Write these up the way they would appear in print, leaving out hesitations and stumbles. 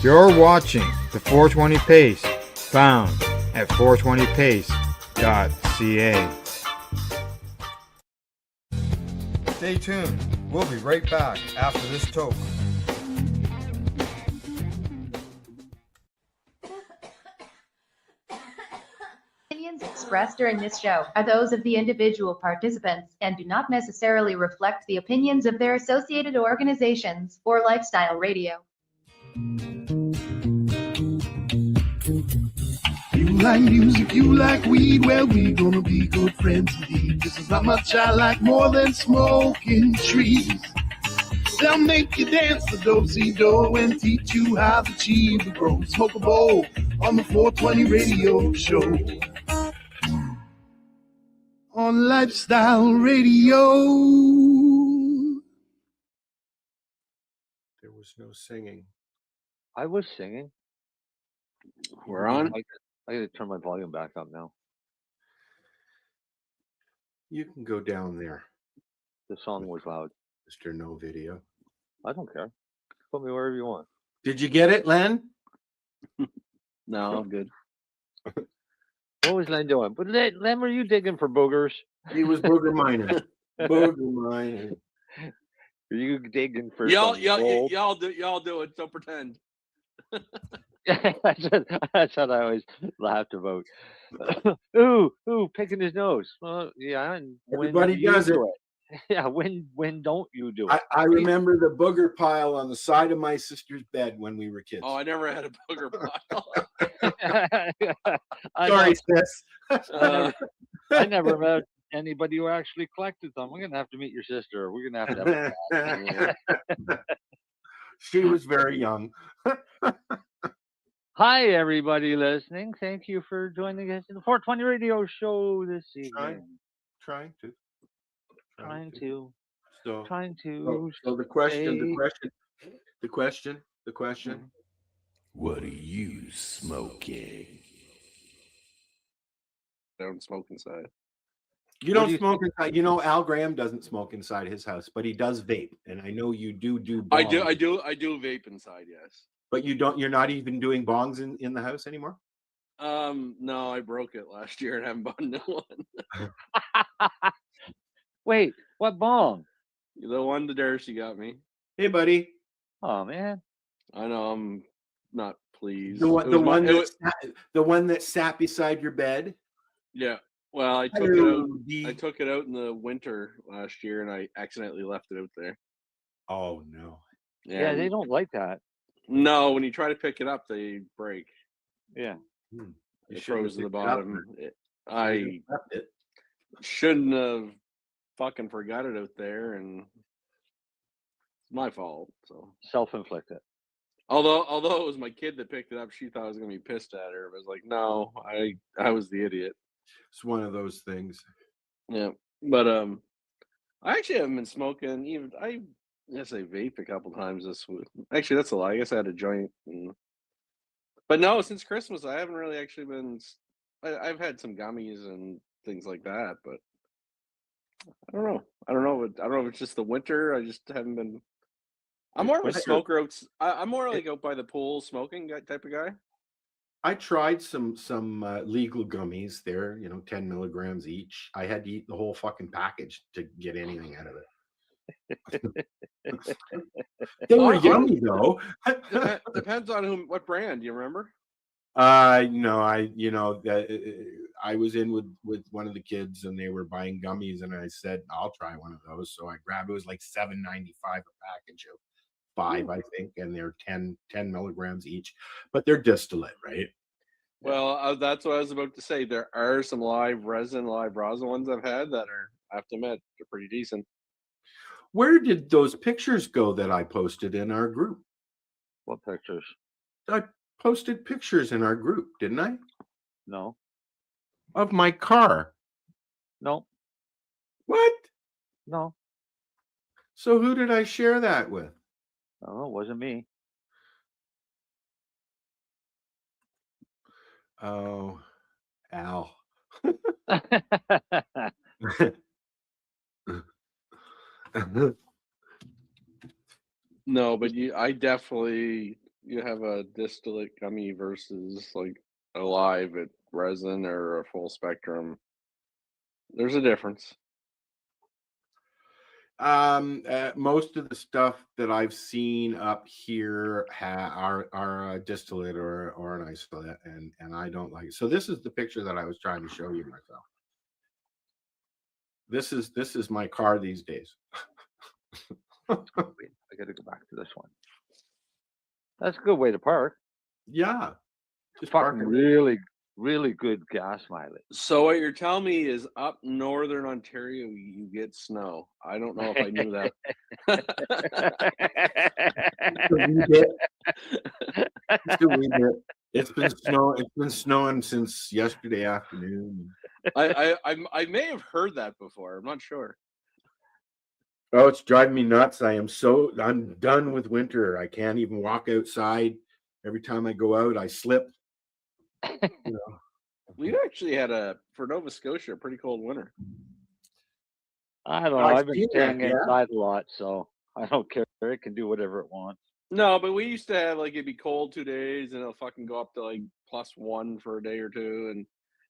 You're watching the 420 Pace, found at 420pace.ca. Stay tuned. We'll be right back after this toke. Opinions expressed during this show are those of the individual participants and do not necessarily reflect the opinions of their associated organizations or Lifestyle Radio. You like music, you like weed, well, we gonna be good friends indeed. This is not much I like more than smoking trees. They'll make you dance the do-si-do and teach you how to cheese the grow. Smoke a bowl on the 420 radio show. On Lifestyle Radio. There was no singing. I was singing. We're on. I gotta turn my volume back up now. You can go down there, The song was loud. Mr. No Video. I don't care. Put me wherever you want. Did you get it, Len? No, I'm good. What was Len doing? But Len, were you digging for boogers? He was booger mining. Booger mining. Were you digging for Y'all some gold? do it. Don't pretend. That's what I always laughed about. ooh, picking his nose. Well, yeah, and Everybody when does you it. do it. Yeah, when don't you do it? I remember the booger pile on the side of my sister's bed when we were kids. Oh, I never had a booger pile. Sorry, sis. I never met anybody who actually collected them. We're gonna have to meet your sister. We're gonna have to have a She was very young. Hi, everybody listening. Thank you for joining us in the 420 radio show this evening. Trying to. So the question. What are you smoking? I don't smoke inside. You don't smoke inside. You know, Al Graham doesn't smoke inside his house, but he does vape. And I know you do bongs. I do vape inside, yes. But you're not even doing bongs in the house anymore? No, I broke it last year and haven't bought a new one. Wait, what bong? The one the Darcy got me. Hey, buddy. Oh man. I know I'm not pleased. The one that sat beside your bed? Yeah. Well, I took it out in the winter last year and I accidentally left it out there. Oh no. Yeah, they don't like that. No, when you try to pick it up, they break. Yeah. It froze to the bottom. I shouldn't have fucking forgot it out there, and it's my fault. So self-inflicted. Although it was my kid that picked it up, she thought I was gonna be pissed at her. I was like, no, I was the idiot. It's one of those things. Yeah, but I actually haven't been smoking. Even I guess I vaped a couple times this week. Actually, that's a lie. I guess I had a joint. But no, since Christmas, I haven't really actually been. I've had some gummies and things like that, but I don't know. I don't know if it's just the winter. I just haven't been. I'm more of a smoker. I'm more like out by the pool smoking type of guy. I tried some legal gummies there, 10 milligrams each. I had to eat the whole fucking package to get anything out of it. They were yummy though. Depends on what brand. You remember? No, I was in with one of the kids and they were buying gummies and I said I'll try one of those. So I grabbed it was like $7.95 a package of 5, I think, and they're 10 milligrams each, but they're distillate, right? Well, that's what I was about to say. There are some live rosin ones I've had that I have to admit, they're pretty decent. Where did those pictures go that I posted in our group? What pictures? I posted pictures in our group, didn't I? No. Of my car. No. What? No. So who did I share that with? Oh, it wasn't me. Oh, Al. No, but I definitely, you have a distillate gummy versus like a live at resin or a full spectrum. There's a difference. Most of the stuff that I've seen up here are a distillate or an isolate, and I don't like it. So this is the picture that I was trying to show you myself. This is my car these days. Wait, I got to go back to this one. That's a good way to park. Yeah, Just fucking really, really good gas mileage. So what you're telling me is up northern Ontario you get snow. I don't know if I knew that. It's been snowing since yesterday afternoon. I may have heard that before. I'm not sure. Oh, it's driving me nuts. I'm done with winter. I can't even walk outside. Every time I go out, I slip. You know. We actually had for Nova Scotia a pretty cold winter. I don't know. I've been staying inside a lot, so I don't care. It can do whatever it wants. No, but we used to have like it'd be cold 2 days and it'll fucking go up to like +1 for a day or two,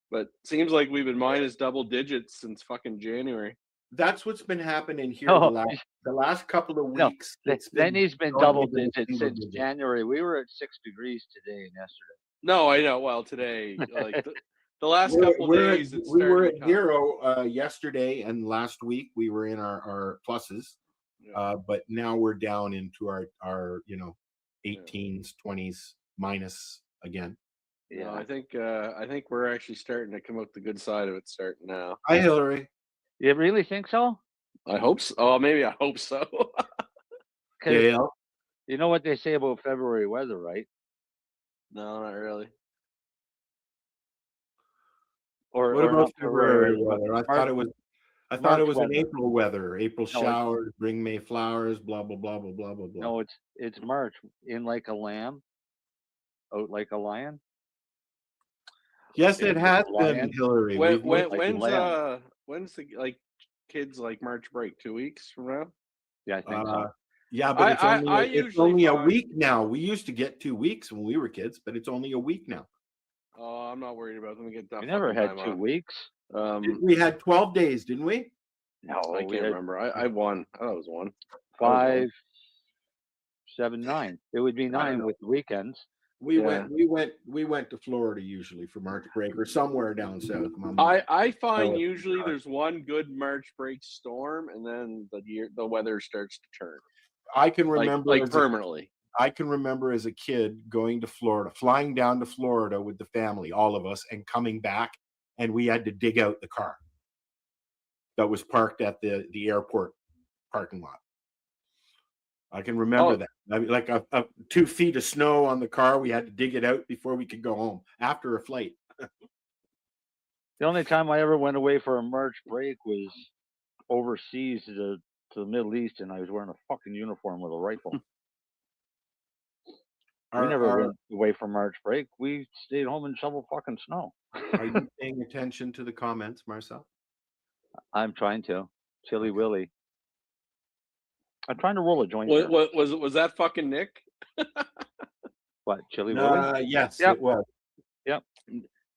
but seems like we've been minus double digits since fucking January. That's what's been happening here the last couple of weeks. No, then he's been double digits since January. We were at 6 degrees today and yesterday. No, I know. Well, today, like the last couple of days, we were at 0 yesterday, and last week we were in our pluses. Yeah. But now we're down into our 18s, 20s minus again. Yeah, no, I think we're actually starting to come out the good side of it starting now. Hi, Hillary. You really think so? I hope so. Oh, maybe I hope so. Dale. You know what they say about February weather, right? No, not really. Or what about February weather? I thought it was an April weather. April showers bring May flowers. Blah blah blah blah blah blah blah. No, it's March. In like a lamb, out like a lion. Yes, it has been, Hillary. When's the like kids like March break? 2 weeks from now? Yeah, I think so. Yeah, but it's only a week now. We used to get 2 weeks when we were kids, but it's only a week now. Oh, I'm not worried about them. We get that. We never had 2 weeks. We had 12 days, didn't we? No, I can't remember. I won. I thought it was 1. 5, 7, 9. It would be 9 with weekends. We went to Florida usually for March break or somewhere down south. I find usually there's one good March break storm and then the weather starts to turn. I can remember like permanently. I can remember as a kid going to Florida, flying down to Florida with the family, all of us, and coming back, and we had to dig out the car that was parked at the airport parking lot. I can remember that. I mean, like 2 feet of snow on the car. We had to dig it out before we could go home after a flight. The only time I ever went away for a March break was overseas to the Middle East, and I was wearing a fucking uniform with a rifle. We never went away for March break. We stayed home and shoveled fucking snow. Are you paying attention to the comments, Marcel? I'm trying to. Chili Willy. I'm trying to roll a joint. What was that fucking Nick? What, Chili Willy? Yes, yep. It was. Yep.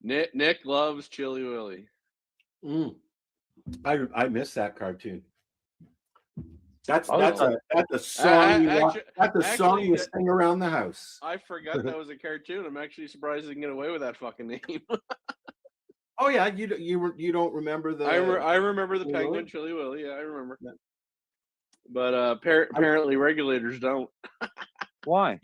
Nick loves Chili Willy. I miss that cartoon. That's a song. That's a song you sing around the house. I forgot that was a cartoon. I'm actually surprised I can get away with that fucking name. Oh yeah, you don't remember the? I remember the penguin Chili Willy. Yeah, I remember. Yeah. But apparently regulators don't. Why?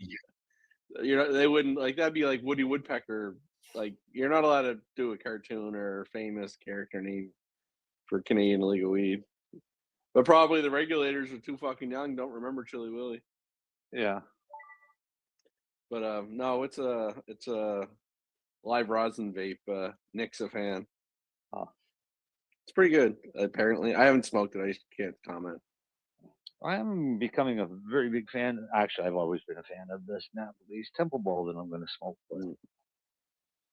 They wouldn't like that'd be like Woody Woodpecker. Like you're not allowed to do a cartoon or famous character name for Canadian illegal weed. But probably the regulators are too fucking young, don't remember Chili Willy. Yeah. But no, it's a live rosin vape. Nick's a fan. Oh. It's pretty good, apparently. I haven't smoked it, I just can't comment. I'm becoming a very big fan. Actually, I've always been a fan of this These Temple Bowl that I'm going to smoke.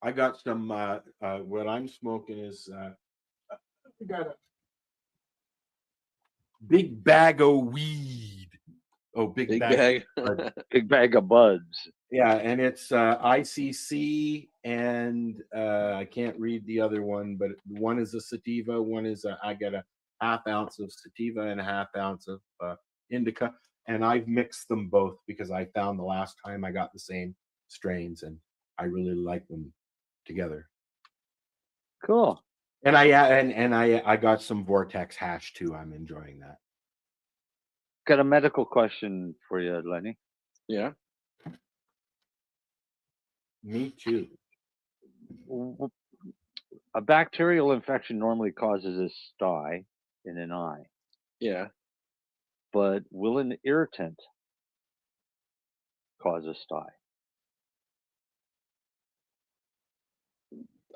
I got some. What I'm smoking is I got a big bag of weed. Oh, big bag. Big bag of buds. Yeah, and it's ICC, and I can't read the other one, but one is a sativa, one is I get a half ounce of sativa and a half ounce of indica, and I've mixed them both because I found the last time I got the same strains, and I really like them together. Cool. And I got some Vortex hash too. I'm enjoying that. Got a medical question for you, Lenny. Yeah. Me too. A bacterial infection normally causes a sty in an eye, Yeah. but will an irritant cause a sty?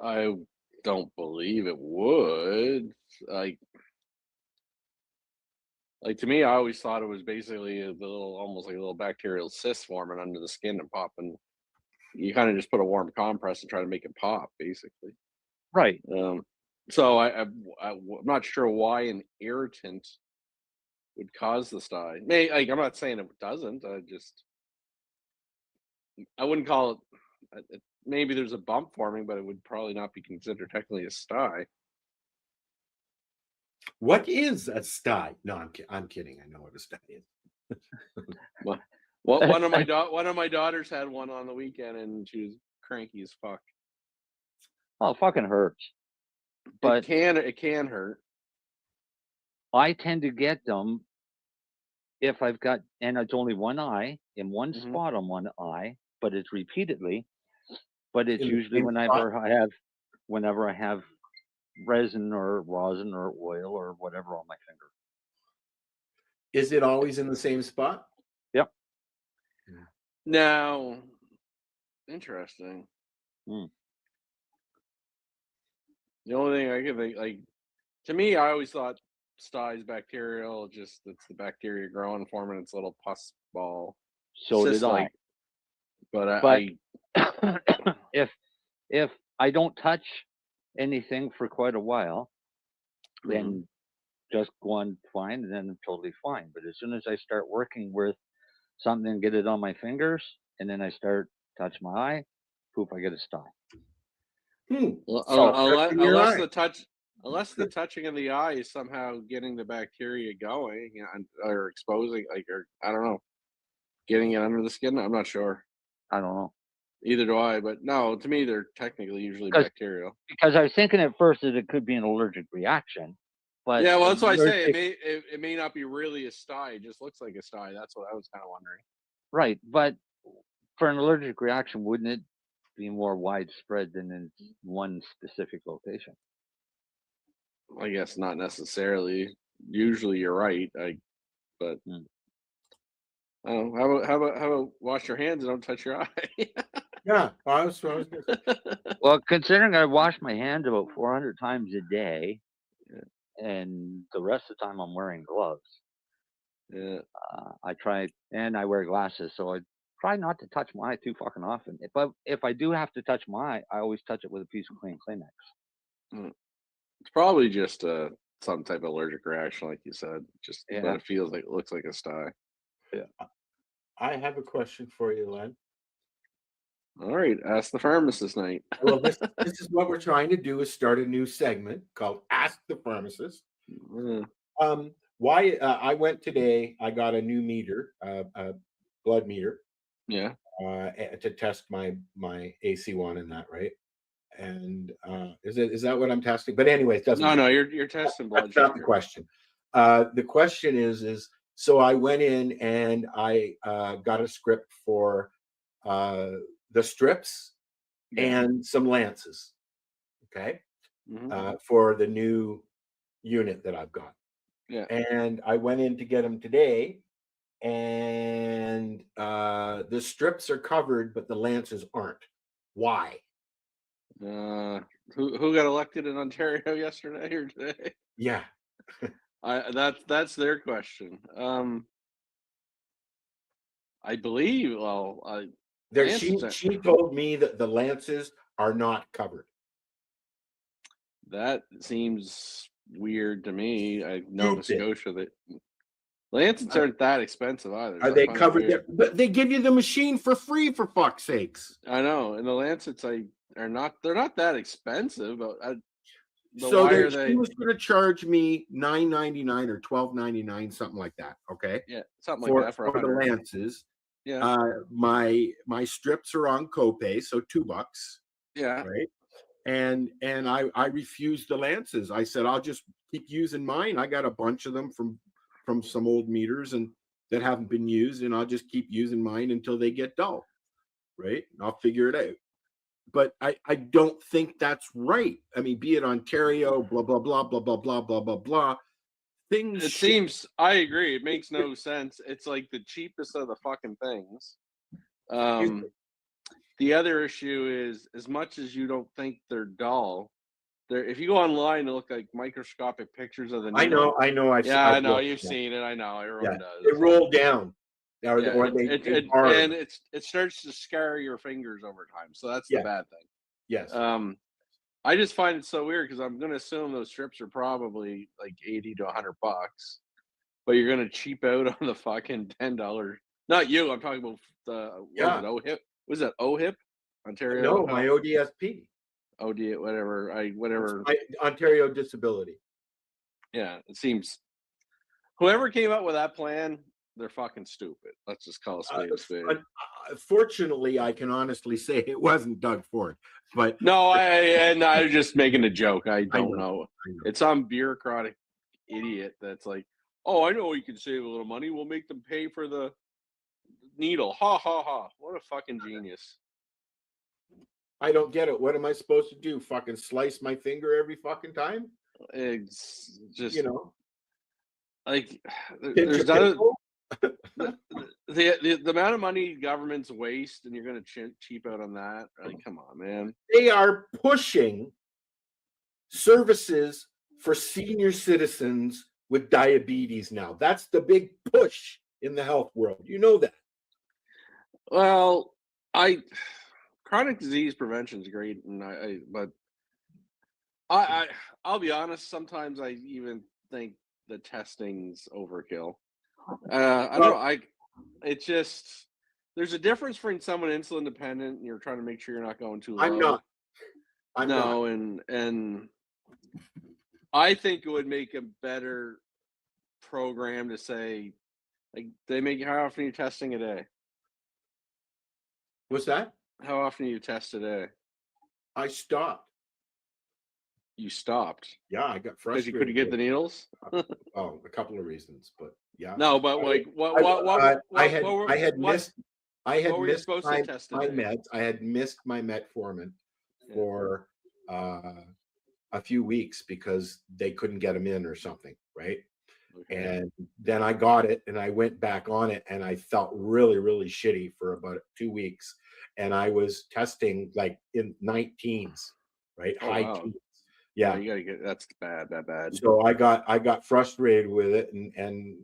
I don't believe it would. Like to me, I always thought it was basically a little, almost like a little bacterial cyst forming under the skin and popping. You kind of just put a warm compress and try to make it pop, basically. Right. So I'm not sure why an irritant would cause the sty. Like I'm not saying it doesn't. I wouldn't call it. Maybe there's a bump forming, but it would probably not be considered technically a sty. What is a sty? No, I'm kidding. I know what a sty is. Well, one of my daughters had one on the weekend, and she was cranky as fuck. Oh, it fucking hurts. But it can hurt. I tend to get them if I've got, and it's only one eye in one spot on one eye, but it's repeatedly. But it's usually whenever I have resin or rosin or oil or whatever on my finger. Is it always in the same spot? Yep. Now, interesting. The only thing I can think, like, to me, I always thought sty is bacterial. Just it's the bacteria growing, forming its little pus ball. So did I. But if I don't touch anything for quite a while, then just go on fine, and then I'm totally fine. But as soon as I start working with something and get it on my fingers, and then I start touch my eye, poof, I get a sty. Well, unless the touching of the eye is somehow getting the bacteria going or exposing, or I don't know, getting it under the skin. I'm not sure. I don't know. Either do I, but no, to me they're technically usually bacterial. Because I was thinking at first that it could be an allergic reaction, but yeah, well, that's why I say it may not be really a sty. It just looks like a sty. That's what I was kind of wondering. Right, but for an allergic reaction, wouldn't it be more widespread than in one specific location? I guess not necessarily. Usually, you're right. But how about wash your hands and don't touch your eye? Yeah, well, considering I wash my hands about 400 times a day, and the rest of the time I'm wearing gloves. Yeah, I try, and I wear glasses, so I try not to touch my eye too fucking often. But if I do have to touch my eye, I always touch it with a piece of clean Kleenex. It's probably just some type of allergic reaction, like you said. But it looks like a sty. Yeah. I have a question for you, Len. All right, ask the pharmacist night. Well, this is what we're trying to do: is start a new segment called "Ask the Pharmacist." Why I went today? I got a new meter, a blood meter. Yeah. To test my AC1 and that, right? And is that what I'm testing? But anyways, it doesn't. No, you're testing blood. That's not the question. The question is so I went in and I got a script for the strips and some lances, okay, for the new unit that I've got. Yeah. And I went in to get them today, and the strips are covered, but the lances aren't. Why? Who got elected in Ontario yesterday or today? Yeah. That's their question. I believe. Well, she told me that the lances are not covered. That seems weird to me. I Nova Scotia that Lancets aren't that expensive either. Are they covered there? But they give you the machine for free, for fuck's sakes. I know, and the Lancets they're not that expensive. But so she was going to charge me $9.99 or $12.99, something like that. Okay, yeah, something like that for the lances. Yeah, my strips are on copay, so $2. Yeah, right. And I refused the lances. I said I'll just keep using mine. I got a bunch of them from some old meters and that haven't been used, and I'll just keep using mine until they get dull. Right, I'll figure it out. But I don't think that's right. I mean, be it Ontario, blah blah blah blah blah blah blah blah blah. Things. It seems. I agree. It makes no sense. It's like the cheapest of the fucking things. The other issue is, as much as you don't think they're dull, if you go online and look like microscopic pictures of the needle, I know. I know you've seen it. I know everyone does. They roll down. And it starts to scar your fingers over time. So that's the bad thing. Yes. I just find it so weird because I'm going to assume those strips are probably like $80 to $100, but you're going to cheap out on the fucking $10. Not you. I'm talking about OHIP. Was that OHIP? Ontario? No, my ODSP. whatever. Ontario Disability. Yeah, it seems. Whoever came up with that plan, they're fucking stupid. Let's just call a spade. Fortunately, I can honestly say it wasn't Doug Ford. But no, I was just making a joke. I don't know. It's some bureaucratic idiot that's like, oh, I know you can save a little money. We'll make them pay for the needle. Ha ha ha. What a fucking genius. I don't get it. What am I supposed to do? Fucking slice my finger every fucking time? It's just, like there's the amount of money governments waste, and you're going to cheap out on that. Like, come on, man. They are pushing services for senior citizens with diabetes now. That's the big push in the health world. You know that. Well, chronic disease prevention is great, and I'll be honest. Sometimes I even think the testing's overkill. I don't know. It's just, there's a difference between someone insulin dependent and you're trying to make sure you're not going too low. I'm not. And I think it would make a better program to say, like, how often are you testing a day? What's that? How often do you test a day? I stopped. You stopped? Yeah, I got frustrated. Because you couldn't get the needles? Oh, a couple of reasons, but yeah. No, but like, I had missed my meds. I had missed my metformin for a few weeks because they couldn't get them in or something, right? Okay. And then I got it and I went back on it and I felt really, really shitty for about 2 weeks. And I was testing like in 19s, right? High teens. Yeah, you gotta get, that's bad, that bad. So I got frustrated with it and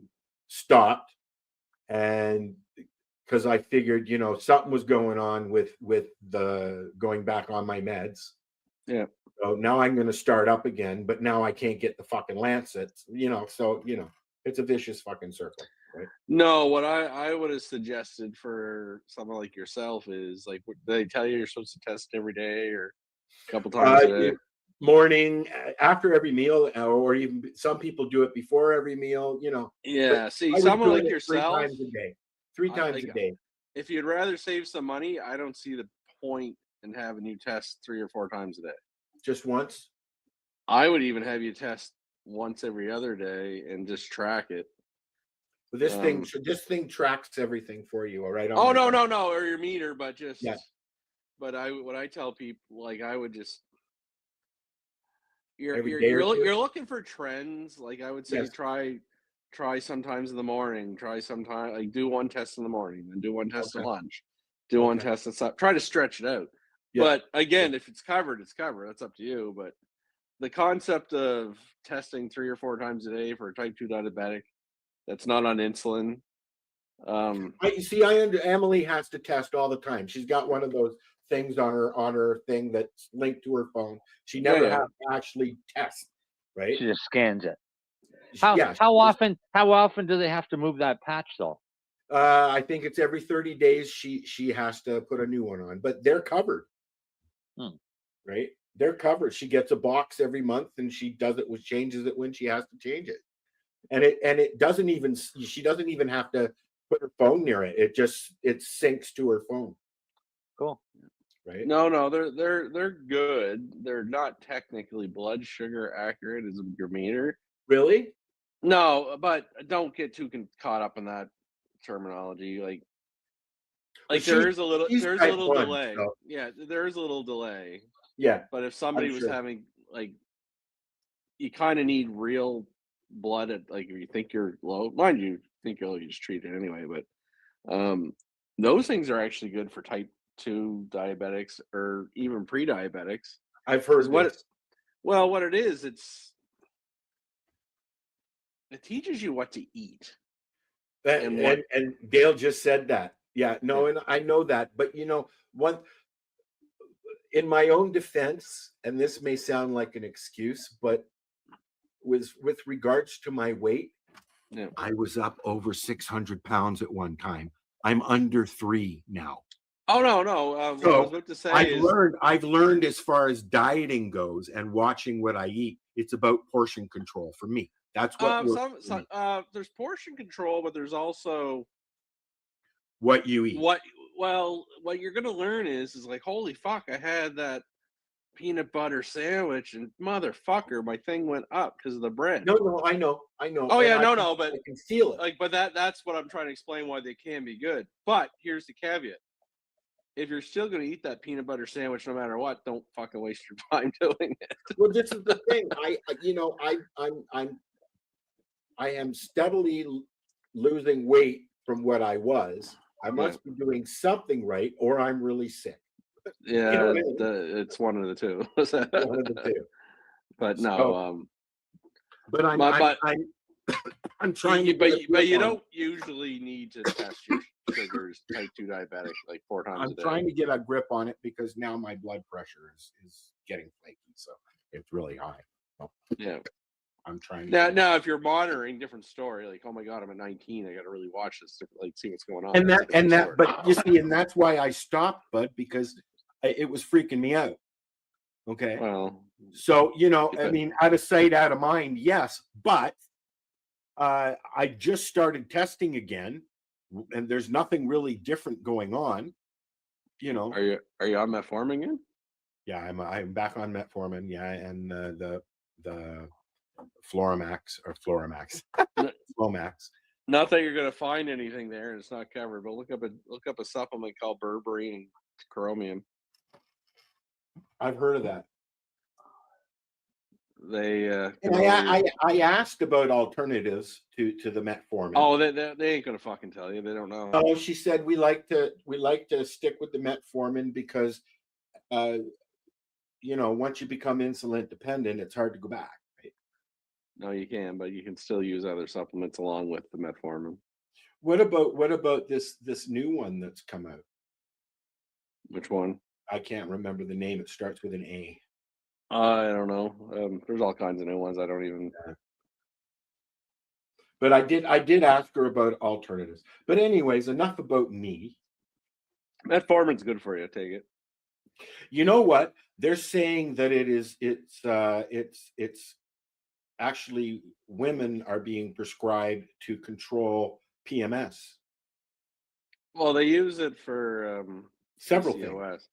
stopped, and because I figured, something was going on with the going back on my meds. Yeah. So now I'm going to start up again, but now I can't get the fucking Lancets, so it's a vicious fucking circle, right? No, what I would have suggested for someone like yourself is, like, they tell you you're supposed to test every day or a couple times a day? Morning, after every meal, or even some people do it before every meal, Yeah, see, someone like yourself, 3 times a day. 3 times a day. If you'd rather save some money, I don't see the point in having you test 3 or 4 times a day. Just once? I would even have you test once every other day and just track it. But this thing tracks everything for you, all right? Oh, no, or your meter, but just. Yeah. But what I tell people, like, I would just. You're looking for trends. Like, I would say, try sometimes in the morning. Try sometime, like, do one test in the morning, then do one test at lunch, do one test at supper. Try to stretch it out. Yeah. But again, if it's covered, it's covered. That's up to you. But the concept of testing 3 or 4 times a day for a type 2 diabetic that's not on insulin. Emily has to test all the time. She's got one of those things on her thing that's linked to her phone. She never has to actually test, right? She just scans it. How often do they have to move that patch though? I think it's every 30 days she has to put a new one on, but they're covered. Right? They're covered. She gets a box every month and she changes it when she has to change it. And it doesn't even, she doesn't even have to put her phone near it. It syncs to her phone. Cool. Right? No, they're good. They're not technically blood sugar accurate as your meter. Really? No, but don't get too caught up in that terminology. Like there is a little delay. So. Yeah, there is a little delay. Yeah. But if somebody was having you kind of need real blood at if you think you're low, mind you think you're low, you just treat it anyway. But those things are actually good for type 2 diabetics or even pre-diabetics. I've heard what it is, it teaches you what to eat. And Gail just said that. Yeah, no, and I know that, but in my own defense, and this may sound like an excuse, but with regards to my weight, I was up over 600 pounds at one time. I'm under 3 now. Oh no. What I was about to say I've learned as far as dieting goes and watching what I eat, it's about portion control for me. That's what there's portion control, but there's also what you eat. What you're gonna learn is holy fuck, I had that peanut butter sandwich and motherfucker, my thing went up because of the bread. No, I know. Oh yeah, but I can feel it. But that's what I'm trying to explain why they can be good. But here's the caveat. If you're still going to eat that peanut butter sandwich no matter what, don't fucking waste your time doing it. Well, this is the thing. I am steadily losing weight from what I was. I must be doing something right, or I'm really sick. Yeah, it's one of the two. One of the two. But no, but I'm trying to. But you don't usually need to test your sugars, type 2 diabetic, 4 times a day. I'm trying to get a grip on it because now my blood pressure is getting flaky, so it's really high. So, yeah, I'm trying. Now, if you're monitoring, different story. Oh my god, I'm at 19. I got to really watch this, see what's going on. But you see, and that's why I stopped, Bud, because it was freaking me out. Okay. Well, so I mean, out of sight, out of mind, yes, but I just started testing again, and there's nothing really different going on. Are you on metformin again? Yeah, I'm back on metformin. Yeah, and the Floramax. Flomax. Not that you're going to find anything there, and it's not covered. But look up a supplement called berberine and chromium. I've heard of that. They and I asked about alternatives to the metformin. Oh, they ain't gonna fucking tell you. They don't know. Oh, she said we like to stick with the metformin because once you become insulin dependent, it's hard to go back. Right? No, you can, but you can still use other supplements along with the metformin. What about this new one that's come out? Which one? I can't remember the name. It starts with an A. I don't know. There's all kinds of new ones. I don't even. But I did ask her about alternatives. But anyways, enough about me. Metformin's good for you. Take it. You know what? They're saying that it's actually women are being prescribed to control PMS. Well, they use it for several PCOS. things.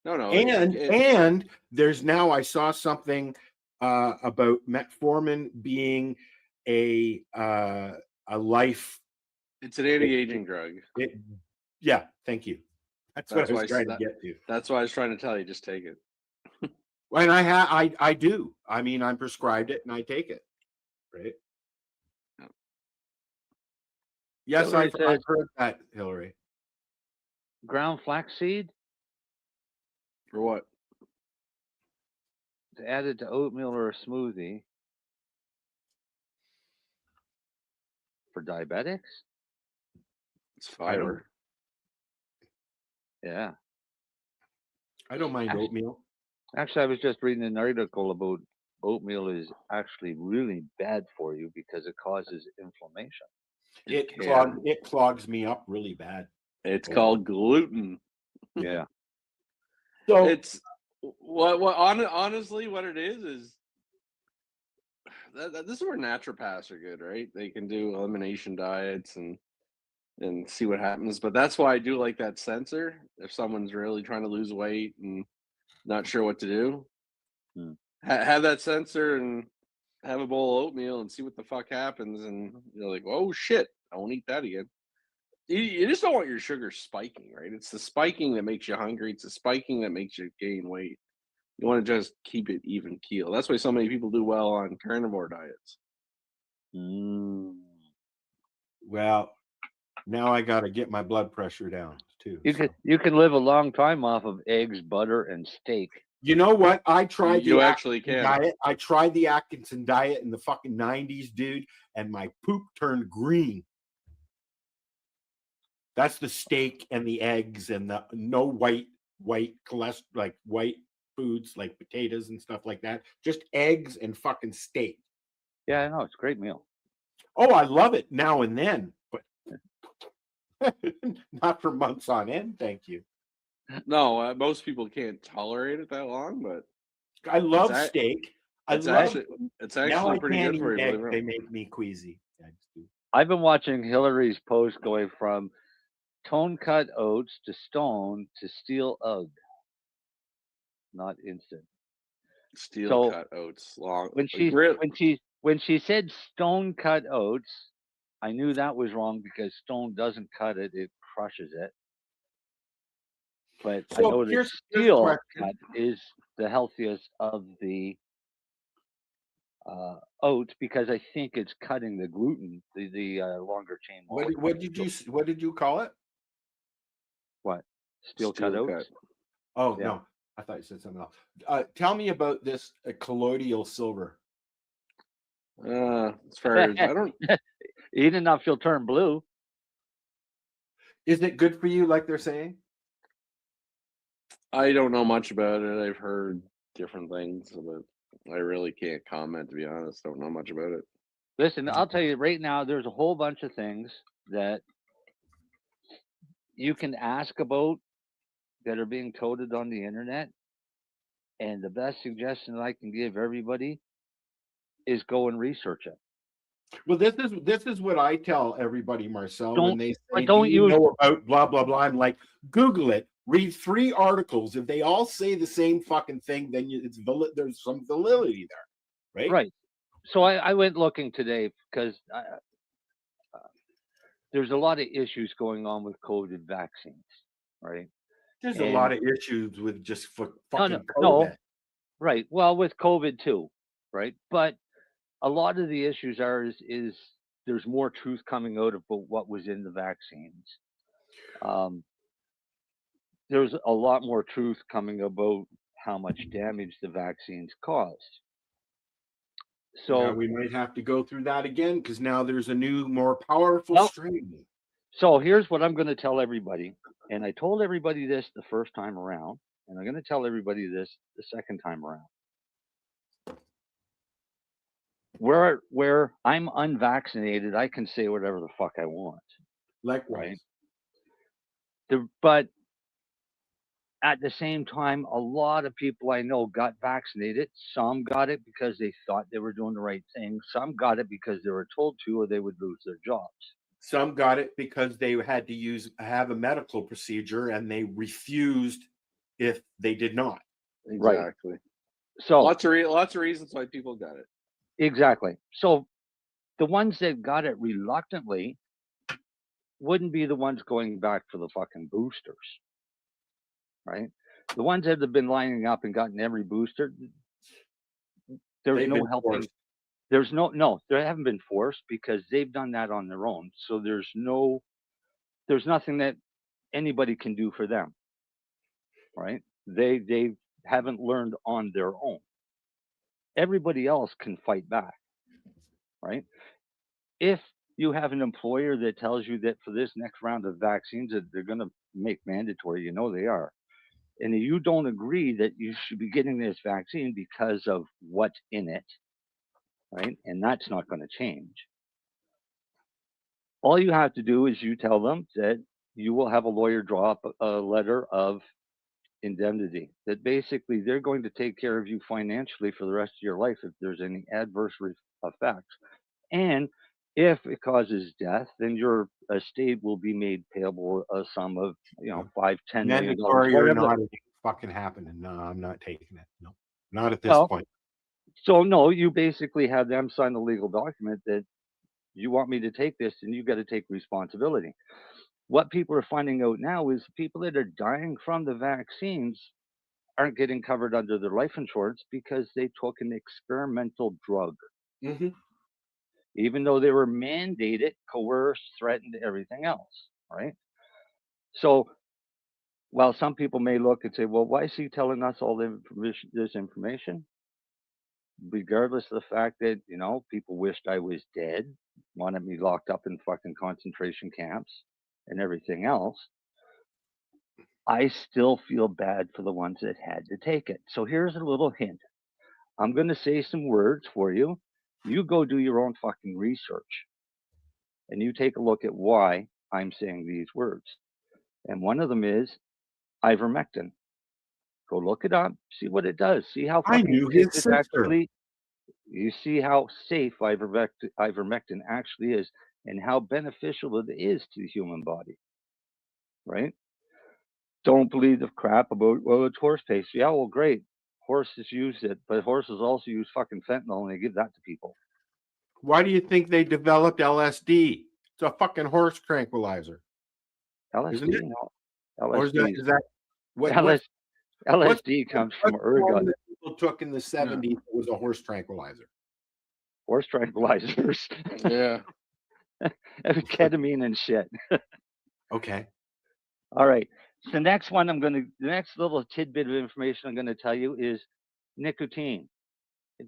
No. And there's now I saw something about metformin being a life. It's an anti-aging drug. Yeah, thank you. That's what I was trying to get to. That's why I was trying to tell you. Just take it. And I do. I mean, I'm prescribed it and I take it. Right. Yeah. Yes, I've heard that, Hillary. Ground flaxseed. For what? To add it to oatmeal or a smoothie. For diabetics? It's fiber. Yeah. I don't mind oatmeal. Actually, I was just reading an article about oatmeal is actually really bad for you because it causes inflammation. It clogs me up really bad. It's called gluten. Yeah. So it's honestly what it is this is where naturopaths are good, right? They can do elimination diets and see what happens. But that's why I do like that sensor. If someone's really trying to lose weight and not sure what to do, have that sensor and have a bowl of oatmeal and see what the fuck happens. And you're like, oh shit, I won't eat that again. You just don't want your sugar spiking, right? It's the spiking that makes you hungry. It's the spiking that makes you gain weight. You want to just keep it even keel. That's why so many people do well on carnivore diets. Well, now I got to get my blood pressure down too. You can live a long time off of eggs, butter, and steak. You know what? I tried You actually can. diet. I tried the Atkinson diet in the fucking 90s, dude, and my poop turned green. That's the steak and the eggs and the no white cholesterol, like white foods like potatoes and stuff like that. Just eggs and fucking steak. Yeah, I know. It's a great meal. Oh, I love it now and then, but not for months on end. Thank you. No, most people can't tolerate it that long, but I love steak. It's actually pretty good for you. Egg, they make me queasy. I've been watching Hillary's post going from tone cut oats to stone to steel UGG. Not instant. Steel cut oats, long. When she said stone cut oats, I knew that was wrong because stone doesn't cut it; it crushes it. But I know that steel cut is the healthiest of the oats because I think it's cutting the gluten, the longer chain. What did you call it? What? Steel cut oats? Oh yeah. No, I thought you said something else. Tell me about this colloidal silver. As far as I don't eat enough, you'll turn blue. Is it good for you, like they're saying? I don't know much about it. I've heard different things, but I really can't comment, to be honest. Don't know much about it. Listen, I'll tell you right now, there's a whole bunch of things that you can ask about that are being toted on the internet. And the best suggestion I can give everybody is go and research it. Well, this is what I tell everybody, Marcel, when they say, do you know about blah, blah, blah? I'm like, Google it. Read 3 articles. If they all say the same fucking thing, then there's some validity there, right? Right. So I went looking today because there's a lot of issues going on with COVID vaccines, right? There's a lot of issues with just fucking COVID. No, right. Well, with COVID too, right? But a lot of the issues is there's more truth coming out about what was in the vaccines. There's a lot more truth coming about how much damage the vaccines caused. So now we might have to go through that again because now there's a new, more powerful strain. So here's what I'm going to tell everybody, and I told everybody this the first time around, and I'm going to tell everybody this the second time around. Where I'm unvaccinated, I can say whatever the fuck I want. Likewise. Right? But at the same time, a lot of people I know got vaccinated. Some got it because they thought they were doing the right thing. Some got it because they were told to, or they would lose their jobs. Some got it because they had to have a medical procedure and they refused if they did not. Exactly. Right. So lots of reasons why people got it. Exactly. So the ones that got it reluctantly wouldn't be the ones going back for the fucking boosters, right? The ones that have been lining up and gotten every booster, there's no helping. There's they haven't been forced because they've done that on their own. So there's nothing that anybody can do for them, right? They haven't learned on their own. Everybody else can fight back, right? If you have an employer that tells you that for this next round of vaccines that they're going to make mandatory, they are. and you don't agree that you should be getting this vaccine because of what's in it, right? And that's not going to change. All you have to do is you tell them that you will have a lawyer draw up a letter of indemnity, that basically they're going to take care of you financially for the rest of your life if there's any adverse effects. And if it causes death, then your estate will be made payable a sum of, $5-10 million. Mandatory or not, it ain't fucking happening. No, I'm not taking it. No, not at this Well, point. So no, you basically have them sign a legal document that you want me to take this, and you got to take responsibility. What people are finding out now is people that are dying from the vaccines aren't getting covered under their life insurance because they took an experimental drug, Mm-hmm. even though they were mandated, coerced, threatened, everything else, right? So while some people may look and say, well, why is he telling us all this information? Regardless of the fact that, people wished I was dead, wanted me locked up in fucking concentration camps and everything else, I still feel bad for the ones that had to take it. So here's a little hint. I'm going to say some words for you. You go do your own fucking research and you take a look at why I'm saying these words. And one of them is ivermectin. Go look it up, see what it does, see how I fucking knew safe his it sister. actually. You see how safe ivermectin actually is, and how beneficial it is to the human body, right? Don't believe the crap about, well, it's horse paste. Yeah, well, great. Horses use it, but horses also use fucking fentanyl, and they give that to people. Why do you think they developed LSD? It's a fucking horse tranquilizer. LSD, Isn't it? no. Or is LSD, that what? LSD comes from What ergot. form that people took in the 70s was a horse tranquilizer? Horse tranquilizers. Yeah. Ketamine and shit. Okay. All right. So the next little tidbit of information I'm going to tell you is nicotine.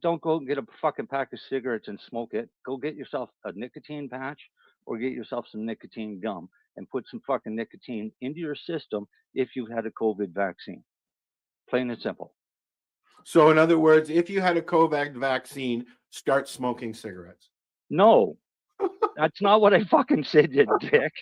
Don't go and get a fucking pack of cigarettes and smoke it. Go get yourself a nicotine patch or get yourself some nicotine gum and put some fucking nicotine into your system if you've had a COVID vaccine. Plain and simple. So in other words, if you had a COVID vaccine, start smoking cigarettes. No, that's not what I fucking said, you dick.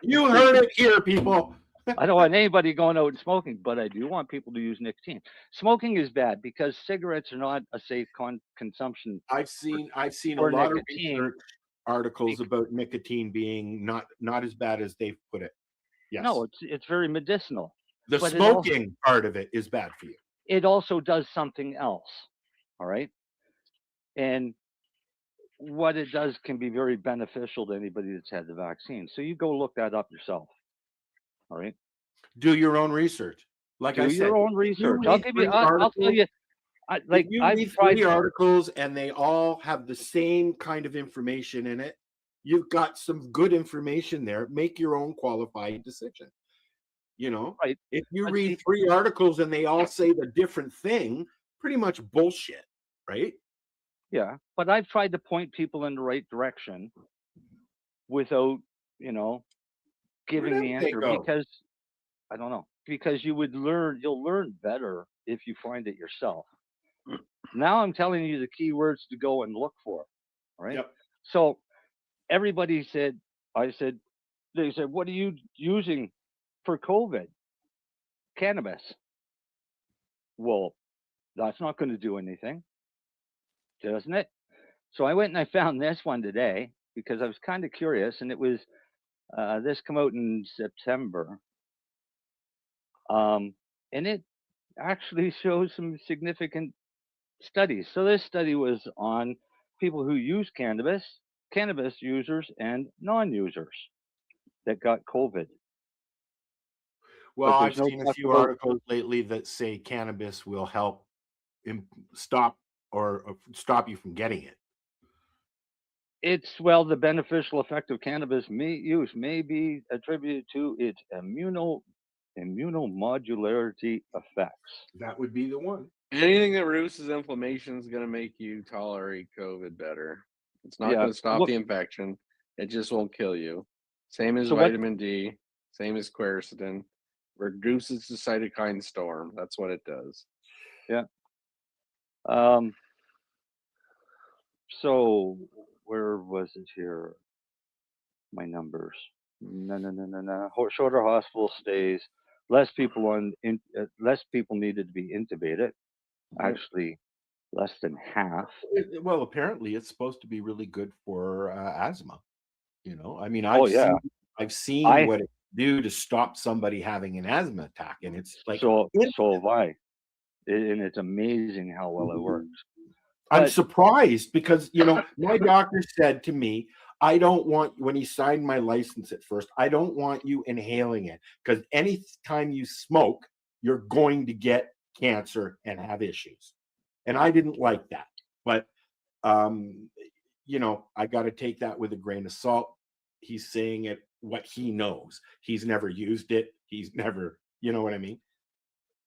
You heard it here, people. I don't want anybody going out and smoking, but I do want people to use nicotine. Smoking is bad because cigarettes are not a safe consumption. I've seen a for lot nicotine. of research articles about nicotine being not as bad as they've put it. Yes. No, it's very medicinal. The but smoking part of it is bad for you. It also does something else. All right. And what it does can be very beneficial to anybody that's had the vaccine. So you go look that up yourself. All right. Do your own research. Like I said, do your own research. I'll give you. I'll tell you. I've read tried 3 articles and they all have the same kind of information in it. You've got some good information there. Make your own qualified decision. Right. If you read 3 articles and they all say the different thing, pretty much bullshit, right? Yeah, but I've tried to point people in the right direction without, giving the answer because I don't know. Because you'll learn better if you find it yourself. Now I'm telling you the keywords to go and look for. All right. Yep. So everybody said, they said, what are you using for COVID? Cannabis. Well, that's not going to do anything, doesn't it? So I went and I found this one today because I was kind of curious, and it was this come out in September. And it actually shows some significant studies. So this study was on people who use cannabis users, and non-users that got COVID. Well, I've seen a few articles lately that say cannabis will help stop you from getting it. The beneficial effect of cannabis use may be attributed to its immunomodularity effects. That would be the one. Anything that reduces inflammation is going to make you tolerate COVID better. It's not going to stop the infection. It just won't kill you. Same as vitamin D, same as quercetin. reduces the cytokine storm. That's what it does. Yeah. Um. So where was it here? My numbers. No. Shorter hospital stays. Less people less people needed to be intubated. Actually, less than half. Well, apparently it's supposed to be really good for asthma. You know, I mean, Oh yeah. I've seen I what it do to stop somebody having an asthma attack, and it's like so have I. And it's amazing how well it works. I'm But surprised because, you know, my doctor said to me, I don't want, when he signed my license at first, I don't want you inhaling it because anytime you smoke, you're going to get cancer and have issues. And I didn't like that. But, you know, I got to take that with a grain of salt. He's saying it what he knows. He's never used it. He's never, you know what I mean?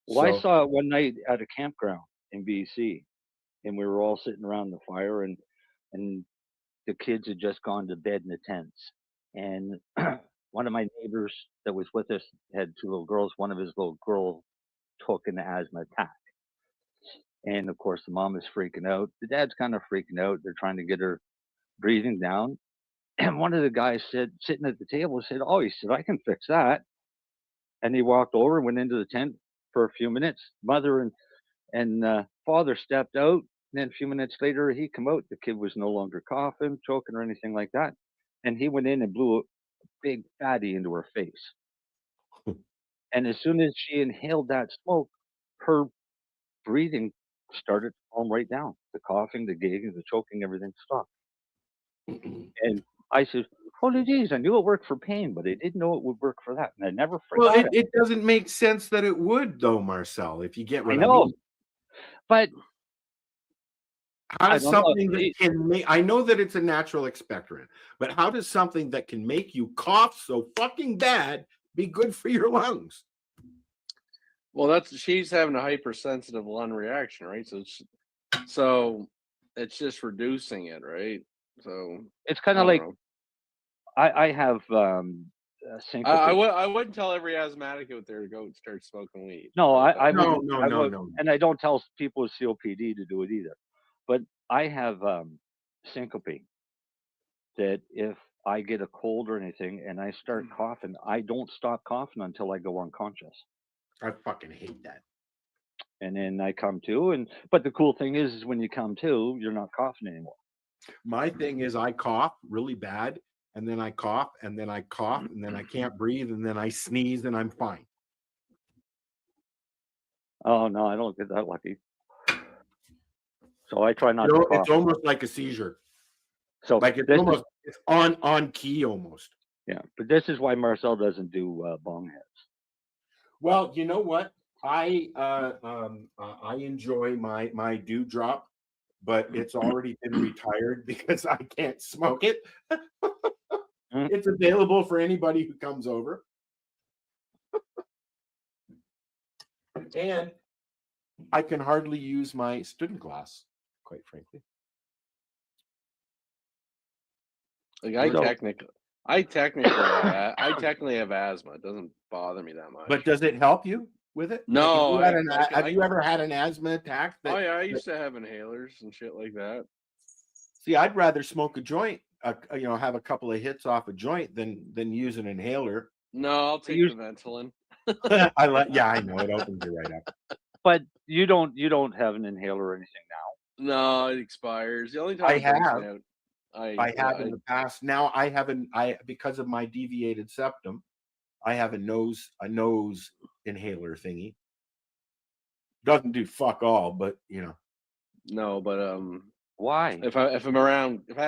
well, I So, saw it one night at a campground in BC, and we were all sitting around the fire, and the kids had just gone to bed in the tents. And one of my neighbors that was with us had two little girls. One of his little girl took an asthma attack. And of course, the mom is freaking out. The dad's kind of freaking out. They're trying to get her breathing down. And one of the guys said, sitting at the table, said, "Oh," he said, "I can fix that." And he walked over and went into the tent for a few minutes. Mother and father stepped out. And then a few minutes later, he come out. The kid was no longer coughing, choking, or anything like that. And he went in and blew a big fatty into her face. And as soon as she inhaled that smoke, her breathing started to calm right down. The coughing, the gagging, the choking, everything stopped. And I said, "Holy jeez, I knew it worked for pain, but I didn't know it would work for that." And I never well, forgot it. it doesn't make sense that it would, though, Marcel, if you get I what I know, mean. but How I does don't know. something that can make, I know that it's a natural expectorant, but how does something that can make you cough so fucking bad be good for your lungs? Well, she's having a hypersensitive lung reaction, right? So it's just reducing it, right? So It's I kind of don't like know. I have syncope. I wouldn't tell every asthmatic out there to go start smoking weed. No, But, I No, wouldn't. no, I no, would, no. and I don't tell people with COPD to do it either. But I have syncope that if I get a cold or anything and I start coughing, I don't stop coughing until I go unconscious. I fucking hate that. And then I come to, but the cool thing is when you come to, you're not coughing anymore. My thing is I cough really bad, and then I cough, and then I cough, and then I can't breathe, and then I sneeze, and I'm fine. Oh no, I don't get that lucky. So I try not You know, to cough. it's almost like a seizure. So Like it's this almost is, it's on key almost. yeah, but this is why Marcel doesn't do bong heads. Well, you know what? I enjoy my dewdrop, but it's already been retired because I can't smoke it. Mm. It's available for anybody who comes over. And I can hardly use my student glass, quite frankly. like I technically have asthma. It doesn't bother me that much. But does it help you with it? No, Like have you ever had an asthma attack? Oh yeah, I used to have inhalers and shit like that. See, I'd rather smoke a joint, you know, have a couple of hits off a joint than use an inhaler. No, I'll take the Ventolin. Yeah, I know it opens you right up. But you don't have an inhaler or anything now. No, it expires. The only time I have. out, I have in the past. Now I haven't. Because of my deviated septum, I have a nose inhaler thingy. Doesn't do fuck all, but you know. No, but Why? if I have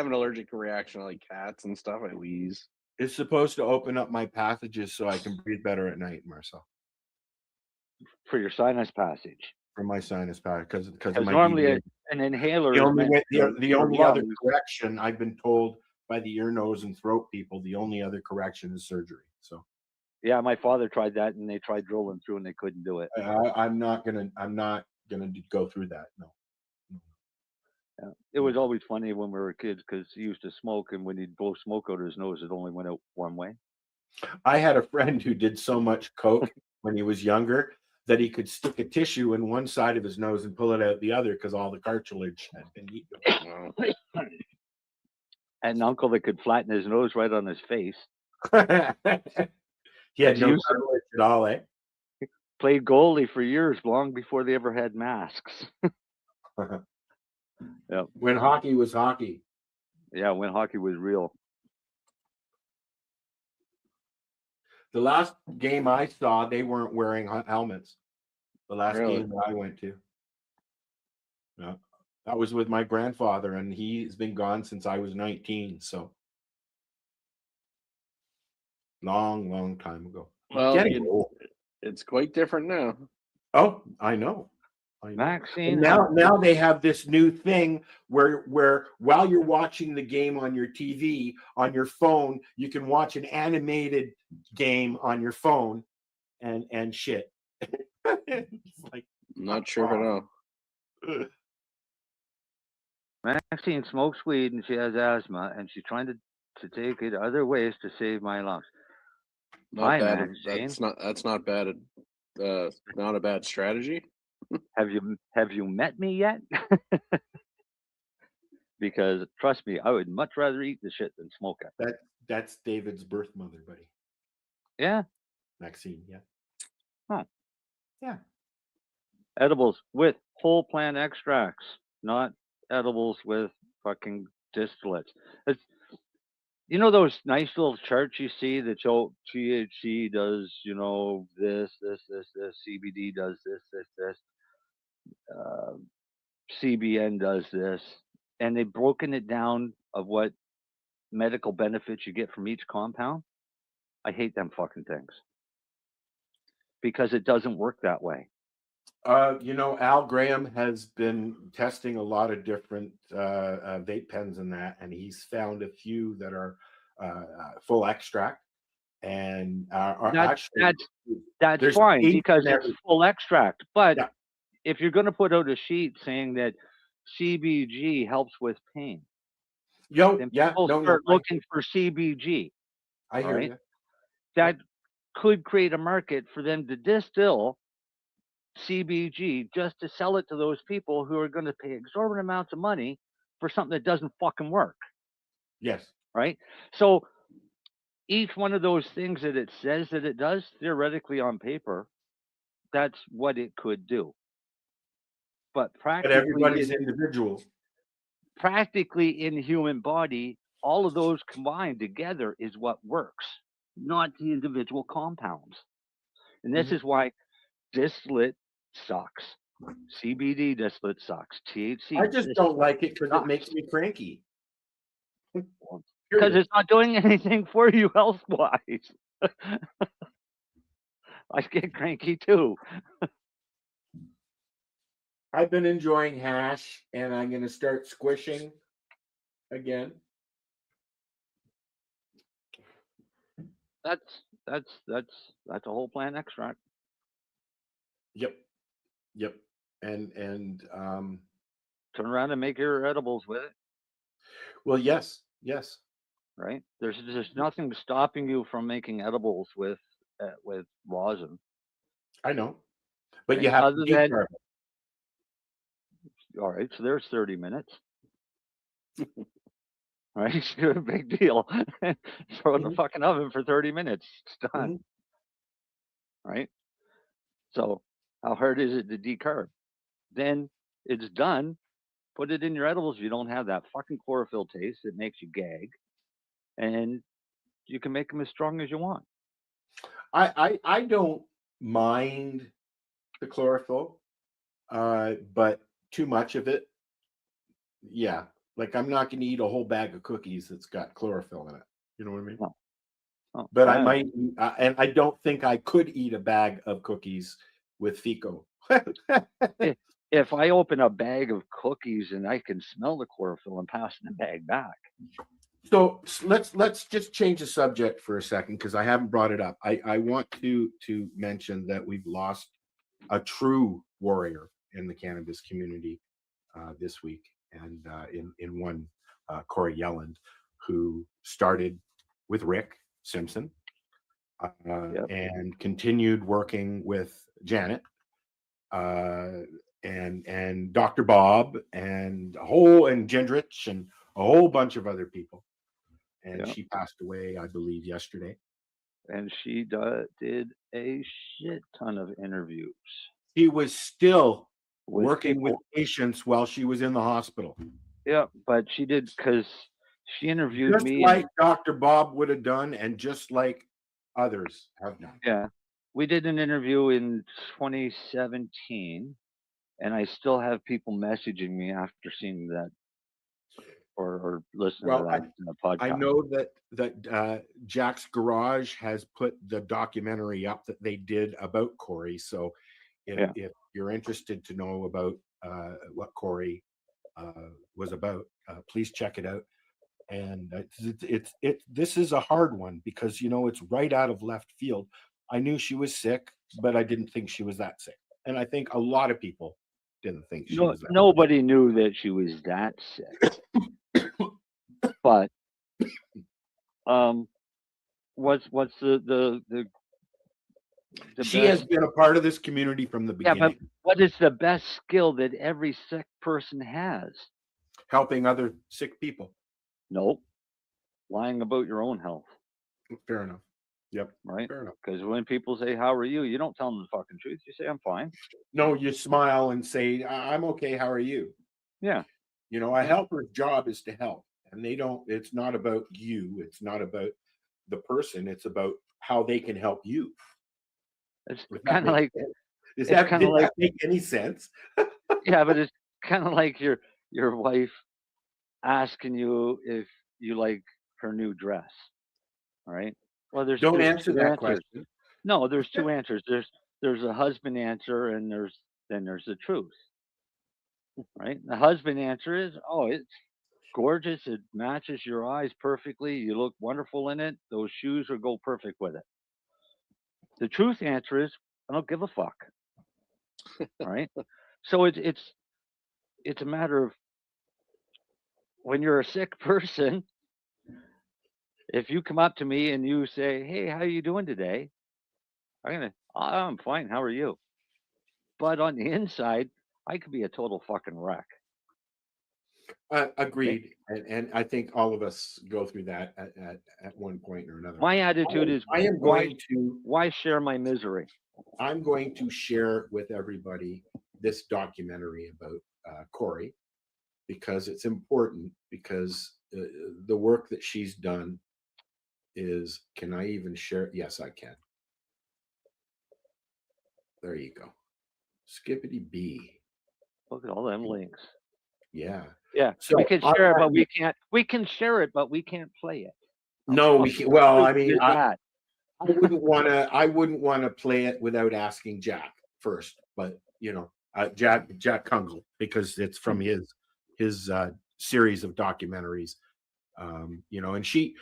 an allergic reaction like cats and stuff, I wheeze. It's supposed to open up my passages so I can breathe better at night, Marcel. For your sinus passage. For my sinus passage, because normally an inhaler. The only other correction I've been told by the ear, nose, and throat people, the only other correction is surgery. So. Yeah, my father tried that, and they tried drilling through, and they couldn't do it. I'm not gonna go through that. No. Yeah. It was always funny when we were kids because he used to smoke, and when he'd blow smoke out of his nose, it only went out one way. I had a friend who did so much coke when he was younger that he could stick a tissue in one side of his nose and pull it out the other because all the cartilage had been eaten. Wow. And an uncle that could flatten his nose right on his face. He had And he no used to cartilage at all, eh? play goalie for years, long before they ever had masks. Yep. When hockey was hockey. Yeah, when hockey was real. The last game I saw, they weren't wearing helmets. The last Really? game that I went to. Yeah. That was with my grandfather, and he's been gone since I was 19. So long time ago. Well, Getting old. it's quite different now. Oh, I know. Vaccine. And now they have this new thing where while you're watching the game on your TV, on your phone, you can watch an animated game on your phone and shit. It's like, I'm not sure if I know. Maxine smokes weed and she has asthma, and she's trying to take it other ways to save my lungs. Hi, Bad. Maxine. That's not bad. Not a bad strategy. Have you met me yet? Because trust me, I would much rather eat the shit than smoke it. That's David's birth mother, buddy. Yeah. Maxine, yeah. Huh. Yeah. Edibles with whole plant extracts, not edibles with fucking distillates. It's, you know those nice little charts you see that show THC does, this, CBD does this, CBN does this, and they've broken it down of what medical benefits you get from each compound. I hate them fucking things because it doesn't work that way. Al Graham has been testing a lot of different vape pens and that, and he's found a few that are full extract and are that's fine because it's full extract. But yeah. If you're going to put out a sheet saying that CBG helps with pain, then people start looking for CBG. I hear you. That could create a market for them to distill CBG just to sell it to those people who are going to pay exorbitant amounts of money for something that doesn't fucking work. Yes. Right? So each one of those things that it says that it does, theoretically on paper, that's what it could do. But practically, everybody's individual. Practically in the human body, all of those combined together is what works, not the individual compounds. And this is why distillate sucks. CBD distillate sucks. THC. I just don't like it because it makes me cranky. Because it's not doing anything for you health-wise. I get cranky too. I've been enjoying hash, and I'm going to start squishing again. That's a whole plant extract. Yep. And turn around and make your edibles with it. Well, yes. Right. There's nothing stopping you from making edibles with rosin. I know, but you have to decarb it. All right, so there's 30 minutes. Right, it's a big deal. Throw it in the fucking oven for 30 minutes. It's done. Right. So how hard is it to decarb? Then it's done. Put it in your edibles. You don't have that fucking chlorophyll taste. It makes you gag, and you can make them as strong as you want. I don't mind the chlorophyll, but too much of it, yeah. Like I'm not going to eat a whole bag of cookies that's got chlorophyll in it. You know what I mean? No. But I might, and I don't think I could eat a bag of cookies with FICO. If I open a bag of cookies and I can smell the chlorophyll, I'm passing the bag back. So let's just change the subject for a second because I haven't brought it up. I want to mention that we've lost a true warrior in the cannabis community this week, and in one Corey Yelland, who started with Rick Simpson, and continued working with Janet and Dr. Bob and Gendrich and a whole bunch of other people. And she passed away, I believe, yesterday. And she did a shit ton of interviews. She was still working with patients while she was in the hospital. Yeah, but she did, because she interviewed just me. Like Dr. Bob would have done, and just like others have done. Yeah. We did an interview in 2017, and I still have people messaging me after seeing that or listening to that in the podcast. I know that Jack's Garage has put the documentary up that they did about Corey. So if you're interested to know about what Corey was about, please check it out. And this is a hard one because, you know, it's right out of left field. I knew she was sick, but I didn't think she was that sick. And I think a lot of people didn't think she was that nobody knew that she was that sick. But what's the she has been a part of this community from the beginning. Yeah, but what is the best skill that every sick person has? Helping other sick people. Nope. Lying about your own health. Fair enough. Yep. Right? Fair enough. Because when people say, "How are you?" you don't tell them the fucking truth. You say, "I'm fine." No, you smile and say, "I'm okay. How are you?" Yeah. You know, a helper's job is to help. And it's not about you. It's not about the person. It's about how they can help you. It's kind of like, does that make any sense? Yeah, but it's kind of like your wife asking you if you like her new dress. All right. Well, there's don't answer that question. No, there's two answers. There's a husband answer, and there's the truth. Right. The husband answer is, "Oh, it's gorgeous. It matches your eyes perfectly. You look wonderful in it. Those shoes will go perfect with it." The truth answer is, "I don't give a fuck." All right. So it's a matter of, when you're a sick person, if you come up to me and you say, "Hey, how are you doing today?" I'm fine. How are you? But on the inside, I could be a total fucking wreck. Agreed. And I think all of us go through that at one point or another. My attitude is, why share my misery? I'm going to share with everybody this documentary about Corey, because it's important, because the work that she's done is, can I even share? Yes, I can. There you go. Skippity B. Look at all them links. Yeah. Yeah. So we can share it, but we can't. We can share it, but we can't play it. No, we can. Well, I mean, I wouldn't want to play it without asking Jack first. But you know, Jack Kungle, because it's from his series of documentaries. You know, and she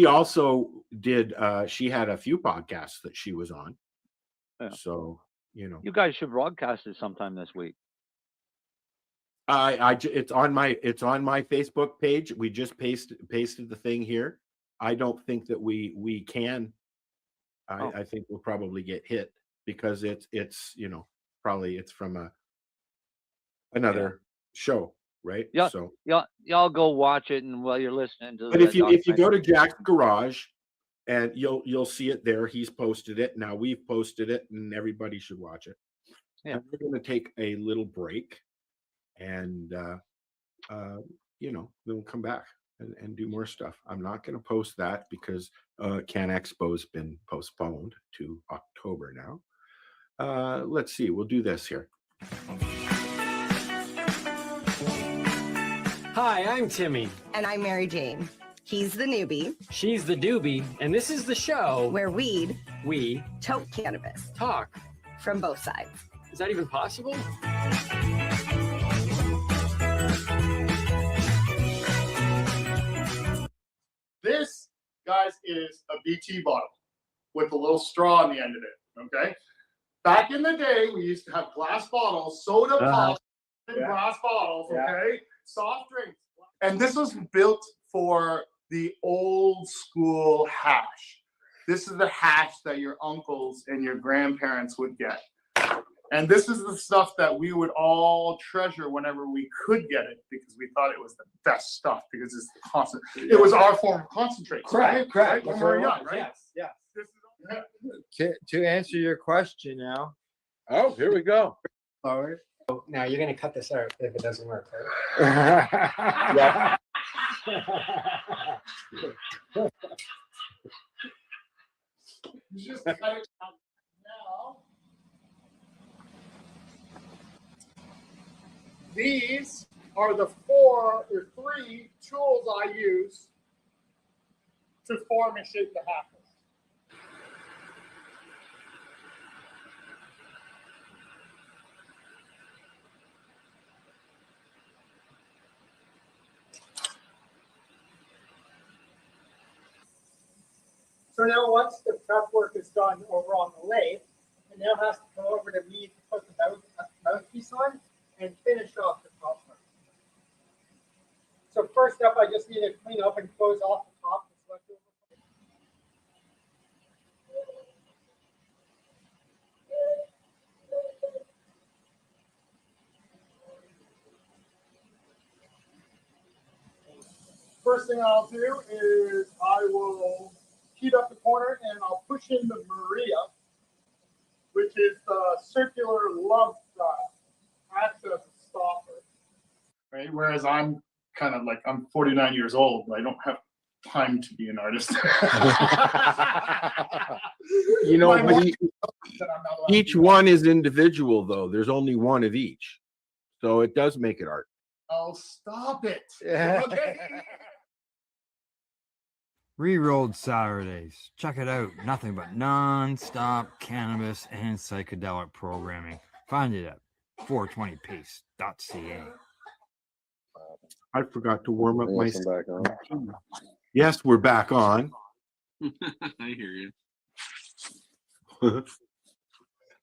also did. She had a few podcasts that she was on. Yeah. So you know, you guys should broadcast it sometime this week. It's on my Facebook page. We just pasted the thing here. I don't think that we can. I think we'll probably get hit because it's you know, probably it's from another show, right? Yeah. So y'all go watch it, and while you're listening to. But if you go to Jack's Garage, and you'll see it there. He's posted it. Now we've posted it, and everybody should watch it. Yeah. And we're going to take a little break, and you know, then we'll come back and do more stuff. I'm not going to post that because Can Expo's been postponed to October now. Let's see. We'll do this here. Hi, I'm Timmy. And I'm Mary Jane. He's the newbie. She's the doobie. And this is the show where we toke cannabis. Talk. From both sides. Is that even possible? This, guys, is a BT bottle with a little straw on the end of it, okay? Back in the day, we used to have glass bottles, soda pops in glass bottles, okay? Soft drinks. And this was built for the old school hash. This is the hash that your uncles and your grandparents would get. And this is the stuff that we would all treasure whenever we could get it because we thought it was the best stuff because it's constant. It was our form of concentrate. Correct. Right? When we were young, right? Yes. Yeah. This is, To answer your question now. Oh, here we go. Forward. Now you're gonna cut this out if it doesn't work, right? Yeah. you just cut it out now. These are the 4 or 3 tools I use to form and shape the hackles. So now once the prep work is done over on the lathe, it now has to go over to me to put the mouthpiece on and finish off the top part. So first up, I just need to clean up and close off the top that's left over. First thing I'll do is I will heat up the corner and I'll push in the Maria, which is the circular love drive, acts as a stopper. Right? Whereas I'm kind of like, I'm 49 years old, but I don't have time to be an artist. You know, My but wife said I'm not allowed to each do that. one is individual, though. There's only one of each, so it does make it art. Oh, stop it. Yeah. Okay. Rerolled Saturdays. Check it out. Nothing but non-stop cannabis and psychedelic programming. Find it at 420pace.ca. I forgot to warm up my. Yes, I'm back on. Yes, we're back on. I hear you.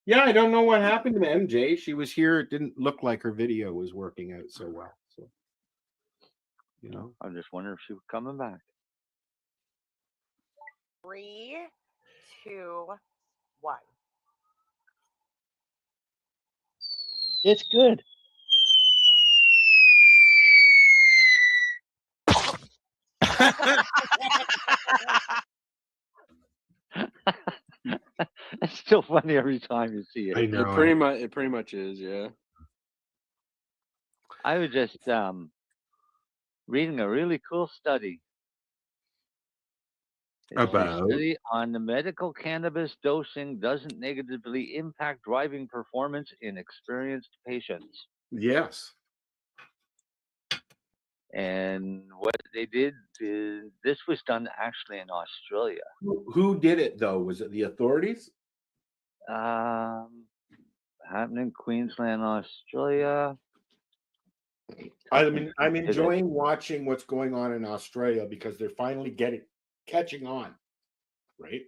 Yeah, I don't know what happened to MJ. She was here. It didn't look like her video was working out so well. So, you know, I'm just wondering if she was coming back. 3, 2, 1. It's good. It's still funny every time you see it. I know. It pretty much is, yeah. I was just reading a really cool study. It's a About? study on the medical cannabis dosing doesn't negatively impact driving performance in experienced patients. Yes. And what they did is this was done actually in Australia. Who did it though? Was it the authorities? Happening in Queensland, Australia. I'm enjoying watching what's going on in Australia because they're finally catching on, right?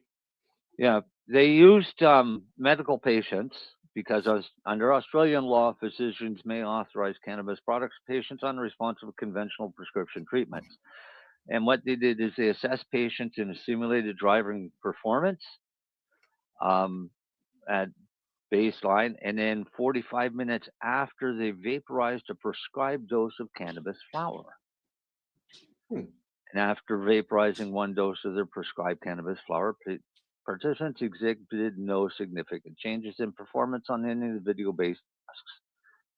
Yeah, they used medical patients because under Australian law, physicians may authorize cannabis products to patients unresponsive to conventional prescription treatments. And what they did is they assessed patients in a simulated driving performance at baseline, and then 45 minutes after they vaporized a prescribed dose of cannabis flower. And after vaporizing 1 dose of their prescribed cannabis flower, participants exhibited no significant changes in performance on any of the video-based tasks: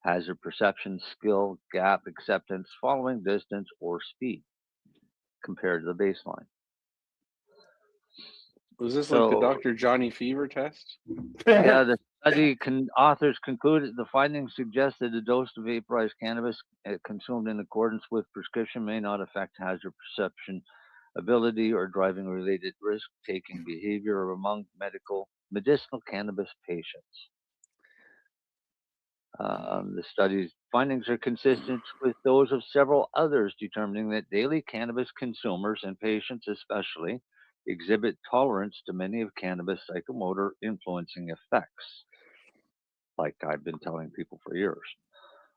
hazard perception, skill, gap acceptance, following distance, or speed compared to the baseline. Was this like the Dr. Johnny Fever test? Yeah, the study authors concluded the findings suggest that a dose of vaporized cannabis consumed in accordance with prescription may not affect hazard perception, ability, or driving-related risk-taking behavior among medicinal cannabis patients. The study's findings are consistent with those of several others, determining that daily cannabis consumers and patients especially exhibit tolerance to many of cannabis psychomotor influencing effects, like I've been telling people for years.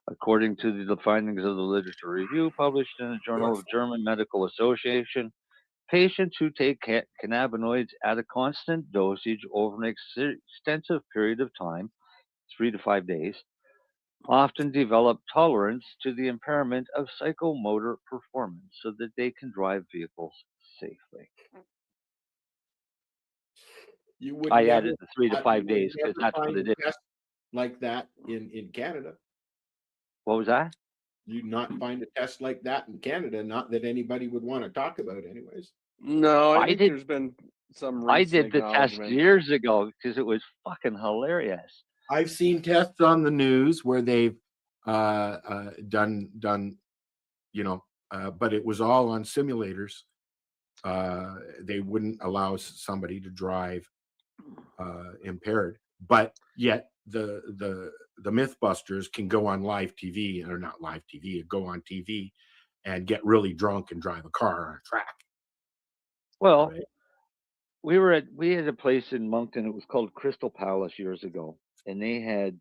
According to the findings of the literature review published in the Journal of German Medical Association, Patients who take cannabinoids at a constant dosage over an extensive period of time, 3 to 5 days, often develop tolerance to the impairment of psychomotor performance so that they can drive vehicles safely. You would I never, added the 3 to 5 you would days because never that's what find it a is. test like that in Canada. What was that? You'd not find a test like that in Canada. Not that anybody would want to talk about, anyways. No, I think did. there's been some I recent did the test acknowledgement. years ago because it was fucking hilarious. I've seen tests on the news where they've done, you know, but it was all on simulators. They wouldn't allow somebody to drive impaired, but yet the Mythbusters can go on live TV, or not live TV, go on TV and get really drunk and drive a car on a track. Well, right? we had a place in Moncton. It was called Crystal Palace years ago, and they had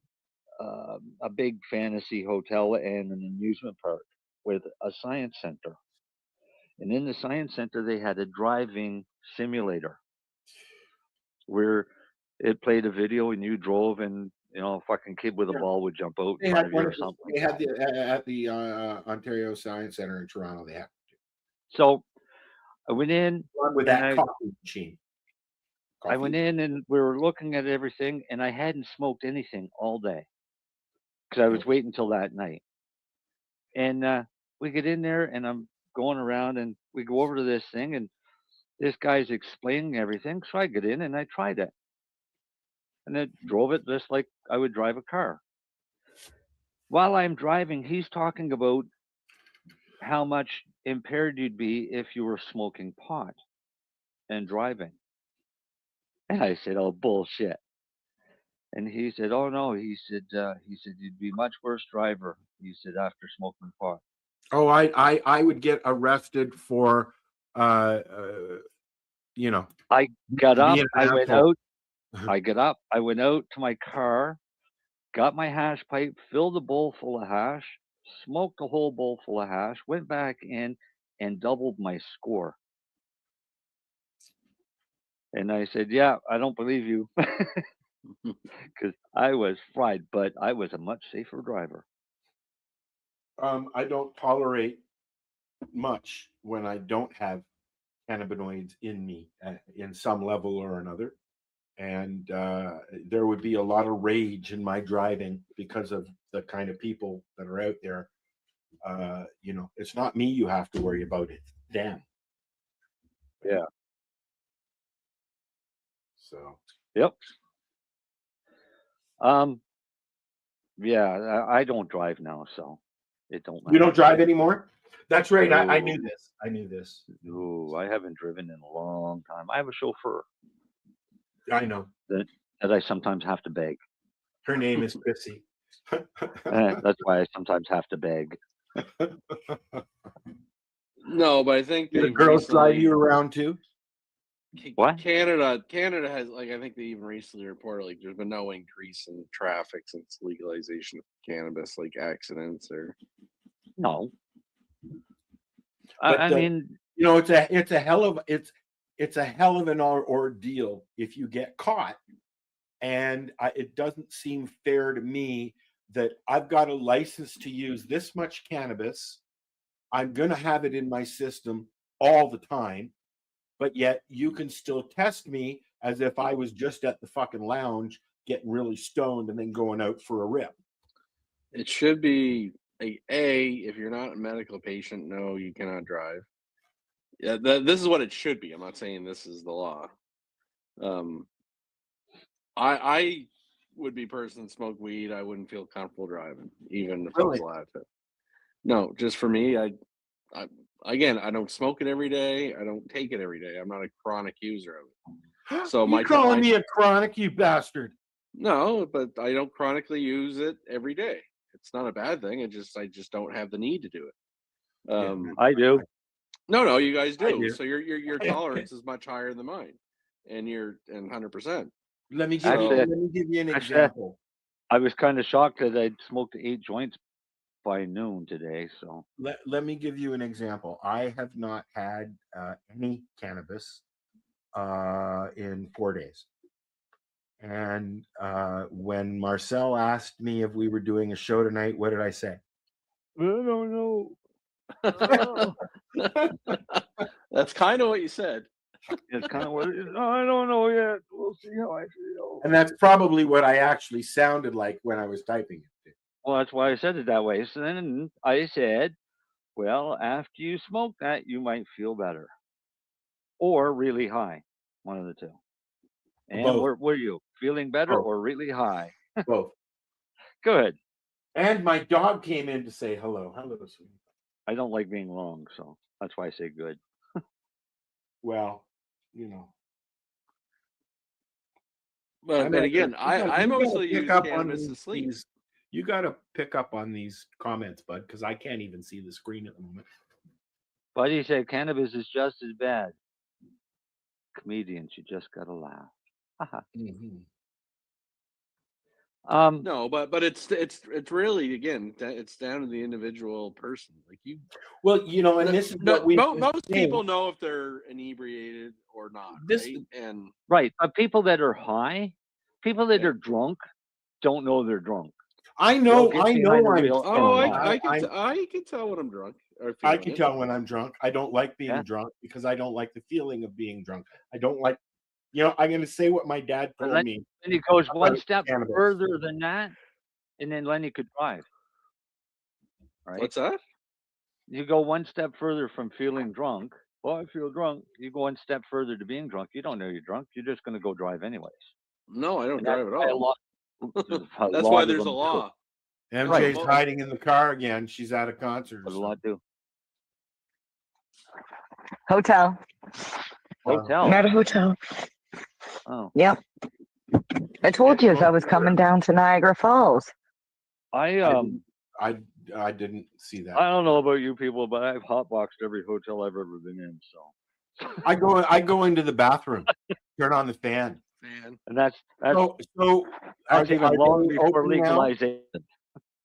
a big fantasy hotel and an amusement park with a science center. And in the science center, they had a driving simulator where it played a video and you drove, and you know, a fucking kid with a ball would jump out in front of you or something. They had at the Ontario Science Center in Toronto. They had. So I went in with that coffee machine. I went in and we were looking at everything, and I hadn't smoked anything all day because I was waiting until that night. And we get in there, and I'm going around, and we go over to this thing, and this guy's explaining everything. So I get in and I tried it, and I drove it just like I would drive a car. While I'm driving, he's talking about how much impaired you'd be if you were smoking pot and driving. And I said, "Oh, bullshit." And he said, "Oh no," he said, "You'd be much worse driver." He said, "After smoking pot." Oh, I would get arrested for, you know. I got up. being an I went asshole. out. I got up. I went out to my car, got my hash pipe, filled a bowl full of hash, smoked a whole bowl full of hash, went back in, and doubled my score. And I said, "Yeah, I don't believe you," because I was fried, but I was a much safer driver. I don't tolerate much when I don't have cannabinoids in me in some level or another. And there would be a lot of rage in my driving because of the kind of people that are out there. You know, it's not me you have to worry about, it's them. Yeah. So. Yep. Yeah, I don't drive now, so it don't matter. You don't drive anymore? That's right. I No. knew this. I knew this. No, I haven't driven in a long time. I have a chauffeur I know. that I sometimes have to beg. Her name is Chrissy. That's why I sometimes have to beg. No, but I think Do the they've girls drive recently- you around too? What? Canada has, like, I think they even recently reported, like, there's been no increase in traffic since legalization of cannabis, like accidents or. No. But I mean, you know, it's a hell of an ordeal if you get caught, and it doesn't seem fair to me that I've got a license to use this much cannabis. I'm going to have it in my system all the time, but yet you can still test me as if I was just at the fucking lounge getting really stoned and then going out for a rip. It should be if you're not a medical patient, no, you cannot drive. Yeah, this is what it should be. I'm not saying this is the law. I would be a person that smoked weed. I wouldn't feel comfortable driving, even if I was allowed to. No, just for me, I don't smoke it every day. I don't take it every day. I'm not a chronic user of it. So you calling me a chronic, you bastard? No, but I don't chronically use it every day. It's not a bad thing. I just don't have the need to do it. I do. No, you guys do. do. So your tolerance is much higher than mine, and 100%. Let me give you an example. I was kind of shocked that I'd smoked 8 joints by noon today. So Let me give you an example. I have not had any cannabis in 4 days. And when Marcel asked me if we were doing a show tonight, what did I say? I don't know. That's kind of what you said. It's kind of what it is. Oh, I don't know yet. We'll see how I feel. And that's probably what I actually sounded like when I was typing it. Well, that's why I said it that way. So then I said, well, after you smoke that, you might feel better. Or really high. One of the two. And Both. were you feeling better Both. or really high? Both. Good. And my dog came in to say hello. Hello, sweetie. I don't like being wrong, so that's why I say good. Well, you know. But again, I mostly use cannabis to sleep. You got to pick up on these comments, bud, because I can't even see the screen at the moment. Buddy said cannabis is just as bad. Comedians, you just gotta laugh. No, but it's really, again, it's down to the individual person. Like you. Well, you know, and this is what most people know if they're inebriated or not. Right, but people that are high, people that are drunk, don't know they're drunk. I know. I can tell when I'm drunk. I can tell when I'm drunk. I don't like being drunk because I don't like the feeling of being drunk. I don't like, you know, I'm going to say what my dad told me. And he goes one step further than that, and then Lenny could drive. Right? What's that? You go one step further from feeling drunk. Well, I feel drunk. You go one step further to being drunk. You don't know you're drunk. You're just going to go drive anyways. No, I don't drive at all. That's why there's a law. MJ's hiding in the car again. She's at a concert. What do a lot do? Hotel. Hotel. Not a hotel. Oh. Yep. I told you as I was coming down to Niagara Falls. I didn't see that. I don't know about you people, but I've hotboxed every hotel I've ever been in. So I go into the bathroom, turn on the fan. And that's so even long before legalization.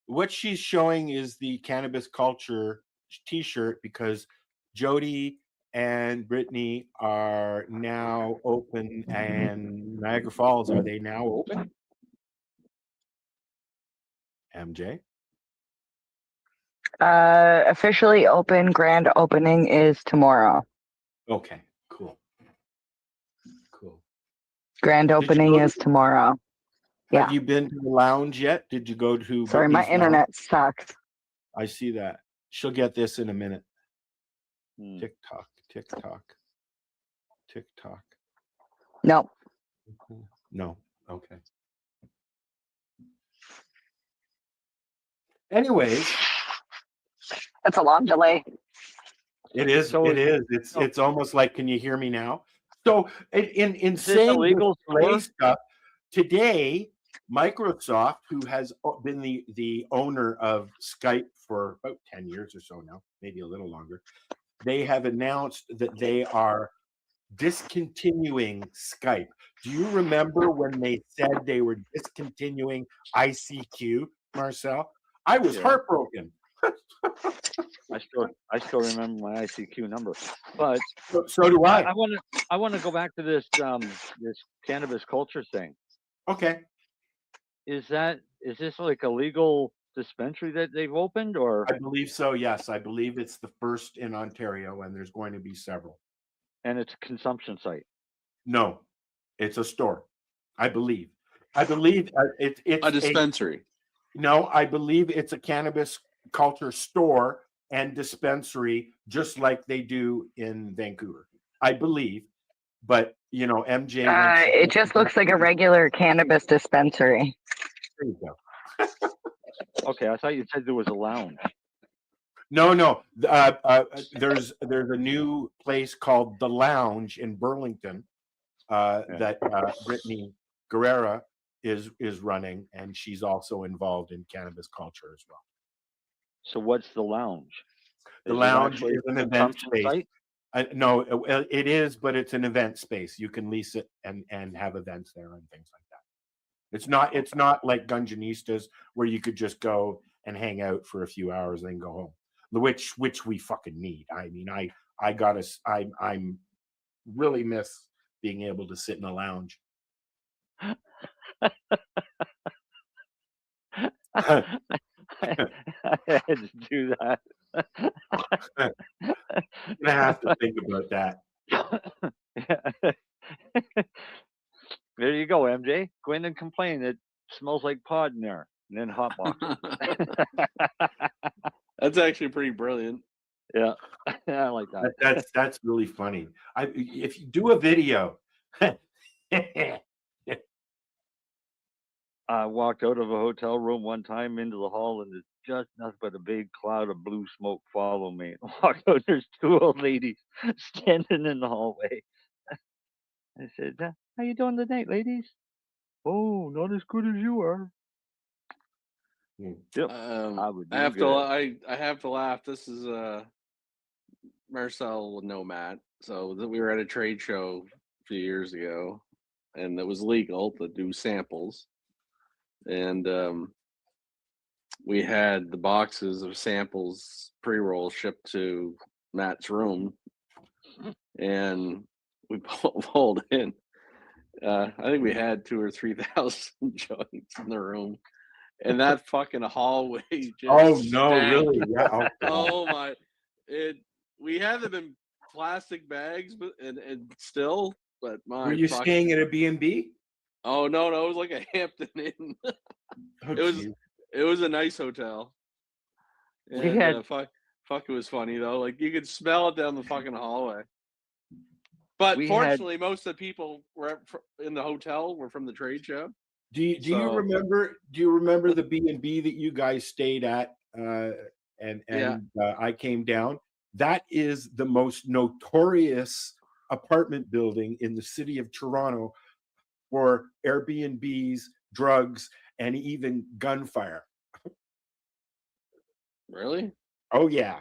What she's showing is the cannabis culture T-shirt because Jody and Brittany are now open, and Niagara Falls, are they now open? MJ? Officially open. Grand opening is tomorrow. Okay, cool. Grand opening is tomorrow. Have you been to the lounge yet? Did you go to? Sorry, my internet sucks. I see that. She'll get this in a minute. TikTok. No. No. Okay. Anyways, that's a long delay. It is. So it is. It's almost like, can you hear me now? So in this saying illegal this stuff today, Microsoft, who has been the owner of Skype for about 10 years or so now, maybe a little longer, they have announced that they are discontinuing Skype. Do you remember when they said they were discontinuing ICQ, Marcel? I was heartbroken. I still remember my ICQ number, but so do I. I want to go back to this this cannabis culture thing. Okay. Is this like a legal dispensary that they've opened, or? I believe so. Yes, I believe it's the first in Ontario, and there's going to be several. And it's a consumption site. No, it's a store. I believe it's a dispensary. No, I believe it's a cannabis culture store and dispensary, just like they do in Vancouver. I believe, but you know, MJ. It just looks like a regular cannabis dispensary. There you go. Okay, I thought you said there was a lounge. No. There's a new place called The Lounge in Burlington that Brittany Guerrera is running, and she's also involved in cannabis culture as well. So what's The Lounge? The Lounge is an event space. No, it is, but it's an event space. You can lease it and have events there and things like that. It's not like Gunjanistas where you could just go and hang out for a few hours, and then go home. Which we fucking need. I mean, I'm really miss being able to sit in a lounge. I had to do that. I'm gonna have to think about that. There you go, MJ. Go in and complain. It smells like pod in there, and then hotbox. That's actually pretty brilliant. Yeah, I like that. That's really funny. If you do a video. I walked out of a hotel room one time into the hall, and there's just nothing but a big cloud of blue smoke follow me. I walked out, there's two old ladies standing in the hallway. I said, "How you doing tonight, ladies?" "Oh, not as good as you are." Yep. I have to. I have to laugh. This is Marcel will know Matt. So we were at a trade show a few years ago, and it was legal to do samples. And we had the boxes of samples pre-roll shipped to Matt's room, and we pulled in. I think we had 2,000 or 3,000 joints in the room, and that fucking hallway just Oh no, stank. really? Yeah. Oh my! We had them in plastic bags, but and still, but my. Were you staying at a B&B? Oh no, it was like a Hampton Inn. It was a nice hotel. And, fuck, it was funny though. Like you could smell it down the fucking hallway. But fortunately, most of the people were in the hotel were from the trade show. Do you remember the B&B that you guys stayed at? I came down. That is the most notorious apartment building in the city of Toronto for Airbnbs, drugs, and even gunfire. Really? Oh yeah.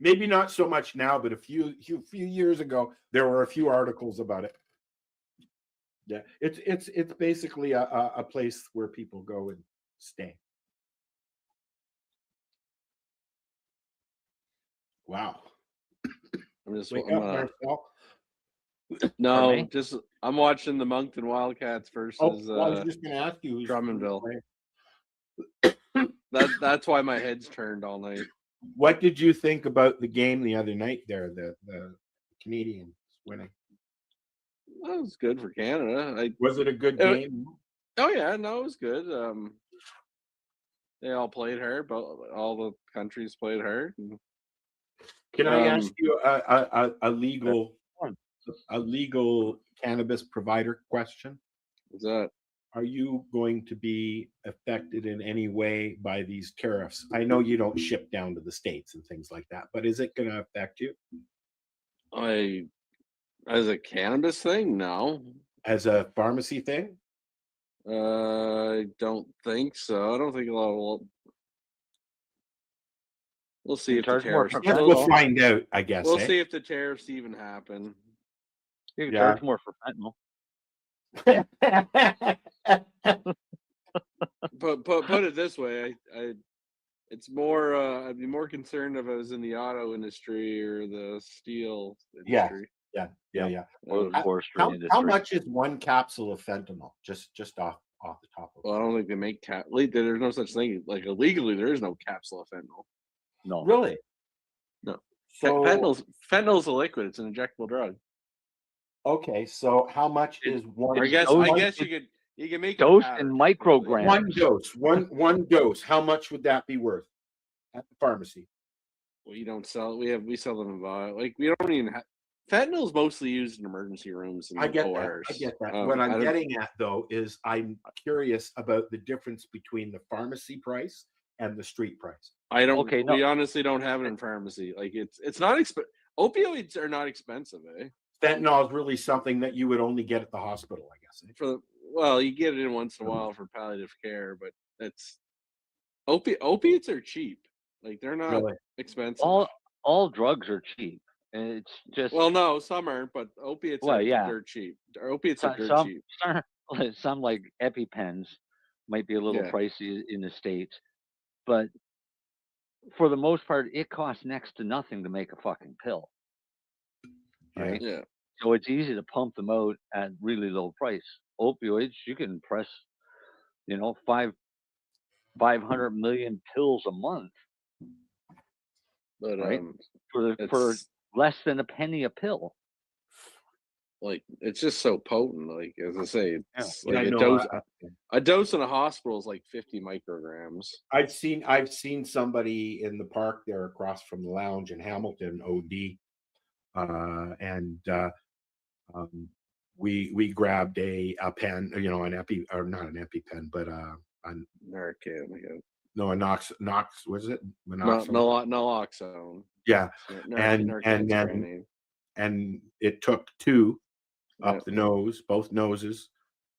Maybe not so much now, but a few years ago, there were a few articles about it. Yeah, it's basically a place where people go and stay. Wow. I'm just Wake up, Marcel. No, just I'm watching the Moncton Wildcats versus. I was just going to ask you who's Drummondville. That's why my head's turned all night. What did you think about the game the other night? There, the Canadians winning. Well, it was good for Canada. Was it a good game? Oh yeah, no, it was good. They all played hard, but all the countries played hard. Can I ask you a legal cannabis provider question? What's that? Are you going to be affected in any way by these tariffs? I know you don't ship down to the States and things like that, but is it going to affect you? As a cannabis thing, no. As a pharmacy thing? I don't think so. I don't think a lot will. We'll see if the tariffs. We'll find out, I guess. We'll see if the tariffs even happen. You can charge more for fentanyl. Put it this way, it's more. I'd be more concerned if I was in the auto industry or the steel industry. Yeah. Or the forestry industry. How much is one capsule of fentanyl? Just off the top of it. Well, I don't think they make there's no such thing. Like illegally, there is no capsule of fentanyl. No. Really? No. So Fentanyl's a liquid. It's an injectable drug. Okay, so how much is one? I guess you can make dose in micrograms. One dose. How much would that be worth at the pharmacy? Well, you don't sell. We sell them in vial. Like we don't even have. Fentanyl is mostly used in emergency rooms and ORs. I get that. What I'm getting at though is I'm curious about the difference between the pharmacy price and the street price. I don't. Okay, we honestly don't have it in pharmacy. Like it's not expensive. Opioids are not expensive, eh? Fentanyl is really something that you would only get at the hospital, I guess. You get it in once in a while for palliative care, but it's opiates are cheap. Like they're not expensive. All drugs are cheap, and it's just no, some aren't, but opiates are dirt cheap. Opiates are dirt cheap. Some like EpiPens might be a little pricey in the States, but for the most part, it costs next to nothing to make a fucking pill, right? Yeah. So it's easy to pump them out at really low price. Opioids, you can press, 500 million pills a month, But right? For it's less than a penny a pill. like it's just so potent. Like as I say, it's Yeah, like I a know. dose. A dose in a hospital is like 50 micrograms. I've seen somebody in the park there across from the lounge in Hamilton OD, and we grabbed a pen, an epi, or not an EpiPen, but Narcan. no, a Nox, was it? Naloxone. Yeah, Narcan's and it took two up Yep. the nose, both noses,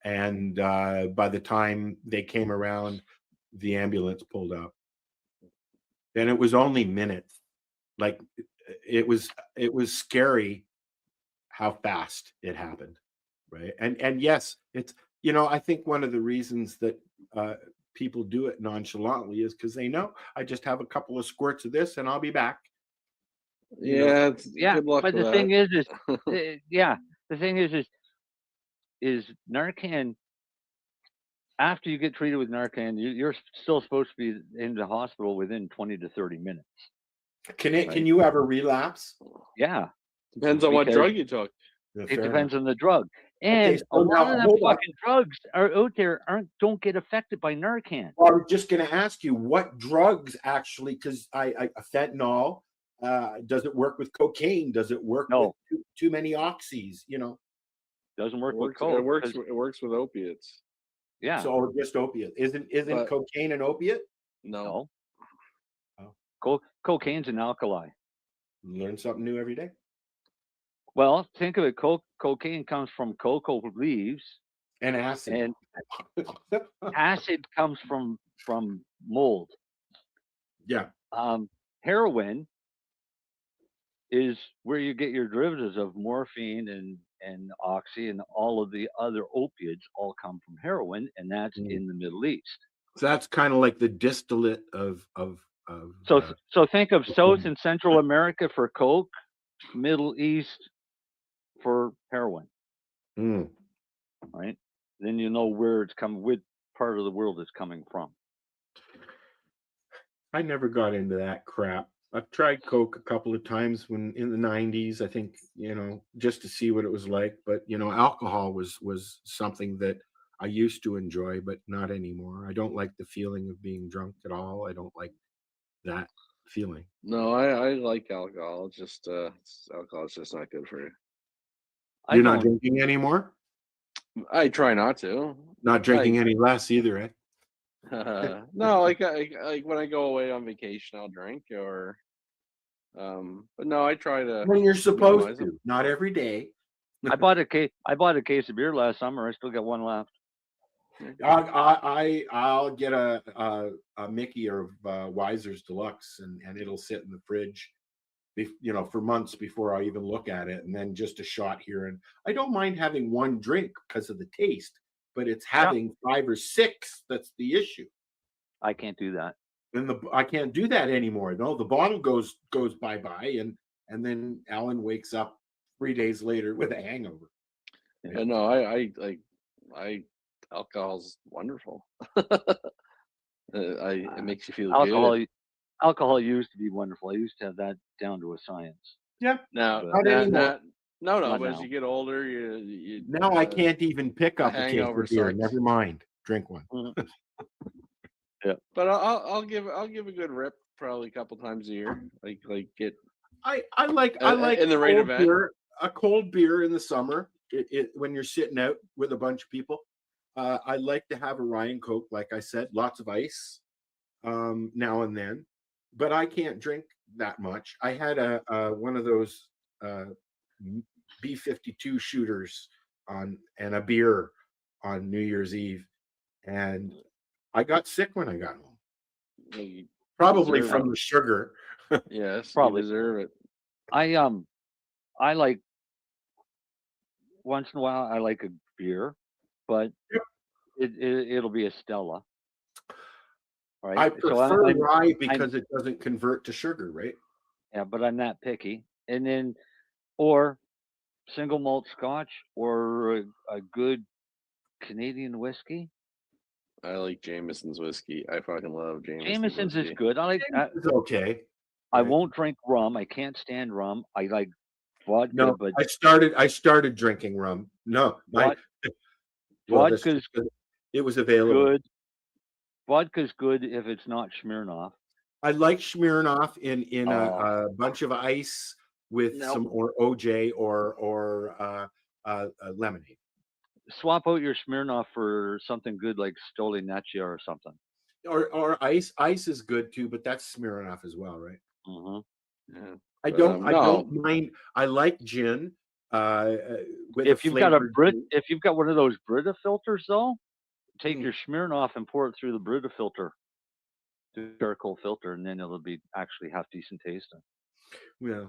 and by the time they came around, the ambulance pulled up. And it was only minutes. Like it was scary how fast it happened, right? And yes, it's I think one of the reasons that people do it nonchalantly is because they know I just have a couple of squirts of this and I'll be back. Yeah, Yeah, good luck but with the that. thing is the thing is Narcan. After you get treated with Narcan, you're still supposed to be in the hospital within 20 to 30 minutes. Can you ever relapse? Yeah. Depends on what drug you took. It depends on the drug. And so a lot of them hold on. fucking drugs are out there don't get affected by Narcan. Well, I was just going to ask you what drugs actually, because fentanyl, does it work with cocaine? Does it work with too many oxys? Doesn't work with It coke. works with opiates. Yeah. So just opiate. Isn't cocaine an opiate? No. Cocaine's an alkali. Learn something new every day. Well, think of it. Cocaine comes from cocoa leaves, and acid. And acid comes from mold. Yeah. Heroin is where you get your derivatives of morphine and oxy and all of the other opiates all come from heroin, and that's in the Middle East. So that's kind of like the distillate of. So think of South and Central America for coke, Middle East for heroin. Right? Then you know where it's coming, which part of the world it's coming from. I never got into that crap. I've tried coke a couple of times when in the 90s, I think, just to see what it was like. But, alcohol was something that I used to enjoy, but not anymore. I don't like the feeling of being drunk at all. I don't like that feeling. No, I like alcohol. It's just alcohol is just not good for you. You're not drinking anymore? I try not to. Not drinking any less either, eh? No, like when I go away on vacation, I'll drink, or but no, I try to. When you're supposed to, not every day. I bought a case of beer last summer. I still got one left. I'll get a Mickey or Weiser's Deluxe, and it'll sit in the fridge, for months before I even look at it, and then just a shot here. And I don't mind having one drink because of the taste, but it's having 5 or 6 that's the issue. I can't do that. And I can't do that anymore. No, the bottle goes bye-bye, and then Alan wakes up 3 days later with a hangover. Yeah, no, I alcohol's wonderful. It makes you feel good. Alcohol used to be wonderful. I used to have that down to a science. Yeah. No. But as you get older, you now I can't even pick up a case of beer. Never mind, drink one. Yeah. But I'll give a good rip probably a couple times a year. Like get. I like in the rain event. A cold beer in the summer. When you're sitting out with a bunch of people. I like to have a Ryan Coke, like I said, lots of ice now and then, but I can't drink that much. I had one of those B-52 shooters and a beer on New Year's Eve, and I got sick when I got home. Probably from the sugar. Yes, probably deserve it. I like once in a while. I like a beer. But it'll be a Stella. right? I So prefer rye I'm because it doesn't convert to sugar, right? yeah, but I'm not picky. And then or single malt Scotch or a good Canadian whiskey. I like Jameson's whiskey. I fucking love Jameson's Jameson's is whiskey. good. It's okay. I Right. won't drink rum. I can't stand rum. I like vodka, No, but I started drinking rum. No, Vod- well, that's vodka's just 'cause it was available. good. Vodka's good if it's not Smirnoff. I like Smirnoff in Oh. a bunch of ice with Nope. some or OJ or lemonade. Swap out your Smirnoff for something good like Stolichnaya or something. Or ice. Ice is good too, but that's Smirnoff as well, right? Mm-hmm. Yeah. I No. don't mind. I like gin with If a you've got a flavored Brit, if you've got one of those Brita filters, though, take Mm. your Smirnoff and pour it through the Brita filter, the charcoal filter, and then it'll be actually half decent tasting. Yeah.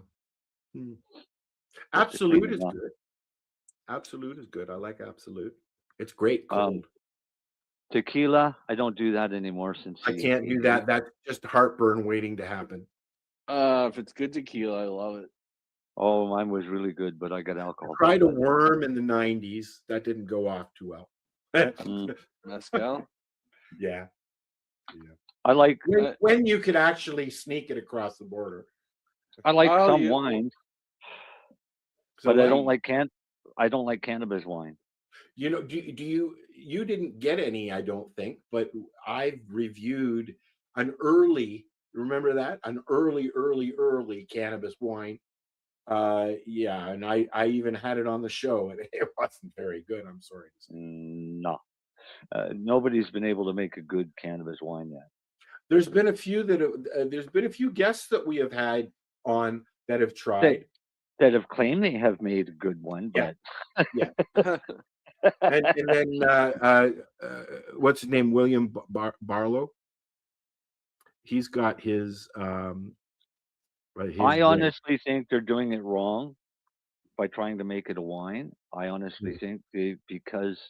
Mm. Just to Absolute clean is it up. good. Absolute is good. I like Absolute. It's great Um, cold. Tequila, I don't do that anymore since I the can't do 80s. that. That's just heartburn waiting to happen. If it's good tequila, I love it. Oh, mine was really good, but I got alcohol. Tried a worm in the 90s. That didn't go off too well. Mezcal? Yeah. I like when you could actually sneak it across the border. I like Oh, some yeah. wines, So but I what? don't like I don't like cannabis wine. You know, do you didn't get any, I don't think, but I've reviewed an early, remember that? An early cannabis wine. Yeah, and I even had it on the show and it wasn't very good, I'm sorry to say. No. Nobody's been able to make a good cannabis wine yet. There's been a few that there's been a few guests that we have had on that have tried. That have claimed they have made a good one, Yeah. but Yeah. and then what's his name? William Barlow. He's got his his I brand. honestly think they're doing it wrong by trying to make it a wine. I honestly think because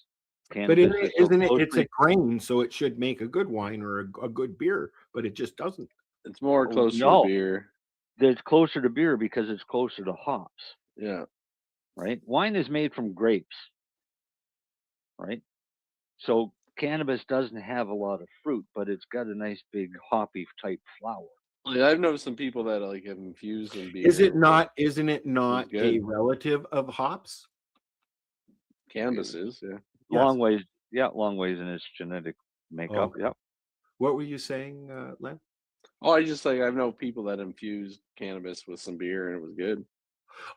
But cannabis is so isn't it? It's a closely grain, so it should make a good wine or a good beer, but it just doesn't. It's more closer no. to beer. It's closer to beer because it's closer to hops. Yeah. Right? Wine is made from grapes. Right? So cannabis doesn't have a lot of fruit, but it's got a nice big hoppy type flower. Like, I've noticed some people that like have infused in beer. Isn't it not good. a relative of hops? Cannabis is, yeah. Long ways in its genetic makeup. Okay. Yep. What were you saying, Len? Oh, I've known people that infused cannabis with some beer and it was good.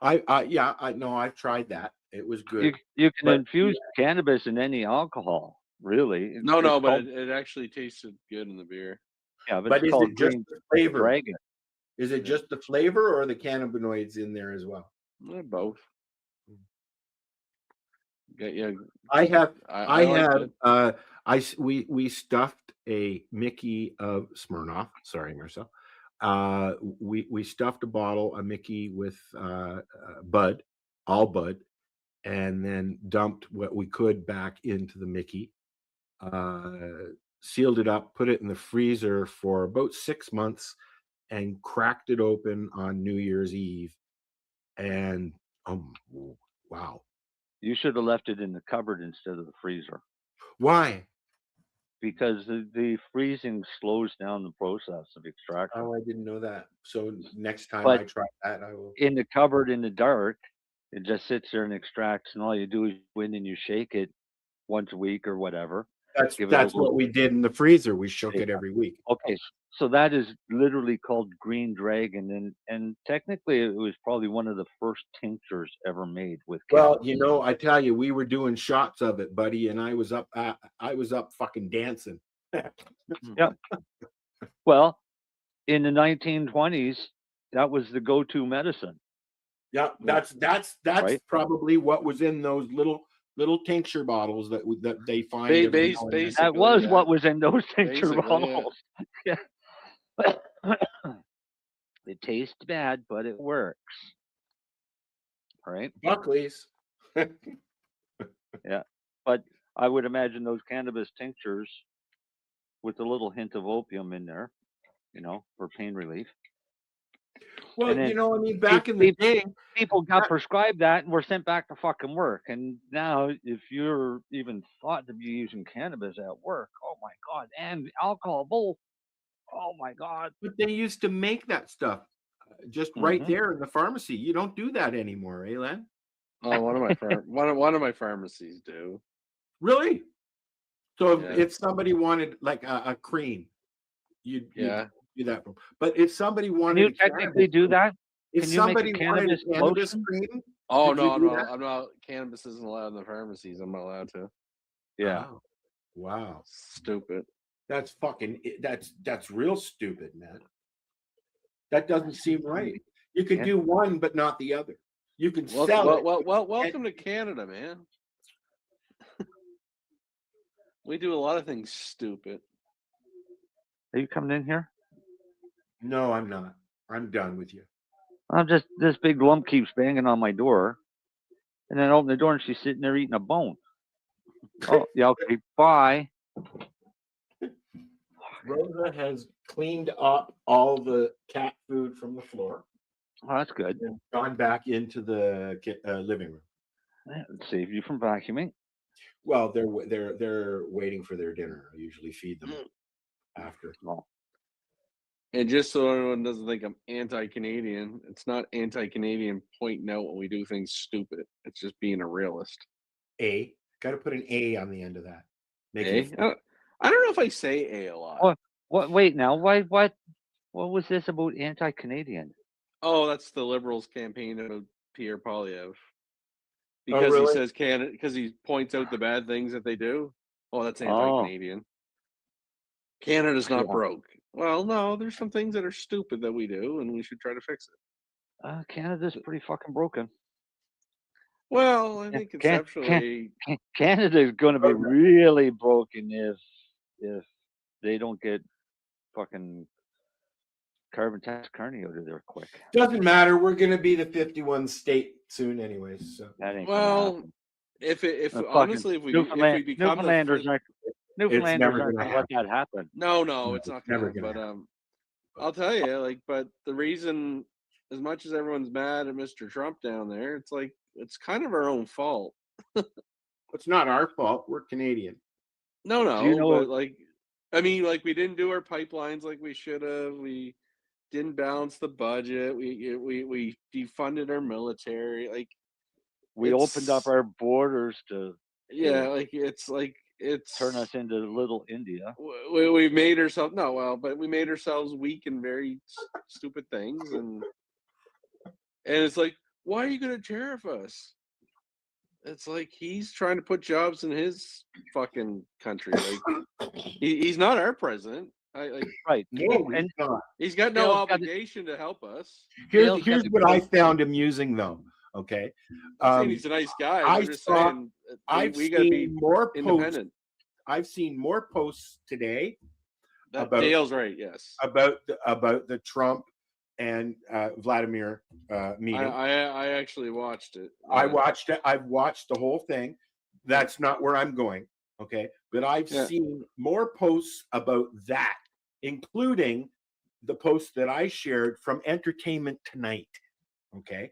I know I've tried that. It was good. You can infuse cannabis in any alcohol, really. No, It's but called- it actually tasted good in the beer. yeah, But it's is called it just green the flavor? dragon. Is it just the flavor or the cannabinoids in there as well? Both. Yeah, I have we stuffed a Mickey of Smirnoff. Sorry, Marcel. We stuffed a Mickey with Bud, all Bud, and then dumped what we could back into the Mickey. Sealed it up, put it in the freezer for about 6 months, and cracked it open on New Year's Eve. And wow. You should have left it in the cupboard instead of the freezer. Why? Because the freezing slows down the process of extraction. Oh, I didn't know that. So next time But I try that, I will. in the cupboard in the dark, it just sits there and extracts, and all you do is go in and you shake it once a week or whatever. That's what we did in the freezer. We shook it every week. Okay, so that is literally called Green Dragon, and technically it was probably one of the first tinctures ever made with. Well, I tell you, we were doing shots of it, buddy, and I was up fucking dancing. Yeah. Well, in the 1920s, that was the go-to medicine. Yeah, that's right? probably what was in those little tincture bottles that they find. That was what was in those tincture bottles. Yeah. It tastes bad, but it works. All right. Buckley's. Yeah, but I would imagine those cannabis tinctures with a little hint of opium in there, for pain relief. Well, And then I mean, back in the day, people got prescribed that and were sent back to fucking work. And now, if you're even thought to be using cannabis at work, oh my god, and alcohol both, oh my god. But they used to make that stuff just right there in the pharmacy. You don't do that anymore, eh, Len? Oh, one of my pharmacies do. Really? So if somebody wanted like a cream, you'd do that. But if somebody wanted, can you technically do that? If can you make somebody a cannabis cannabis lotion? cream, oh no, I'm not. Cannabis isn't allowed in the pharmacies. I'm not allowed to. Yeah. Oh, wow. Stupid. That's fucking. That's real stupid, man. That doesn't seem right. You can do one, but not the other. You can sell it. Well, welcome to Canada, man. We do a lot of things stupid. Are you coming in here? No, I'm not. I'm done with you. I'm just, this big lump keeps banging on my door. And then I open the door and she's sitting there eating a bone. Oh, yeah, okay, bye. Rosa has cleaned up all the cat food from the floor. Oh, that's good. And gone back into the living room. That save you from vacuuming. Well, they're waiting for their dinner. I usually feed them after. Oh. And just so everyone doesn't think I'm anti-Canadian, it's not anti-Canadian pointing out when we do things stupid. It's just being a realist. Got to put an A on the end of that. I don't know if I say A lot. What? Wait, now, why? What was this about anti-Canadian? Oh, that's the Liberals' campaign of Pierre Poilievre. Because he says Canada, because he points out the bad things that they do. Oh, that's anti-Canadian. Canada's not broke. Well, no, there's some things that are stupid that we do, and we should try to fix it. Canada's pretty fucking broken. Well, I think conceptually, Canada is going to be really broken if they don't get fucking carbon tax carney out of there quick. Doesn't matter. We're going to be the 51 state soon, anyways. So that ain't if honestly, if we become Newfoundlanders aren't going to let that happen. No, it's not going to. But I'll tell you, but the reason, as much as everyone's mad at Mr. Trump down there, it's like it's kind of our own fault. It's not our fault. We're Canadian. No, but I mean, we didn't do our pipelines like we should have. We didn't balance the budget. We defunded our military. We opened up our borders to it's turn us into little India. We made ourselves but we made ourselves weak in very stupid things, and it's like, why are you going to tariff us? It's like he's trying to put jobs in his fucking country. He's not our president. Right. No, and he's got no obligation to help us. Here's what I found amusing, though. Okay, he's a nice guy. I've seen more posts. I've seen more posts today. About Dale's right. Yes. About the Trump and Vladimir meeting. I actually watched it. I watched it. I've watched the whole thing. That's not where I'm going. Okay, but I've seen more posts about that, including the post that I shared from Entertainment Tonight. Okay.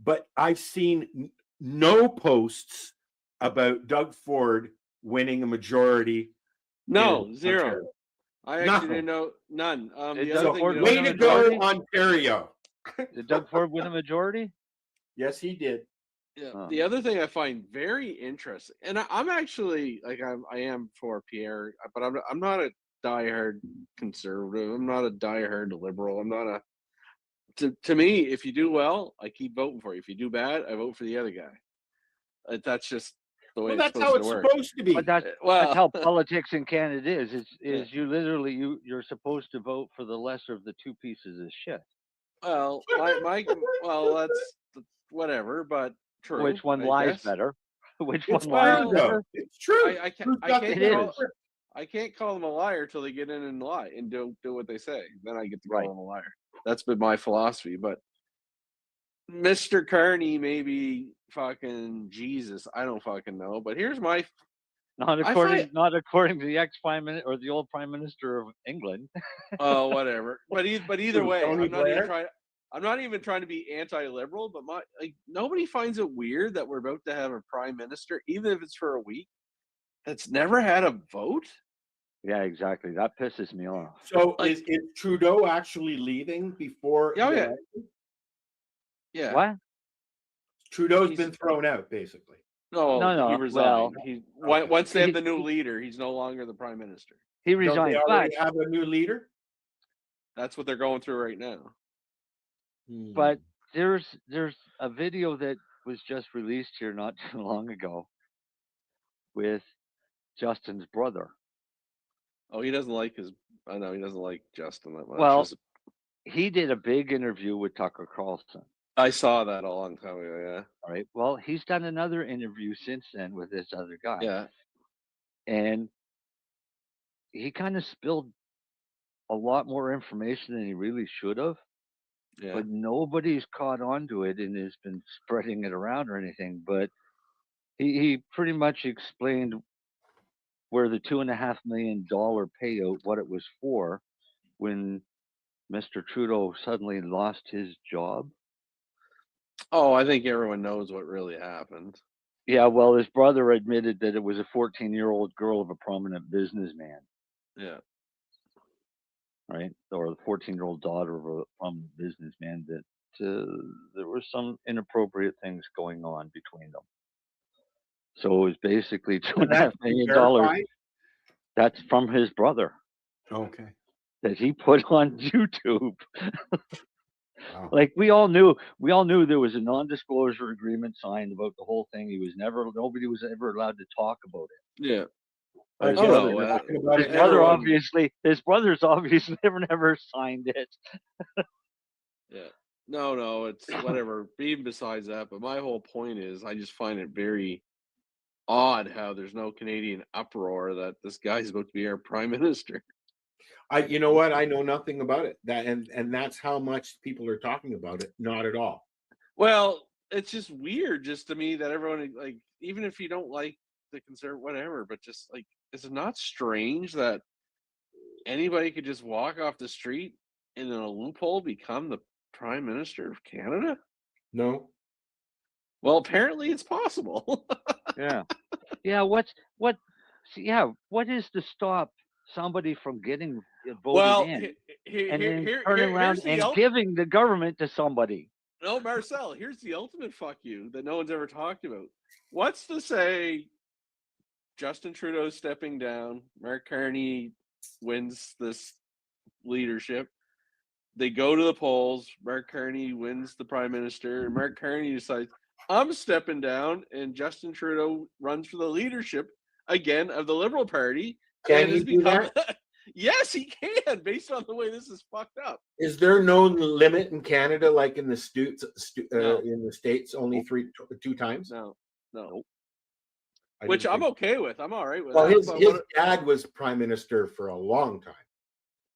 But I've seen no posts about Doug Ford winning a majority. No, zero. I actually didn't know none. Way to go, Ontario. Did Doug Ford win a majority? Yes, he did. Yeah. The other thing I find very interesting, and I'm actually I am for Pierre, but I'm not a diehard conservative. I'm not a diehard liberal. I'm not a. To me, if you do well, I keep voting for you. If you do bad, I vote for the other guy. That's just the way that's how it's supposed to be. But that's how politics in Canada is. You're supposed to vote for the lesser of the two pieces of shit. Well, that's whatever, but true. Which one lies better? Which one lies better? It's true. I can't call them a liar till they get in and lie and do what they say. Then I get to call them a liar. That's been my philosophy. But Mr. Carney may be fucking Jesus. I don't fucking know. But here's my Not I according, find, not according to the ex-prime minister or the old prime minister of England. oh, whatever. But either Who, way, Tony Blair? I'm not even trying to be anti-liberal, but nobody finds it weird that we're about to have a prime minister, even if it's for a week, that's never had a vote. Yeah, exactly. That pisses me off. So is Trudeau actually leaving before? Oh, yeah. election? Yeah. What? Trudeau's been thrown out, basically. No, he resigned. Well, Once they have the new leader, he's no longer the prime minister. He Don't resigned. they But already have a new leader? That's what they're going through right now. but there's a video that was just released here not too long ago with Justin's brother. Oh, he doesn't like his. I know he doesn't like Justin that much. Well, he did a big interview with Tucker Carlson. I saw that a long time ago. Yeah. All right. Well, he's done another interview since then with this other guy. Yeah. And he kind of spilled a lot more information than he really should have. Yeah. But nobody's caught on to it and has been spreading it around or anything. But he pretty much explained where the $2.5 million payout, what it was for, when Mr. Trudeau suddenly lost his job. Oh, I think everyone knows what really happened. Yeah, well, his brother admitted that it was a 14-year-old girl of a prominent businessman. Yeah. Right? Or the 14-year-old daughter of a prominent businessman, that there were some inappropriate things going on between them. So it was basically $2.5 million. That's from his brother. Okay. That he put on YouTube. Wow. Like we all knew there was a non-disclosure agreement signed about the whole thing. Nobody was ever allowed to talk about it. Yeah. His brother's obviously never signed it. Yeah. No, it's whatever. Even besides that, but my whole point is, I just find it very odd how there's no Canadian uproar that this guy's about to be our prime minister. You know what? I know nothing about it. And that's how much people are talking about it. Not at all. Well, it's just weird, just to me, that everyone, like, even if you don't like the conservative, whatever, but just like, is it not strange that anybody could just walk off the street and in a loophole become the prime minister of Canada? No. Well, apparently it's possible. Yeah. Yeah. What is to stop somebody from getting voted in and then turning around and giving the government to somebody? No, Marcel, here's the ultimate fuck you that no one's ever talked about. What's to say Justin Trudeau stepping down, Mark Carney wins this leadership, they go to the polls, Mark Carney wins the prime minister, and Mark Carney decides, I'm stepping down, and Justin Trudeau runs for the leadership again of the Liberal Party. Can he do that? Yes, he can, based on the way this is fucked up. Is there no limit in Canada, like in the No. in the States, only two times? No. Which I'm okay with. I'm all right with. Well, that. his dad was prime minister for a long time.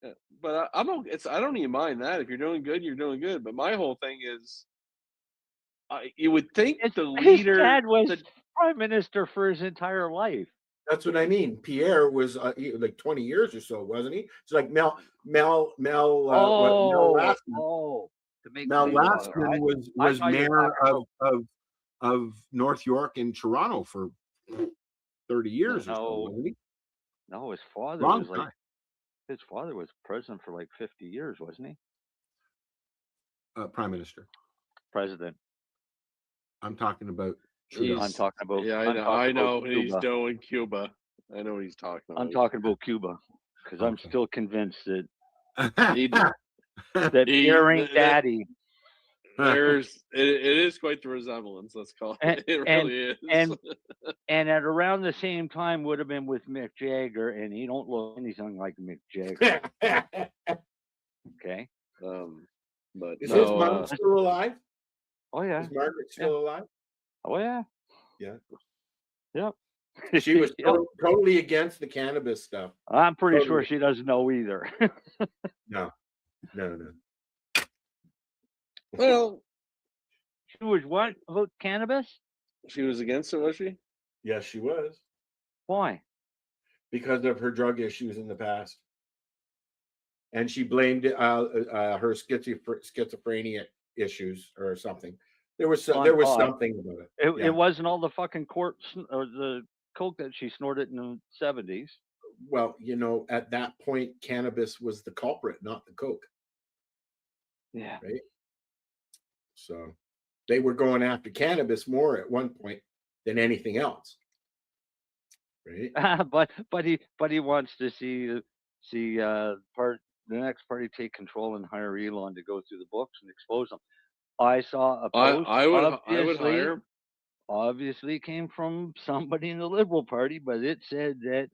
Yeah, but I don't even mind that. If you're doing good, you're doing good. But my whole thing is, you would think the leader. His dad was prime minister for his entire life. That's what I mean. Pierre was like 20 years or so, wasn't he? It's like Mel Laskin was mayor of North York and Toronto for 30 years or so, wasn't he? No, his father his father was president for like 50 years, wasn't he? Prime minister. President. I'm talking about I'm talking about. Yeah, I know what he's doing. Cuba. I know what he's talking about. I'm talking about Cuba because I'm still convinced that that Pierre ain't daddy. It is quite the resemblance. Let's call it. It really is. And at around the same time would have been with Mick Jagger, and he don't look anything like Mick Jagger. Okay. But is his mom still alive? Oh yeah. Is Margaret still alive? Oh yeah. Yeah. Yep. She was totally against the cannabis stuff. I'm pretty sure she doesn't know either. No. Well, she was what about cannabis? She was against it, was she? Yes, she was. Why? Because of her drug issues in the past. And she blamed her schizophrenia issues or something. There was something about it. It wasn't all the fucking or the coke that she snorted in the 70s. Well, you know, at that point, cannabis was the culprit, not the coke. Yeah. Right. So they were going after cannabis more at one point than anything else. Right. but he wants to see the next party take control and hire Elon to go through the books and expose them. I saw a post. I would hire. Obviously came from somebody in the Liberal Party, but it said that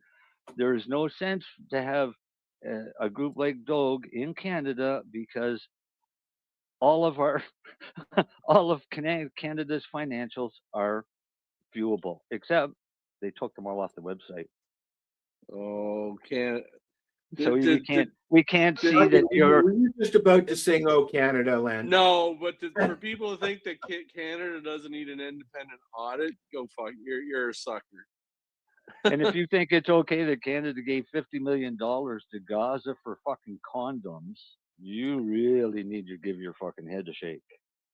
there is no sense to have a group like Doge in Canada because all of our all of Canada's financials are viewable, except they took them all off the website. Oh, can't. So we can't see that you're. Were you just about to sing "Oh Canada Land"? No, but for people to think that Canada doesn't need an independent audit, go fuck. You're a sucker. And if you think it's okay that Canada gave $50 million to Gaza for fucking condoms, you really need to give your fucking head a shake.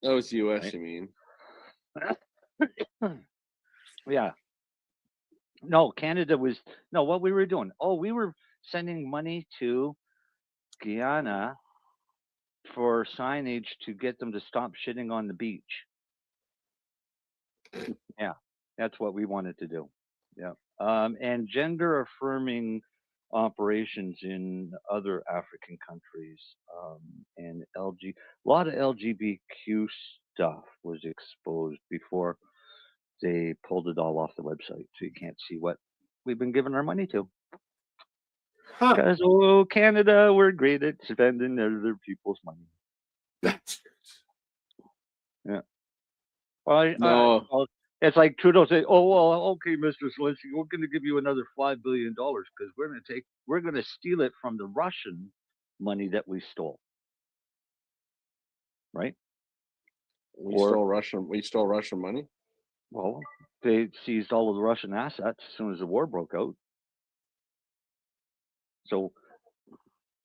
Oh, it's U.S. Right? You mean? Yeah. No, Canada was what we were doing. Oh, we were sending money to Guyana for signage to get them to stop shitting on the beach. Yeah, that's what we wanted to do. Yeah. And gender affirming operations in other African countries, and a lot of LGBTQ stuff was exposed before they pulled it all off the website, so you can't see what we've been giving our money to. Because Canada, we're great at spending other people's money. Yeah. Well, it's like Trudeau said, "Oh well, okay, Mr. Zelensky, we're going to give you another $5 billion because we're going to steal it from the Russian money that we stole." Right? We stole Russian money. Well, they seized all of the Russian assets as soon as the war broke out. So,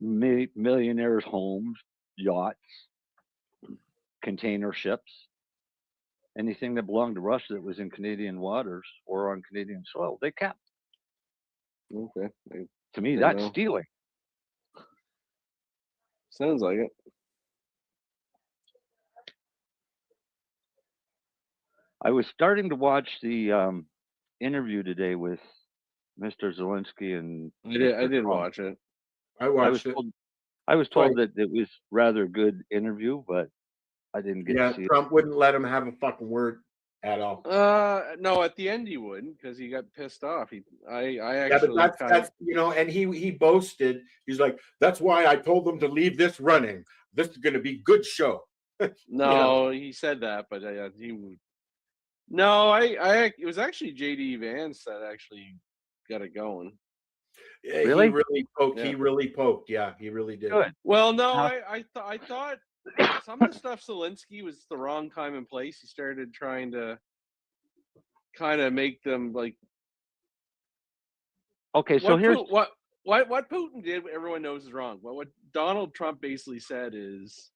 millionaires' homes, yachts, container ships, anything that belonged to Russia that was in Canadian waters or on Canadian soil, they kept. Okay. To me, that's stealing. Sounds like it. I was starting to watch the interview today with Mr. Zelensky and I did watch it. I watched it. I was told that it was rather good interview, but I didn't get to see Trump wouldn't let him have a fucking word at all. No, at the end he wouldn't because he got pissed off. I actually but that's you know, and he boasted. He's like, "That's why I told them to leave this running. This is going to be good show." No, he said that, but he would. No, it was actually JD Vance that actually got it going. Really? He really poked. Yeah. He really poked. Yeah, he really did. Good. Well, no, I thought some of the stuff Zelensky was the wrong time and place. He started trying to kind of make them like. Okay, so here's what Putin did. Everyone knows is wrong. But what Donald Trump basically said is,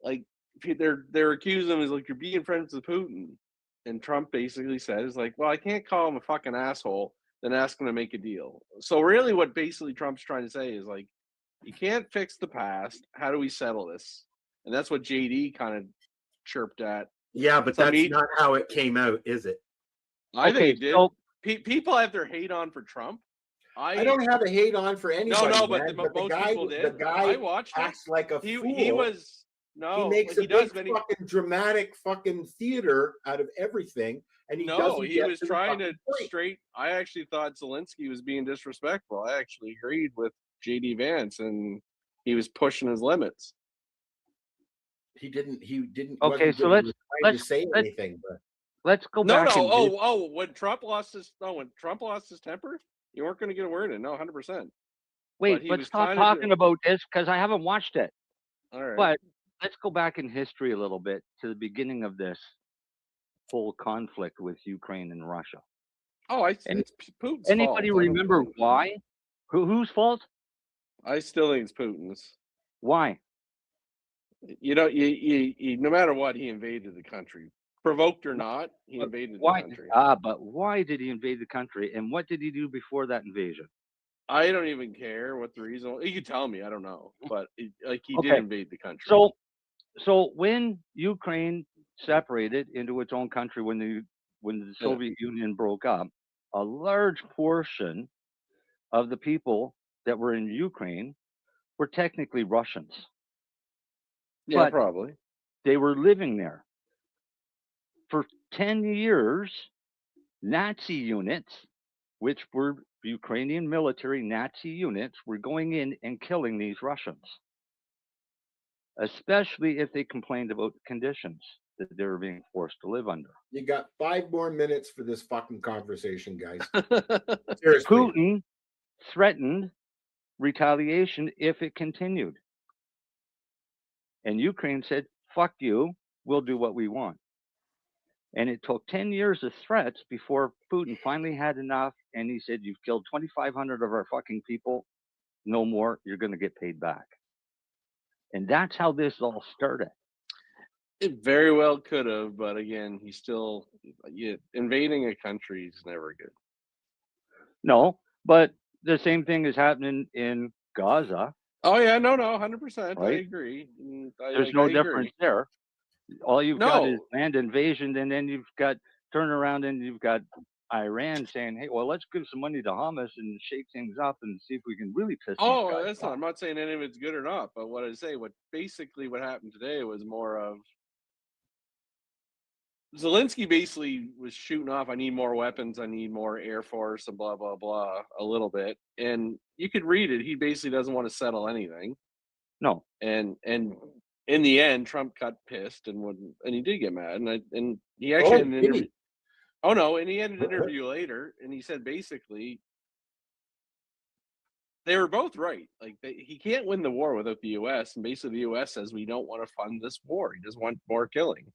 like, they're accusing him is like you're being friends with Putin, and Trump basically said is like, well, I can't call him a fucking asshole, then ask him to make a deal. So really, what basically Trump's trying to say is like, you can't fix the past. How do we settle this? And that's what JD kind of chirped at. Yeah, but that's not how it came out, is it? I think it did. So, people have their hate on for Trump. I don't have a hate on for anybody. No, but most people did. The guy I watched acts like a fool. He was. No, he makes a big fucking dramatic fucking theater out of everything, and he doesn't. He was trying to straight. I actually thought Zelensky was being disrespectful. I actually agreed with JD Vance, and he was pushing his limits. He didn't. Okay, so let's say anything. But let's go back. When Trump lost his temper, you weren't going to get a word in. No, 100%. Wait, let's stop talking about this because I haven't watched it. All right. But let's go back in history a little bit to the beginning of this whole conflict with Ukraine and Russia. Oh, it's Putin's Anybody fault. remember why? Whose fault? I still think it's Putin's. Why? You know, you no matter what, he invaded the country, provoked or not. He invaded the country. But why did he invade the country, and what did he do before that invasion? I don't even care what the reason. You could tell me. I don't know, but he did Okay. invade the country. So when Ukraine separated into its own country, when the Soviet Union broke up, a large portion of the people that were in Ukraine were technically Russians. Yeah, But probably. they were living there. For 10 years, Nazi units, which were Ukrainian military Nazi units, were going in and killing these Russians, especially if they complained about the conditions that they were being forced to live under. You got 5 more minutes for this fucking conversation, guys. Seriously. Putin threatened retaliation if it continued. And Ukraine said, fuck you, we'll do what we want. And it took 10 years of threats before Putin finally had enough. And he said, you've killed 2,500 of our fucking people. No more. You're going to get paid back. And that's how this all started. It very well could have, but again, he's still invading a country is never good. No, but the same thing is happening in Gaza. Oh yeah, no, 100%. Right? I agree. There's no difference there. All you've got is No. land invasion, and then you've got turn around and you've got Iran saying, "Hey, well, let's give some money to Hamas and shake things up and see if we can really piss these guys That's off." not. I'm not saying any of it's good or not, but what I say, what happened today was more of Zelensky basically was shooting off. I need more weapons. I need more air force and blah blah blah. A little bit, and you could read it. He basically doesn't want to settle anything. No, and in the end, Trump got pissed and he did get mad, and he actually had an interview. Oh no, and he had an interview later, and he said basically they were both right. Like he can't win the war without the U.S. And basically the U.S. says we don't want to fund this war. He just wants more killing.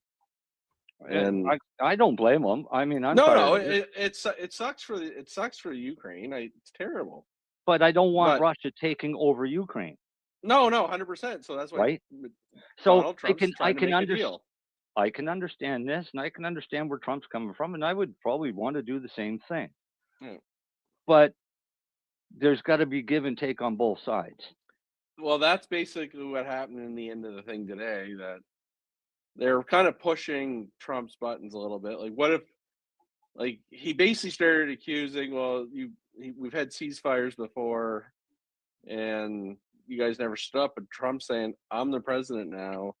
And I don't blame him. I mean, I'm no, tired. it sucks for the Ukraine. It's terrible. But I don't want Russia taking over Ukraine. No, 100%. So that's why. Right. Donald So I can understand this, and I can understand where Trump's coming from, and I would probably want to do the same thing. Yeah. But there's got to be give and take on both sides. Well, that's basically what happened in the end of the thing today. That they're kind of pushing Trump's buttons a little bit. Like, what if, like, he basically started accusing, well, we've had ceasefires before, and you guys never stood up. But Trump saying, I'm the president now.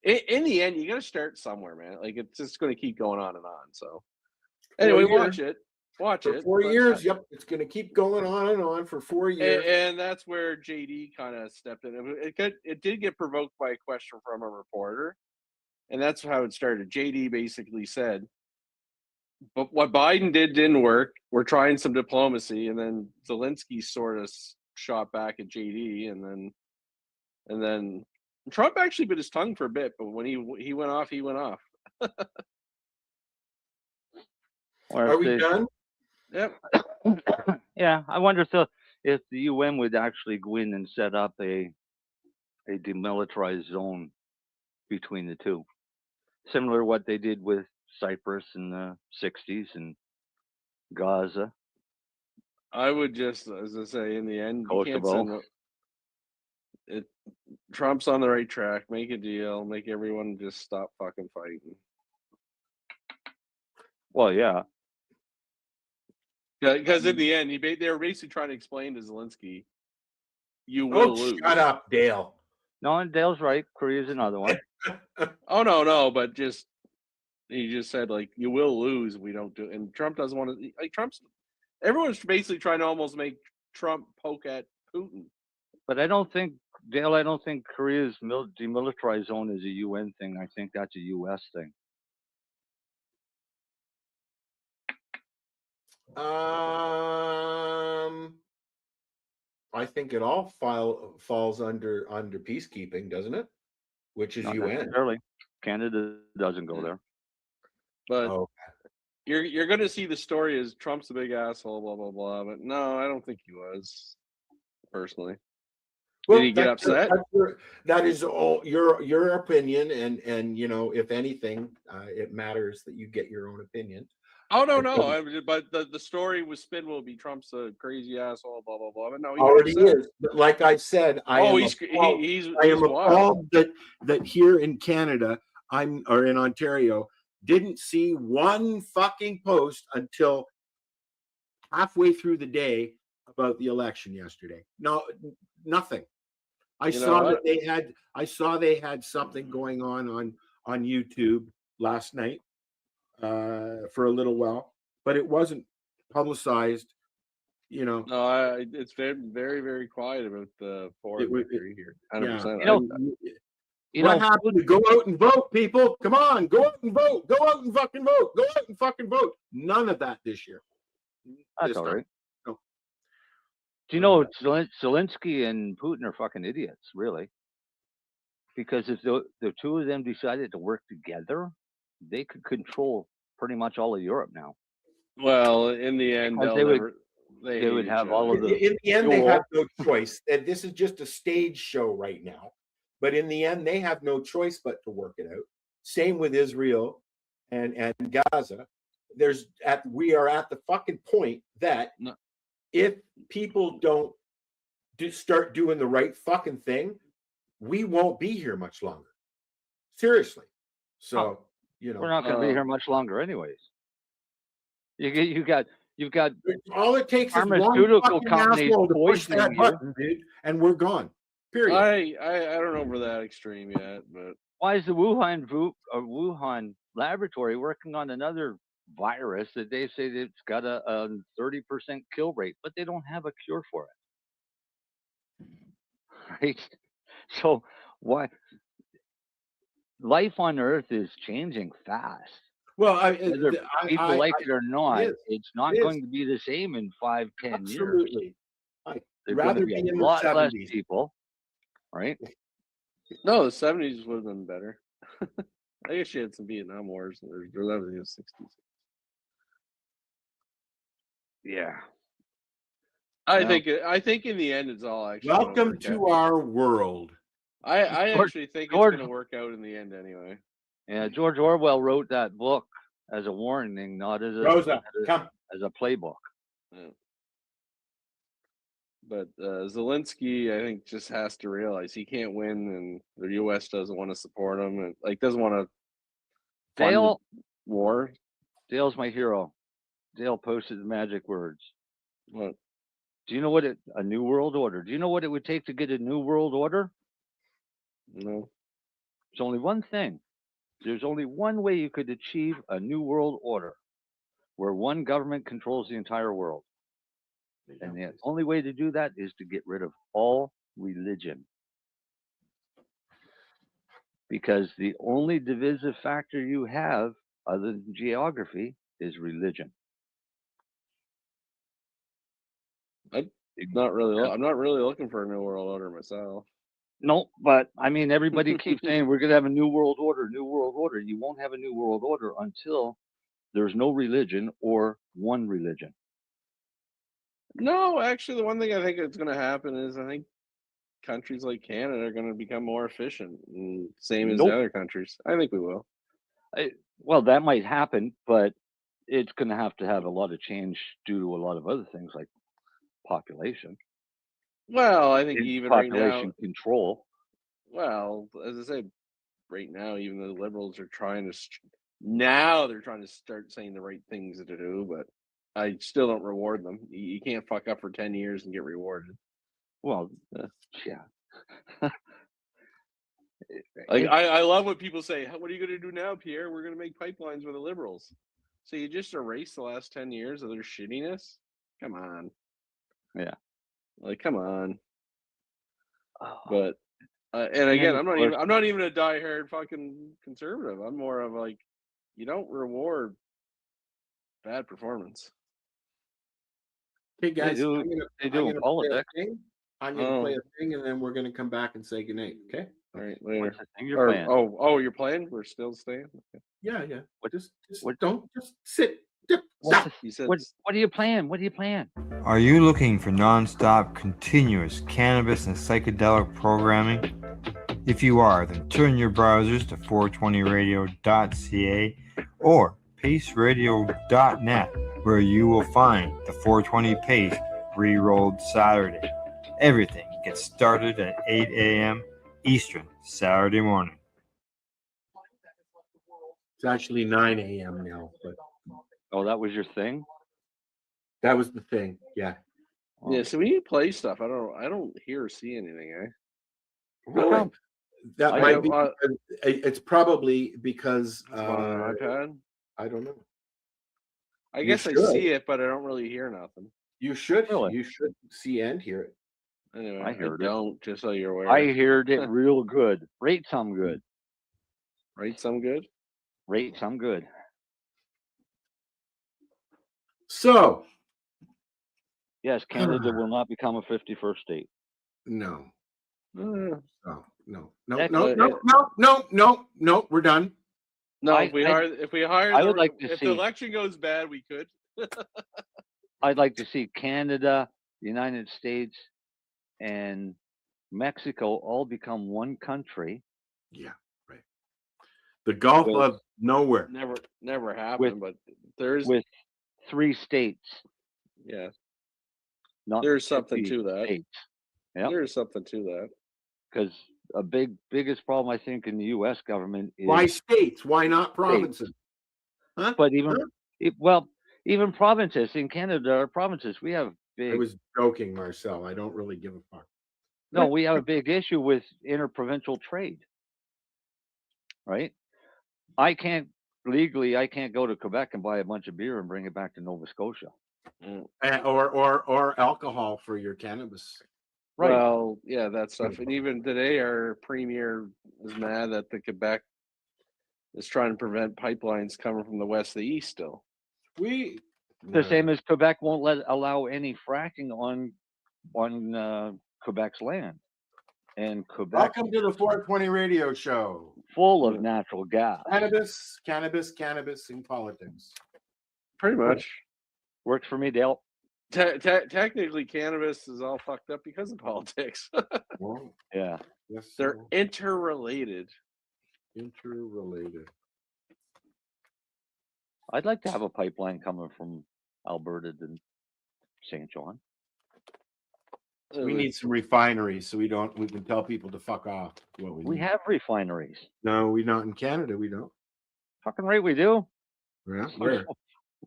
In the end, you got to start somewhere, man. Like, it's just going to keep going on and on. So, anyway, watch it. For 4 years, yep, it's going to keep going on and on for 4 years. And that's where JD kind of stepped in. It did get provoked by a question from a reporter, and that's how it started. JD basically said, but what Biden didn't work. We're trying some diplomacy. And then Zelensky sort of shot back at JD, and then Trump actually bit his tongue for a bit, but when he went off, he went off. Are we done? Yep. Yeah, I wonder if the UN would actually go in and set up a demilitarized zone between the two, similar to what they did with Cyprus in the 60s and Gaza. I would just, as I say, in the end, you can't Kosovo. send it. Trump's on the right track. Make a deal. Make everyone just stop fucking fighting. Well, yeah. Because in the end, they were basically trying to explain to Zelensky, you will lose. Shut up, Dale. No, and Dale's right. Korea's another one. Oh, no, but he just said, like, you will lose if we don't do it. And Trump doesn't want to, like, everyone's basically trying to almost make Trump poke at Putin. But I don't think Korea's demilitarized zone is a UN thing. I think that's a US thing. I think it all falls under peacekeeping, doesn't it? Which is Not UN. necessarily. Canada doesn't go there. But you're going to see the story as Trump's a big asshole, blah blah blah. But no, I don't think he was. Personally, Well, did he get upset? That is all your opinion, and you know, if anything, it matters that you get your own opinion. Oh no, but the story with Spin will be Trump's a crazy asshole, blah blah blah. But no, he already is. But like I said, I am appalled that here in Canada, or in Ontario, didn't see one fucking post until halfway through the day about the election yesterday. No, nothing. I saw they had something going on YouTube last night for a little while, but it wasn't publicized. You know, no, it's very, very, very quiet about the foreign victory here. 100%. What happened? Go out and vote, people! Come on, go out and vote! Go out and fucking vote! Go out and fucking vote! None of that this year. That's all right. No. Do you know Zelensky and Putin are fucking idiots, really? Because if the two of them decided to work together, they could control pretty much all of Europe now. Well, in the end, they would have all of the. In the end, they have no choice. And this is just a stage show right now. But in the end, they have no choice but to work it out. Same with Israel and Gaza. We are at the fucking point that if people don't start doing the right fucking thing, we won't be here much longer. Seriously. So, you know, we're not going to be here much longer, anyways. You've got all it takes is pharmaceutical one fucking companies asshole to push poisoning that button, dude, and we're gone. Period. I don't know over that extreme yet, but why is the Wuhan laboratory working on another virus that they say that it's got a 30% kill rate, but they don't have a cure for it? Right? So why? Life on Earth is changing fast. Well, whether people like it or not, it's not going to be the same in 5-10 years. Absolutely. There's going to be a lot less people, right? No, the 70s would have been better. I guess you had some Vietnam Wars or that was in the 60s. Yeah. I think in the end it's all actually welcome to our world. I actually think it's going to work out in the end anyway. Yeah, George Orwell wrote that book as a warning, not as a playbook. Yeah. But Zelensky, I think, just has to realize he can't win, and the U.S. doesn't want to support him, and doesn't want to fund war. Dale's my hero. Dale posted the magic words. What? Do you know what a new world order? Do you know what it would take to get a new world order? No. There's only one thing. There's only one way you could achieve a new world order, where one government controls the entire world. And the only way to do that is to get rid of all religion. Because the only divisive factor you have, other than geography, is religion. I'm not really looking for a new world order myself. No, but I mean, everybody keeps saying we're going to have a new world order, new world order. You won't have a new world order until there's no religion or one religion. No, actually, the one thing I think is going to happen is I think countries like Canada are going to become more efficient, same as the other countries. I think we will. Well, that might happen, but it's going to have a lot of change due to a lot of other things like population. Well, I think even population right now, control. Well, as I said, right now, even the Liberals are trying to start saying the right things to do, but I still don't reward them. You can't fuck up for 10 years and get rewarded. Well, yeah. I love when people say, "What are you going to do now, Pierre? We're going to make pipelines with the Liberals." So you just erase the last 10 years of their shittiness? Come on. Yeah. Like, come on. But and again, I'm not even a diehard fucking conservative. I'm more of like, you don't reward bad performance. Hey guys, I'm gonna play a thing, and then we're gonna come back and say goodnight. Okay. All right. Later. Playing? Oh, you're playing? We're still staying. Okay. Yeah. Just don't sit He said, What are you playing? What are you playing? Are you looking for non-stop, continuous cannabis and psychedelic programming? If you are, then turn your browsers to 420radio.ca or paceradio.net, where you will find the 420 Pace re-rolled Saturday. Everything gets started at 8 a.m. Eastern Saturday morning. It's actually 9 a.m. now, but Oh, that was your thing? that was the thing. Yeah. yeah. So when you play stuff, I don't hear or see anything. Really? That I might have, be. It's probably because on an iPad. I don't know. I You guess I should. see it, but I don't really hear nothing. You should. Really? You should see and hear it. Anyway, I heard it. don't. Just so you're aware. I heard it real good. Rate some good. Right? Some good. Rate some good. So, yes, Canada will not become a 51st state. No. No. No. We're done. No, if we hire, I would like to if see. the election goes bad, we could. I'd like to see Canada, the United States, and Mexico all become one country. Yeah, right. The Gulf of Nowhere. Never happened, but there's with 3 states. Yeah. Not There's something 50 to that. states. Yep. There's something to that. Because a biggest problem I think in the U.S. government is Why states? Why not provinces? Huh? But even even provinces in Canada are provinces. We have big. I was joking, Marcel. I don't really give a fuck. No, we have a big issue with interprovincial trade. Right? I can't go to Quebec and buy a bunch of beer and bring it back to Nova Scotia. Or alcohol for your cannabis. Right. Well, yeah, that stuff. And even today, our premier is mad that the Quebec is trying to prevent pipelines coming from the west to the east still. The same as Quebec won't allow any fracking on Quebec's land. And Quebec. Welcome to the 420 radio show. Full of natural gas. Cannabis in politics. Pretty much. Works for me, Dale. Technically, cannabis is all fucked up because of politics. Well, yeah. Yes, they're interrelated. I'd like to have a pipeline coming from Alberta to St. John. We need some refineries so we can tell people to fuck off. We have refineries. No, we not in Canada. We don't. Fucking right, we do. Yeah, where?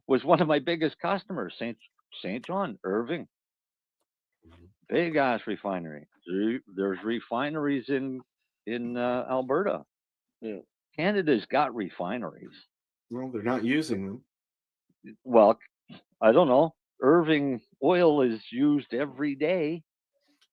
Was one of my biggest customers, St. John, Irving. Big ass refinery. There's refineries in Alberta. Yeah. Canada's got refineries. Well, they're not using them. Well, I don't know. Irving oil is used every day.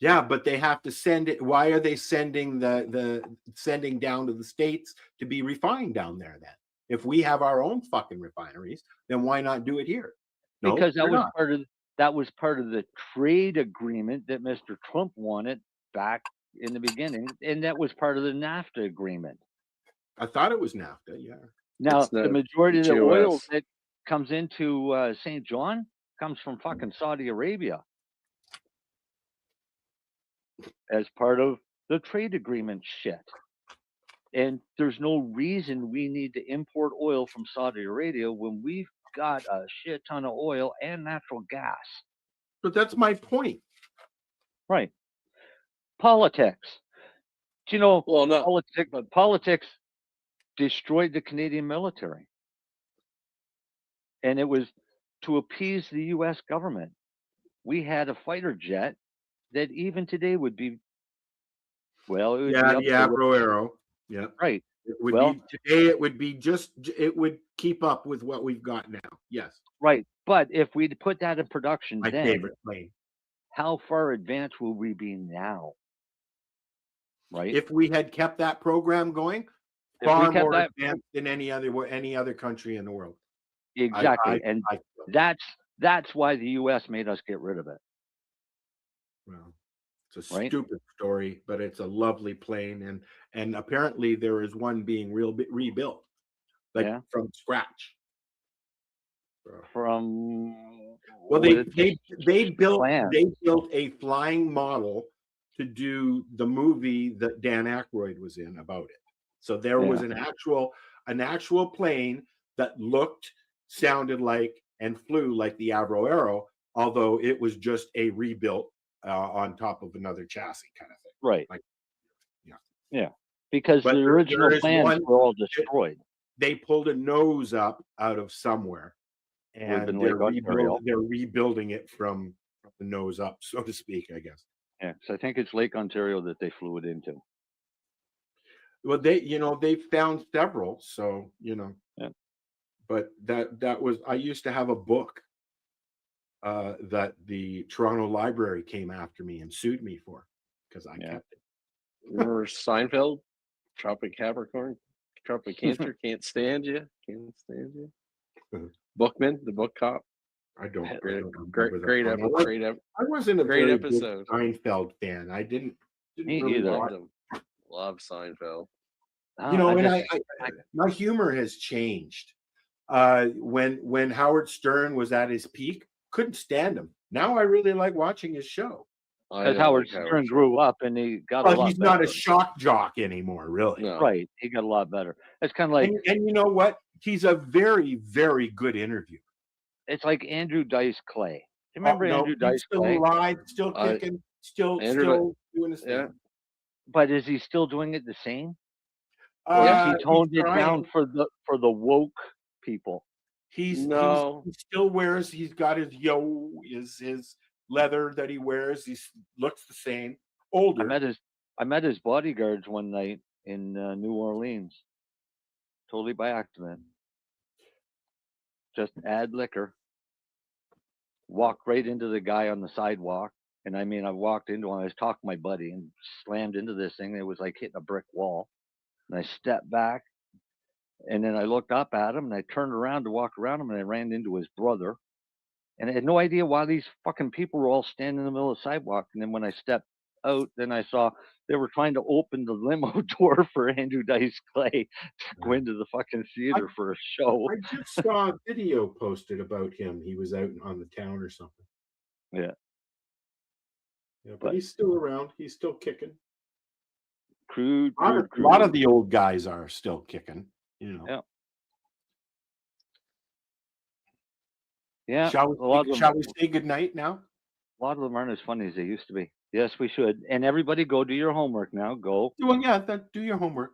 Yeah, but they have to send it. Why are they sending the sending down to the States to be refined down there then? If we have our own fucking refineries, then why not do it here? No, because that was part of the trade agreement that Mr. Trump wanted back in the beginning, and that was part of the NAFTA agreement. I thought it was NAFTA, yeah. Now, the majority of the oil that comes into St. John comes from fucking Saudi Arabia as part of the trade agreement shit. And there's no reason we need to import oil from Saudi Arabia when we've got a shit ton of oil and natural gas. But that's my point. Right. Politics. Do you know, well, no, politics destroyed the Canadian military. And it was to appease the U.S. government. We had a fighter jet that even today would be, well, it would be up yeah, Broero. Yeah. Right. It would be today. It would be it would keep up with what we've got now. Yes. Right. But if we put that in production, my favorite plane. How far advanced will we be now? Right. If we had kept that program going, far more advanced than any other country in the world. Exactly. And that's why the U.S. made us get rid of it. Well, it's a stupid story, but it's a lovely plane, and apparently there is one being rebuilt, from scratch. from. Well, they built plans. a flying model to do the movie that Dan Aykroyd was in about it. So there was an actual plane that looked, sounded like, and flew like the Avro Arrow, although it was just a rebuilt on top of another chassis kind of thing. Right. Like, yeah. Because but the original plans were all destroyed. They pulled a nose up out of somewhere, and they're rebuilding it from the nose up, so to speak, I guess. Yeah, so I think it's Lake Ontario that they flew it into. Well, they found several, so Yeah. But that was, I used to have a book that the Toronto Library came after me and sued me for because I kept it. Remember Seinfeld, Tropic Capricorn, Tropic Cancer, can't stand you. Bookman, the book cop. I don't. Great episode. I wasn't a great very episode. Big Seinfeld fan. I didn't really Loved him. Love Seinfeld. And my humor has changed. When Howard Stern was at his peak, couldn't stand him. Now I really like watching his show. Because Howard Stern grew up and he got a lot he's better. Not a shock jock anymore, really. No. Right. He got a lot better. It's kind of like... And you know what? He's a very, very good interviewer. It's like Andrew Dice Clay. Do you remember Andrew Dice still Clay? Alive, still kicking, still doing his thing. Yeah. But is he still doing it the same? Or has he toned it down for the woke people? He still wears. He's got his his leather that he wears. He looks the same. Older. I met his bodyguards one night in New Orleans, totally by accident. Just add liquor. Walked right into the guy on the sidewalk, and I mean, I walked into him. I was talking to my buddy and slammed into this thing. It was like hitting a brick wall. And I stepped back, and then I looked up at him, and I turned around to walk around him, and I ran into his brother. And I had no idea why these fucking people were all standing in the middle of the sidewalk. And then when I stepped out, then I saw they were trying to open the limo door for Andrew Dice Clay to go into the fucking theater for a show. I just saw a video posted about him. He was out on the town or something. Yeah. Yeah, but he's still around. He's still kicking. Crude. A lot of the old guys are still kicking, Yeah. Yeah. Shall we say good night now? A lot of them aren't as funny as they used to be. Yes, we should. And everybody go do your homework now. Go. Do your homework.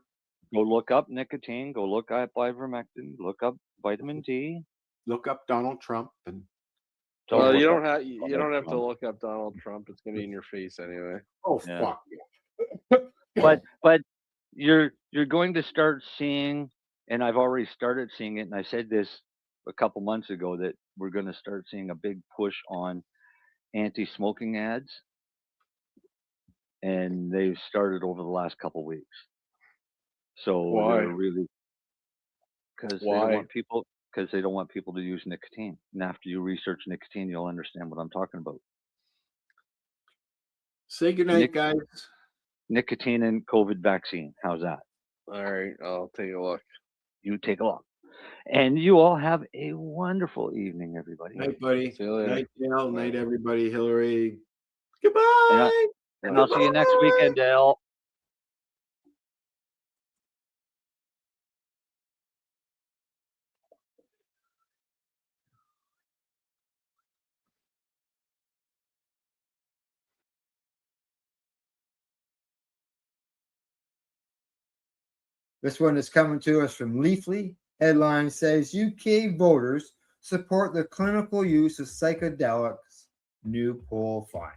Go look up nicotine. Go look up ivermectin. Look up vitamin D. Look up Donald Trump and. Well, you don't have to look up Donald Trump. It's gonna be in your face anyway. Oh fuck yeah. But you're going to start seeing, and I've already started seeing it, and I said this a couple months ago, that we're going to start seeing a big push on anti-smoking ads, and they've started over the last couple weeks. So why? Because they don't want people to use nicotine. And after you research nicotine, you'll understand what I'm talking about. Say goodnight, guys. Nicotine and COVID vaccine. How's that? All right, I'll take a look. You take a look. And you all have a wonderful evening, everybody. Night, buddy. See you later. Night, Dale. Night, everybody. Hillary. Goodbye. And I'll see you next weekend, Dale. This one is coming to us from Leafly. Headline says UK voters support the clinical use of psychedelics, new poll finds.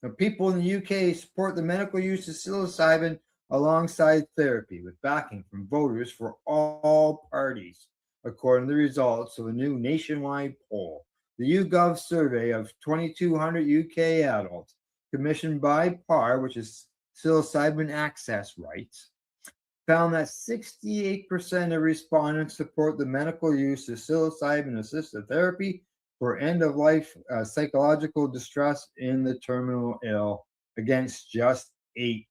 Now, people in the UK support the medical use of psilocybin alongside therapy, with backing from voters for all parties, according to the results of a new nationwide poll. The YouGov survey of 2,200 UK adults, commissioned by PAR, which is Psilocybin Access Rights, found that 68% of respondents support the medical use of psilocybin-assisted therapy for end-of-life psychological distress in the terminal ill, against just 8%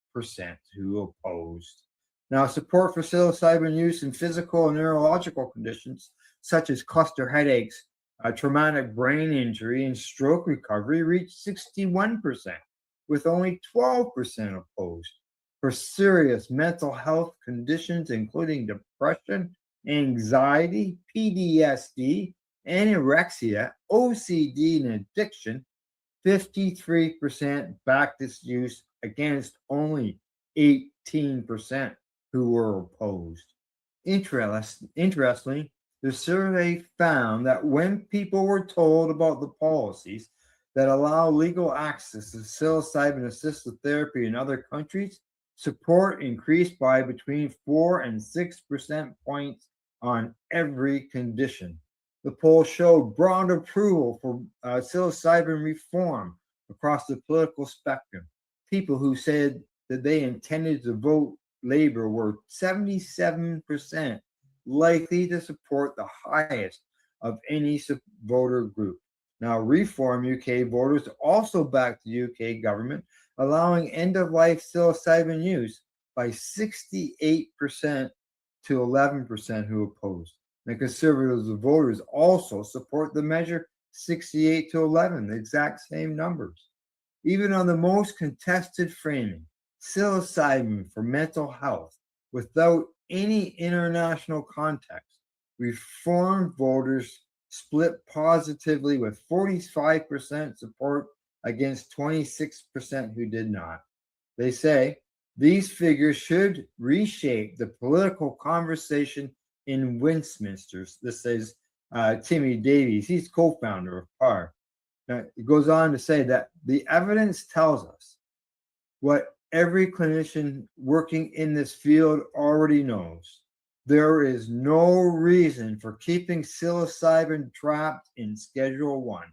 who opposed. Now, support for psilocybin use in physical and neurological conditions such as cluster headaches, Traumatic brain injury and stroke recovery reached 61%, with only 12% opposed. For serious mental health conditions, including depression, anxiety, PTSD, anorexia, OCD, and addiction, 53% backed this use against only 18% who were opposed. Interestingly, the survey found that when people were told about the policies that allow legal access to psilocybin assisted therapy in other countries, support increased by between 4 and 6% points on every condition. The poll showed broad approval for psilocybin reform across the political spectrum. People who said that they intended to vote Labor were 77% likely to support the highest of any voter group. Now, Reform UK voters also backed the UK government, allowing end-of-life psilocybin use by 68% to 11% who opposed. The Conservative voters also support the measure 68 to 11, the exact same numbers. Even on the most contested framing, psilocybin for mental health, without any international context, Reform voters split positively with 45% support against 26% who did not. They say these figures should reshape the political conversation in Westminster. This is Timmy Davies. He's co-founder of PAR. It goes on to say that the evidence tells us what every clinician working in this field already knows. There is no reason for keeping psilocybin trapped in Schedule 1.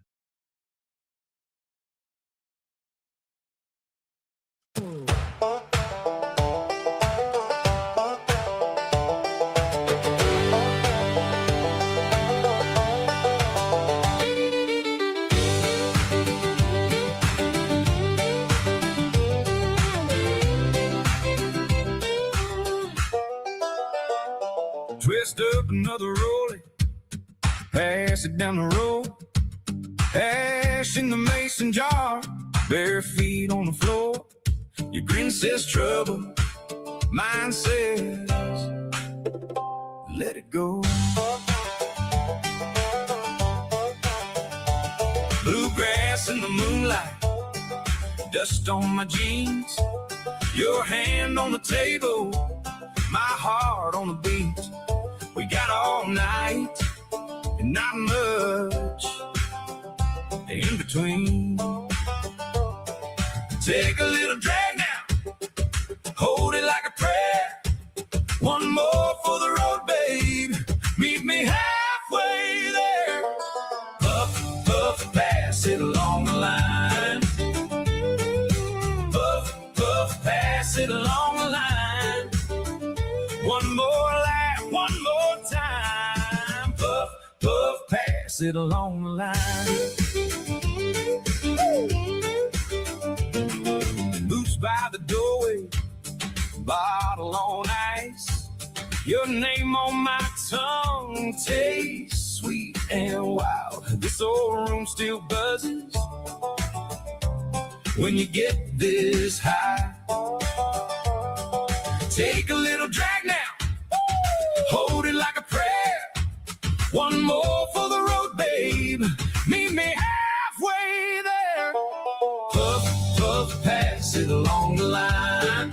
Twist up another rollie, pass it down the road. Ash in the mason jar, bare feet on the floor. Your grin says trouble, mine says let it go. Bluegrass in the moonlight, dust on my jeans. Your hand on the table, my heart on the beat. We got all night and not much in between. Take a little drag now, hold it like a prayer. One more for the road, babe. Meet me halfway there. Puff, puff, pass it along the line. Puff, puff, pass it along the line. One more laugh, one more time. Puff, puff, pass it along the line. Boots by the doorway, bottle on ice. Your name on my tongue tastes sweet and wild. This old room still buzzes when you get this high. Take a little drag now, hold it like a prayer. One more for the road, babe. Meet me halfway there. Puff, puff, pass it along the line.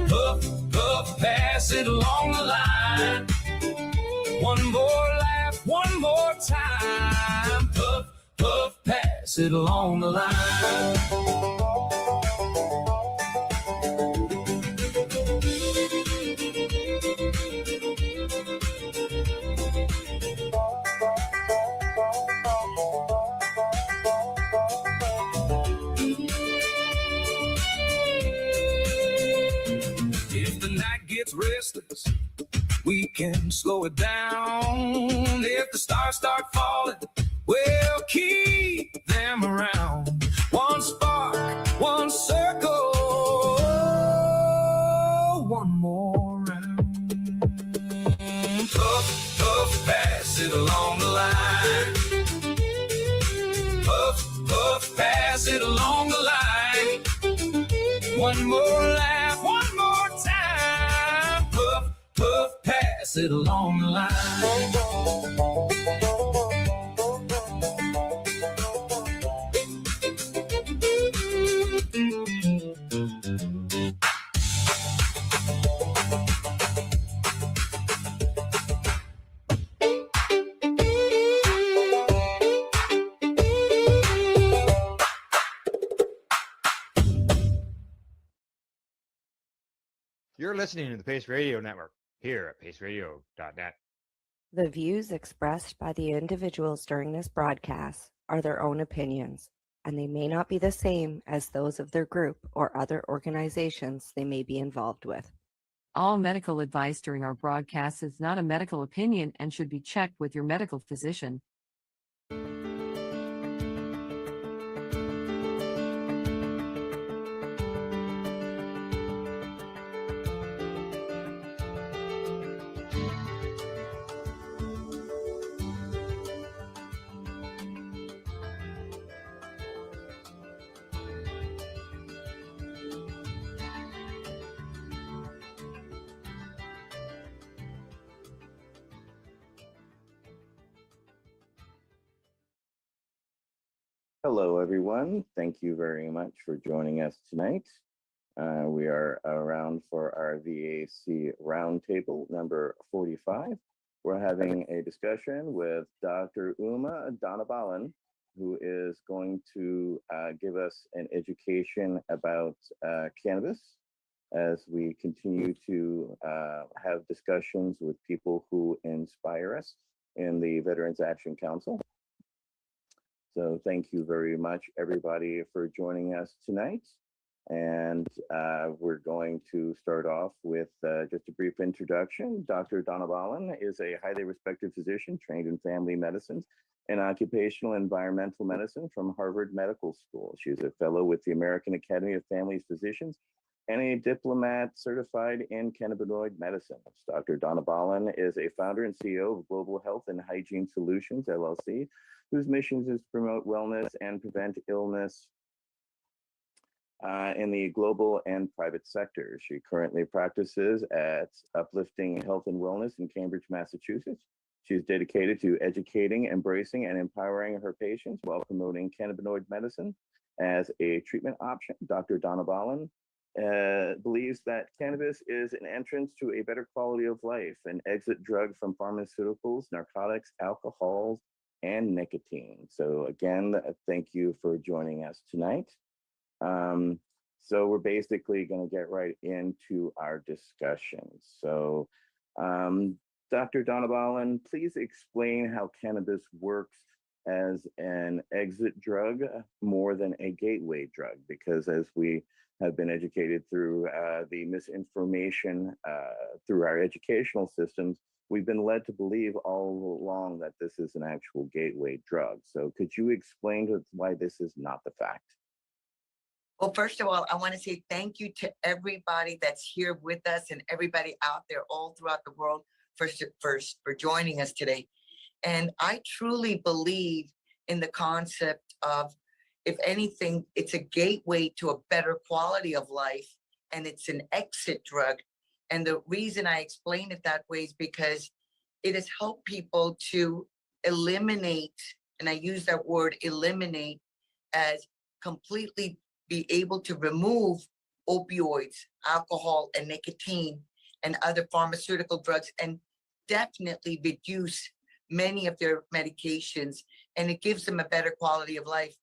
Puff, puff, pass it along the line. One more laugh, one more time. Puff, puff, pass it along the line. Restless, we can slow it down. If the stars start falling, we'll keep them around. One spark, one circle, one more round. Puff, puff, pass it along the line. One more laugh, one more time. Puff, puff, pass it along the line. You're listening to the Pace Radio Network here at paceradio.net. The views expressed by the individuals during this broadcast are their own opinions, and they may not be the same as those of their group or other organizations they may be involved with. All medical advice during our broadcast is not a medical opinion and should be checked with your medical physician. Hello, everyone. Thank you very much for joining us tonight. We are around for our VAC Roundtable number 45. We're having a discussion with Dr. Uma Donabalan, who is going to give us an education about cannabis as we continue to have discussions with people who inspire us in the Veterans Action Council. So thank you very much, everybody, for joining us tonight. And we're going to start off with just a brief introduction. Dr. Donabalan is a highly respected physician trained in family medicine and occupational environmental medicine from Harvard Medical School. She is a fellow with the American Academy of Family Physicians and a diplomat certified in cannabinoid medicine. Dr. Donabalan is a founder and CEO of Global Health and Hygiene Solutions, LLC, whose mission is to promote wellness and prevent illness in the global and private sectors. She currently practices at Uplifting Health and Wellness in Cambridge, Massachusetts. She is dedicated to educating, embracing, and empowering her patients while promoting cannabinoid medicine as a treatment option. Dr. Donabalan believes that cannabis is an entrance to a better quality of life, an exit drug from pharmaceuticals, narcotics, alcohols, and nicotine. So again, thank you for joining us tonight. So we're basically going to get right into our discussion. So Dr. Donabalan, please explain how cannabis works as an exit drug more than a gateway drug, because as we have been educated through the misinformation through our educational systems, we've been led to believe all along that this is an actual gateway drug. So could you explain why this is not the fact? Well, first of all, I want to say thank you to everybody that's here with us and everybody out there all throughout the world for joining us today. And I truly believe in the concept of, if anything, it's a gateway to a better quality of life, and it's an exit drug. And the reason I explain it that way is because it has helped people to eliminate, and I use that word eliminate, as completely be able to remove opioids, alcohol, and nicotine and other pharmaceutical drugs, and definitely reduce many of their medications, and it gives them a better quality of life.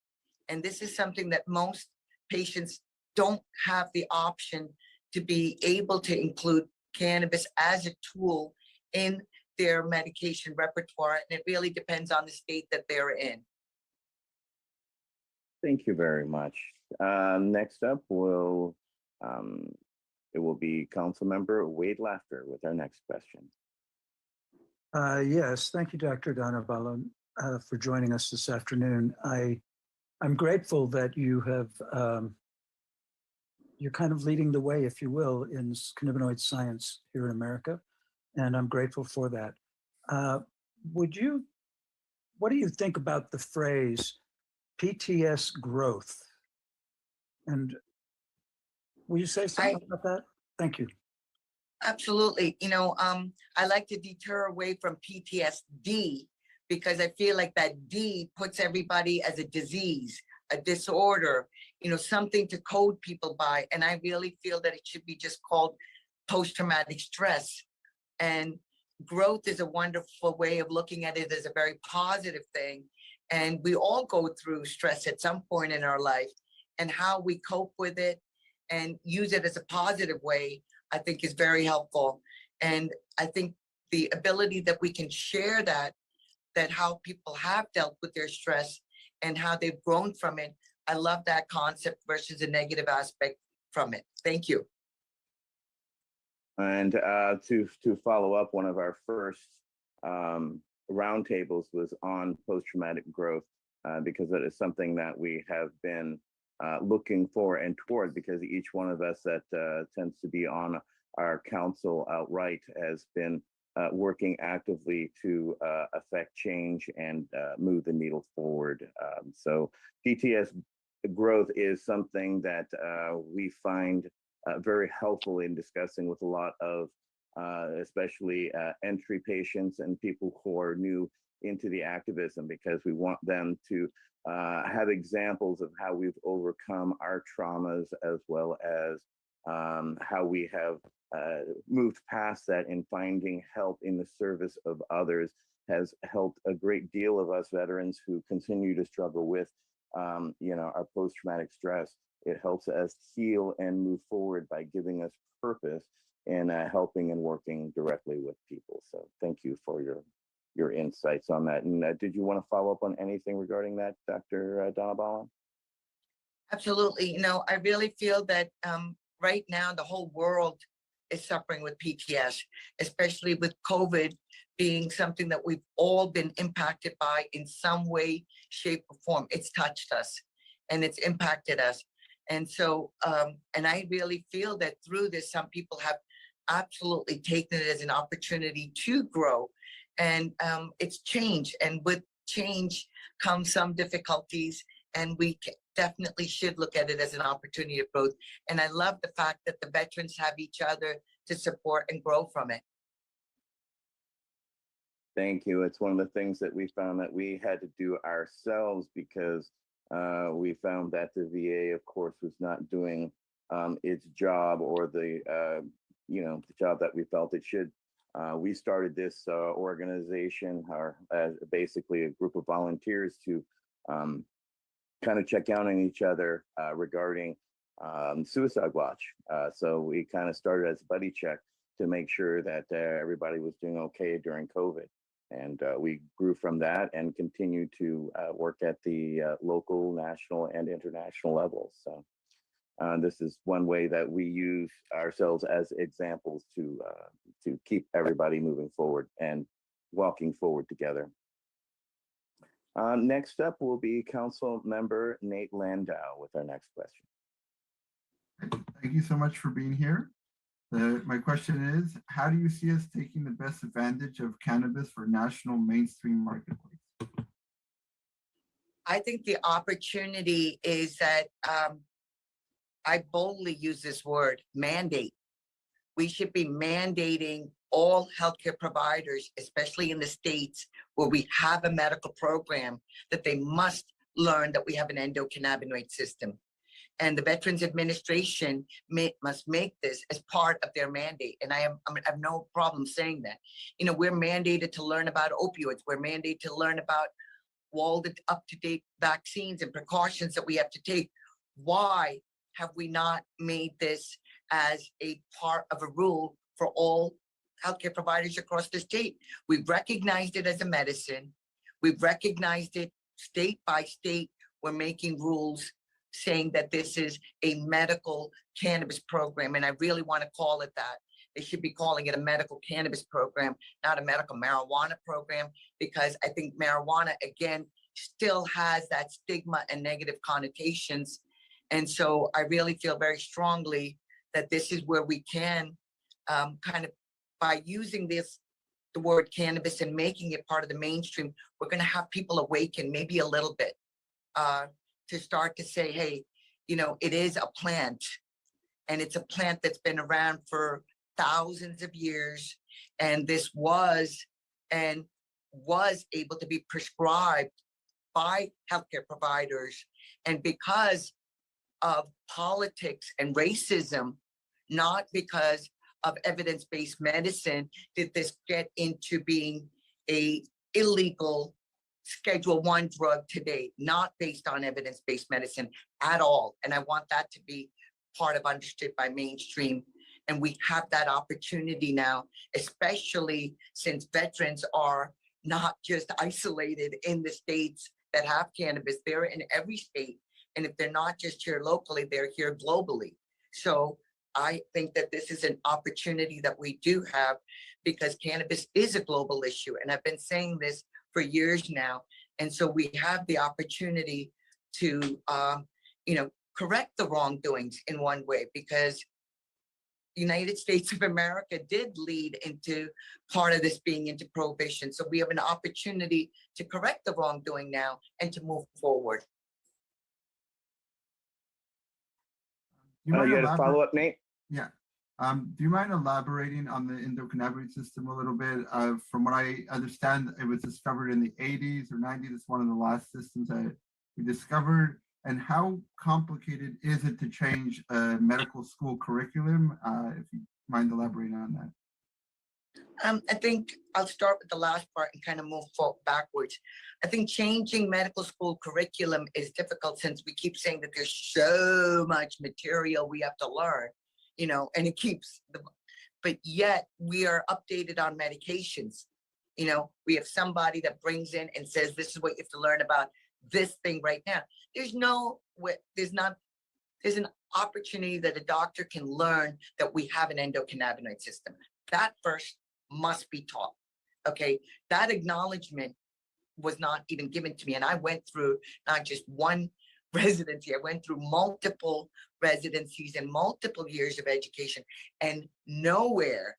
And this is something that most patients don't have the option to be able to include cannabis as a tool in their medication repertoire. And it really depends on the state that they're in. Thank you very much. Next up, it will be Councilmember Wade Laughter with our next question. Yes, thank you, Dr. Donabalan, for joining us this afternoon. I'm grateful that you have, you're kind of leading the way, if you will, in cannabinoid science here in America, and I'm grateful for that. What do you think about the phrase PTS growth? And will you say something about that? Thank you. Absolutely. I like to deter away from PTSD because I feel like that D puts everybody as a disease, a disorder, something to code people by. And I really feel that it should be just called post-traumatic stress. And growth is a wonderful way of looking at it as a very positive thing. And we all go through stress at some point in our life, and how we cope with it and use it as a positive way, I think is very helpful. And I think the ability that we can share that how people have dealt with their stress and how they've grown from it. I love that concept versus a negative aspect from it. Thank you. And to follow up, one of our first roundtables was on post-traumatic growth because that is something that we have been looking for and toward, because each one of us that tends to be on our council outright has been working actively to affect change and move the needle forward. So PTS growth is something that we find very helpful in discussing with a lot of especially entry patients and people who are new into the activism, because we want them to have examples of how we've overcome our traumas, as well as how we have moved past that, and finding help in the service of others has helped a great deal of us veterans who continue to struggle with our post-traumatic stress. It helps us heal and move forward by giving us purpose and helping and working directly with people. So thank you for your insights on that. And did you want to follow up on anything regarding that, Dr. Donabala? Absolutely. I really feel that right now the whole world is suffering with PTS, especially with COVID being something that we've all been impacted by in some way, shape, or form. It's touched us and it's impacted us. And so, and I really feel that through this, some people have absolutely taken it as an opportunity to grow. And it's change. And with change comes some difficulties. And we definitely should look at it as an opportunity of growth. And I love the fact that the veterans have each other to support and grow from it. Thank you. It's one of the things that we found that we had to do ourselves, because we found that the VA, of course, was not doing its job, or the the job that we felt it should. We started this organization, as basically a group of volunteers to kind of check out on each other regarding suicide watch. So we kind of started as a buddy check to make sure that everybody was doing okay during COVID. And we grew from that and continue to work at the local, national, and international levels. So this is one way that we use ourselves as examples to keep everybody moving forward and walking forward together. Next up will be Council Member Nate Landau with our next question. Thank you so much for being here. My question is, how do you see us taking the best advantage of cannabis for national mainstream marketplace? I think the opportunity is that I boldly use this word, mandate. We should be mandating all healthcare providers, especially in the states where we have a medical program, that they must learn that we have an endocannabinoid system. And the Veterans Administration must make this as part of their mandate. And I have no problem saying that. We're mandated to learn about opioids. We're mandated to learn about all the up-to-date vaccines and precautions that we have to take. Why have we not made this as a part of a rule for all healthcare providers across the state? We've recognized it as a medicine. We've recognized it state by state. We're making rules saying that this is a medical cannabis program. And I really want to call it that. They should be calling it a medical cannabis program, not a medical marijuana program, because I think marijuana, again, still has that stigma and negative connotations. And so I really feel very strongly that this is where we can kind of, by using the word cannabis and making it part of the mainstream, we're going to have people awaken maybe a little bit to start to say, hey, it is a plant and it's a plant that's been around for thousands of years. And this was able to be prescribed by healthcare providers. And because of politics and racism, not because of evidence-based medicine, did this get into being a illegal Schedule I drug today, not based on evidence-based medicine at all. And I want that to be part of understood by mainstream. And we have that opportunity now, especially since veterans are not just isolated in the states that have cannabis, they're in every state. And if they're not just here locally, they're here globally. So I think that this is an opportunity that we do have, because cannabis is a global issue. And I've been saying this for years now. And so we have the opportunity to, correct the wrongdoings in one way, because United States of America did lead into part of this being into prohibition. So we have an opportunity to correct the wrongdoing now and to move forward. You mind You had a elaborate- follow-up, Nate? Yeah. Do you mind elaborating on the endocannabinoid system a little bit? From what I understand, it was discovered in the 80s or 90s. It's one of the last systems that we discovered. And how complicated is it to change a medical school curriculum? If you mind elaborating on that. I think I'll start with the last part and kind of move backwards. I think changing medical school curriculum is difficult, since we keep saying that there's so much material we have to learn, and it keeps but yet we are updated on medications. We have somebody that brings in and says, this is what you have to learn about this thing right now. There's an opportunity that a doctor can learn that we have an endocannabinoid system. That first must be taught. Okay, that acknowledgement was not even given to me. And I went through not just one residency, I went through multiple residencies and multiple years of education, and nowhere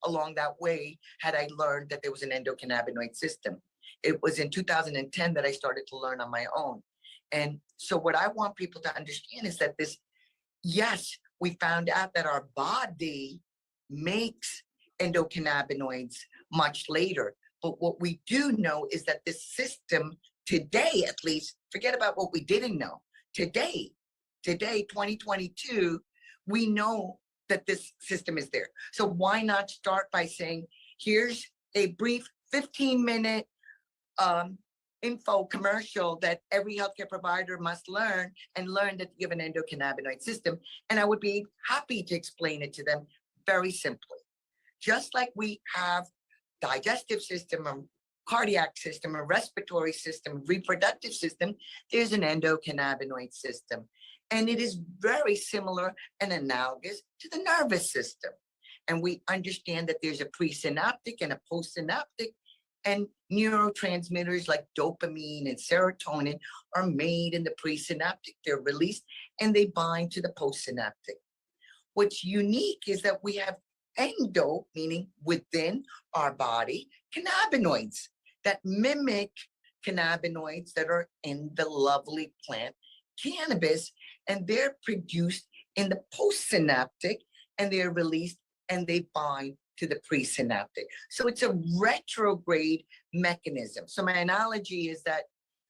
along that way had I learned that there was an endocannabinoid system. It was in 2010 that I started to learn on my own. And so what I want people to understand is that yes, we found out that our body makes endocannabinoids much later. But what we do know is that this system today, at least, forget about what we didn't know. Today, 2022, we know that this system is there. So why not start by saying, here's a brief 15-minute info commercial that every healthcare provider must learn, and learn that you have an endocannabinoid system. And I would be happy to explain it to them very simply. Just like we have digestive system, a cardiac system, a respiratory system, reproductive system, there's an endocannabinoid system. And it is very similar and analogous to the nervous system. And we understand that there's a presynaptic and a postsynaptic, and neurotransmitters like dopamine and serotonin are made in the presynaptic. They're released and they bind to the postsynaptic. What's unique is that we have endo, meaning within our body, cannabinoids that mimic cannabinoids that are in the lovely plant cannabis, and they're produced in the postsynaptic, and they're released and they bind to the presynaptic. So it's a retrograde mechanism. So my analogy is that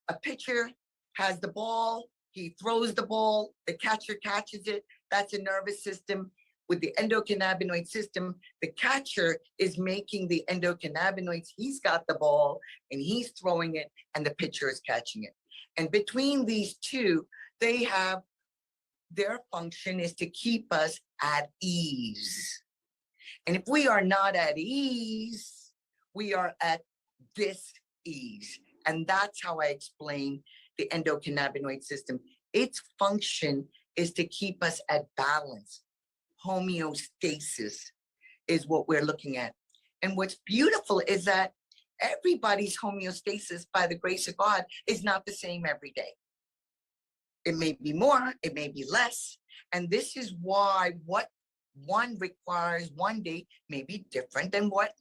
a pitcher has the ball, he throws the ball, the catcher catches it. That's a nervous system. With the endocannabinoid system, the catcher is making the endocannabinoids. He's got the ball and he's throwing it, and the pitcher is catching it. And between these two, they have, their function is to keep us at ease. And if we are not at ease, we are at dis-ease. And that's how I explain the endocannabinoid system. Its function is to keep us at balance. Homeostasis is what we're looking at. And what's beautiful is that everybody's homeostasis, by the grace of God, is not the same every day. It may be more, it may be less. And this is why what one requires one day may be different than what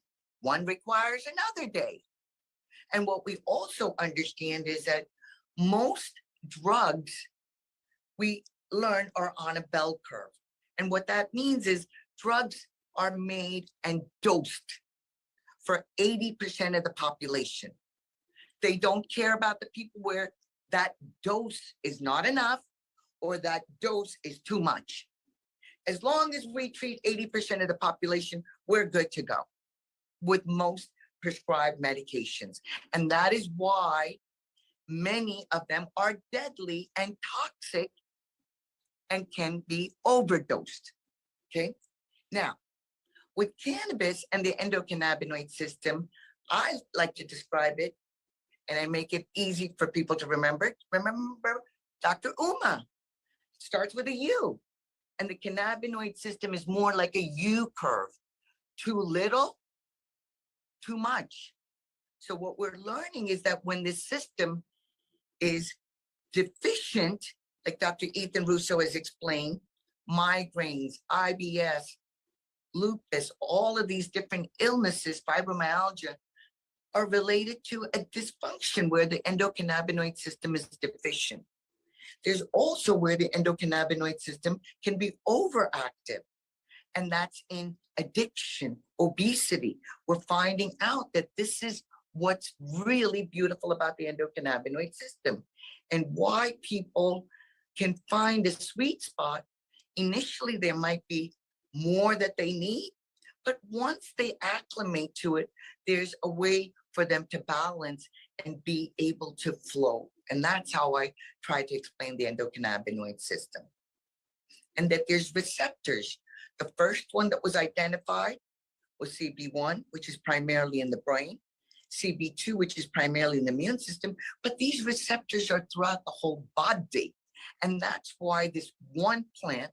one requires another day. And what we also understand is that most drugs, we learn are on a bell curve. And what that means is drugs are made and dosed for 80% of the population. They don't care about the people where that dose is not enough or that dose is too much. As long as we treat 80% of the population, we're good to go with most prescribed medications. And that is why many of them are deadly and toxic and can be overdosed. Okay. Now, with cannabis and the endocannabinoid system, I like to describe it, and I make it easy for people to remember. Remember Dr. Uma. It starts with a U. And the cannabinoid system is more like a U curve. Too little, too much. So what we're learning is that when this system is deficient, like Dr. Ethan Russo has explained, migraines, IBS, lupus, all of these different illnesses, fibromyalgia, are related to a dysfunction where the endocannabinoid system is deficient. There's also where the endocannabinoid system can be overactive, and that's in addiction, obesity. We're finding out that this is what's really beautiful about the endocannabinoid system and why people can find a sweet spot. Initially, there might be more that they need, but once they acclimate to it, there's a way for them to balance and be able to flow. And that's how I try to explain the endocannabinoid system. And that there's receptors. The first one that was identified was CB1, which is primarily in the brain, CB2, which is primarily in the immune system, but these receptors are throughout the whole body. And that's why this one plant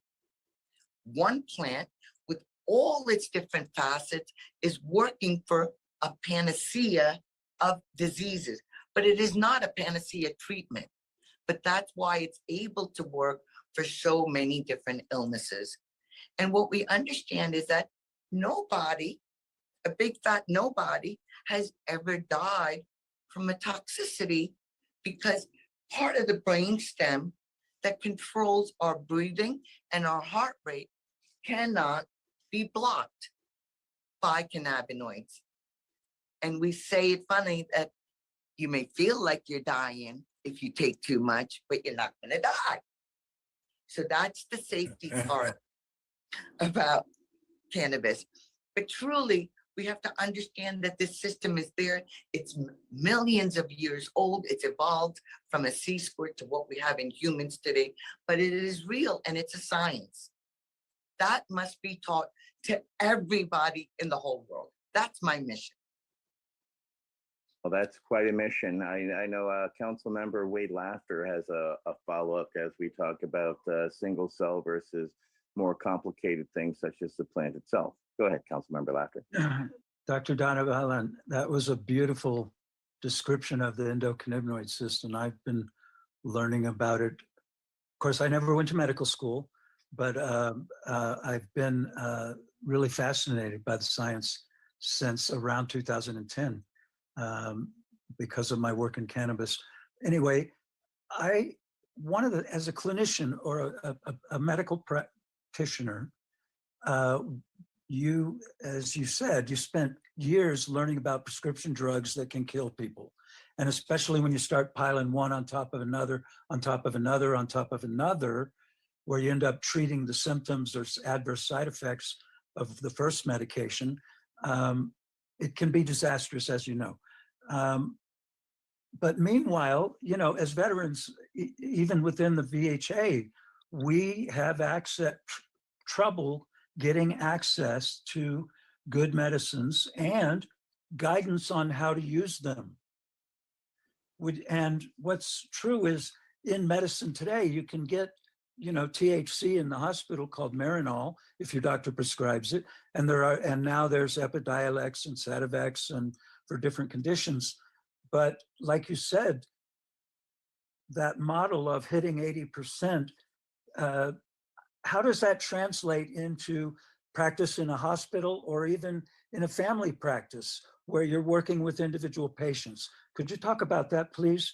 with all its different facets is working for a panacea of diseases, but it is not a panacea treatment. But that's why it's able to work for so many different illnesses. And what we understand is that nobody, a big fat nobody, has ever died from a toxicity because part of the brain stem that controls our breathing and our heart rate cannot be blocked by cannabinoids. And we say it funny that you may feel like you're dying if you take too much, but you're not going to die. So that's the safety part about cannabis. But truly, we have to understand that this system is there. It's millions of years old. It's evolved from a sea squirt to what we have in humans today, but it is real and it's a science. That must be taught to everybody in the whole world. That's my mission. Well, that's quite a mission. I know Council Member Wade Laughter has a follow-up as we talk about single cell versus more complicated things such as the plant itself. Go ahead, Council Member Laughter. Dr. Donovan, that was a beautiful description of the endocannabinoid system. I've been learning about it. Of course, I never went to medical school, but I've been really fascinated by the science since around 2010 because of my work in cannabis. Anyway, as a clinician or a medical practitioner, you, as you said, you spent years learning about prescription drugs that can kill people. And especially when you start piling one on top of another, on top of another, on top of another, where you end up treating the symptoms or adverse side effects of the first medication, it can be disastrous, as you know. But meanwhile, you know, as veterans, even within the VHA, we have trouble getting access to good medicines and guidance on how to use them. And what's true is in medicine today, you can get, you know, THC in the hospital called Marinol if your doctor prescribes it. And now there's Epidiolex and Sativex and for different conditions. But like you said, that model of hitting 80%, how does that translate into practice in a hospital or even in a family practice where you're working with individual patients? Could you talk about that, please?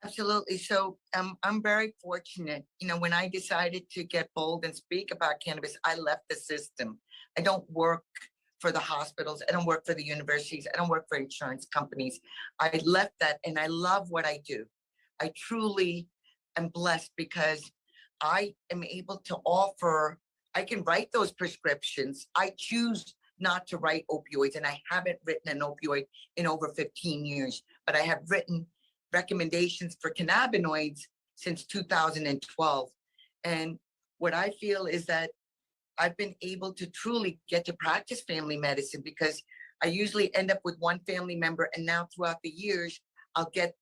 Absolutely. So I'm very fortunate. You know, when I decided to get bold and speak about cannabis, I left the system. I don't work for the hospitals. I don't work for the universities. I don't work for insurance companies. I left that and I love what I do. I truly am blessed because I am able to offer, I can write those prescriptions. I choose not to write opioids, and I haven't written an opioid in over 15 years, but I have written recommendations for cannabinoids since 2012. And what I feel is that I've been able to truly get to practice family medicine because I usually end up with one family member, and now throughout the years, I'll get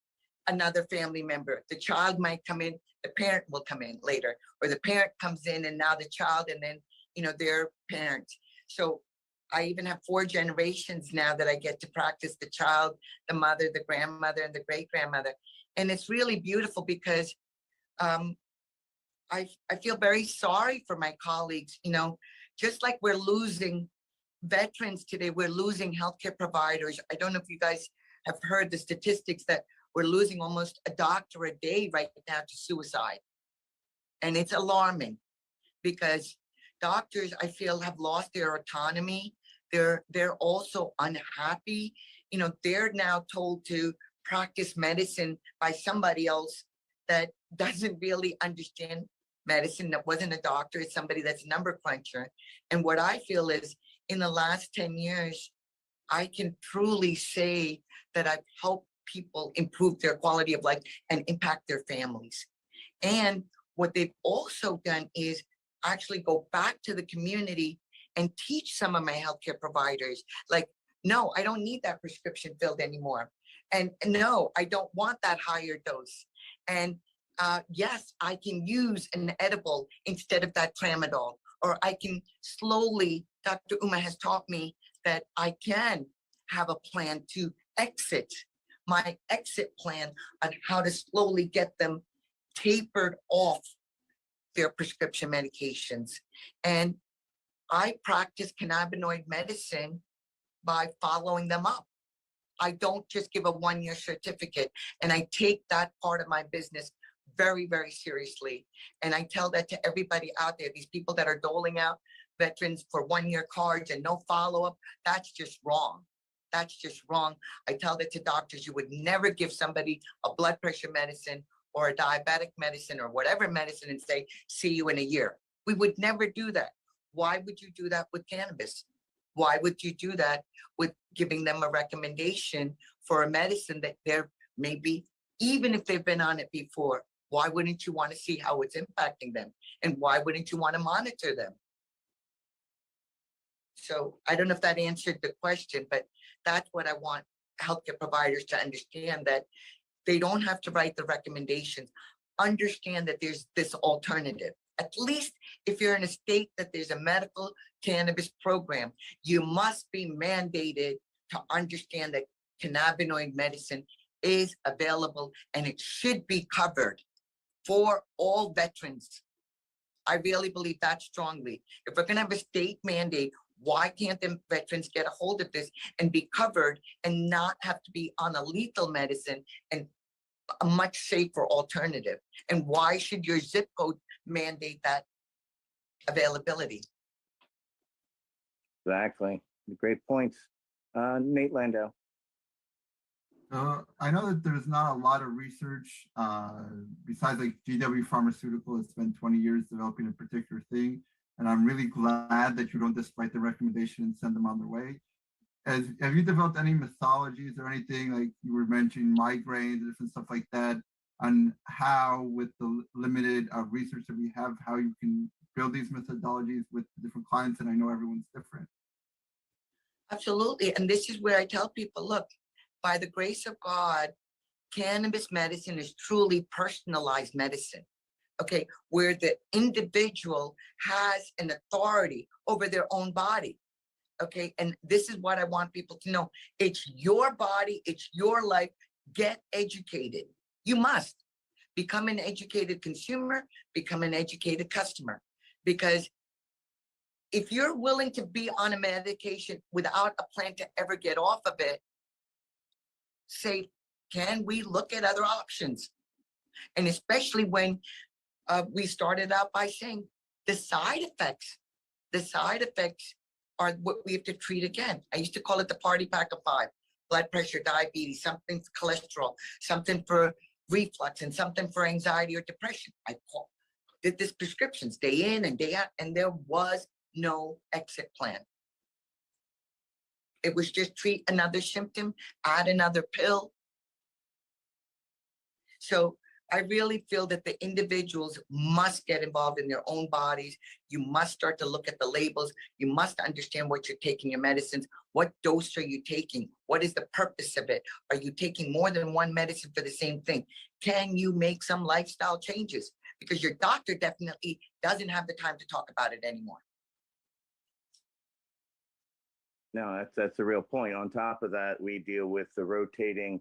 another family member. The child might come in, the parent will come in later, or the parent comes in and now the child, and then, you know, their parents. So I even have 4 generations now that I get to practice: the child, the mother, the grandmother, and the great grandmother. And it's really beautiful because I feel very sorry for my colleagues. You know, just like we're losing veterans today, we're losing healthcare providers. I don't know if you guys have heard the statistics that we're losing almost a doctor a day right now to suicide. And it's alarming because doctors, I feel, have lost their autonomy. They're also unhappy. You know, they're now told to practice medicine by somebody else that doesn't really understand medicine, that wasn't a doctor, it's somebody that's a number cruncher. And what I feel is, in the last 10 years, I can truly say that I've helped people improve their quality of life and impact their families. And what they've also done is actually go back to the community and teach some of my healthcare providers, like, no, I don't need that prescription filled anymore. And no, I don't want that higher dose. And yes, I can use an edible instead of that tramadol, or I can slowly, Dr. Uma has taught me that I can have a plan to exit, my exit plan on how to slowly get them tapered off their prescription medications. And I practice cannabinoid medicine by following them up. I don't just give a 1-year certificate, and I take that part of my business very, very seriously. And I tell that to everybody out there, these people that are doling out veterans for 1-year cards and no follow-up, that's just wrong. That's just wrong. I tell that to doctors: you would never give somebody a blood pressure medicine or a diabetic medicine or whatever medicine and say, see you in a year. We would never do that. Why would you do that with cannabis? Why would you do that with giving them a recommendation for a medicine that they're maybe, even if they've been on it before, why wouldn't you want to see how it's impacting them? And why wouldn't you want to monitor them? So I don't know if that answered the question, but that's what I want healthcare providers to understand, that they don't have to write the recommendations. Understand that there's this alternative. At least if you're in a state that there's a medical cannabis program, you must be mandated to understand that cannabinoid medicine is available and it should be covered for all veterans. I really believe that strongly. If we're going to have a state mandate, why can't the veterans get a hold of this and be covered and not have to be on a lethal medicine and a much safer alternative? And why should your zip code mandate that availability? Exactly. Great points. Nate Landau. I know that there's not a lot of research besides like GW Pharmaceutical has spent 20 years developing a particular thing. And I'm really glad that you don't despite the recommendation and send them on their way. Have you developed any methodologies or anything, like you were mentioning migraines, different stuff like that, on how, with the limited research that we have, how you can build these methodologies with different clients? And I know everyone's different. Absolutely. And this is where I tell people, look, by the grace of God, cannabis medicine is truly personalized medicine. Okay, where the individual has an authority over their own body. Okay, and this is what I want people to know. It's your body, it's your life. Get educated. You must become an educated consumer, become an educated customer. Because if you're willing to be on a medication without a plan to ever get off of it, say, can we look at other options? And especially when we started out by saying the side effects are what we have to treat again. I used to call it the party pack of 5: blood pressure, diabetes, something for cholesterol, something for reflux, and something for anxiety or depression. Did this prescriptions day in and day out, and there was no exit plan. It was just treat another symptom, add another pill. So I really feel that the individuals must get involved in their own bodies. You must start to look at the labels. You must understand what you're taking your medicines. What dose are you taking? What is the purpose of it? Are you taking more than one medicine for the same thing? Can you make some lifestyle changes? Because your doctor definitely doesn't have the time to talk about it anymore. No, that's a real point. On top of that, we deal with the rotating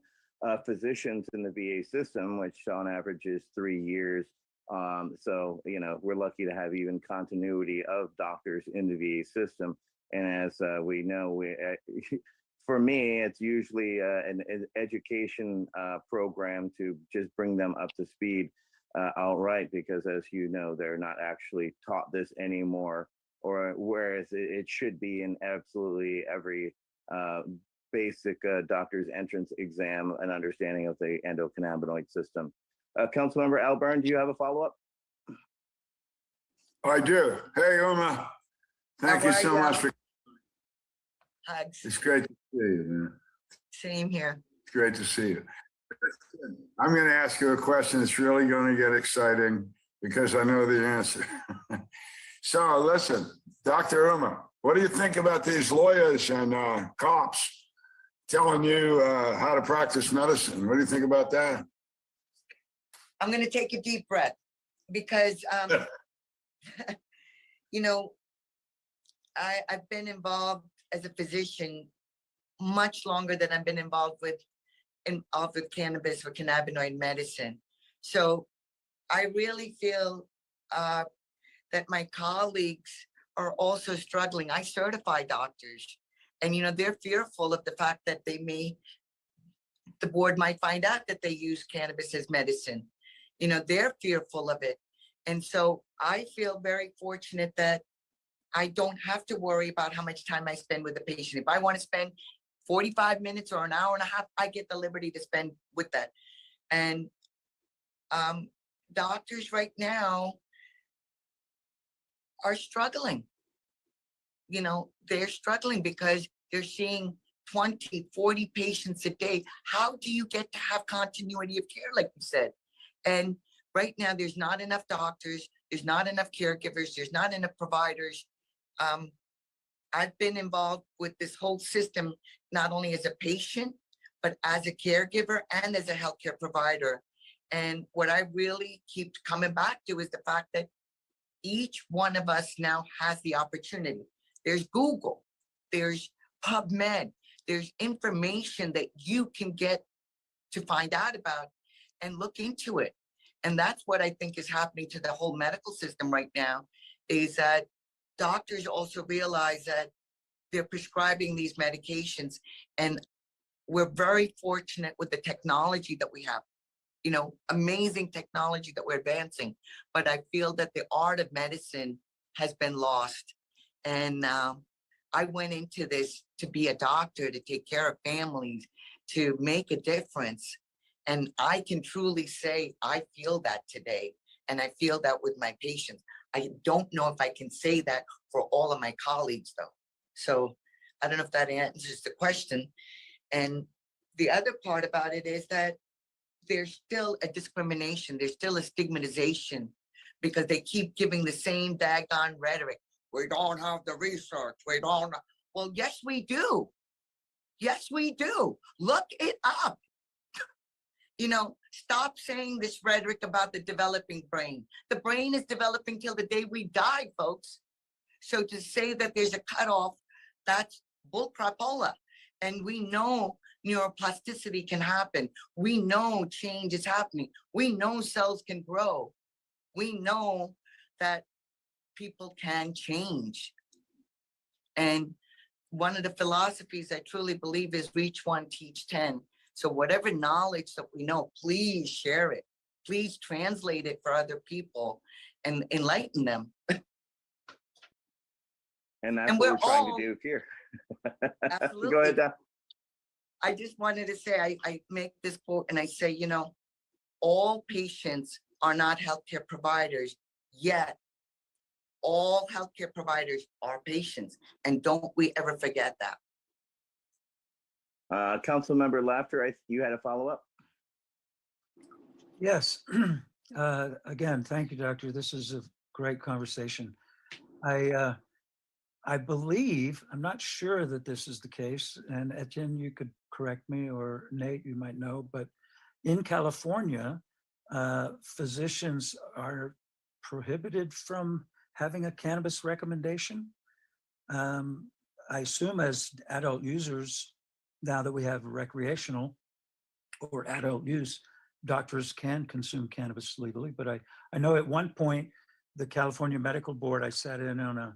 physicians in the VA system, which on average is 3 years. So, we're lucky to have even continuity of doctors in the VA system. And as we know, for me, it's usually an education program to just bring them up to speed outright, because as you know, they're not actually taught this anymore, or whereas it should be in absolutely every basic doctor's entrance exam, an understanding of the endocannabinoid system. Councilmember Alburn, do you have a follow-up? I do. Hey, Uma, thank you so much for. Hugs. It's great to see you, man. Same here. It's great to see you. I'm going to ask you a question that's really going to get exciting because I know the answer. So listen, Dr. Uma, what do you think about these lawyers and cops telling you how to practice medicine? What do you think about that? I'm going to take a deep breath because, I've been involved as a physician much longer than I've been involved with cannabis or cannabinoid medicine. So I really feel that my colleagues are also struggling. I certify doctors, and they're fearful of the fact that the board might find out that they use cannabis as medicine. They're fearful of it. And so I feel very fortunate that I don't have to worry about how much time I spend with the patient. If I want to spend 45 minutes or an hour and a half, I get the liberty to spend with that. And doctors right now are struggling. They're struggling because they're seeing 20, 40 patients a day. How do you get to have continuity of care, like you said? And right now, there's not enough doctors, there's not enough caregivers, there's not enough providers. I've been involved with this whole system, not only as a patient, but as a caregiver and as a healthcare provider. And what I really keep coming back to is the fact that each one of us now has the opportunity. There's Google, there's PubMed, there's information that you can get to find out about and look into it. And that's what I think is happening to the whole medical system right now, is that doctors also realize that they're prescribing these medications. And we're very fortunate with the technology that we have, amazing technology that we're advancing. But I feel that the art of medicine has been lost. And I went into this to be a doctor, to take care of families, to make a difference. And I can truly say I feel that today. And I feel that with my patients. I don't know if I can say that for all of my colleagues, though. So I don't know if that answers the question. And the other part about it is that there's still a discrimination. There's still a stigmatization because they keep giving the same daggone rhetoric. We don't have the research. We don't. Well, yes, we do. Yes, we do. Look it up. Stop saying this rhetoric about the developing brain. The brain is developing till the day we die, folks. So to say that there's a cutoff, that's bull crapola. And we know neuroplasticity can happen. We know change is happening. We know cells can grow. We know that people can change. And one of the philosophies I truly believe is reach one, teach 10. So whatever knowledge that we know, please share it. please translate it for other people and enlighten them. And that's And what we're we're trying all- to do here. Absolutely. Go ahead, Don. I just wanted to say, I make this quote and I say, you know, all patients are not healthcare providers, yet all healthcare providers are patients. And don't we ever forget that. Council Member Laughter, you had a follow-up? Yes. Again, thank you, Doctor. This is a great conversation. I believe, I'm not sure that this is the case, and Etienne, you could correct me, or Nate, you might know, but in California, physicians are prohibited from having a cannabis recommendation. I assume as adult users, now that we have recreational or adult use, doctors can consume cannabis legally. But I know at one point, the California Medical Board, I sat in on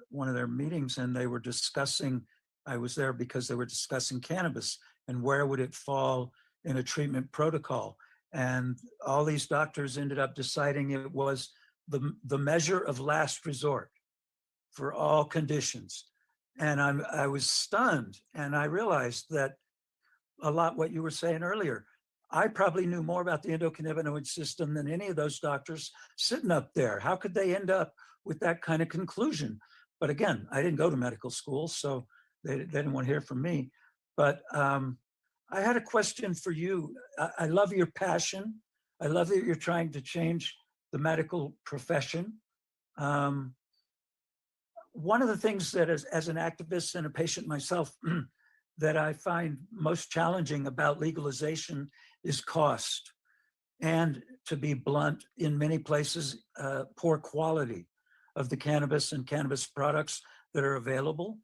one of their meetings, and they were discussing, I was there because they were discussing cannabis and where would it fall in a treatment protocol. And all these doctors ended up deciding it was the measure of last resort for all conditions. And I was stunned, and I realized that a lot what you were saying earlier. I probably knew more about the endocannabinoid system than any of those doctors sitting up there. How could they end up with that kind of conclusion? But again, I didn't go to medical school, so they didn't want to hear from me. But I had a question for you. I love your passion. I love that you're trying to change the medical profession. One of the things that as an activist and a patient myself, that I find most challenging about legalization is cost. And to be blunt, in many places, poor quality of the cannabis and cannabis products that are available.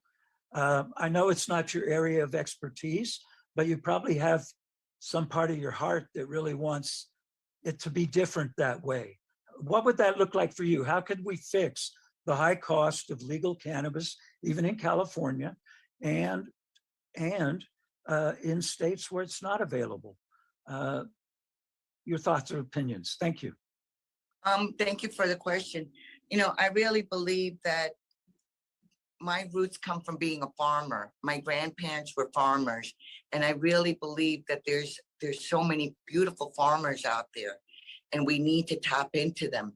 I know it's not your area of expertise, but you probably have some part of your heart that really wants it to be different that way. What would that look like for you? How could we fix the high cost of legal cannabis, even in California, and in states where it's not available? Your thoughts or opinions. Thank you. Thank you for the question. You know, I really believe that my roots come from being a farmer. My grandparents were farmers, and I really believe that there's so many beautiful farmers out there, and we need to tap into them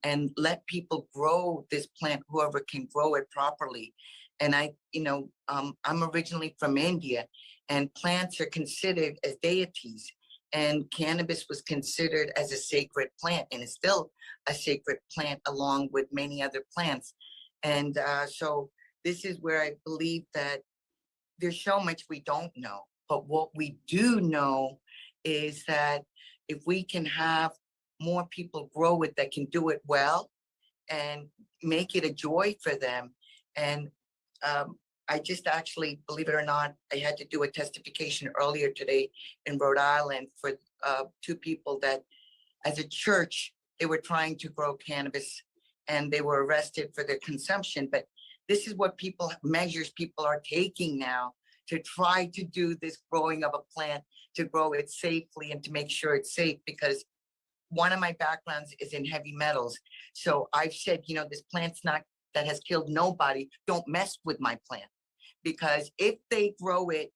and let people grow this plant, whoever can grow it properly. And I'm originally from India, and plants are considered as deities, and cannabis was considered as a sacred plant, and it's still a sacred plant along with many other plants. And so this is where I believe that there's so much we don't know, but what we do know is that if we can have more people grow it that can do it well and make it a joy for them. And I just actually, believe it or not, I had to do a testification earlier today in Rhode Island for two people that as a church, they were trying to grow cannabis and they were arrested for their consumption. But this is what measures people are taking now to try to do this growing of a plant, to grow it safely and to make sure it's safe, because one of my backgrounds is in heavy metals. So I've said, you know, this plant's not, that has killed nobody, don't mess with my plant. Because if they grow it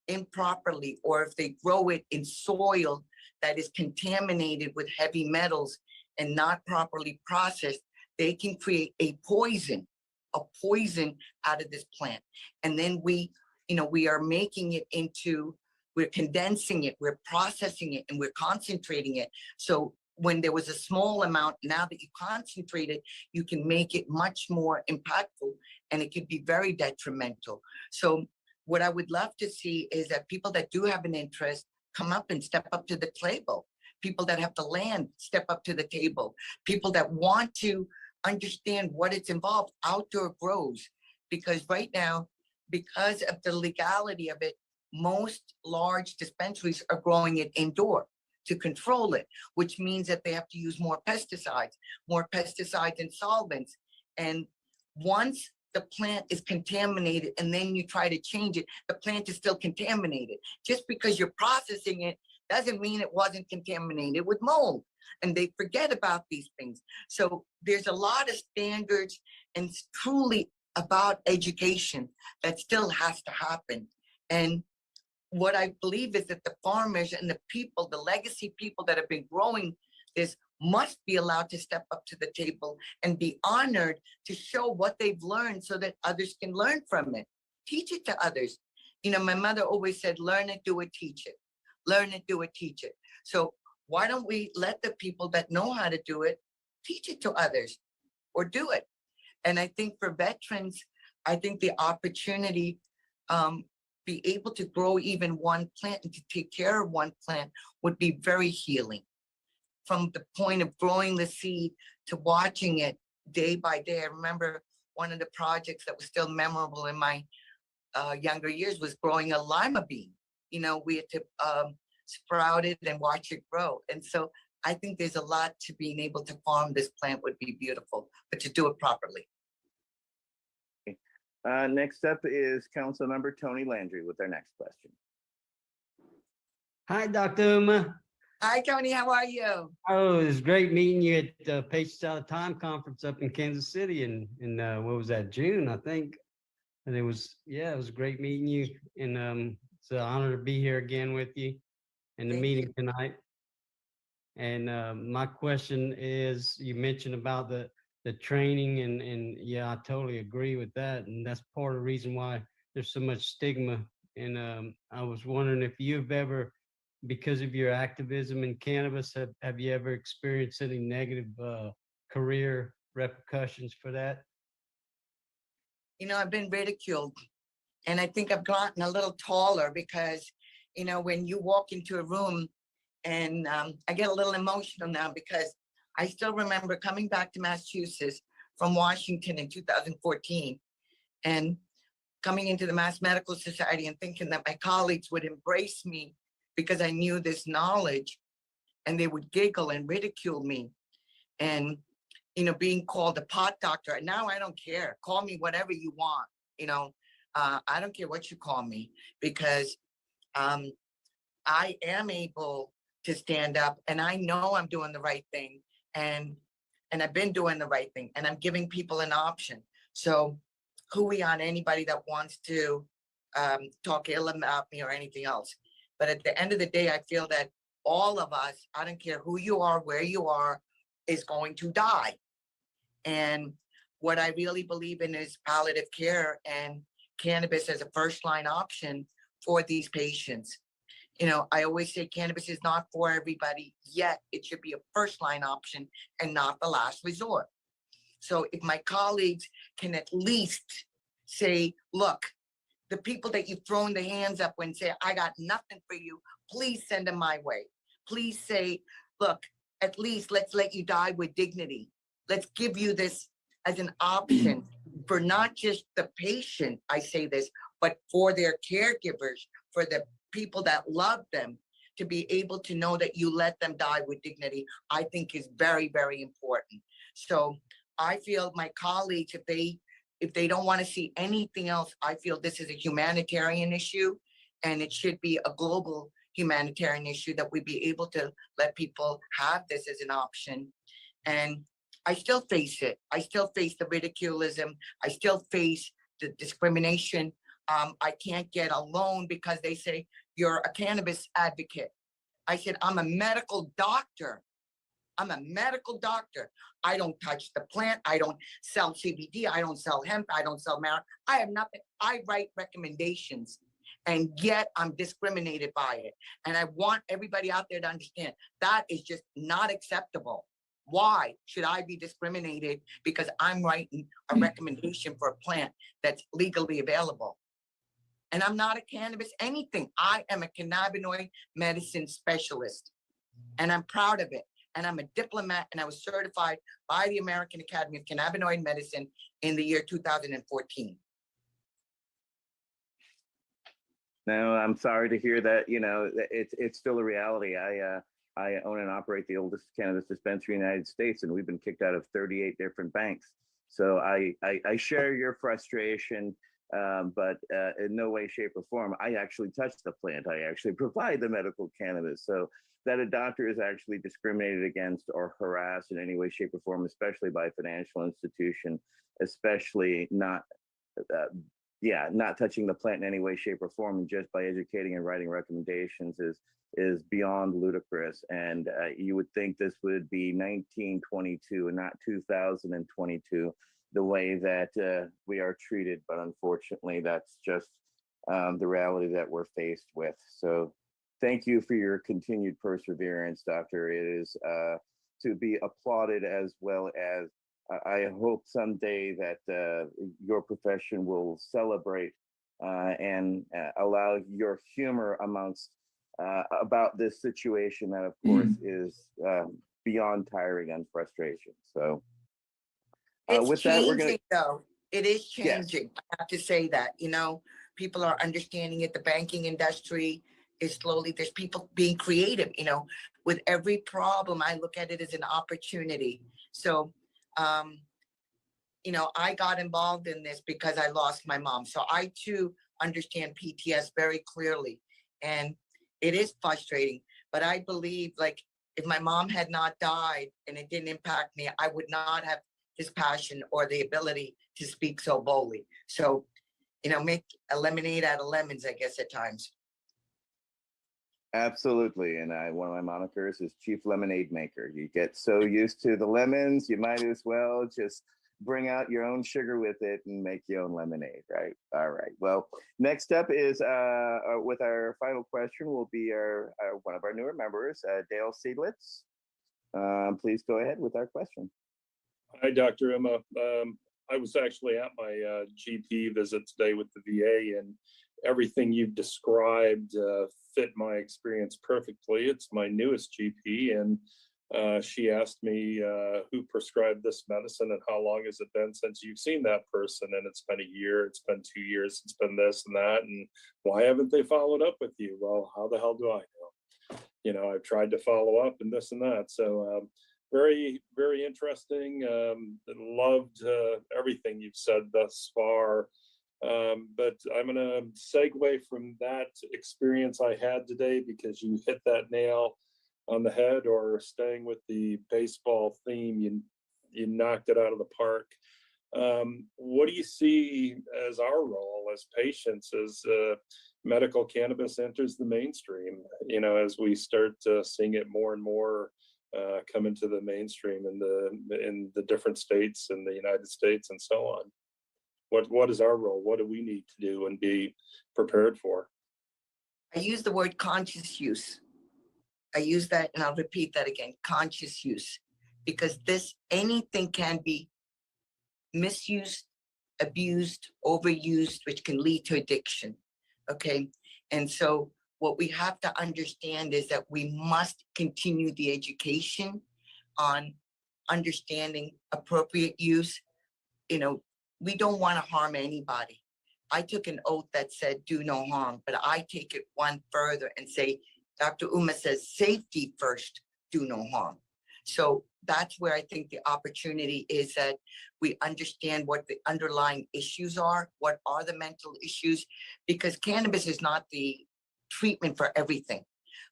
improperly, or if they grow it in soil that is contaminated with heavy metals and not properly processed, they can create a poison out of this plant. And then we are making it into, we're condensing it, we're processing it, and we're concentrating it. So when there was a small amount, now that you concentrate it, you can make it much more impactful, and it could be very detrimental. So what I would love to see is that people that do have an interest come up and step up to the table. People that have the land step up to the table. People that want to understand what it's involved, outdoor grows. Because right now, because of the legality of it, most large dispensaries are growing it indoor to control it, which means that they have to use more pesticides and solvents. And once the plant is contaminated and then you try to change it, the plant is still contaminated. Just because you're processing it doesn't mean it wasn't contaminated with mold. And they forget about these things. So there's a lot of standards, and it's truly about education that still has to happen. And what I believe is that the farmers and the people, the legacy people that have been growing this, must be allowed to step up to the table and be honored to show what they've learned so that others can learn from it. Teach it to others. You know, my mother always said, learn it, do it, teach it. Learn it, do it, teach it. So why don't we let the people that know how to do it, teach it to others or do it? And I think for veterans, I think the opportunity, be able to grow even one plant and to take care of one plant would be very healing. From the point of growing the seed to watching it day by day. I remember one of the projects that was still memorable in my younger years was growing a lima bean. You know, we had to sprout it and watch it grow. And so I think there's a lot to being able to farm this plant would be beautiful, but to do it properly. Next up is Council Member Tony Landry with our next question. Hi, Dr. Uma. Hi, Tony. How are you? Oh, it was great meeting you at the Patients Out of Time conference up in Kansas City in what was that, June, I think. And it was great meeting you. And it's an honor to be here again with you in the meeting tonight. And my question is, you mentioned about the training, and yeah, I totally agree with that. And that's part of the reason why there's so much stigma. And I was wondering if you've ever, because of your activism in cannabis, have you ever experienced any negative career repercussions for that? You know, I've been ridiculed, and I think I've gotten a little taller because, you know, when you walk into a room, and I get a little emotional now because I still remember coming back to Massachusetts from Washington in 2014 and coming into the Mass Medical Society and thinking that my colleagues would embrace me because I knew this knowledge, and they would giggle and ridicule me. And, you know, being called a pot doctor, and now I don't care. Call me whatever you want, you know. I don't care what you call me, because I am able to stand up, and I know I'm doing the right thing, and I've been doing the right thing, and I'm giving people an option. So hooey on anybody that wants to talk ill about me or anything else. But at the end of the day, I feel that all of us, I don't care who you are, where you are, is going to die. And what I really believe in is palliative care and cannabis as a first line option for these patients. You know, I always say cannabis is not for everybody, yet it should be a first line option and not the last resort. So if my colleagues can at least say, look, the people that you've thrown the hands up when say, I got nothing for you, please send them my way. Please say, look, at least let's let you die with dignity. Let's give you this as an option for not just the patient, I say this, but for their caregivers, for the people that love them, to be able to know that you let them die with dignity, I think is very, very important. So I feel my colleagues, if they don't want to see anything else, I feel this is a humanitarian issue, and it should be a global humanitarian issue, that we be able to let people have this as an option. And I still face it. I still face the ridiculism. I still face the discrimination. I can't get a loan because they say you're a cannabis advocate. I said, I'm a medical doctor. I'm a medical doctor. I don't touch the plant. I don't sell CBD. I don't sell hemp. I don't sell marijuana. I have nothing. I write recommendations, and yet I'm discriminated by it. And I want everybody out there to understand that is just not acceptable. Why should I be discriminated because I'm writing a recommendation for a plant that's legally available? And I'm not a cannabis anything. I am a cannabinoid medicine specialist, and I'm proud of it. And I'm a diplomat, and I was certified by the American Academy of Cannabinoid Medicine in the year 2014. No, I'm sorry to hear that. You know, it's still a reality. I own and operate the oldest cannabis dispensary in the United States, and we've been kicked out of 38 different banks. So I share your frustration. but in no way, shape, or form, I actually touch the plant. I actually provide the medical cannabis. So that a doctor is actually discriminated against or harassed in any way, shape, or form, especially by a financial institution, especially not not touching the plant in any way, shape, or form, and just by educating and writing recommendations is beyond ludicrous. And you would think this would be 1922 and not 2022, the way that we are treated. But unfortunately, that's just the reality that we're faced with. So thank you for your continued perseverance, Doctor. It is to be applauded, as well as I hope someday that your profession will celebrate and allow your humor amongst about this situation that, of course, is beyond tiring and frustration. So It's with that, we're changing, gonna. though. It is Yes. changing. I have to say that, people are understanding it. The banking industry is slowly, there's people being creative, with every problem. I look at it as an opportunity. So, I got involved in this because I lost my mom. So I too understand PTS very clearly. And it is frustrating, but I believe, like, if my mom had not died and it didn't impact me, I would not have this passion or the ability to speak so boldly. So, make a lemonade out of lemons, I guess, at times. Absolutely. And one of my monikers is Chief Lemonade Maker. You get so used to the lemons, you might as well just bring out your own sugar with it and make your own lemonade, right? All right. Well, next up is with our final question will be our one of our newer members, Dale Seidlitz. Please go ahead with our question. Hi, Dr. Emma. I was actually at my GP visit today with the VA, and everything you've described fit my experience perfectly. It's my newest GP, and she asked me who prescribed this medicine and how long has it been since you've seen that person. And it's been a year, it's been 2 years, it's been this and that. And why haven't they followed up with you? Well, how the hell do I know? I've tried to follow up and this and that. So very, very interesting. Loved everything you've said thus far. But I'm going to segue from that experience I had today, because you hit that nail on the head, or staying with the baseball theme, you knocked it out of the park. What do you see as our role as patients as medical cannabis enters the mainstream, as we start seeing it more and more come into the mainstream in the different states in the United States and so on? What is our role? What do we need to do and be prepared for? I use the word conscious use. I use that, and I'll repeat that again, conscious use, because anything can be misused, abused, overused, which can lead to addiction. Okay. And so what we have to understand is that we must continue the education on understanding appropriate use. We don't want to harm anybody. I took an oath that said do no harm, but I take it one further and say, Dr. Uma says safety first, do no harm. So that's where I think the opportunity is, that we understand what the underlying issues are, what are the mental issues, because cannabis is not the treatment for everything.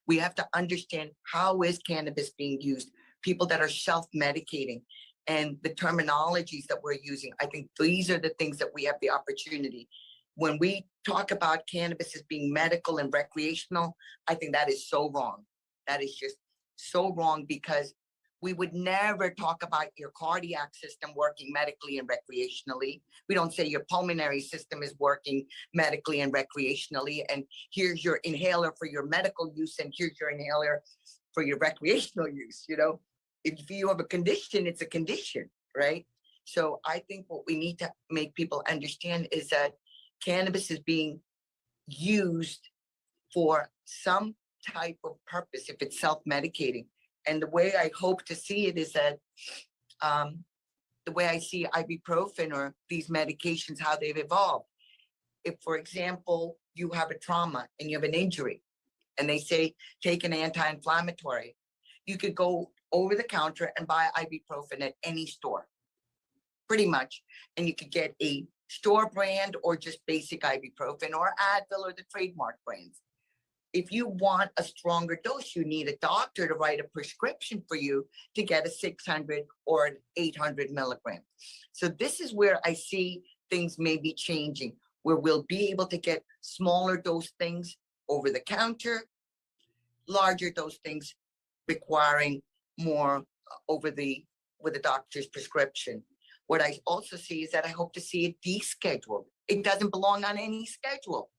We have to understand, how is cannabis being used? People that are self-medicating and the terminologies that we're using. I think these are the things that we have the opportunity. When we talk about cannabis as being medical and recreational, I think that is so wrong. That is just so wrong, because we would never talk about your cardiac system working medically and recreationally. We don't say your pulmonary system is working medically and recreationally, and here's your inhaler for your medical use, and here's your inhaler for your recreational use. If you have a condition, it's a condition, right? So I think what we need to make people understand is that cannabis is being used for some type of purpose, if it's self-medicating. And the way I hope to see it is that the way I see ibuprofen or these medications, how they've evolved. If, for example, you have a trauma and you have an injury, and they say take an anti-inflammatory, you could go over the counter and buy ibuprofen at any store, pretty much, and you could get a store brand or just basic ibuprofen or Advil or the trademark brands. If you want a stronger dose, you need a doctor to write a prescription for you to get a 600 or an 800 milligram. So this is where I see things may be changing, where we'll be able to get smaller dose things over the counter, larger dose things requiring more with a doctor's prescription. What I also see is that I hope to see it descheduled. It doesn't belong on any schedule.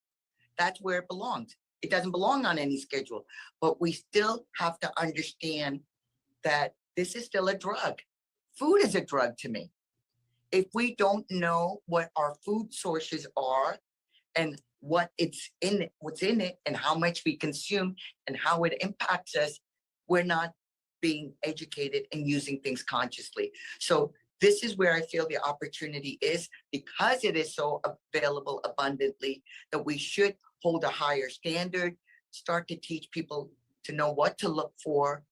That's where it belongs. It doesn't belong on any schedule, but we still have to understand that this is still a drug. Food is a drug to me. If we don't know what our food sources are and what's in it and how much we consume and how it impacts us, we're not being educated and using things consciously. So this is where I feel the opportunity is, because it is so available abundantly, that we should hold a higher standard, start to teach people to know what to look for,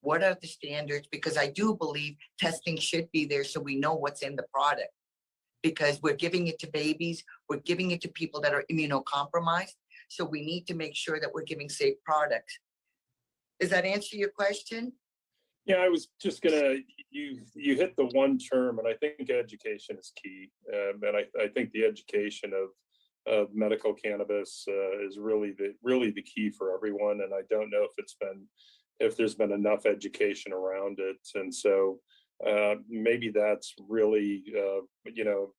what are the standards, because I do believe testing should be there so we know what's in the product. Because we're giving it to babies, we're giving it to people that are immunocompromised, so we need to make sure that we're giving safe products. Does that answer your question? Yeah, I was just gonna, you hit the one term, and I think education is key. And I think the education of medical cannabis is really the key for everyone. And I don't know if there's been enough education around it. And so maybe that's really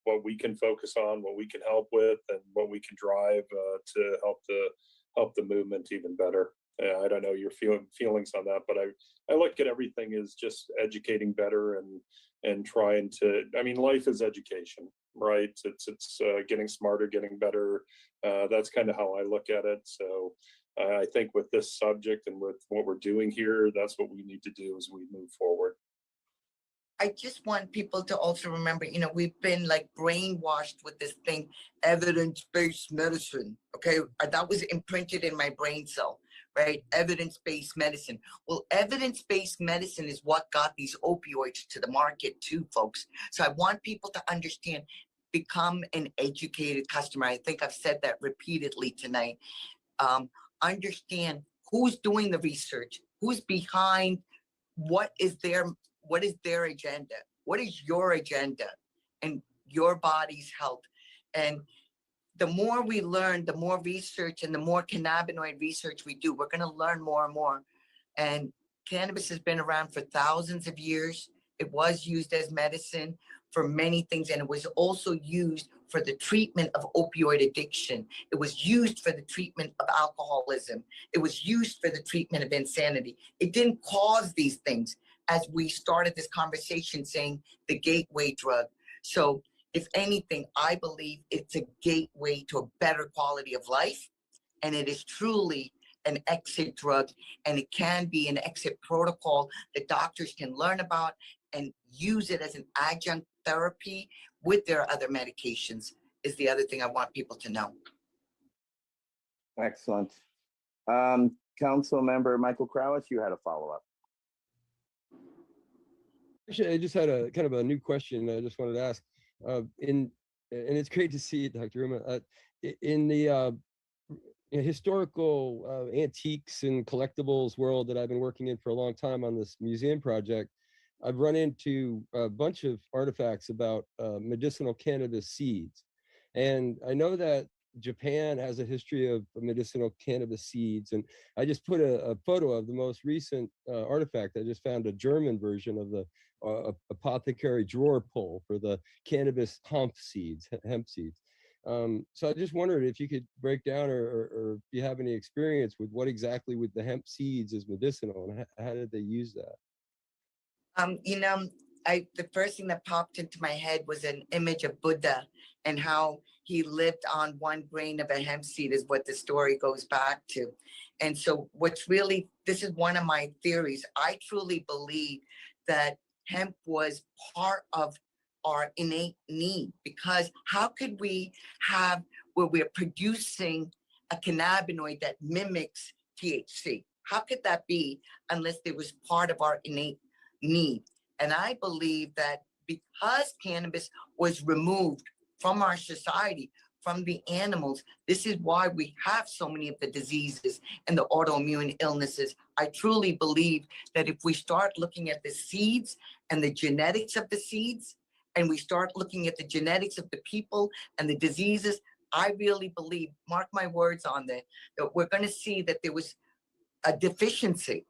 what we can focus on, what we can help with, and what we can drive to help the movement even better. I don't know your feelings on that, but I look at everything as just educating better and trying to. I mean, life is education, right? It's getting smarter, getting better. That's kind of how I look at it. So I think with this subject and with what we're doing here, that's what we need to do as we move forward. I just want people to also remember, we've been like brainwashed with this thing, evidence-based medicine. Okay, that was imprinted in my brain cell, right? Evidence-based medicine. Well, evidence-based medicine is what got these opioids to the market too, folks. So I want people to understand, become an educated customer. I think I've said that repeatedly tonight. Understand who's doing the research, who's behind, what is their agenda? What is your agenda and your body's health? And the more we learn, the more research and the more cannabinoid research we do, we're going to learn more and more. And cannabis has been around for thousands of years. It was used as medicine for many things, and it was also used for the treatment of opioid addiction. It was used for the treatment of alcoholism. It was used for the treatment of insanity. It didn't cause these things, as we started this conversation saying the gateway drug. So if anything, I believe it's a gateway to a better quality of life. And it is truly an exit drug, and it can be an exit protocol that doctors can learn about and use it as an adjunct therapy with their other medications, is the other thing I want people to know. Excellent. Council member Michael Krowitz, you had a follow-up. Actually, I just had a kind of a new question I just wanted to ask. And it's great to see Dr. Uma. In the historical antiques and collectibles world that I've been working in for a long time on this museum project, I've run into a bunch of artifacts about medicinal cannabis seeds. And I know that Japan has a history of medicinal cannabis seeds. And I just put a photo of the most recent artifact. I just found a German version of the apothecary drawer pull for the cannabis hemp seeds. So I just wondered if you could break down or if you have any experience with what exactly with the hemp seeds is medicinal and how did they use that? The first thing that popped into my head was an image of Buddha and how he lived on 1 grain of a hemp seed is what the story goes back to. And so this is one of my theories. I truly believe that hemp was part of our innate need, because how could we have where we're producing a cannabinoid that mimics THC? How could that be unless it was part of our innate need? And I believe that because cannabis was removed from our society, from the animals. This is why we have so many of the diseases and the autoimmune illnesses. I truly believe that if we start looking at the seeds and the genetics of the seeds, and we start looking at the genetics of the people and the diseases, I really believe, mark my words on that we're going to see that there was a deficiency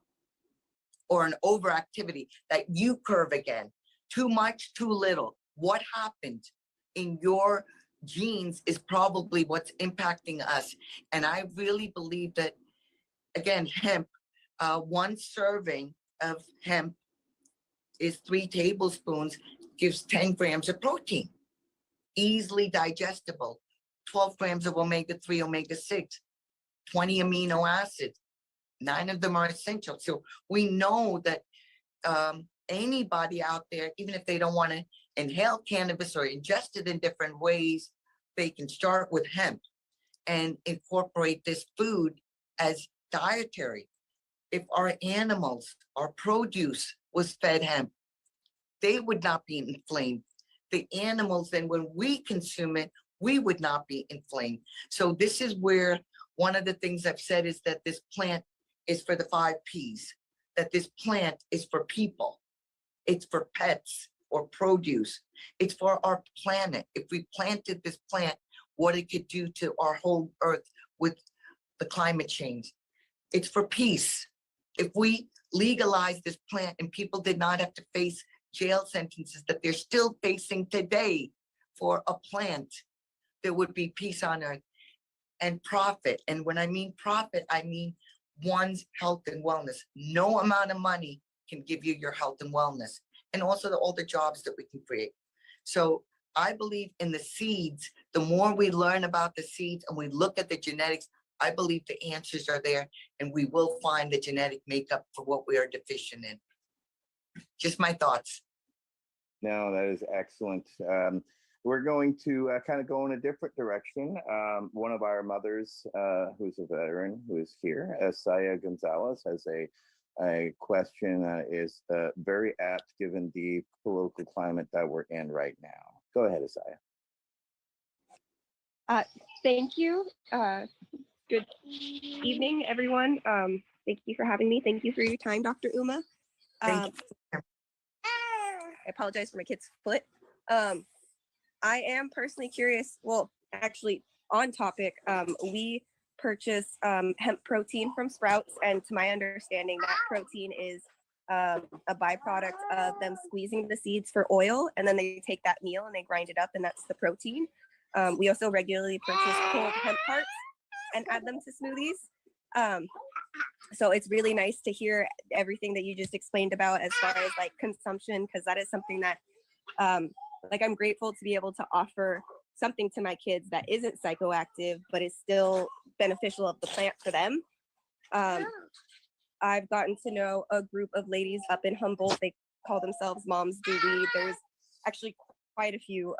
or an overactivity, that U curve again, too much, too little. What happened in your genes is probably what's impacting us. And I really believe that, again, hemp, 1 serving of hemp is 3 tablespoons, gives 10 grams of protein, easily digestible, 12 grams of omega-3, omega-6, 20 amino acids, 9 of them are essential. So we know that anybody out there, even if they don't want to inhale cannabis or ingest it in different ways, they can start with hemp and incorporate this food as dietary. If our animals, our produce was fed hemp, they would not be inflamed. The animals, then when we consume it, we would not be inflamed. So this is where one of the things I've said is that this plant is for the 5 Ps, that this plant is for people. It's for pets or produce. It's for our planet. If we planted this plant, what it could do to our whole earth with the climate change. It's for peace. If we legalize this plant and people did not have to face jail sentences that they're still facing today for a plant, there would be peace on earth and profit. And when I mean profit, I mean one's health and wellness. No amount of money can give you your health and wellness, and also all the jobs that we can create. So I believe in the seeds. The more we learn about the seeds and we look at the genetics, I believe the answers are there, and we will find the genetic makeup for what we are deficient in. Just my thoughts. No, that is excellent. We're going to kind of go in a different direction. One of our mothers, who's a veteran, who is here, Saya Gonzalez, has a question that is very apt given the political climate that we're in right now. Go ahead, Asaya. Thank you. Good evening, everyone. Thank you for having me. Thank you for your time, Dr. Uma. I apologize for my kid's foot. I am personally curious, well, actually on topic, we purchase hemp protein from Sprouts, and to my understanding, that protein is a byproduct of them squeezing the seeds for oil, and then they take that meal and they grind it up, and that's the protein. We also regularly purchase cold hemp hearts and add them to smoothies. So it's really nice to hear everything that you just explained about as far as like consumption, because that is something that like I'm grateful to be able to offer something to my kids that isn't psychoactive, but is still beneficial of the plant for them. I've gotten to know a group of ladies up in Humboldt. They call themselves Moms Do Weed. There's actually quite a few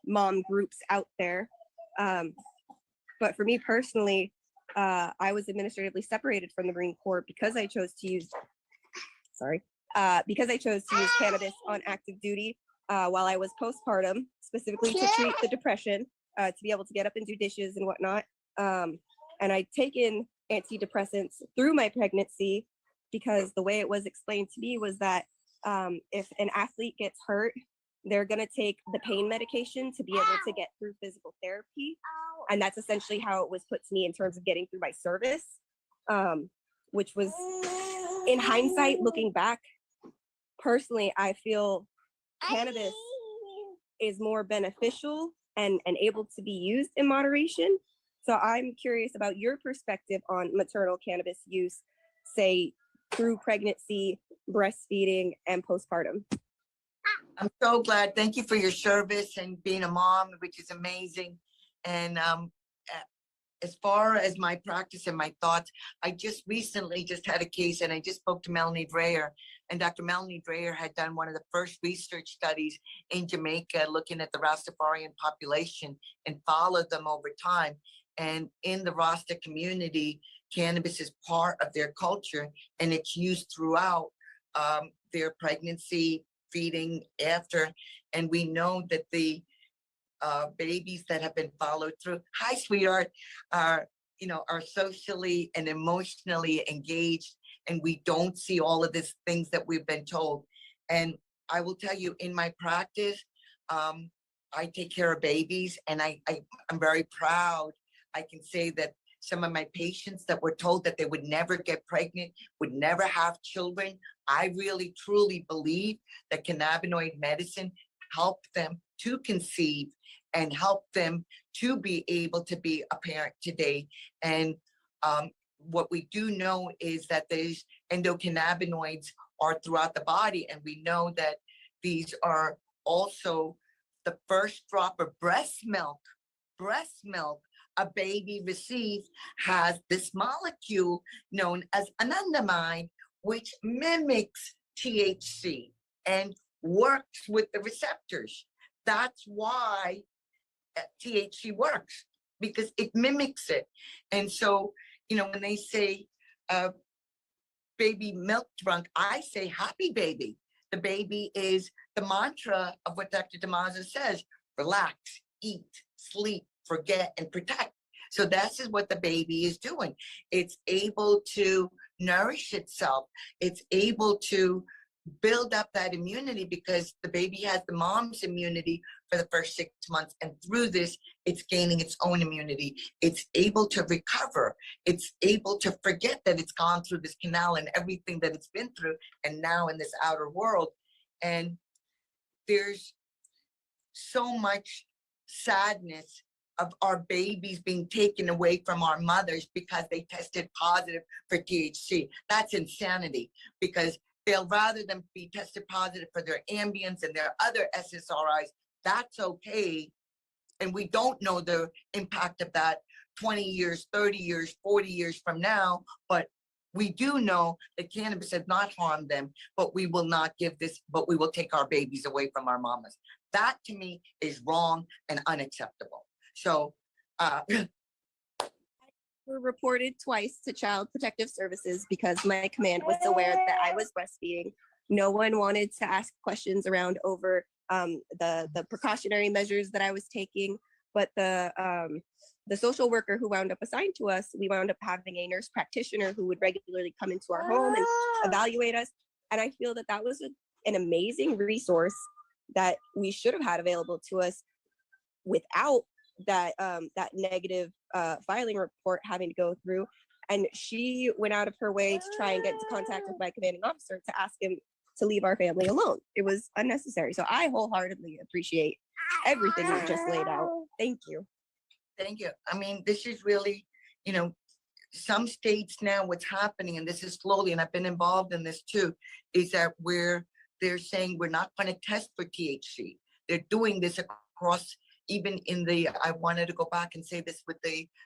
mom groups out there. But for me personally, I was administratively separated from the Marine Corps because I chose to use, cannabis on active duty while I was postpartum, specifically to treat the depression, to be able to get up and do dishes and whatnot. And I'd taken antidepressants through my pregnancy because the way it was explained to me was that if an athlete gets hurt, they're going to take the pain medication to be able to get through physical therapy. And that's essentially how it was put to me in terms of getting through my service, which was, in hindsight, looking back, personally, I feel cannabis is more beneficial and able to be used in moderation. So I'm curious about your perspective on maternal cannabis use, say, through pregnancy, breastfeeding, and postpartum. I'm so glad. Thank you for your service and being a mom, which is amazing. And as far as my practice and my thoughts, I just recently had a case, and I just spoke to Melanie Dreyer, and Dr. Melanie Dreyer had done one of the first research studies in Jamaica looking at the Rastafarian population and followed them over time. And in the Rasta community, cannabis is part of their culture, and it's used throughout their pregnancy, feeding, after. And we know that the babies that have been followed through. Hi, sweetheart. Are are socially and emotionally engaged, and we don't see all of these things that we've been told. And I will tell you, in my practice, I take care of babies, and I'm very proud. I can say that some of my patients that were told that they would never get pregnant, would never have children, I really truly believe that cannabinoid medicine helped them to conceive and help them to be able to be a parent today. And what we do know is that these endocannabinoids are throughout the body, and we know that these are also the first drop of breast milk a baby receives has this molecule known as anandamide, which mimics THC and works with the receptors. That's why THC works, because it mimics it. And so, when they say baby milk drunk, I say happy baby. The baby is the mantra of what Dr. Damaso says: relax, eat, sleep, forget, and protect. So this is what the baby is doing. It's able to nourish itself. It's able to build up that immunity, because the baby has the mom's immunity for the first 6 months, and through this it's gaining its own immunity. It's able to recover. It's able to forget that it's gone through this canal and everything that it's been through, and now in this outer world. And there's so much sadness of our babies being taken away from our mothers because they tested positive for THC. That's insanity, because they'll rather than be tested positive for their Ambiens and their other SSRIs. That's okay. And we don't know the impact of that 20 years, 30 years, 40 years from now, but we do know that cannabis has not harmed them, but we will not give this, but we will take our babies away from our mamas. That to me is wrong and unacceptable. So, were reported twice to Child Protective Services because my command was aware that I was breastfeeding. No one wanted to ask questions around over the precautionary measures that I was taking, but the social worker who wound up assigned to us, we wound up having a nurse practitioner who would regularly come into our home and evaluate us. And I feel that that was an amazing resource that we should have had available to us without that negative filing report having to go through. And she went out of her way to try and get into contact with my commanding officer to ask him to leave our family alone. It was unnecessary. So I wholeheartedly appreciate everything you just laid out. Thank you. Thank you. I mean, this is really, some states now, what's happening, and this is slowly, and I've been involved in this too, is that they're saying we're not going to test for THC. They're doing this across, even in I wanted to go back and say this with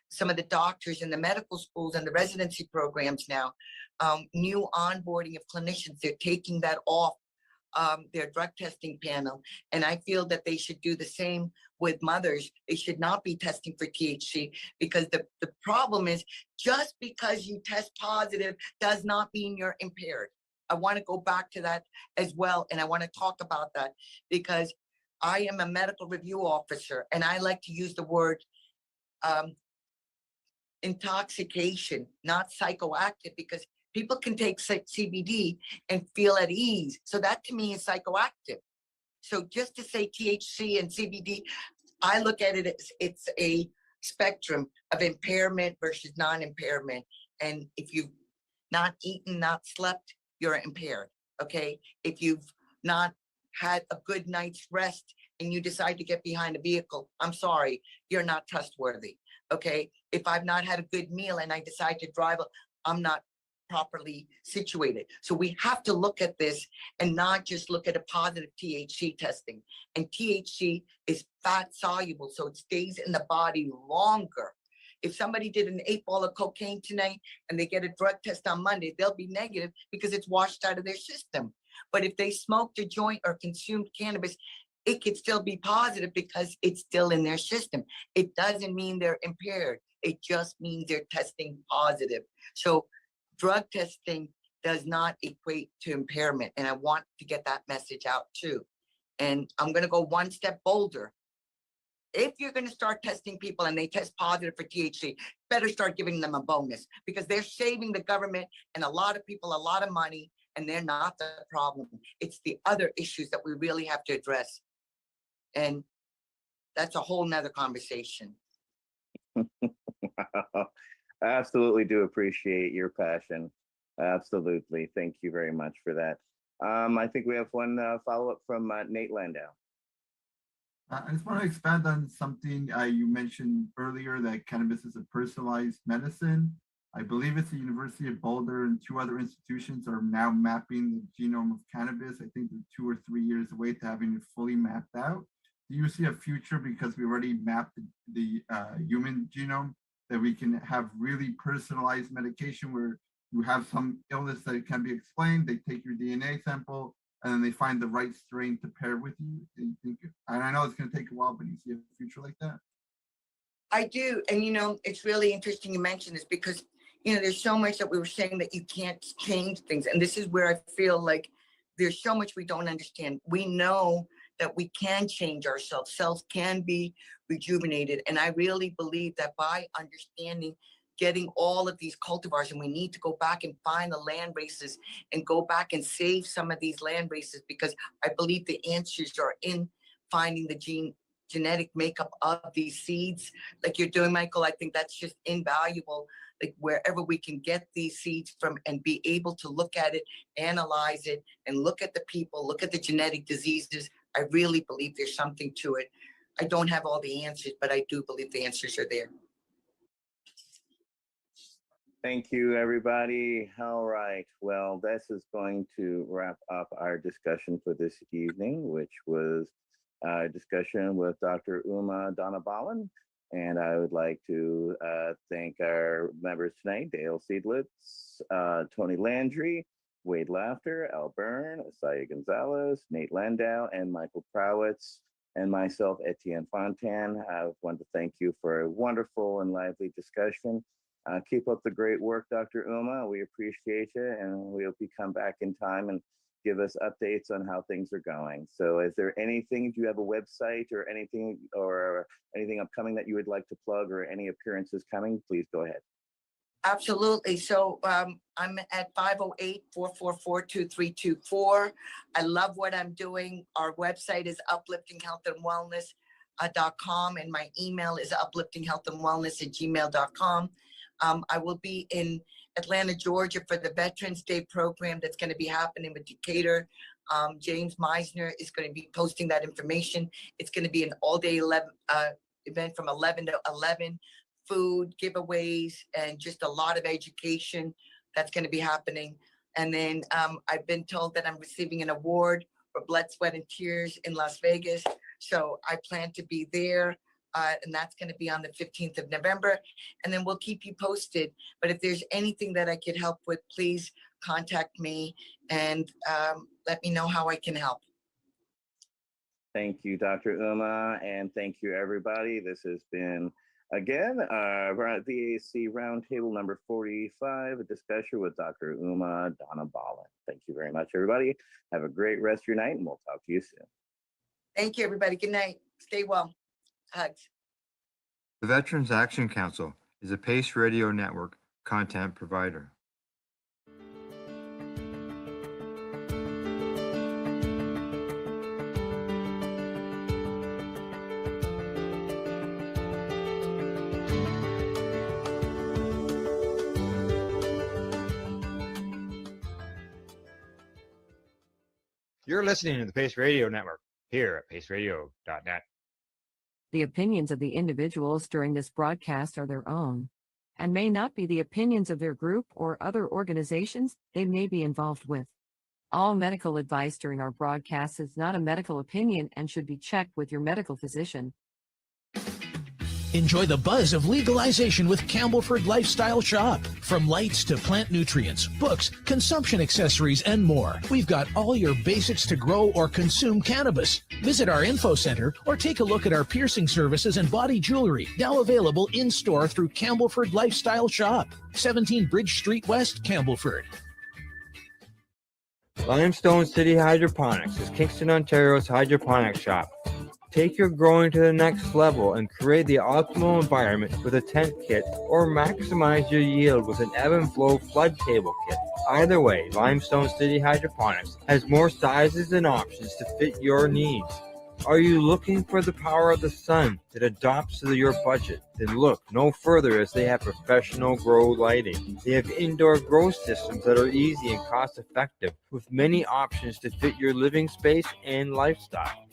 some of the doctors in the medical schools and the residency programs now, new onboarding of clinicians, they're taking that off their drug testing panel. And I feel that they should do the same with mothers. They should not be testing for THC, because the problem is, just because you test positive does not mean you're impaired. I want to go back to that as well. And I want to talk about that, because I am a medical review officer, and I like to use the word intoxication, not psychoactive, because people can take CBD and feel at ease. So that to me is psychoactive. So just to say THC and CBD, I look at it as it's a spectrum of impairment versus non-impairment. And if you've not eaten, not slept, you're impaired, okay? If you've not had a good night's rest and you decide to get behind a vehicle, I'm sorry, you're not trustworthy, okay? If I've not had a good meal and I decide to drive, I'm not properly situated. So we have to look at this and not just look at a positive THC testing. And THC is fat soluble, so it stays in the body longer. If somebody did an 8-ball of cocaine tonight and they get a drug test on Monday, they'll be negative because it's washed out of their system. But if they smoked a joint or consumed cannabis, it could still be positive because it's still in their system. It doesn't mean they're impaired. It just means they're testing positive. So drug testing does not equate to impairment. And I want to get that message out too. And I'm going to go one step bolder. If you're going to start testing people and they test positive for THC, better start giving them a bonus, because they're saving the government and a lot of people a lot of money, and they're not the problem. It's the other issues that we really have to address. And that's a whole nother conversation. Absolutely do appreciate your passion. Absolutely. Thank you very much for that. I think we have one follow-up from Nate Landau. I just want to expand on something you mentioned earlier, that cannabis is a personalized medicine. I believe it's the University of Boulder and 2 other institutions are now mapping the genome of cannabis. I think they're 2 or 3 years away to having it fully mapped out. Do you see a future, because we already mapped the human genome, that we can have really personalized medication where you have some illness that can be explained, they take your DNA sample, and then they find the right strain to pair with you? And I know it's going to take a while, but you see a future like that? I do. And, you know, it's really interesting you mention this, because, you know, there's so much that we were saying that you can't change things. And this is where I feel like there's so much we don't understand. We know that we can change ourselves. Cells can be rejuvenated. And I really believe that by understanding, getting all of these cultivars, and we need to go back and find the land races and go back and save some of these land races, because I believe the answers are in finding the genetic makeup of these seeds like you're doing, Michael. I think that's just invaluable. Like wherever we can get these seeds from and be able to look at it, analyze it, and look at the people, look at the genetic diseases. I really believe there's something to it. I don't have all the answers, but I do believe the answers are there. Thank you, everybody. All right. Well, this is going to wrap up our discussion for this evening, which was a discussion with Dr. Uma Donabalan. And I would like to thank our members tonight, Dale Seidlitz, Tony Landry, Wade Laughter, Al Byrne, Asaya Gonzalez, Nate Landau, and Michael Prowitz, and myself, Etienne Fontan. I want to thank you for a wonderful and lively discussion. Keep up the great work, Dr. Uma. We appreciate you, and we hope you come back in time and give us updates on how things are going. So is there anything, do you have a website or anything upcoming that you would like to plug, or any appearances coming? Please go ahead. Absolutely. So I'm at 508-444-2324. I love what I'm doing. Our website is upliftinghealthandwellness.com, and my email is upliftinghealthandwellness@gmail.com. I will be in Atlanta, Georgia for the Veterans Day program that's going to be happening with Decatur. James Meisner is going to be posting that information. It's going to be an all-day event from 11 to 11. Food, giveaways, and just a lot of education that's going to be happening. And then I've been told that I'm receiving an award for Blood, Sweat, and Tears in Las Vegas. So I plan to be there. And that's going to be on the 15th of November. And then we'll keep you posted. But if there's anything that I could help with, please contact me and let me know how I can help. Thank you, Dr. Uma, and thank you, everybody. This has been, again, VAC Roundtable number 45, a discussion with Dr. Uma Donabalan. Thank you very much, everybody. Have a great rest of your night, and we'll talk to you soon. Thank you, everybody. Good night. Stay well. Hugs. The Veterans Action Council is a Pace Radio Network content provider. You're listening to the Pace Radio Network here at paceradio.net. The opinions of the individuals during this broadcast are their own and may not be the opinions of their group or other organizations they may be involved with. All medical advice during our broadcast is not a medical opinion and should be checked with your medical physician. Enjoy the buzz of legalization with Campbellford Lifestyle Shop. From lights to plant nutrients, books, consumption accessories, and more, we've got all your basics to grow or consume cannabis. Visit our info center or take a look at our piercing services and body jewelry, now available in-store through Campbellford Lifestyle Shop, 17 Bridge Street West, Campbellford. Limestone City Hydroponics is Kingston, Ontario's hydroponics shop. Take your growing to the next level and create the optimal environment with a tent kit, or maximize your yield with an ebb and flow flood table kit. Either way, Limestone City Hydroponics has more sizes and options to fit your needs. Are you looking for the power of the sun that adapts to your budget? Then look no further, as they have professional grow lighting. They have indoor grow systems that are easy and cost effective, with many options to fit your living space and lifestyle.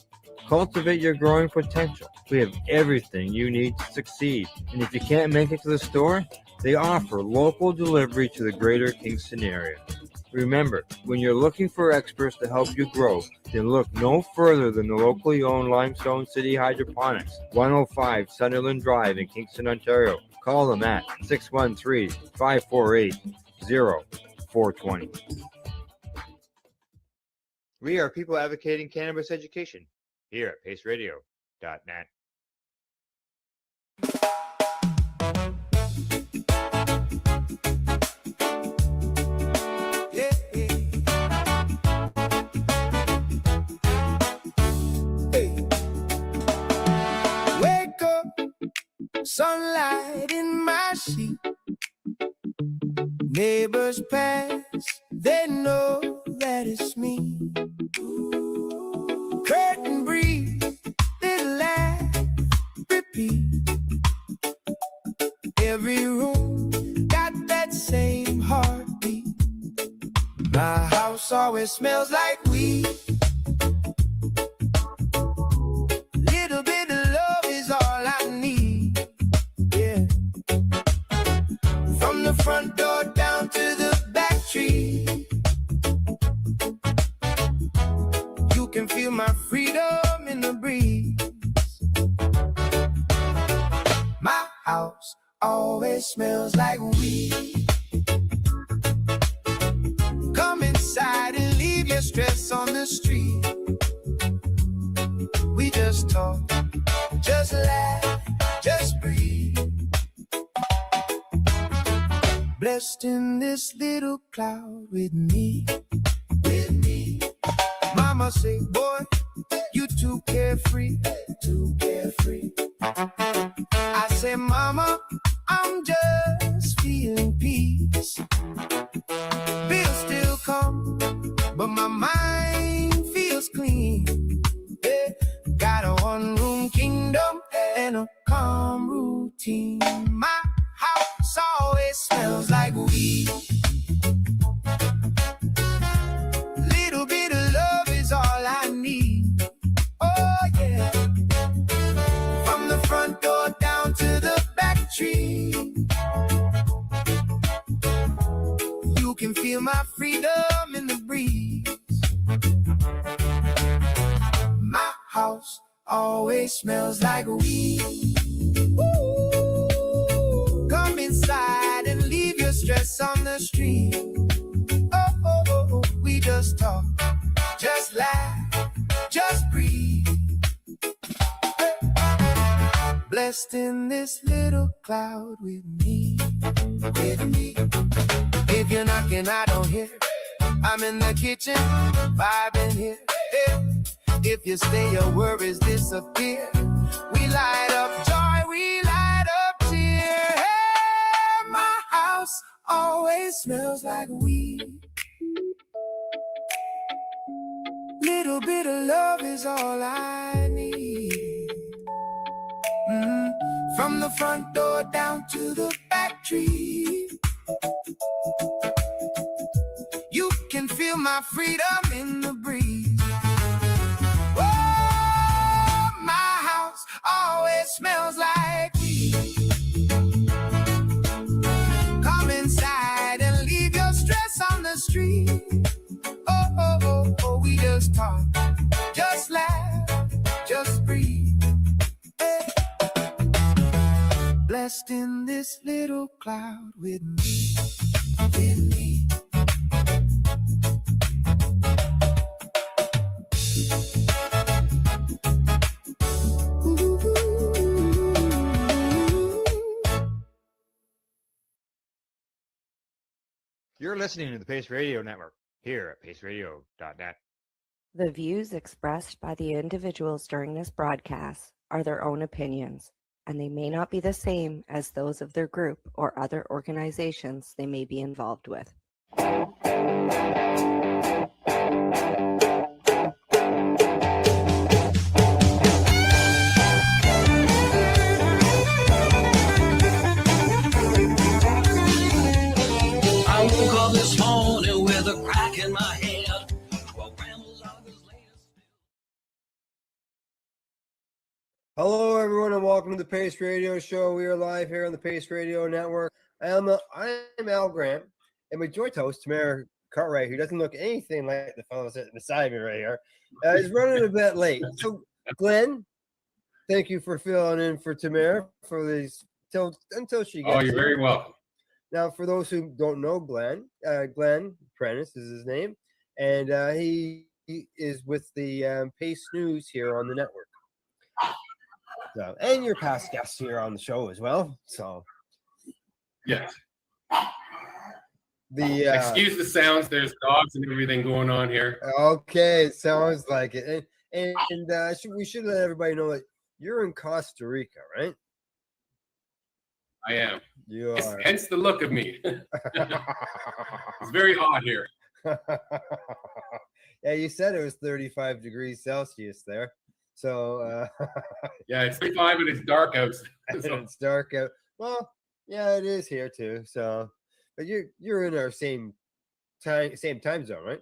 Cultivate your growing potential. We have everything you need to succeed. And if you can't make it to the store, they offer local delivery to the greater Kingston area. Remember, when you're looking for experts to help you grow, then look no further than the locally owned Limestone City Hydroponics, 105 Sunderland Drive in Kingston, Ontario. Call them at 613-548-0420. We are people advocating cannabis education here at paceradio.net. Wake up, sunlight in my sheet. Neighbors pass, they know that it's me. Curtain breeze, little laugh, repeat. Every room got that same heartbeat. My house always smells like weed. Little bit of love is all I need. Yeah. From the front door down to the back tree. You can feel my freedom in the breeze. My house always smells like weed. Come inside and leave your stress on the street. We just talk, just laugh, just breathe. Blessed in this little cloud with me, with me. Mama say, boy, you too carefree, too carefree. I say, mama, I'm just feeling peace. Bills still come, but my mind feels clean. Yeah. Got a one-room kingdom and a calm routine. My house always smells like weed. Little bit of love is all I need. Oh yeah. From the front door down to the back tree. You can feel my freedom in the breeze. My house always smells like weed. Ooh, come inside and leave your stress on the street. Oh, oh, oh, oh. We just talk, just laugh, just breathe. Blessed in this little cloud with me, with me. If you're knocking, I don't hear. I'm in the kitchen, vibing here. Yeah. If you stay, your worries disappear. We light up joy, we light up cheer. Hey, my house always smells like weed. Little bit of love is all I need. From the front door down to the back tree. You can feel my freedom in the breeze. Oh, my house always smells like weed. Come inside and leave your stress on the street. Oh, oh, oh, oh, we just talk, just laugh, just breathe. Hey. Blessed in this little cloud with me, with me. You're listening to the Pace Radio Network here at paceradio.net. The views expressed by the individuals during this broadcast are their own opinions, and they may not be the same as those of their group or other organizations they may be involved with. I woke up this morning with a crack in my head. Hello, everyone, and welcome to the Pace Radio Show. We are live here on the Pace Radio Network. I'm Al Grant, and my joint host, Tamara Cartwright, who doesn't look anything like the fellow sitting beside me right here, is running a bit late. So, Glenn, thank you for filling in for Tamara for these until she gets Oh, you're very welcome. Now, for those who don't know Glenn, Glenn Prentice is his name, and he is with the Pace News here on the network. So, and your past guest here on the show as well. So, yes. Excuse the sounds. There's dogs and everything going on here. Okay, it sounds like it. And we should let everybody know that you're in Costa Rica, right? I am. You are. Hence the look of me. It's very hot here. Yeah, you said it was 35 degrees Celsius there. So yeah, it's 35 and it's dark out. So. It's dark out. Well, yeah, it is here too. So, but you're in our same time zone,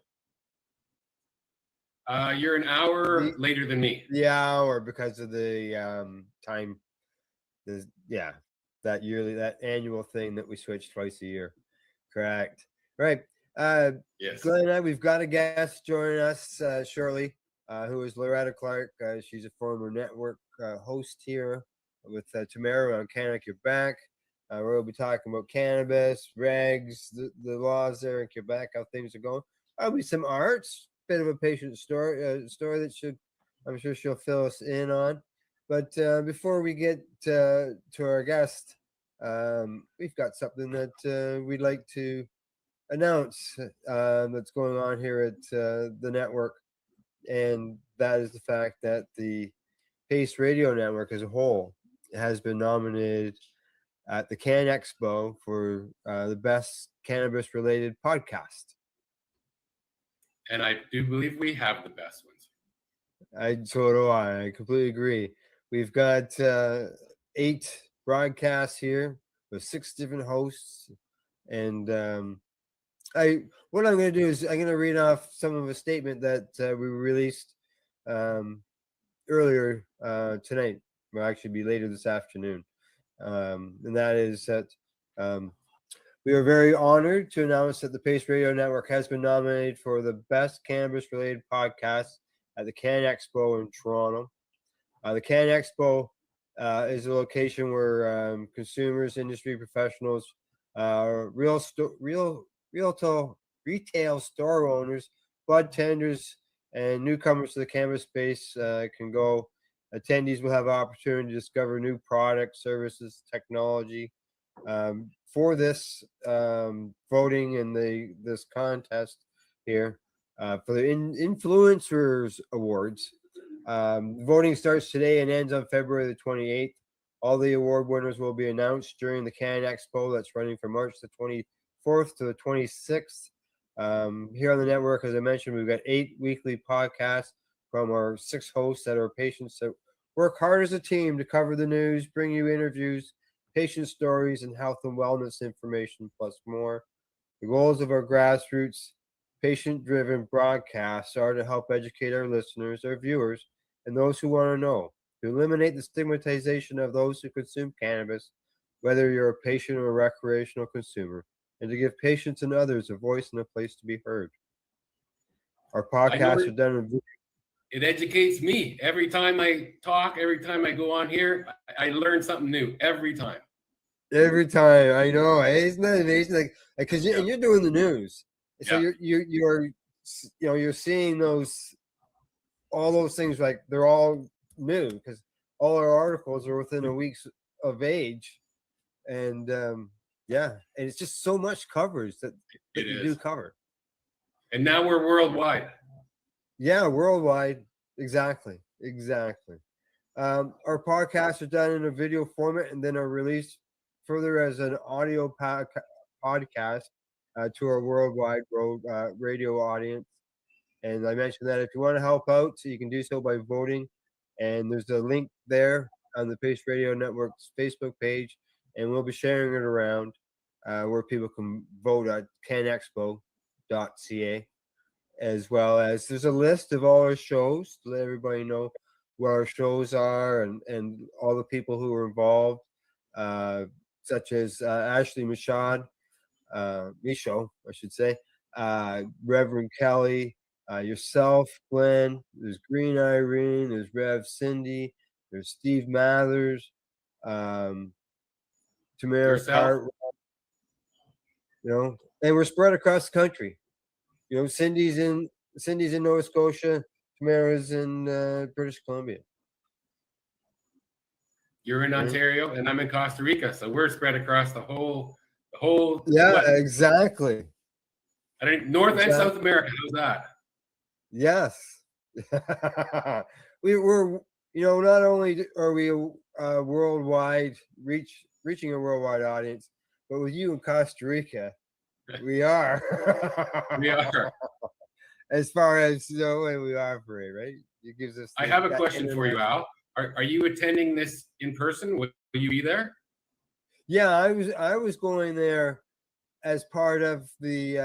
right? You're an hour later than me. The hour because of the time. That annual thing that we switch twice a year. Correct. Right. Yes. Glenn and I, we've got a guest joining us shortly. Who is Loretta Clark. She's a former network host here with Tamara on Canada, Quebec. We'll be talking about cannabis, regs, the laws there in Quebec, how things are going. Probably some arts, bit of a patient story that I'm sure she'll fill us in on. But before we get to our guest, we've got something that we'd like to announce that's going on here at the network. And that is the fact that the Pace Radio Network as a whole has been nominated at the Can Expo for the best cannabis-related podcast. And I do believe we have the best ones. So do I. I completely agree. We've got 8 broadcasts here with 6 different hosts. And what I'm going to do is I'm going to read off some of a statement that we released earlier tonight. Will actually be later this afternoon. And that is that we are very honored to announce that the Pace Radio Network has been nominated for the best cannabis-related podcast at the Can Expo in Toronto. The Can Expo is a location where consumers, industry professionals, retail store owners, bud tenders, and newcomers to the cannabis space can go. Attendees will have opportunity to discover new products, services, technology. For this voting and this contest here for the Influencers Awards, voting starts today and ends on February the 28th. All the award winners will be announced during the Can Expo that's running from March the 24th to the 26th. Here on the network, as I mentioned, we've got 8 weekly podcasts from our 6 hosts that are patients that work hard as a team to cover the news, bring you interviews, patient stories, and health and wellness information, plus more. The goals of our grassroots, patient-driven broadcasts are to help educate our listeners, our viewers, and those who want to know, to eliminate the stigmatization of those who consume cannabis, whether you're a patient or a recreational consumer, and to give patients and others a voice and a place to be heard. Our podcasts are done in it educates me every time I talk, every time I go on here. I learn something new every time. Every time, I know. Isn't that amazing? Like, because you're doing the news, so you're seeing all those things, like they're all new because all our articles are within a week of age, and and it's just so much coverage that you do cover. And now we're worldwide. Yeah, worldwide. Exactly. Our podcasts are done in a video format and then are released further as an audio podcast to our worldwide radio audience. And I mentioned that if you want to help out, so you can do so by voting. And there's a link there on the Pace Radio Network's Facebook page, and we'll be sharing it around where people can vote at canexpo.ca, as well as there's a list of all our shows to let everybody know where our shows are and all the people who are involved, such as Ashley Michaud, Michaud, I should say, Reverend Kelly, yourself, Glenn, there's Green Irene, there's Rev Cindy, there's Steve Mathers, Tamara Yourself. Cart, and we're spread across the country. Cindy's in Nova Scotia, Tamara's in British Columbia. You're in Ontario, and I'm in Costa Rica, so we're spread across the whole. Yeah, what? exactly. I think North and South America. How's that? Yes. we're not only are we worldwide reaching a worldwide audience, but with you in Costa Rica, we are. We are. As far as the way we operate, right? It gives us. I have a question for you, Al. Are you attending this in person? Will you be there? Yeah, I was going there as part of the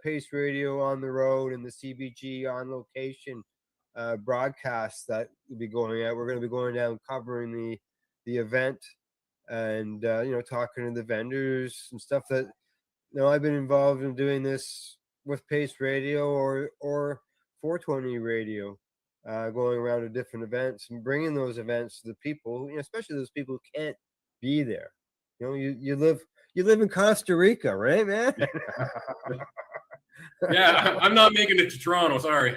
Pace Radio on the road and the CBG on location broadcast that will be going out. We're going to be going down covering the event and talking to the vendors and stuff that I've been involved in doing this with Pace Radio or 420 Radio. Going around to different events and bringing those events to the people, especially those people who can't be there. You live in Costa Rica, right, man? Yeah, I'm not making it to Toronto. Sorry.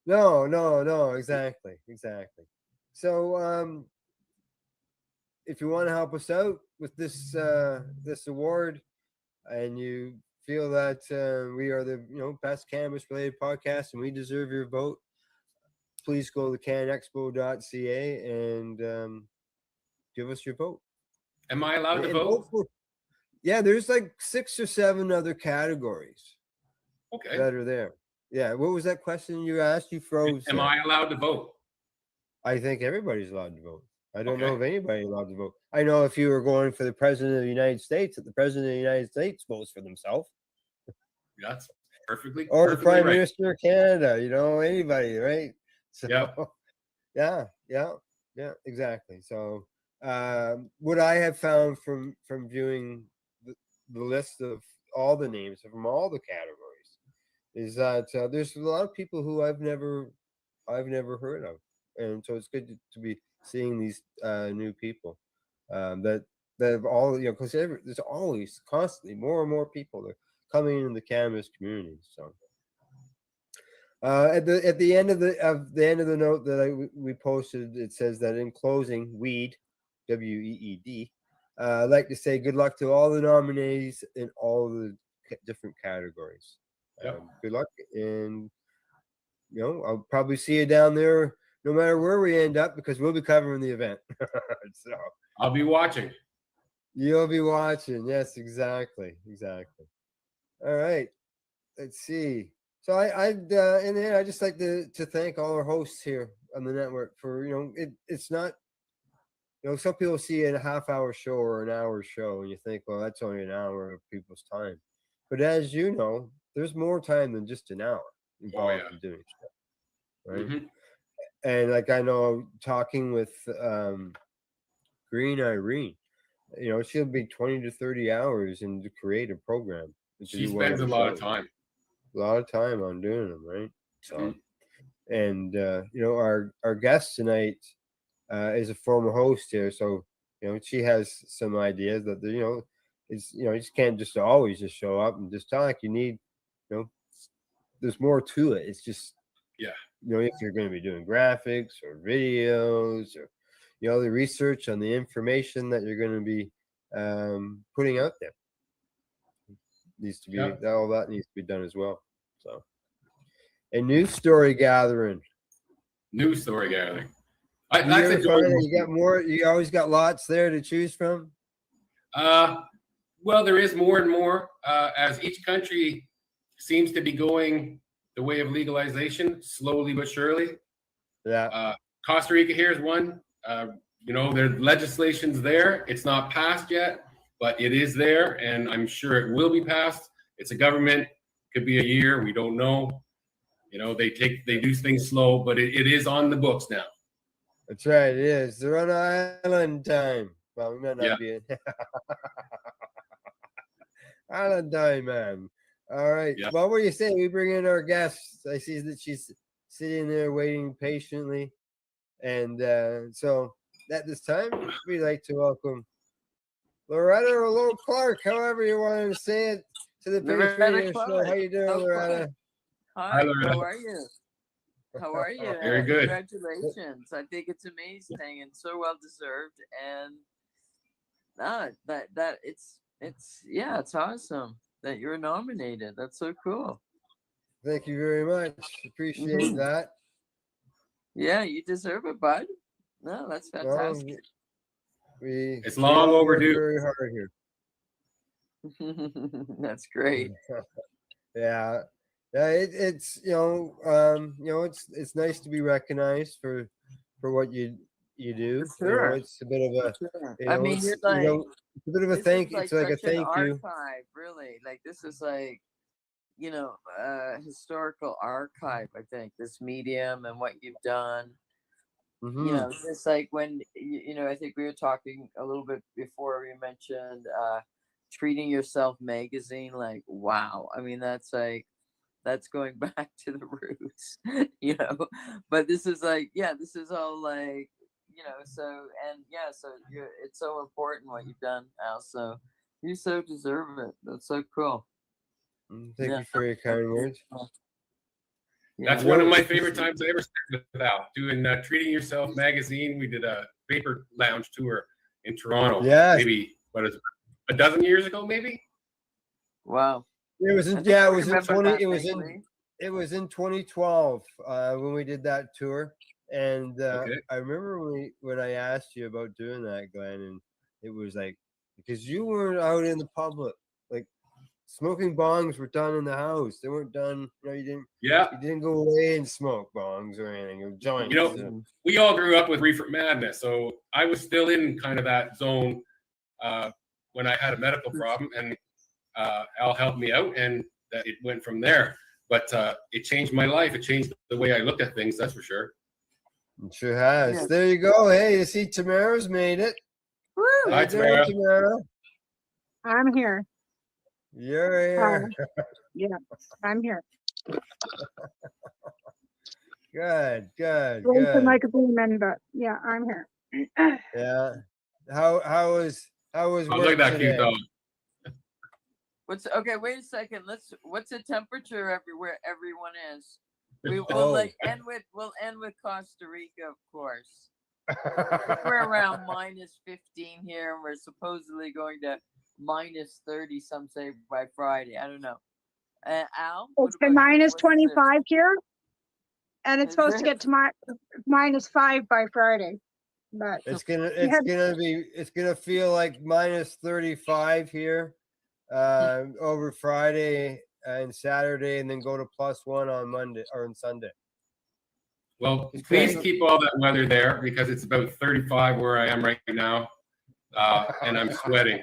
No, exactly. So, if you want to help us out with this award, and you feel that we are the best cannabis related podcast and we deserve your vote, please go to canexpo.ca and give us your vote. Am I allowed to vote? Yeah, there's like 6 or 7 other categories. Okay. That are there. Yeah, what was that question you asked? You froze. Am I allowed to vote? I think everybody's allowed to vote. I don't know if anybody's allowed to vote. I know if you were going for the president of the United States, that the president of the United States votes for themselves. That's perfectly. Or the prime right. minister of Canada. Anybody, right? So, yeah, exactly. So, what I have found from viewing the list of all the names from all the categories is that there's a lot of people who I've never heard of, and so it's good to be seeing these new people that have all because there's always constantly more and more people that are coming in the cannabis community. So. At the end of the note that we posted, it says that in closing, weed, WEED, I'd like to say good luck to all the nominees in all the different categories. Good luck, and I'll probably see you down there, no matter where we end up, because we'll be covering the event. So I'll be watching. You'll be watching. Yes, exactly. All right. Let's see. So in the end, I just like to thank all our hosts here on the network for it's not some people see a half-hour show or an hour show and you think, well, that's only an hour of people's time, but as you know, there's more time than just an hour involved in doing stuff, right? Mm-hmm. And like I know, talking with Green Irene, she'll be 20 to 30 hours in to create a program. She spends a lot of time. A lot of time on doing them, right? So, and our guest tonight is a former host here, so she has some ideas that it's you just can't just always just show up and just talk. You need there's more to it. It's just if you're going to be doing graphics or videos or the research on the information that you're going to be putting out there needs to be all that needs to be done as well. So A news story gathering. News story gathering. You That's ever find enjoyable. that you got more? You always got lots there to choose from. Well, there is more and more as each country seems to be going the way of legalization, slowly but surely. Yeah. Costa Rica here is one. You know, their legislation's there. It's not passed yet, but it is there, and I'm sure it will be passed. It's a government. Could be a year. We don't know. You know, they do things slow, but it is on the books now. That's right. It is. They're on island time. Well, we might not Yeah. be in island time, man. All right. Yeah. Well, what do you say? We bring in our guests. I see that she's sitting there waiting patiently, and so at this time, we'd like to welcome Loretta or Lil Clark, however you want to say it, to the Pace Radio Show. How you doing, Loretta? Hi, Loretta. how are you? How are you? Very good. Congratulations. I think it's amazing and so well deserved. And that it's awesome that you're nominated. That's so cool. Thank you very much. Appreciate that. Yeah, you deserve it, bud. No, that's fantastic. It's long all work overdue. Very hard here. That's great. Yeah. It's it's nice to be recognized for what you do. Sure. It's a bit of a I mean, it's, you're like, it's a bit of a this thank. is like It's like a such an thank you. archive, really. Like this is like, historical archive. I think this medium and what you've done. Just like when I think we were talking a little bit before we mentioned Treating Yourself magazine. Like, wow. I mean, that's going back to the roots, but this is like, this is all like, so it's so important what you've done, Al. So you so deserve it. That's so cool. Thank you for your kind words. That's one of my favorite times I ever spent with Al, doing Treating Yourself magazine. We did a Vapor Lounge tour in Toronto. Yes. Maybe, what is it, a dozen years ago, maybe? Wow. It was in, I it was in remember 20 that it was vaguely. it was in 2012 when we did that tour, and Okay. I remember when I asked you about doing that, Glenn, and it was like, because you weren't out in the public, like smoking bongs were done in the house. They weren't done. You didn't go away and smoke bongs or anything, or joints. We all grew up with reefer madness, so I was still in kind of that zone when I had a medical problem, and Al helped me out, and it went from there. But it changed my life. It changed the way I looked at things. That's for sure. It sure has. Yeah. There you go. Hey, you see, Tamara's made it. Woo! How Hi, you doing, Tamara. Tamara? I'm here. You're here. Yeah, I'm here. Good. Waiting for Good. Mike Blumen, but yeah, I'm here. Yeah. How was Look work at that today? cute dog. Okay, wait a second. What's the temperature everywhere everyone is? We will Oh. end with Costa Rica, of course. We're around -15 here, and we're supposedly going to -30, some say by Friday. I don't know. Al, what It's been about you? minus What's 25 here, and it's Is supposed to it? get to -5 by Friday. But It's gonna feel like -35 here over Friday and Saturday, and then go to +1 on Monday or on Sunday. Well, It's please crazy. keep all that weather there because it's about 35 where I am right now, and I'm sweating.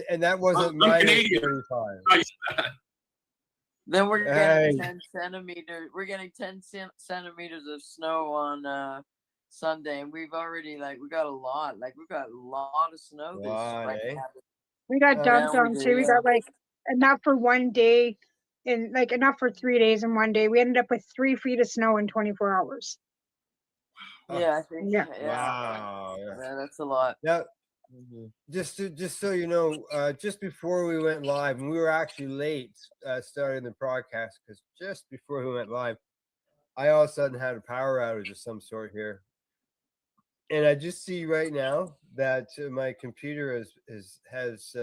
And that wasn't I'm Canadian. -35. Then we're Hey. getting 10 centimeters. We're getting 10 centimeters of snow on Sunday, and we've already we got a lot. We've got a lot of snow this right eh? now. we got dumped Yeah, on we too. We do. got enough for one day, and enough for 3 days in one day. We ended up with 3 feet of snow in 24 hours. Yeah, I think. Yeah. Wow. Yeah, that's a lot. Now, just so you know, just before we went live, and we were actually late starting the broadcast because just before we went live, I all of a sudden had a power outage of some sort here, and I just see right now that my computer has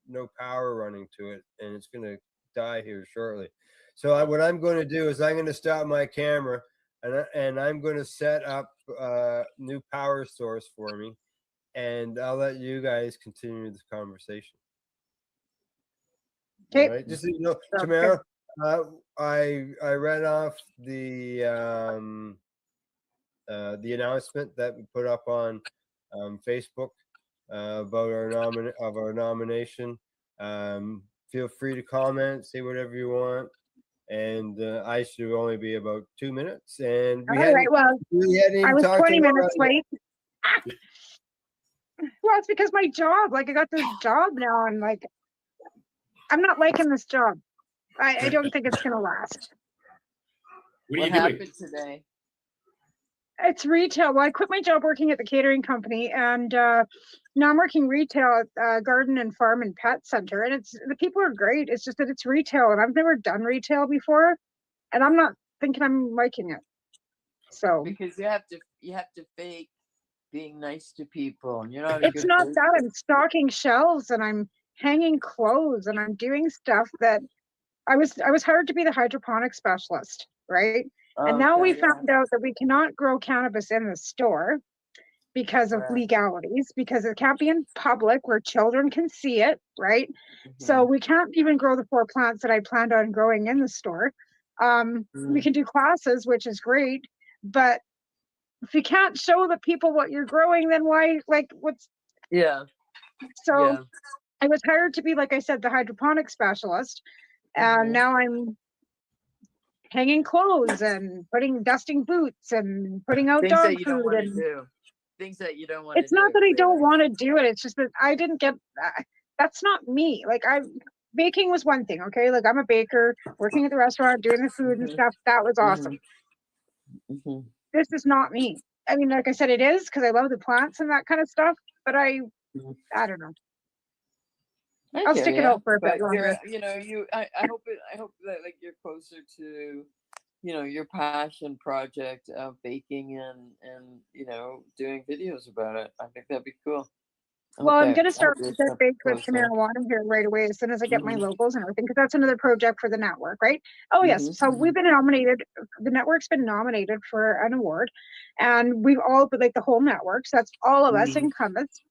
no power running to it, and it's going to die here shortly. So what I'm going to do is I'm going to stop my camera and I'm going to set up a new power source for me, and I'll let you guys continue this conversation. Okay. All right. Just so you know, Tamara, I read off the announcement that we put up on Facebook about our nomination. Feel free to comment, say whatever you want, and I should only be about 2 minutes. And All right. Well, I was 20 minutes late. Well, it's because my job. Like, I got this job now, and like, I'm not liking this job. I don't think it's gonna last. What happened today? It's retail. Well, I quit my job working at the catering company, and now I'm working retail at Garden and Farm and Pet Center. And the people are great. It's just that it's retail, and I've never done retail before, and I'm not thinking I'm liking it. So because you have to fake being nice to people, and you're not. It's not that I'm stocking shelves and I'm hanging clothes and I'm doing stuff that I was hired to be the hydroponic specialist, right? And now we found out that we cannot grow cannabis in the store because of legalities, because it can't be in public where children can see it, right? So we can't even grow the 4 plants that I planned on growing in the store. We can do classes, which is great, but if you can't show the people what you're growing, then why, like, what's... So I was hired to be, like I said, the hydroponic specialist, and now I'm hanging clothes and dusting boots and putting out Things dog that you don't food want to and do. Things that you don't want to do. it's not that I don't want to do it. It's just that I didn't get that's not me. Like, baking was one thing, okay? Like, I'm a baker, working at the restaurant, doing the food and stuff. That was awesome. This is not me. I mean, like I said, it is because I love the plants and that kind of stuff, but I don't know. I'll stick it out for a bit longer. I hope that, like, you're closer to, your passion project of baking and doing videos about it. I think that'd be cool. Well, I'm going to start Get Baked with marijuana here right away as soon as I get my logos and everything, because that's another project for the network, right? Oh, yes. So we've been nominated. The network's been nominated for an award, and we've all, like, the whole network. So that's all of us incumbents.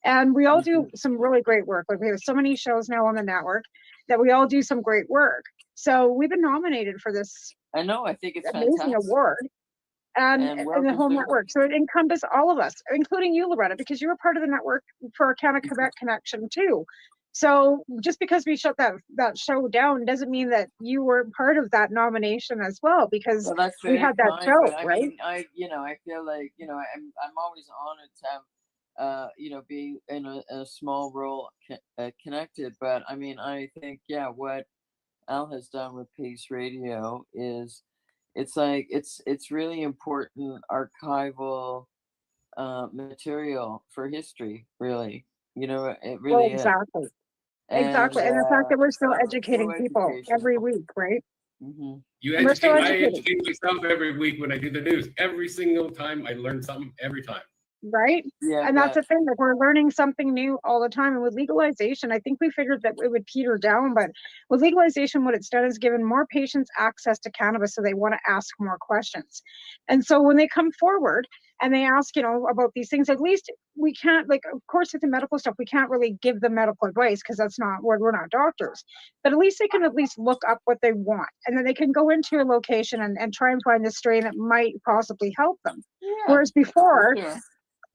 And we all do some really great work. Like, we have so many shows now on the network that we all do some great work. So we've been nominated for this. I know. I think it's amazing fantastic. Award. And the whole network. So it encompasses all of us, including you, Loretta, because you were part of the network for Canada Quebec Connection too. So just because we shut that show down doesn't mean that you were part of that nomination as well, because we had that show, right? Mean, I feel like, I'm always honored to have, be in a small role connected. But I mean, I think, what Al has done with Pace Radio is, it's like it's really important archival material for history, really. It really is. Exactly. Exactly. And the fact that we're still educating people every week, right? I educate myself every week when I do the news. Every single time I learn something every time. Right? And that's the thing, that we're learning something new all the time. And with legalization, I think we figured that it would peter down, but with legalization, what it's done is given more patients access to cannabis, so they want to ask more questions. And so when they come forward and they ask, about these things, at least we can't, like, of course, with the medical stuff, we can't really give them medical advice because that's not, we're not doctors, but at least they can at least look up what they want. And then they can go into a location and try and find the strain that might possibly help them. Whereas before,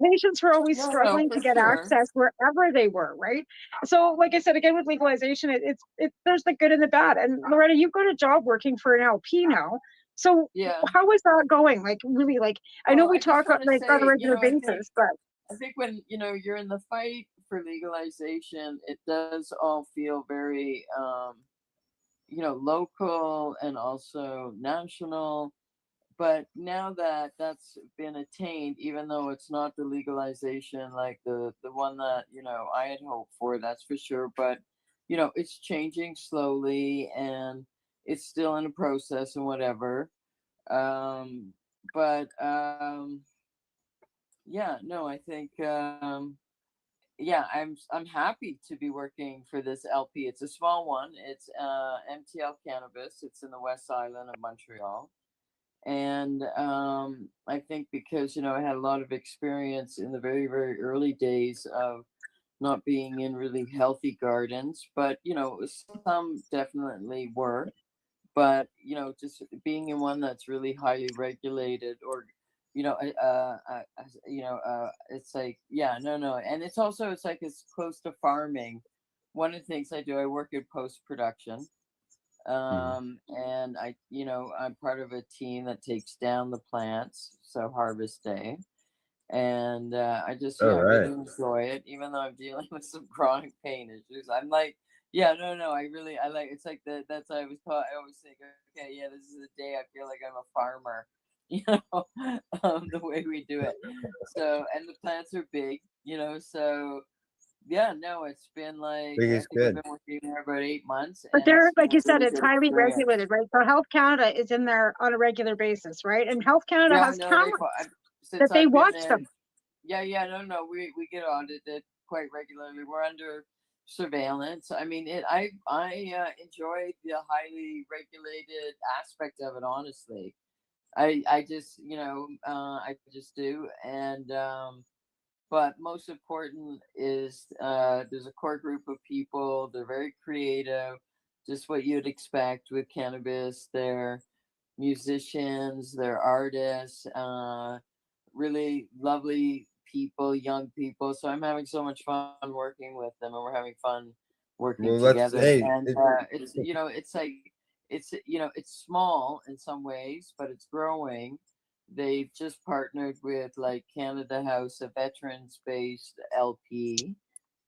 patients were always struggling to get access wherever they were, right? So, like I said, again, with legalization, there's the good and the bad. And Loretta, you've got a job working for an LP now. So how is that going? Like, really, like, I know we talk like on a regular basis, but I think when, you're in the fight for legalization, it does all feel very, local and also national. But now that that's been attained, even though it's not the legalization like the one that, I had hoped for, that's for sure. But, it's changing slowly and it's still in a process and whatever. I think yeah, I'm happy to be working for this LP. It's a small one. It's MTL Cannabis. It's in the West Island of Montreal. And I think because, I had a lot of experience in the very, very early days of not being in really healthy gardens, but, some definitely were. But, just being in one that's really highly regulated or, it's like, yeah, no. And it's like it's close to farming. One of the things I do, I work in post-production. And I'm part of a team that takes down the plants, so harvest day. And I just, All right. really enjoy it, even though I'm dealing with some chronic pain issues. I'm like, yeah, no, I like, it's like that's I always think, okay, yeah, this is a day I feel like I'm a farmer, the way we do it. So, and the plants are big, so yeah, no, it's been like, Big I is think I've good. been working there about 8 months, But and it's there, been like you a said, really it's good highly experience. regulated, right? So Health Canada is in there on a regular basis, right? And Health Canada Yeah, has no, cameras since that they I've been watch there. them. Yeah, no, we get audited quite regularly. We're under surveillance. I mean, I enjoy the highly regulated aspect of it. Honestly, I just I just do. And but most important is there's a core group of people. They're very creative, just what you'd expect with cannabis. They're musicians, they're artists, really lovely people, young people. So I'm having so much fun working with them, and we're having fun working Well, let's together. hey. And it's it's like it's small in some ways, but it's growing. They've just partnered with like Canada House, a veterans-based LP,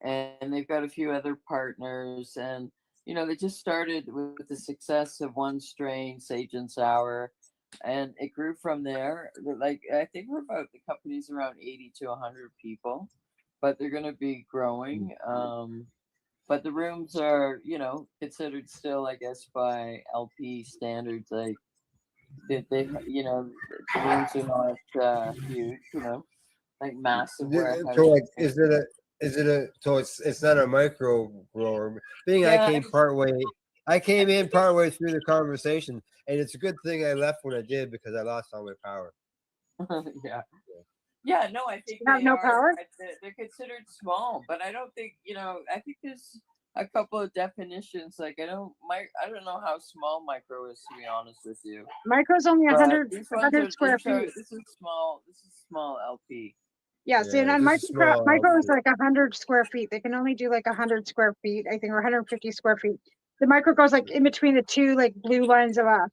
and they've got a few other partners. And they just started with the success of one strain, Sage and Sour, and it grew from there. Like I think the company's around 80 to 100 people, but they're going to be growing. But the rooms are, considered still, I guess, by LP standards, like they the rooms are not huge, like massive So warehouse. like, so it's not a micro grower. Being Yeah, I came in partway through the conversation, and it's a good thing I left when I did because I lost all my power. Yeah, no, I think You have they no are. power? They're considered small, but I don't think I think there's a couple of definitions. Like I don't know how small micro is, to be honest with you. Micro's only But 100 these ones are square feet. This is small. This is small LP. Yeah, see, and micro is like 100 square feet. They can only do like 100 square feet, I think, or 150 square feet. The micro goes like in between the two like blue lines of a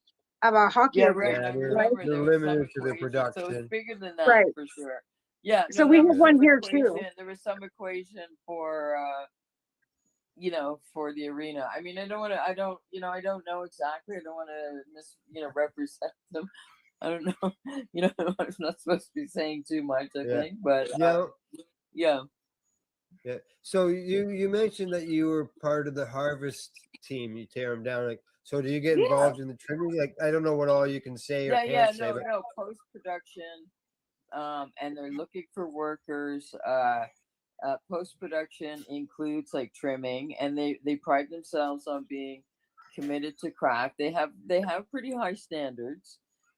hockey arena. Right. I remember they're there was some limited to their equation, so it's production. bigger than that Right. for sure. Yeah. So No, we there have was one some here equation. too. There was some equation for for the arena. I mean, I don't know exactly. I don't want to represent them. I don't know. I'm not supposed to be saying too much, I think, but yeah. Yeah. So you mentioned that you were part of the harvest team. You tear them down. Like, so do you get involved in the trimming? Like, I don't know what all you can say or can't say. But No, post production, and they're looking for workers. Post production includes like trimming, and they pride themselves on being committed to craft. They have pretty high standards,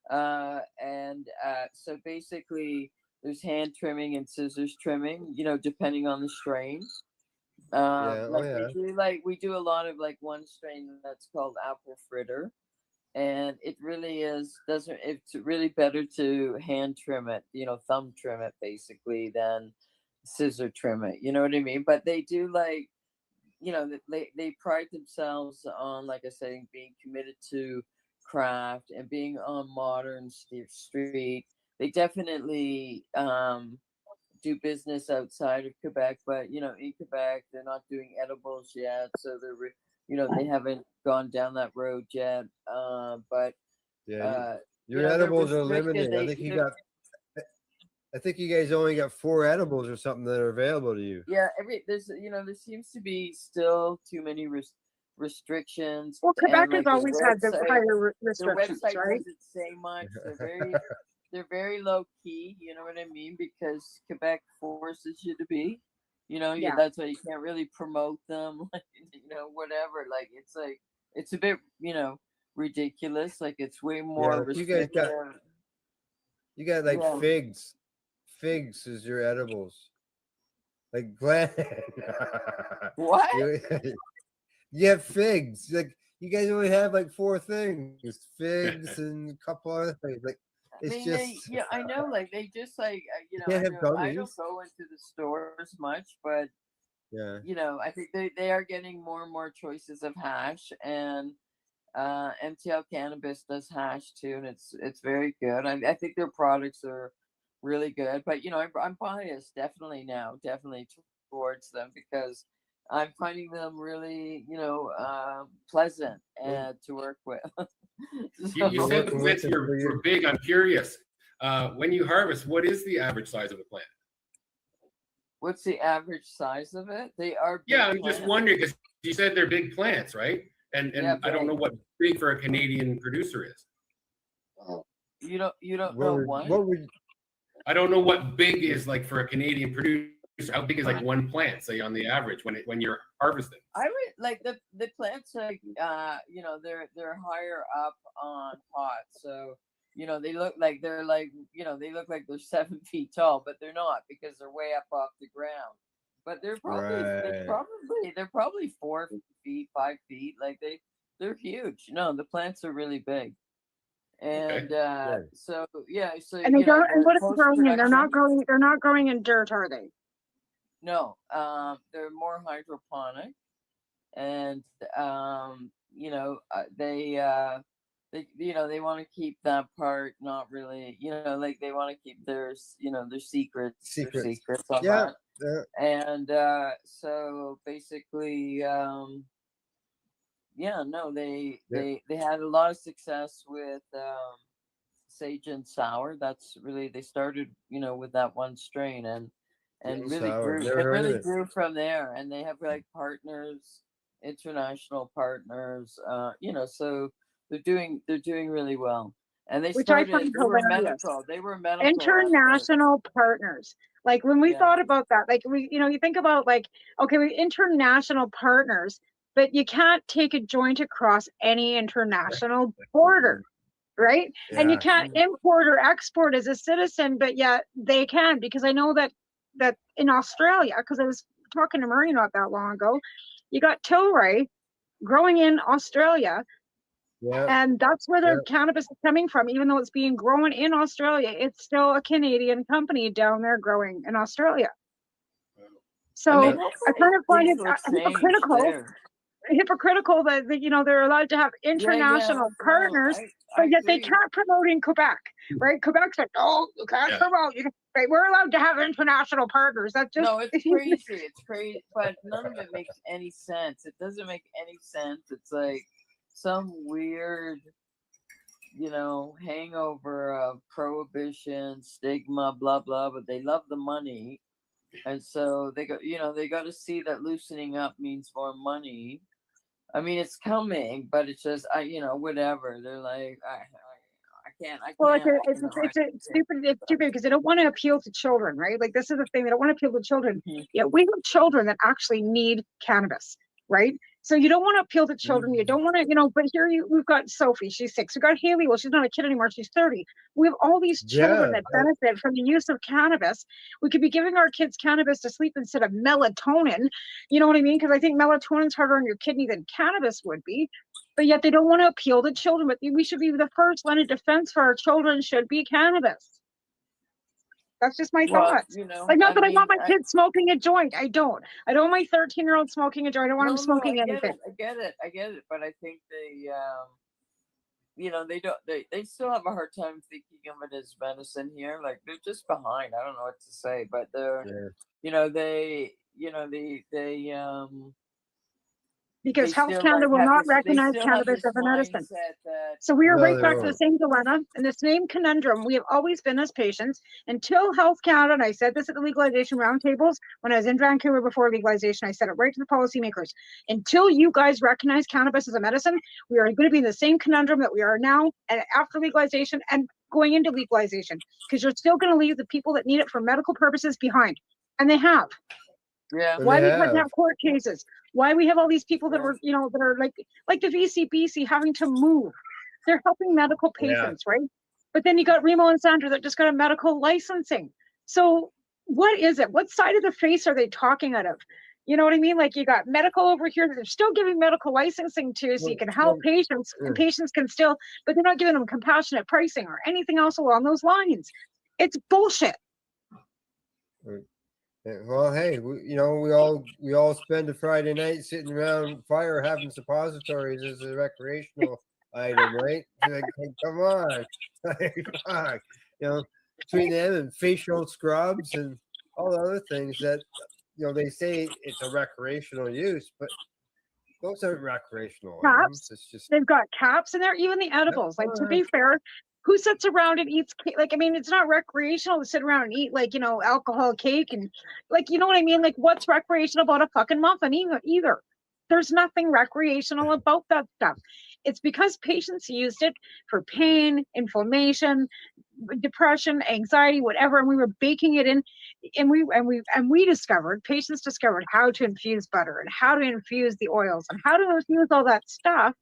and so basically there's hand trimming and scissors trimming, depending on the strain. We do a lot of like one strain that's called apple fritter, and it really it's really better to hand trim it, thumb trim it basically, than scissor trim it, you know what I mean? But they do like, they pride themselves on, like I say, being committed to craft and being on modern street. They definitely do business outside of Quebec, but in Quebec they're not doing edibles yet, so they haven't gone down that road yet. But your edibles are limited. I think you guys only got 4 edibles or something that are available to you. Yeah, there seems to be still too many restrictions. Well, Quebec has always had the higher restrictions, the website right? doesn't say much. They're very low key. You know what I mean? Because Quebec forces you to be. Yeah. that's why you can't really promote them, like, whatever. Like, it's a bit, ridiculous. Like, it's way more Yeah, you guys got restrictive. like Yeah. figs. Figs is your edibles. Like Glenn. What? You have figs. Like you guys only have like 4 things: figs and a couple other things. Like it's just. I know, like, they just, like, can't have I don't gummies. go into the stores much, but Yeah. I think they are getting more and more choices of hash, and MTL Cannabis does hash too, and it's very good. I think their products are really good, but I'm biased definitely towards them, because I'm finding them really pleasant and to work with. You said the plants were big. I'm curious. When you harvest, what is the average size of a plant? What's the average size of it? They are big Yeah, I'm plants. just wondering, because you said they're big plants, right? And Yeah, I don't know big. what big for a Canadian producer is. You don't know what? What would I don't know what big is like for a Canadian producer. How big is like one plant, say, on the average when you're harvesting? I would like the plants, like they're higher up on pots, so they look like they're like they look like they're 7 feet tall, but they're not, because they're way up off the ground. But they're probably 4 feet, 5 feet. Like they're huge. No, the plants are really big. And so And they don't. And what are they growing in? post-production- They're not growing in dirt, are they? No, they're more hydroponic, and they want to keep that part, not really, like they want to keep their their secrets on that. And so basically, they had a lot of success with Sage and Sour. That's really, they started with that one strain, and really Sour. grew. Never It heard of really it. grew from there, and they have like partners, international partners. So they're doing really well. And they Which I started. find They were hilarious. medical. They were medical at first. International partners. Like when we Yeah. thought about that, like you think about like, okay, we international partners, but you can't take a joint across any international border, right? And you can't import or export as a citizen, but yet they can, because I know that in Australia, because I was talking to Murray not that long ago, you got Tilray growing in Australia. Yeah. And that's where their cannabis is coming from. Even though it's being grown in Australia, it's still a Canadian company down there growing in Australia. So I kind of find it hypocritical that they're allowed to have international partners, but yet they can't promote in Quebec, right? Quebec's like, no, you can't promote. Right? We're allowed to have international partners. That's just it's crazy. It's crazy, but none of it makes any sense. It doesn't make any sense. It's like some weird, hangover of prohibition, stigma, blah blah. But they love the money, and so they got to see that loosening up means more money. I mean, it's coming, but it's just whatever. They're like, I can't. Well, it's stupid because they don't want to appeal to children, right? Like this is the thing, they don't want to appeal to children. Yeah, we have children that actually need cannabis, right? So you don't want to appeal to children. You don't want to, but here we've got Sophie, she's 6. We've got Haley, well, she's not a kid anymore, she's 30. We have all these children that benefit from the use of cannabis. We could be giving our kids cannabis to sleep instead of melatonin. You know what I mean? Because I think melatonin's harder on your kidney than cannabis would be. But yet they don't want to appeal to children. But we should be the first line of defense for our children should be cannabis. That's just my thoughts. Like, not that I want my kids smoking a joint. I don't want my 13-year-old smoking a joint. I don't want him smoking anything. I get it. But I think they, they still have a hard time thinking of it as medicine here. Like they're just behind. I don't know what to say, but they're, because Health Canada will not recognize cannabis as a medicine. So we are right back to the same dilemma and the same conundrum we have always been as patients until Health Canada, and I said this at the legalization roundtables when I was in Vancouver before legalization, I said it right to the policymakers. Until you guys recognize cannabis as a medicine, we are going to be in the same conundrum that we are now and after legalization and going into legalization, because you're still going to leave the people that need it for medical purposes behind. And they have. Yeah. Why we couldn't have court cases? Why we have all these people that were, that are like the VCBC having to move. They're helping medical patients, right? But then you got Remo and Sandra that just got a medical licensing. So what is it? What side of the face are they talking out of? You know what I mean? Like you got medical over here that they're still giving medical licensing to, so you can help patients, and patients can still, but they're not giving them compassionate pricing or anything else along those lines. It's bullshit. Well, hey, we all spend a Friday night sitting around fire having suppositories as a recreational item, right? Like, come on, fuck. Between them and facial scrubs and all the other things that they say it's a recreational use, but those aren't recreational items. It's just They've got caps in there, even the edibles. Like, to be fair, who sits around and eats cake? Like, I mean, it's not recreational to sit around and eat alcohol cake and you know what I mean? Like, what's recreational about a fucking muffin either? There's nothing recreational about that stuff. It's because patients used it for pain, inflammation, depression, anxiety, whatever, and we were baking it in, and we discovered, patients discovered how to infuse butter and how to infuse the oils and how to infuse all that stuff.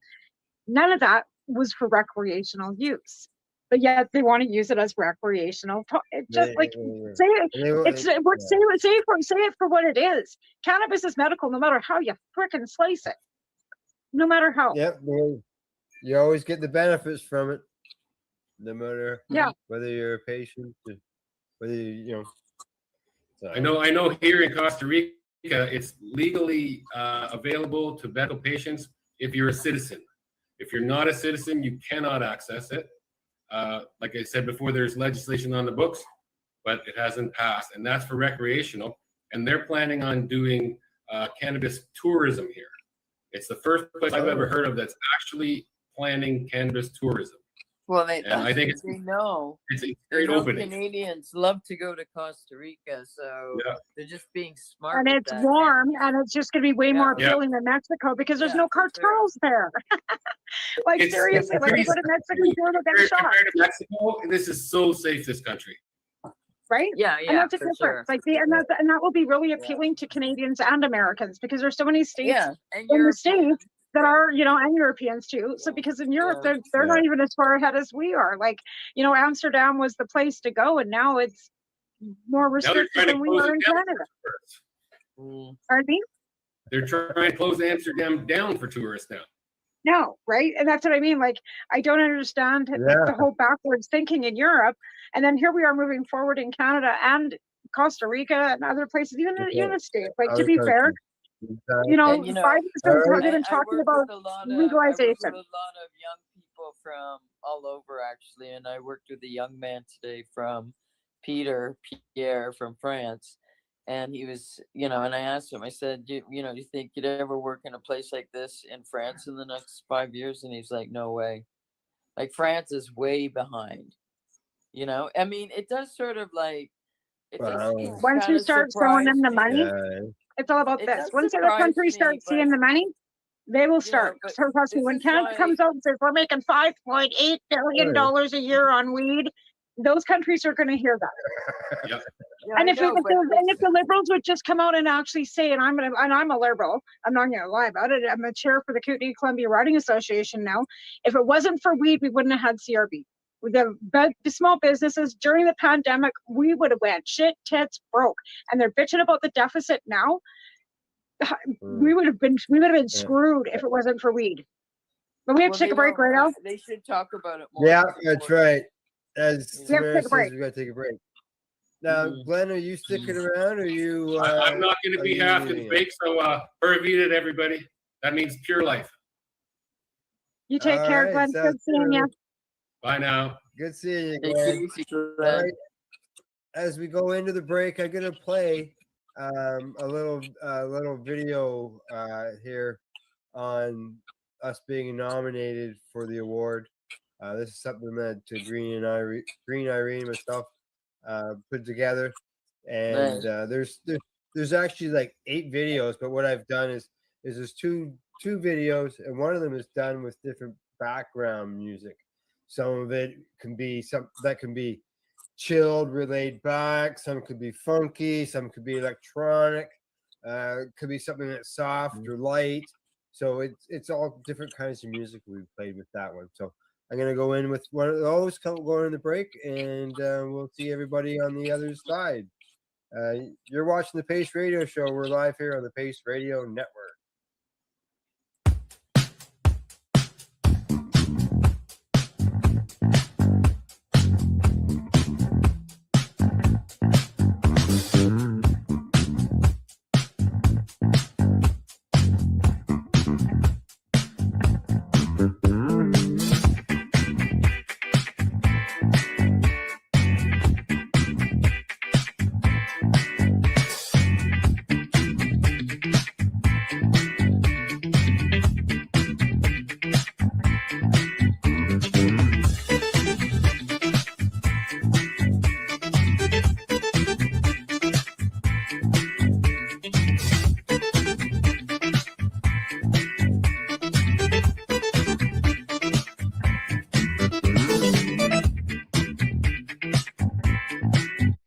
None of that was for recreational use, but yet they want to use it as recreational. Just like say it for what it is. Cannabis is medical, no matter how you frickin' slice it. No matter how. Yep, you always get the benefits from it, no matter whether you're a patient, whether I know here in Costa Rica, it's legally available to medical patients if you're a citizen. If you're not a citizen, you cannot access it. Like I said before, there's legislation on the books, but it hasn't passed, and that's for recreational. And they're planning on doing cannabis tourism here. It's the first place I've ever heard of that's actually planning cannabis tourism. Well, I think they know. It's a great opening. Canadians love to go to Costa Rica, so they're just being smart. And it's warm, and it's just going to be way more appealing than Mexico because there's no cartels there. Seriously, like they go to Mexico, they'll get shot. Compared to Mexico, this is so safe. This country. Right? Yeah, and that's a difference. Sure. And that will be really appealing to Canadians and Americans because there's so many states and in the States that are, and Europeans too. So because in Europe, they're not even as far ahead as we are. Like, Amsterdam was the place to go, and now it's more restricted than we are in Canada. Pardon me? They're trying to close Amsterdam down for tourists now. No, right? And that's what I mean. Like, I don't understand the whole backwards thinking in Europe. And then here we are moving forward in Canada and Costa Rica and other places, even the States. Like, to be fair, Biden's been talking about legalization. I work with a lot of young people from all over, actually. And I worked with a young man today from Pierre from France. And he was, and I asked him, I said, do you think you'd ever work in a place like this in France in the next 5 years? And he's like, no way. Like, France is way behind, I mean, it does sort of like, once you start showing them the money, it's all about this. Once other countries start seeing the money, they will start. So trust me, when Canada comes out and says we're making $5.8 billion a year on weed, those countries are going to hear that. And if the liberals would just come out and actually say, and I'm a liberal, I'm not going to lie about it. I'm a chair for the Kootenai Columbia Writing Association now. If it wasn't for weed, we wouldn't have had CRB. With the small businesses during the pandemic, we would have went shit tits broke, and they're bitching about the deficit now. We would have been screwed if it wasn't for weed. But we have to take a break right now. They should talk about it more. Yeah, that's right. As Tamara says, we got to take a break. Now, Glenn, are you sticking around? Or are you? I'm not going to be half the break, so Pura Vida, everybody. That means pure life. You take care, Glenn. Good seeing you. Bye now. Good seeing you, Glenn. All right. As we go into the break, I'm going to play a little video here on us being nominated for the award. This is something that Green Irene myself put together, and there's actually like 8 videos. But what I've done is there's two videos, and one of them is done with different background music. Some of it can be chilled, relayed back. Some could be funky. Some could be electronic. Could be something that's soft or light. So it's all different kinds of music we've played with that one. So I'm gonna go in with one of those, going in the break, and we'll see everybody on the other side. You're watching the Pace Radio Show. We're live here on the Pace Radio Network.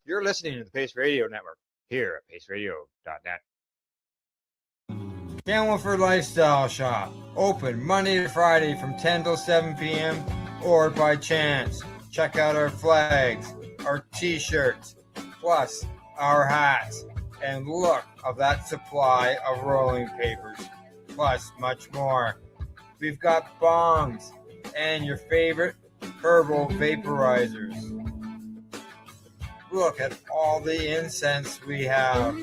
You're listening to the Pace Radio Network here at paceradio.net. Camelford Lifestyle Shop, open Monday to Friday from 10 till 7 p.m. or by chance. Check out our flags, our t-shirts, plus our hats, and look of that supply of rolling papers, plus much more. We've got bongs and your favorite herbal vaporizers. Look at all the incense we have,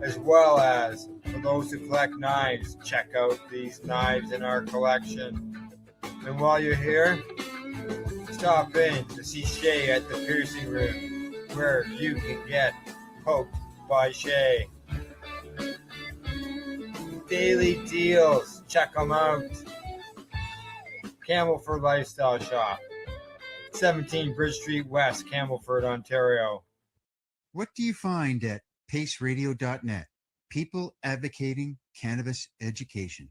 as well as for those who collect knives, check out these knives in our collection. And while you're here, stop in to see Shay at the piercing room, where you can get poked by Shay. Daily deals, check them out. Camelford Lifestyle Shop, 17 Bridge Street West, Camelford, Ontario. What do you find at paceradio.net? People advocating cannabis education.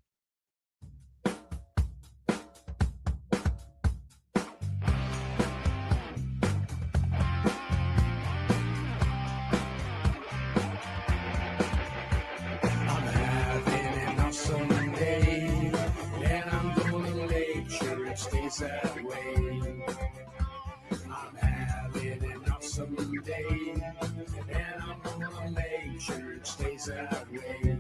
I'm having an awesome day, and I'm gonna make sure it stays that way. I'm having an awesome day, and I'm gonna make sure it stays that way.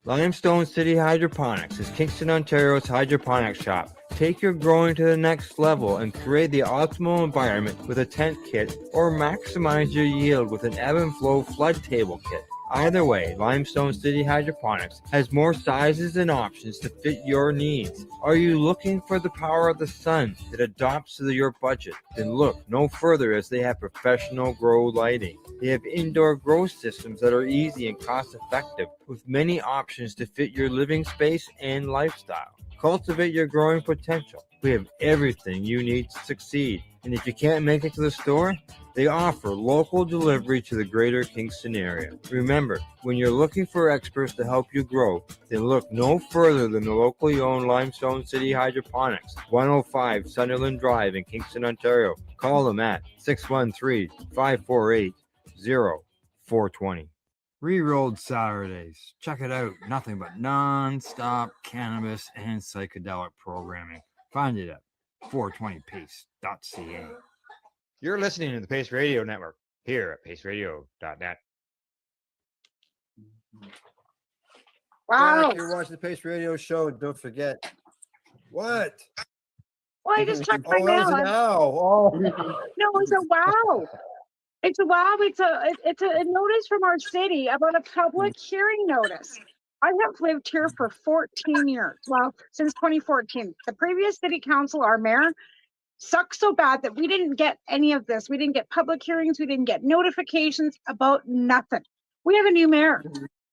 Limestone City Hydroponics is Kingston, Ontario's hydroponics shop. Take your growing to the next level and create the optimal environment with a tent kit, or maximize your yield with an ebb and flow flood table kit. Either way, Limestone City Hydroponics has more sizes and options to fit your needs. Are you looking for the power of the sun that adapts to your budget? Then look no further, as they have professional grow lighting. They have indoor grow systems that are easy and cost effective, with many options to fit your living space and lifestyle. Cultivate your growing potential. We have everything you need to succeed. And if you can't make it to the store, they offer local delivery to the greater Kingston area. Remember, when you're looking for experts to help you grow, then look no further than the locally owned Limestone City Hydroponics, 105 Sunderland Drive in Kingston, Ontario. Call them at 613-548-0420. Re-rolled Saturdays. Check it out. Nothing but non-stop cannabis and psychedelic programming. Find it at 420pace.ca. You're listening to the Pace Radio Network here at paceradio.net. Wow. If you're watching the Pace Radio Show, don't forget. What? Well, I just checked my Oh, that was mail. an owl. Oh. No, it's a wow. It's a wow. It's a notice from our city about a public hearing notice. I have lived here for 14 years. Well, since 2014. The previous city council, our mayor, sucked so bad that we didn't get any of this. We didn't get public hearings. We didn't get notifications about nothing. We have a new mayor.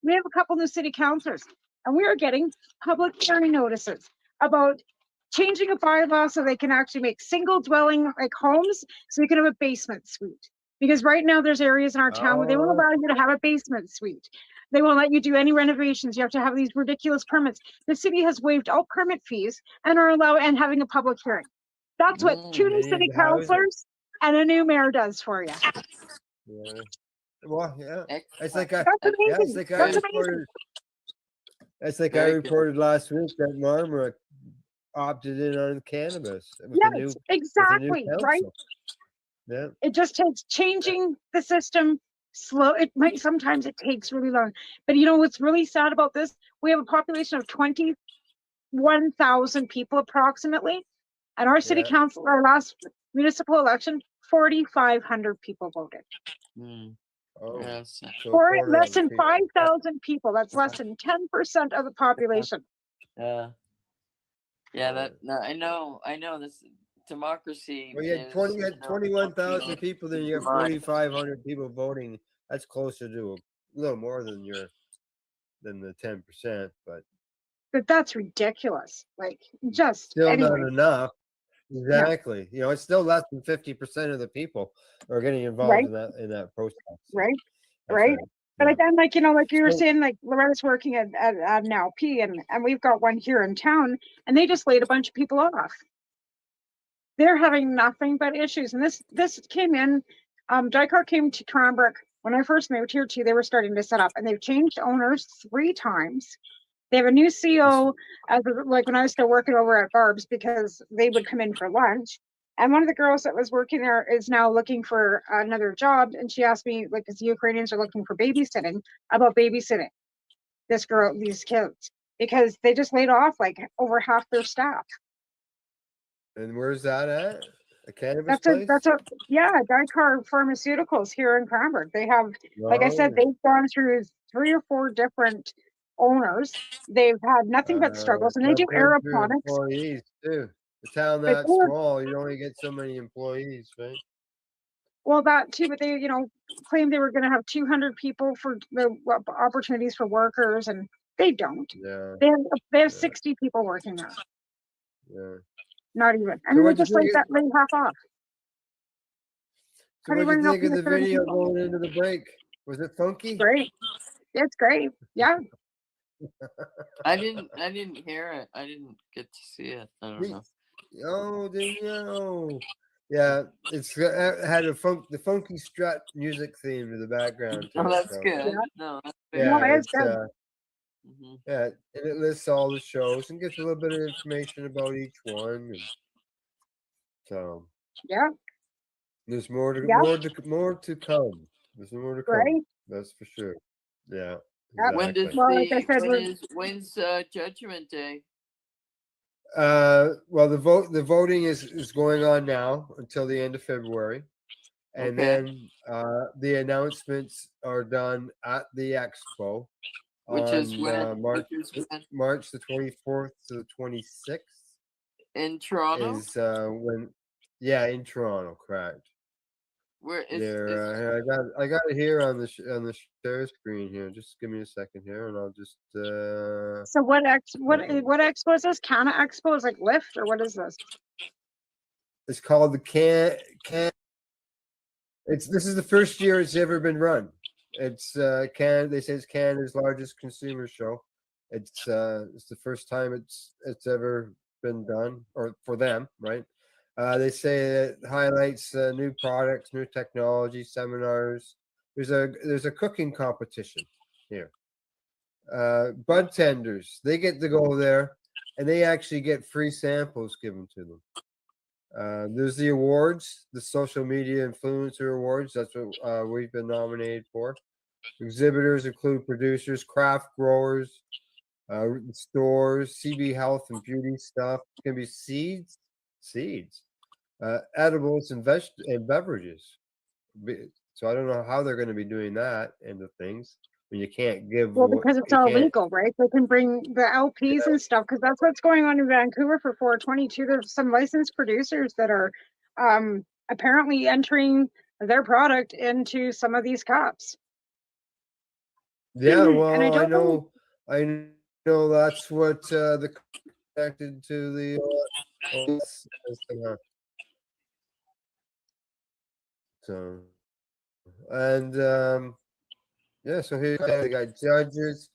We have a couple new city councilors, and we are getting public hearing notices about changing a bylaw so they can actually make single dwelling like homes, so you can have a basement suite. Because right now there's areas in our town where they won't allow you to have a basement suite. They won't let you do any renovations. You have to have these ridiculous permits. The city has waived all permit fees and are allowing having a public hearing. That's what two new city councilors and a new mayor does for you. Yeah. Well, yeah. It's Excellent. like I, That's yeah, it's amazing. like I That's amazing. reported. It's like I Very good. reported last week that Marmora opted in on cannabis with a new Yes, exactly, right? council. Yeah. It just takes changing the system slow. It might sometimes it takes really long. But you know what's really sad about this? We have a population of 21,000 people approximately. And our city Yeah. council, our last municipal election, 4,500 people voted. Oh, Yes. so For quarter less of the than people. 5,000 people. That's less than 10% of the population. Yeah. That no, I know this democracy Well, you had is 20, you had 21,000 people, then you have divine. 4,500 people voting. That's closer to a little more than the 10%, but But that's ridiculous. Like, just still anyway. not enough. Exactly. You know, it's still less than 50% of the people are getting involved Right. in that process. So Right. that's Right. But yeah. then, like, you know, like you were So- saying, like Loretta's working at an LP, and we've got one here in town, and they just laid a bunch of people off. They're having nothing but issues. And this came in, Dykar came to Cranbrook when I first moved here too. They were starting to set up, and they've changed owners 3 times. They have a new CO, like when I was still working over at Barb's, because they would come in for lunch. And one of the girls that was working there is now looking for another job. And she asked me, like, because the Ukrainians are looking for babysitting, about babysitting these kids, because they just laid off like over half their staff. And where's that at? A cannabis place? Yeah, Dykar Pharmaceuticals here in Cranbrook. They have, like I said, Oh. they've gone through 3 or 4 different owners. They've had nothing but struggles, and they Got do burned through aeroponics. employees too. A town But that they're, small, you only get so many employees, right? well, that too, but they, you know, claimed they were going to have 200 people for the opportunities for workers, and they don't. Yeah. They have 60 people working there. Yeah. Not even. So I mean, they what'd you just laid think? half off. So How do you what'd you want to know think of the 230 video people? going into the break? Was it funky? Great. It's great. Yeah. I didn't hear it. I didn't get to see it. I don't know. Oh, didn't you? Yeah, it's had the funky strut music theme to the background to Oh, it. that's So. good. No, that's Yeah, No, it's it's good. yeah, and it lists all the shows and gives a little bit of information about each one. And so Yeah. there's more to Yeah. more to come. There's more to come. Right. That's for sure. Yeah. Yep. When does Like I said, when's Judgment Day? Well, the voting is going on now until the end of February, and Okay. then the announcements are done at the expo Which on is when? March Which is when? March the 24th to the 26th In Toronto? is when in Toronto, correct. Where is There, I got it here on the share screen here. Just give me a second here, and I'll just. so what expo is this? Canna Expo is like Lyft, or what is this? It's called the Can. This is the first year it's ever been run. It's They say it's Canada's largest consumer show. It's the first time it's ever been done, or for them, right? They say it highlights new products, new technology, seminars. There's a cooking competition here. Bud tenders, they get to go there, and they actually get free samples given to them. There's the awards, the social media influencer awards. That's what we've been nominated for. Exhibitors include producers, craft growers, stores, CB health and beauty stuff. It can be seeds, edibles, and beverages. So I don't know how they're going to be doing that end of things when you can't give. Well, because it's you all can't- legal, right? They can bring the LPs and stuff, because that's what's going on in Vancouver for 422. There's some licensed producers that are apparently entering their product into some of these cups. Yeah, And well, I I don't know that's what the connected to the. So, and yeah, so here they got judges,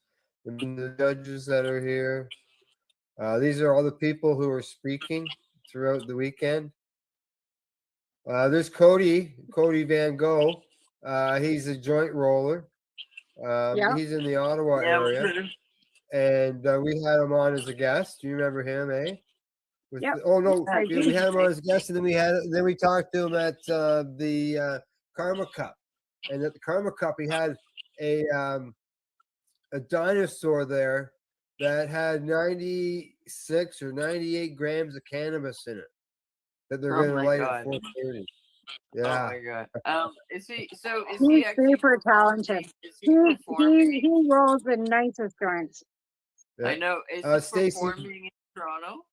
and the judges that are here. These are all the people who are speaking throughout the weekend. There's Cody Van Gogh. He's a joint roller. Yeah. He's in the Ottawa Yeah, we area, heard him. and we had him on as a guest. Do you remember him, eh? Yep. Oh no, I we do. had him on as a guest, and then we talked to him at the Karma Cup, and at the Karma Cup he had a dinosaur there that had 96 or 98 grams of cannabis in it that they're Oh going to my light God. at 4:30. Oh Yeah. my God. Is he He's actually super talented. is He he performing? he rolls the nicest joints. I know. Is he Stacy, performing in Toronto?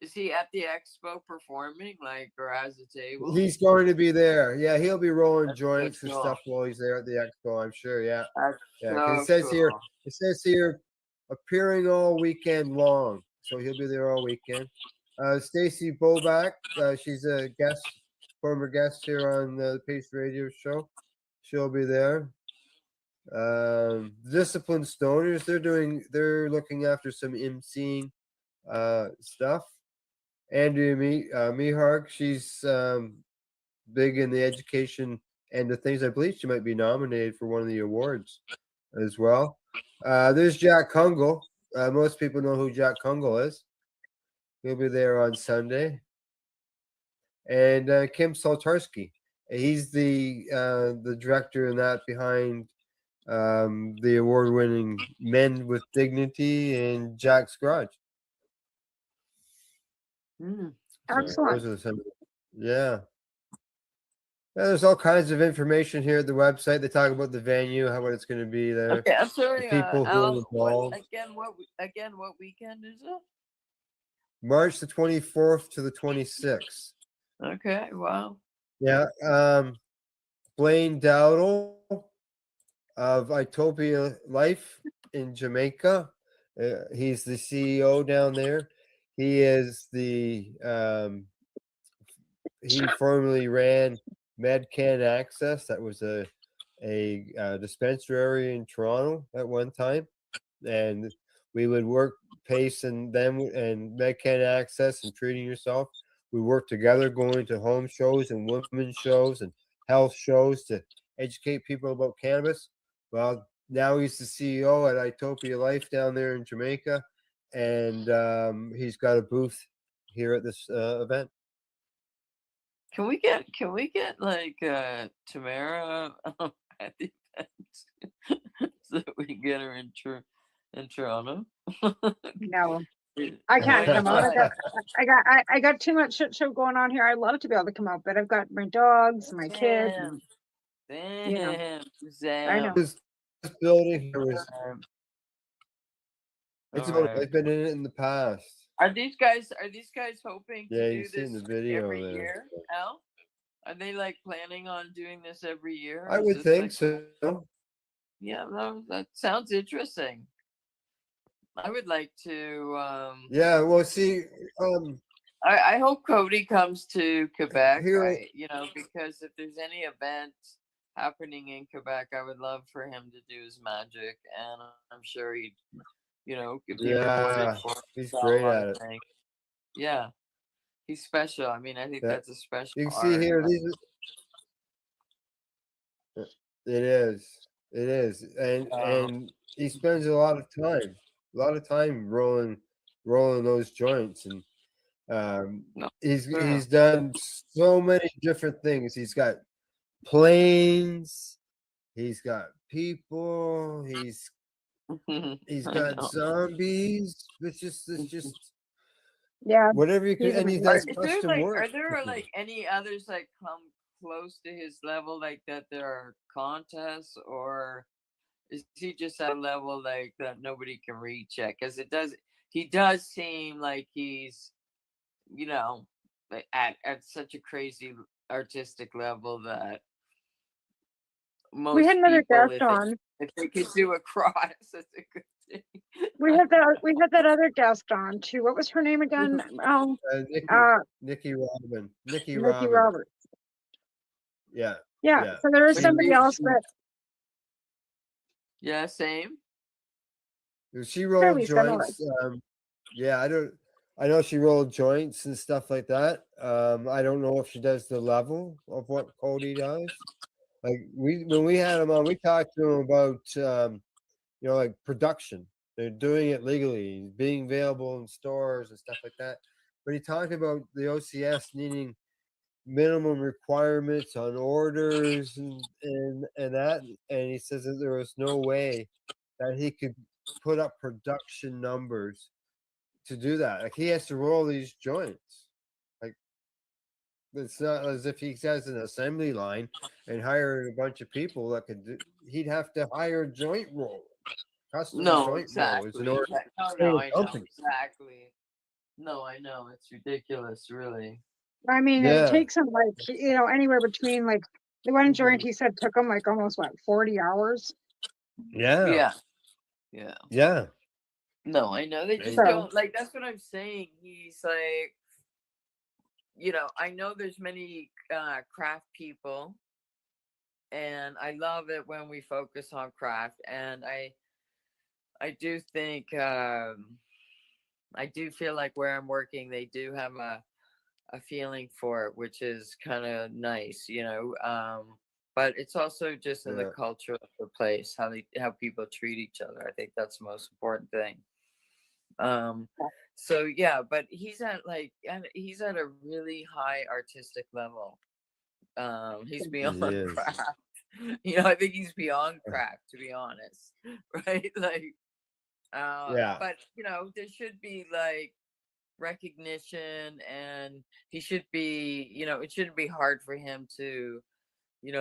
Is he at the expo performing, like, or has a table? he's going to be there. Yeah, he'll be rolling That's joints so and cool. stuff while he's there at the expo. I'm sure. Yeah, That's yeah. 'Cause so it says here, cool. appearing all weekend long, so he'll be there all weekend. Stacy Boback, she's a former guest here on the Pace Radio Show. She'll be there. Disciplined Stoners, they're looking after some emceeing stuff. Andrea Mihark, she's big in the education and the things. I believe she might be nominated for one of the awards as well. There's Jack Kungle. Most people know who Jack Kungle is. He'll be there on Sunday. And Kim Soltarski. He's the director and that behind the award-winning Men with Dignity and Jack's Garage. Excellent. Yeah. There's all kinds of information here at the website. They talk about the venue, what it's going to be there. Okay, I'm sorry. the people who are Al, involved. what weekend is it? March the 24th to the 26th. Okay, wow. Yeah. Blaine Dowdle of Itopia Life in Jamaica. He's the CEO down there. He is he formerly ran MedCan Access. That was a dispensary in Toronto at one time, and we would work Pace and them and MedCan Access and Treating Yourself. We worked together, going to home shows and women's shows and health shows to educate people about cannabis. Well, now he's the CEO at Itopia Life down there in Jamaica, and he's got a booth here at this event. Can we get like Tamara at the event so that we can get her in Toronto? No, I can't come out. I got too much shit show going on here. I'd love to be able to come out, but I've got my dogs, my kids. Damn, You know. Sam. I know. This building here was Alright. I've been in it in the past. Are these guys hoping Yeah, to do you've seen this the video every there. year, Al? Are they like planning on doing this every year? I Is would this, think like, so. Yeah, no, that sounds interesting. I would like to. Yeah, well, see, I hope Cody comes to Quebec. Here- Because if there's any event happening in Quebec, I would love for him to do his magic, and I'm sure he'd, could be Yeah, rewarded for he's a great lot at of it. things. Yeah, he's special. I mean, I think Yeah. that's a special. You can see art. here, it is, and he spends a lot of time rolling those joints, and he's done so many different things. He's got planes, he's got people, he's got zombies. It's just yeah, whatever you can, and he does Is there custom like, work. are there like any others that come close to his level, like that there are contests, or is he just at a level like that nobody can reach yet? Because he does seem like he's, like at such a crazy artistic level that most we had another people, guest on. if they could do a cross, that's a good thing. We had that other guest on too. What was her name again? Nikki Robin. Nikki Nikki Robin. Roberts. Yeah. Yeah. So there is somebody else that Yeah, same. She rolled Fairly similar. joints. Yeah, I know she rolled joints and stuff like that. I don't know if she does the level of what Cody does. Like when we had him on, we talked to him about like production. They're doing it legally, being available in stores and stuff like that. But he talked about the OCS needing minimum requirements on orders and that, and he says that there was no way that he could put up production numbers to do that. Like he has to roll these joints. Like it's not as if he has an assembly line and hired a bunch of people that could do. He'd have to hire a joint roller, custom No, joint rollers in exactly. order to No, stay no, the I know company. exactly. No, I know it's ridiculous, really. I mean, it Yeah. takes him like, anywhere between like the one joint Mhm. he said took him like almost 40 hours. Yeah. Yeah, yeah. Yeah. No, I know they just So don't like. That's what I'm saying. He's like, I know there's many craft people, and I love it when we focus on craft. And I do think I do feel like where I'm working, they do have a feeling for it, which is kind of nice, but it's also just in the Yeah. culture of the place, how people treat each other. I think that's the most important thing. So yeah, but he's at a really high artistic level. He's He beyond is. craft. I think he's beyond craft, to be honest. Right? Like Yeah. but there should be like recognition, and he should be, it shouldn't be hard for him to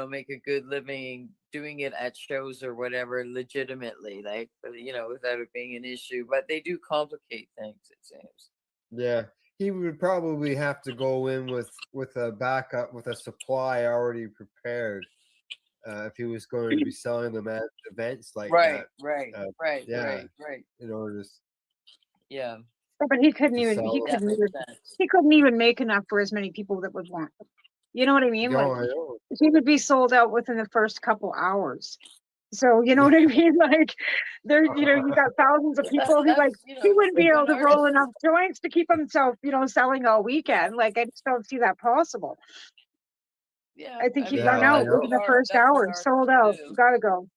make a good living doing it at shows or whatever legitimately, like, without it being an issue. But they do complicate things, it seems. Yeah. He would probably have to go in with a backup, with a supply already prepared, if he was going to be selling them at events like Right, that. right, right, Yeah. right. In order Yeah. but he couldn't to even sell them. That makes sense. he couldn't even make enough for as many people that would want them. You know what I mean? No, Like I know. he would be sold out within the first couple hours. So you know what I mean? Like there, you got thousands of people. He like That's he wouldn't be able when to roll artists. enough joints to keep himself, selling all weekend. Like I just don't see that possible. Yeah, I think I he'd mean, Yeah, run but I out that's know. within what the art. first That's what hour. Sold artists out. do. Gotta go.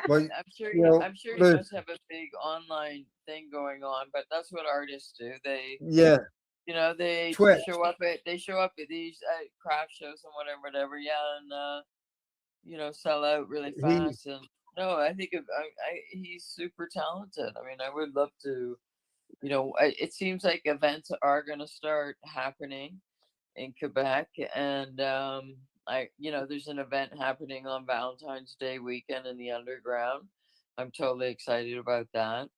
But I'm sure he but must have a big online thing going on, but that's what artists do. They yeah, they Twitch. show up at these craft shows and whatever, yeah, and sell out really He fast. And no, I think he's super talented. I mean, I would love to. It seems like events are going to start happening in Quebec, and there's an event happening on Valentine's Day weekend in the underground. I'm totally excited about that.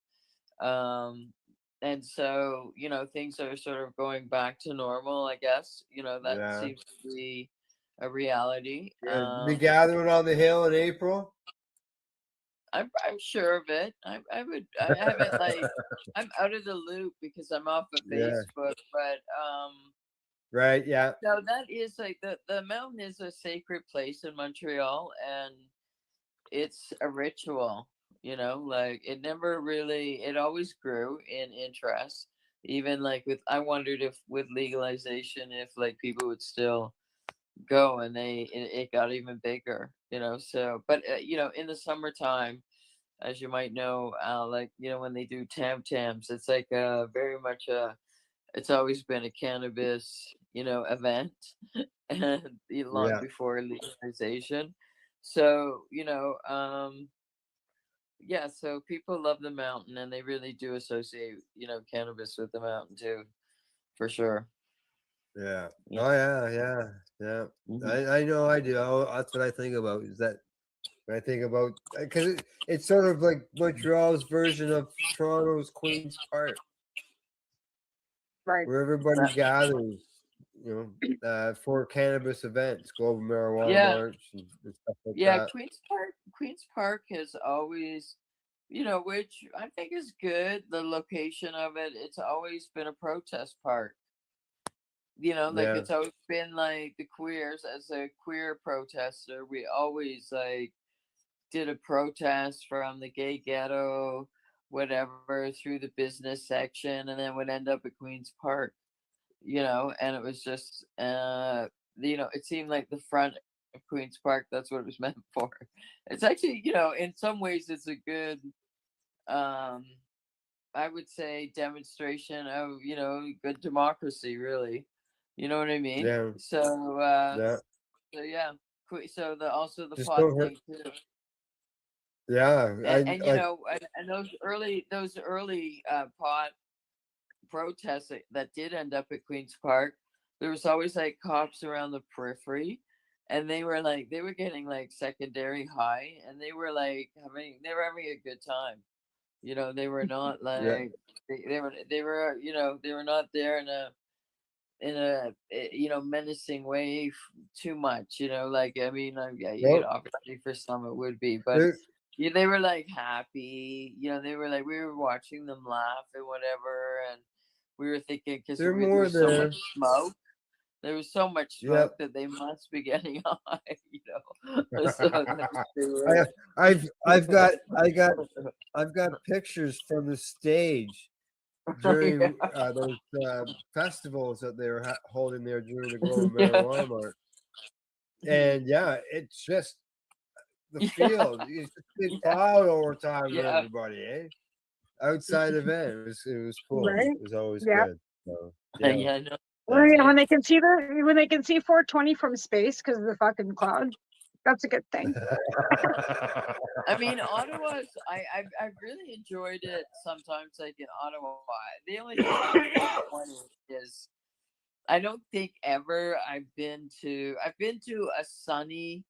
And so, things are sort of going back to normal, I guess. That yeah. seems to be a reality. Be gathering on the hill in April. I'm sure of it. I haven't I'm out of the loop because I'm off of Yeah. Facebook, but Right. Yeah. no, that is like the mountain is a sacred place in Montreal, and it's a ritual, like it always grew in interest. Even like I wondered if with legalization, if like people would still go, and it got even bigger, so, but in the summertime, as you might know, like, when they do tam tams, it's like very much it's always been a cannabis, event, and long Yeah. before legalization. So, yeah, so people love the mountain, and they really do associate, cannabis with the mountain too, for sure. Yeah. Yeah. Oh yeah. Yeah. Yeah. Mhm. I know. I do. That's what I think about. Is that when I think about, because it's sort of like Montreal's version of Toronto's Queen's Park, Right. where everybody gathers, for cannabis events, global marijuana Yeah. march, and stuff like Yeah, that. Queens Park has always, which I think is good. The location of it, it's always been a protest park. Like Yeah. it's always been like the queers, as a queer protester, we always like did a protest from the gay ghetto, whatever, through the business section, and then would end up at Queens Park, and it was just, it seemed like the front Queen's Park. That's what it was meant for. It's actually, in some ways, it's a good, I would say, demonstration of, good democracy, really. You know what I mean? Yeah. So, Yeah. so yeah. So also the Just pot don't hurt. thing too. Yeah. And Like and those early pot protests that did end up at Queen's Park, there was always like cops around the periphery, and they were getting like secondary high, and they were having a good time. They were not yeah. like they were not there in a menacing way too much. Like, I mean, Nope. obviously for some it would be, but They're, yeah, they were like happy. They were like, we were watching them laugh and whatever, and we were thinking because they're there more was so there. much smoke. There was so much Yep. smoke that they must be getting high. So they I, were. I've got pictures from the stage during those festivals that they were holding there during the Global Marijuana March. And yeah, it's just the field. It's a big cloud over time with everybody, eh? Outside event. It was cool. Right? It was always Yeah. good. So Yeah, yeah. no. Well, when they can see 420 from space because of the fucking cloud, that's a good thing. I mean, Ottawa's. I've really enjoyed it. Sometimes, like in Ottawa, the only thing about 420 is I don't think ever I've been to a sunny,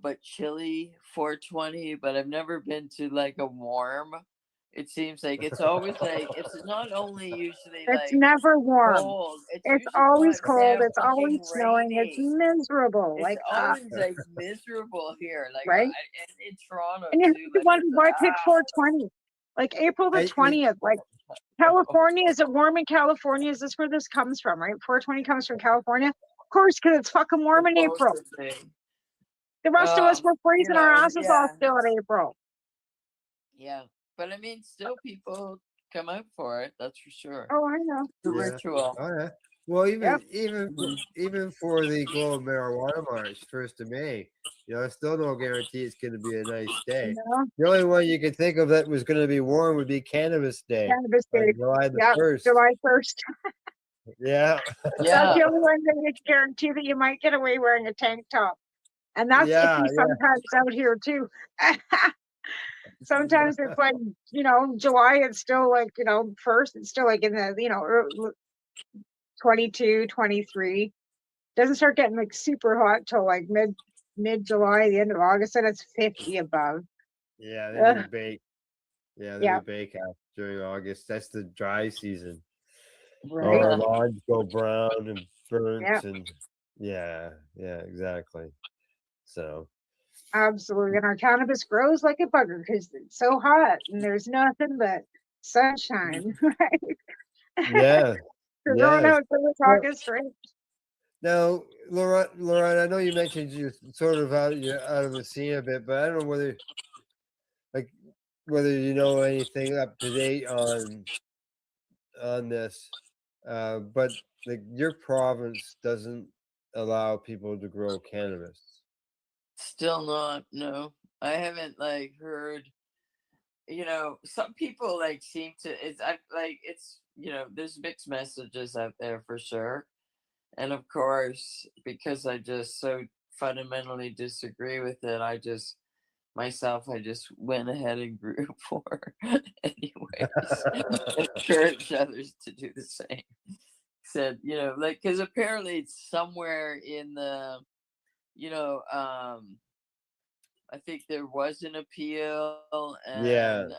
but chilly 420, but I've never been to like a warm. It seems like it's always like it's not only usually It's like never warm. cold. It's It's usually always hot, cold. damn It's always fucking snowing. It's rainy. miserable. It's always like miserable here, like right? and in Toronto And you have too. to Like wonder it's why pick 420. Like April the 20th, like California, is it warm in California? Is this where this comes from, right? 420 comes from California? Of course, because it's fucking warm in April. The rest of us were freezing our asses off still in April. Yeah, but I mean, still people come out for it. That's for sure. Oh, I know. The ritual. Oh yeah. Well, even for the Global Marijuana March, 1st of May, still no guarantee it's going to be a nice day. No. The only one you can think of that was going to be warm would be Cannabis Day. Cannabis Day. July the 1st. July 1st. Yeah. That's the only one that you can guarantee that you might get away wearing a tank top. And that's iffy sometimes out here too. Sometimes it's like, July, it's still like, 1st, it's still like in the, 22, 23. Doesn't start getting like super hot till like mid-July, the end of August, and it's 50 above. Yeah, then we bake. Yeah, then Yeah. we bake out during August. That's the dry season. Right. All our lawns go brown and burnt, Yeah. and yeah, exactly. So Absolutely. And our cannabis grows like a bugger because it's so hot and there's nothing but sunshine, right? yeah. We're going out to the talking straight. Now, Laurent, I know you mentioned you're sort of out of the scene a bit, but I don't know whether you know anything up to date on this. But your province doesn't allow people to grow cannabis. Still not. No, I haven't heard. Some people seem to. There's mixed messages out there for sure. And of course, because I just so fundamentally disagree with it, I just went ahead and grew for anyways. Encourage others to do the same. Said, because apparently it's somewhere in the, I think there was an appeal, and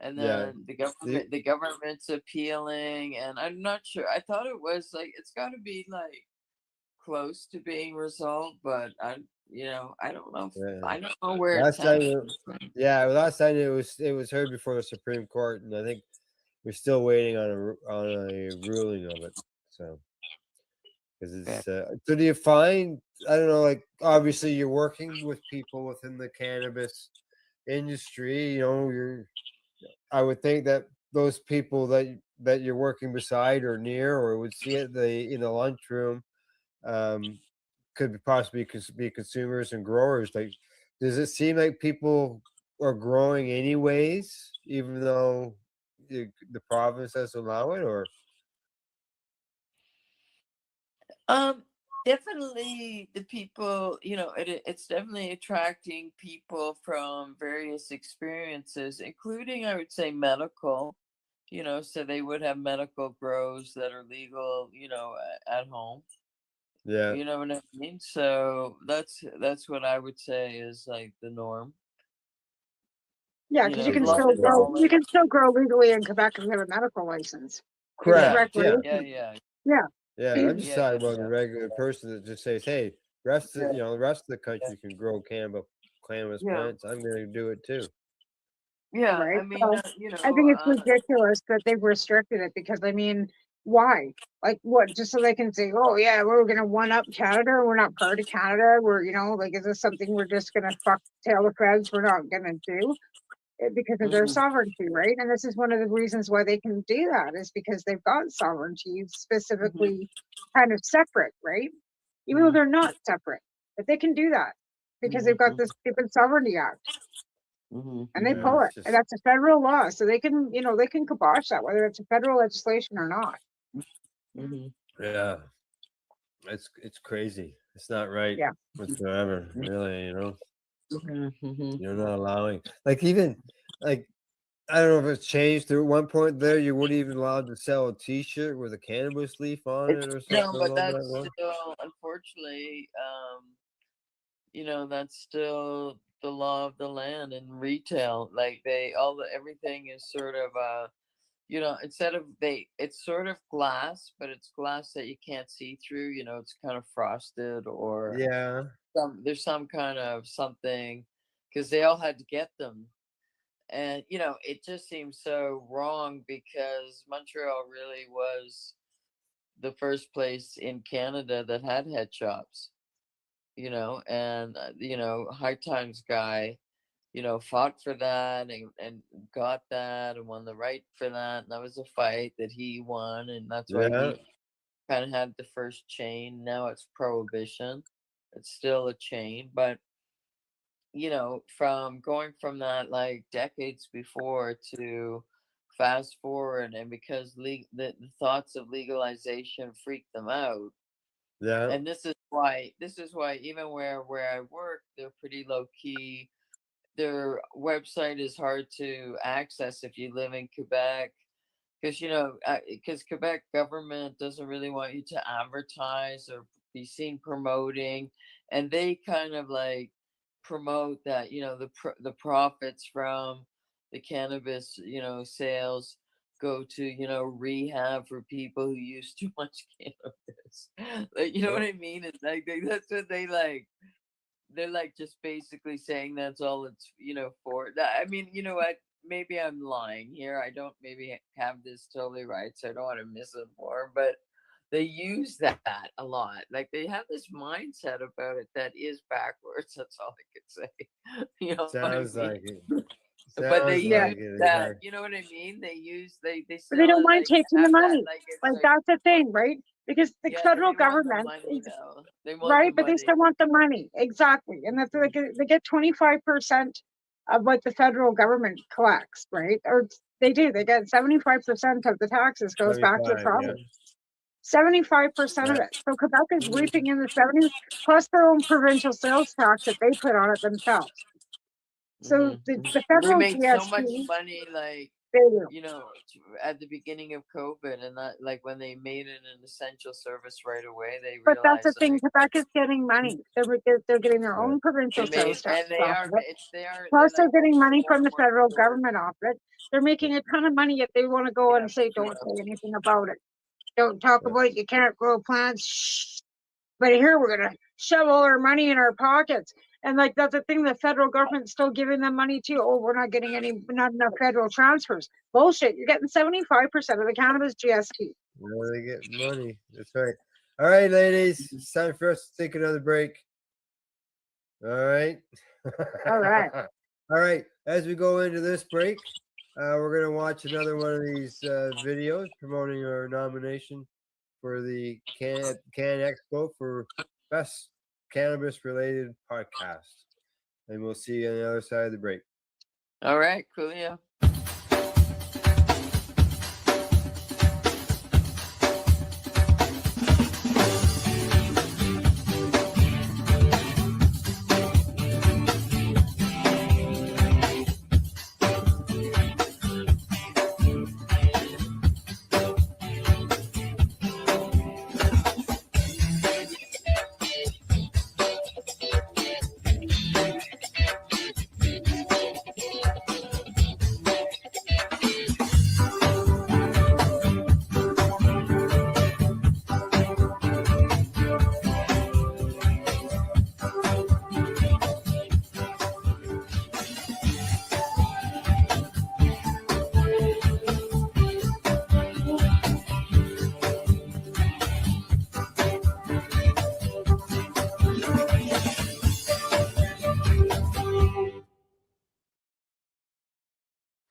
and then the government's appealing, and I'm not sure. I thought it was it's got to be close to being resolved, but I don't know. I don't know where last it's at. last time it was heard before the Supreme Court, and I think we're still waiting on a ruling of it. So, because it's so do you find, I don't know, obviously you're working with people within the cannabis industry, I would think that those people that you're working beside or near or would see it in the lunchroom, could possibly be consumers and growers. Like, does it seem like people are growing anyways, even though the province doesn't allow it, or? Definitely the people, it's definitely attracting people from various experiences, including, I would say, medical, so they would have medical grows that are legal, at home. Yeah. You know what I mean? So that's what I would say is like the norm. Yeah, because you can still grow. You can still grow legally in Quebec if you have a medical license. Correct. Yeah. Yeah. Yeah, I'm just talking about the regular person that just says, "Hey, the rest of the country can grow cannabis plants. I'm going to do it too." Yeah, right. I mean, So I think it's ridiculous that they've restricted it because I mean, why? Like what? Just so they can say, "Oh yeah, we're going to one up Canada. We're not part of Canada. We're like, is this something we're just going to fuck tail the feds? We're not going to do." Because of their sovereignty, right? And this is one of the reasons why they can do that is because they've got sovereignty specifically kind of separate, right? Even though they're not separate, but they can do that because they've got this stupid sovereignty act, and they pull it, and that's a federal law, so they can, they can kibosh that whether it's a federal legislation or not. Yeah, it's crazy. It's not right. Yeah, whatsoever. Really, you're not allowing, like, even like, I don't know if it's changed. At one point there, you weren't even allowed to sell a T-shirt with a cannabis leaf on it or something. No, but that's still, unfortunately, that's still the law of the land in retail. Like everything is sort of instead of it's sort of glass, but it's glass that you can't see through. It's kind of frosted or yeah, there's some kind of something because they all had to get them. And it just seems so wrong because Montreal really was the first place in Canada that had head shops, and High Times guy, fought for that and got that and won the right for that. And that was a fight that he won, and that's why yeah, he kind of had the first chain. Now it's prohibition. It's still a chain, but from going from that like decades before to fast forward, and because the thoughts of legalization freak them out, yeah, and this is why even where I work, they're pretty low key. Their website is hard to access if you live in Quebec because Quebec government doesn't really want you to advertise or be seen promoting, and they kind of like promote that the profits from the cannabis sales go to rehab for people who use too much cannabis. Like, what I mean? It's like that's what they like. They're like just basically saying that's all it's for. I mean, you know what? Maybe I'm lying here. I don't maybe have this totally right, so I don't want to misinform, but they use that a lot. Like they have this mindset about it that is backwards. That's all I could say. You know sounds what I like mean? it. But they Sounds use like it. that. You know what I mean? They but still they don't mind like taking the have that. money. Like it's Like like that's the thing, right? Because the yeah, federal they want the government money is though. They want the right, but they money. still want the money. Exactly. And that's like they get 25% of what the federal government collects, right? Or they do. They get 75% of the taxes goes back to the 75, yeah. province. 75% of Yeah. it. So Quebec is reaping in the 70 plus their own provincial sales tax that they put on it themselves. So the We federal made so much GST, money, like they do. at the beginning of COVID, and that like when they made it an essential service right away, they But that's the realized thing. like Quebec is getting money. They're getting their own provincial they made, sales tax and they off are of it. they're Plus, they're like getting opening money more from and the more federal stores. government off it. They're making a ton of money, yet they want to go and say, "Don't say anything about it. Don't talk about it. You can't grow plants." Shh. But here we're gonna shove all our money in our pockets, and like that's the thing. The federal government's still giving them money too. Oh, we're not getting not enough federal transfers. Bullshit. You're getting 75% of the cannabis GST. Yeah, they get money. That's right. All right, ladies, it's time for us to take another break. All right. All right. All right. As we go into this break, we're going to watch another one of these videos promoting our nomination for the Can Expo for best cannabis-related podcast. And we'll see you on the other side of the break. All right, coolio.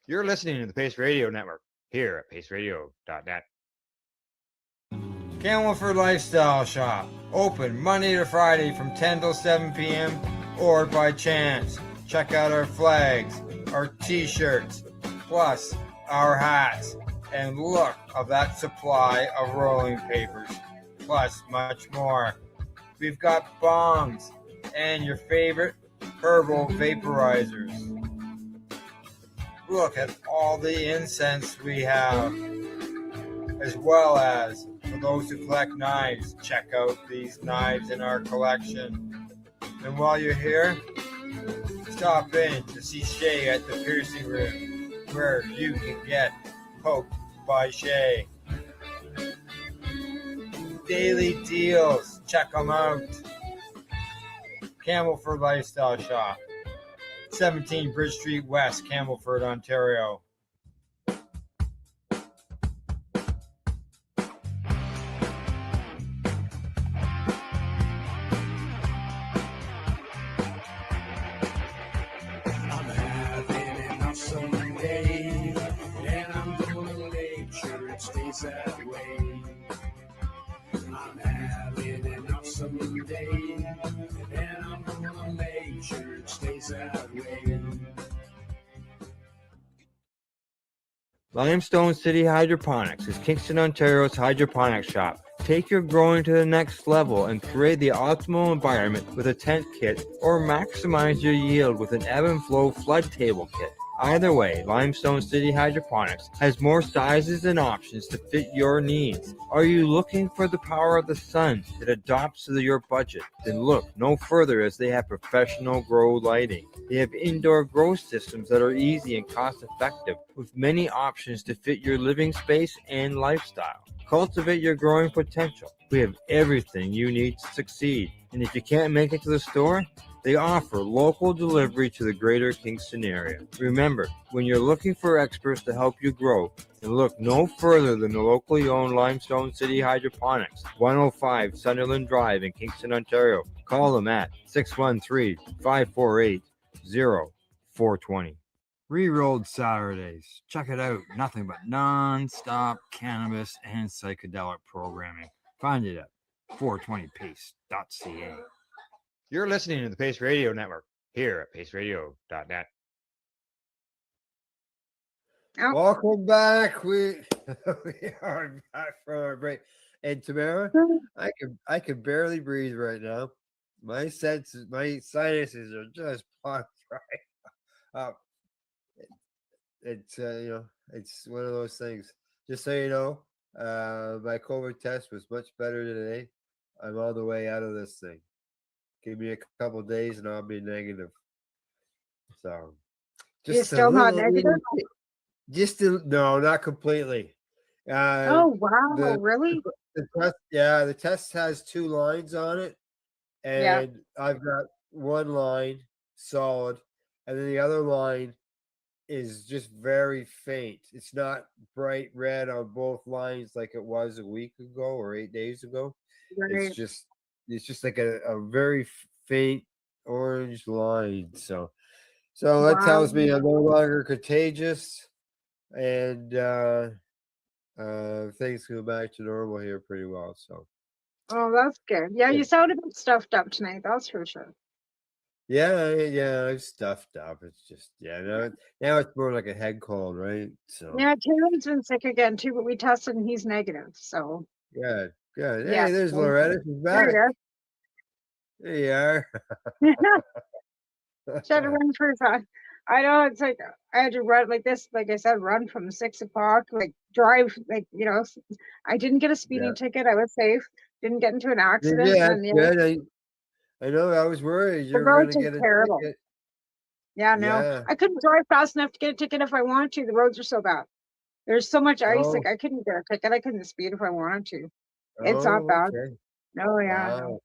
You're listening to the Pace Radio Network here at paceradio.net. Camelford Lifestyle Shop, open Monday to Friday from 10 till 7 p.m. or by chance. Check out our flags, our t-shirts, plus our hats, and look of that supply of rolling papers, plus much more. We've got bongs and your favorite herbal vaporizers. Look at all the incense we have, as well as for those who collect knives, check out these knives in our collection. And while you're here, stop in to see Shay at the piercing room, where you can get poked by Shay. Daily deals, check them out. Camelford Lifestyle Shop, 17 Bridge Street West, Camelford, Ontario. I'm having an awesome day, and I'm gonna make sure it stays that way. I'm having an awesome day, and I'm gonna make sure it stays that way. Limestone City Hydroponics is Kingston, Ontario's hydroponics shop. Take your growing to the next level and create the optimal environment with a tent kit, or maximize your yield with an ebb and flow flood table kit. Either way, Limestone City Hydroponics has more sizes and options to fit your needs. Are you looking for the power of the sun that adapts to your budget? Then look no further, as they have professional grow lighting. They have indoor grow systems that are easy and cost effective, with many options to fit your living space and lifestyle. Cultivate your growing potential. We have everything you need to succeed. And if you can't make it to the store, they offer local delivery to the greater Kingston area. Remember, when you're looking for experts to help you grow, then look no further than the locally owned Limestone City Hydroponics, 105 Sunderland Drive in Kingston, Ontario. Call them at 613-548-0420. Rerolled Saturdays. Check it out. Nothing but non-stop cannabis and psychedelic programming. Find it at 420pace.ca. You're listening to the Pace Radio Network here at paceradio.net. Welcome back. We are back from our break. And Tamara, I can barely breathe right now. My sinuses are just blocked right. It's it's one of those things. Just so you know, my COVID test was much better today. I'm all the way out of this thing. Give me a couple of days and I'll be negative. So, You're still not negative? No, not completely. Oh wow! Really? The test has 2 lines on it, and I've got one line solid, and then the other line is just very faint. It's not bright red on both lines like it was a week ago or 8 days ago. Right. It's just like a very faint orange line. So that tells me I'm no longer contagious, and things go back to normal here pretty well. So Oh, that's good. Yeah, you sound a bit stuffed up tonight. That's for sure. Yeah, I'm stuffed up. It's just now it's more like a head cold, right? So Yeah, Taylor's been sick again too, but we tested and he's negative. So good. yeah, Hey, there's Loretta. She's there back. you There you are. are. Should have run for his. I know it's like I had to run like this, like I said, run from 6 o'clock, like drive, like I didn't get a speeding Yeah. ticket. I was safe. Didn't get into an accident. Yeah, And that's good. I know. I was worried the you were going roads to are get a terrible. ticket. Yeah, no, Yeah. I couldn't drive fast enough to get a ticket if I wanted to. The roads are so bad. There's so much ice, Oh. like I couldn't get a ticket. I couldn't speed if I wanted to. It's not Oh, bad. okay. No, yeah, no. Wow.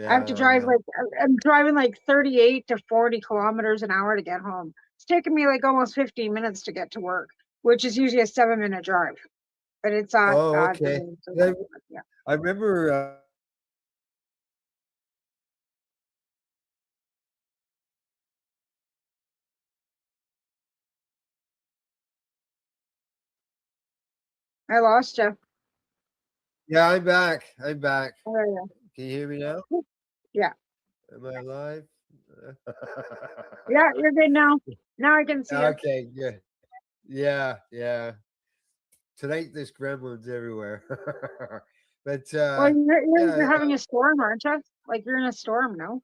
I have to drive Yeah. I'm driving like 38 to 40 kilometers an hour to get home. It's taking me like almost 15 minutes to get to work, which is usually a 7-minute drive. But it's not Oh, bad for okay. me. So yeah. I remember. I lost you. Yeah, I'm back. I'm back. Oh, there you Can you hear me now? go. Yeah. Am I alive? Yeah, you're good now. Now I can see you. Okay, good. Yeah. Tonight there's gremlins everywhere. But Well, yeah, you're having a storm, aren't you? Like you're in a storm, no?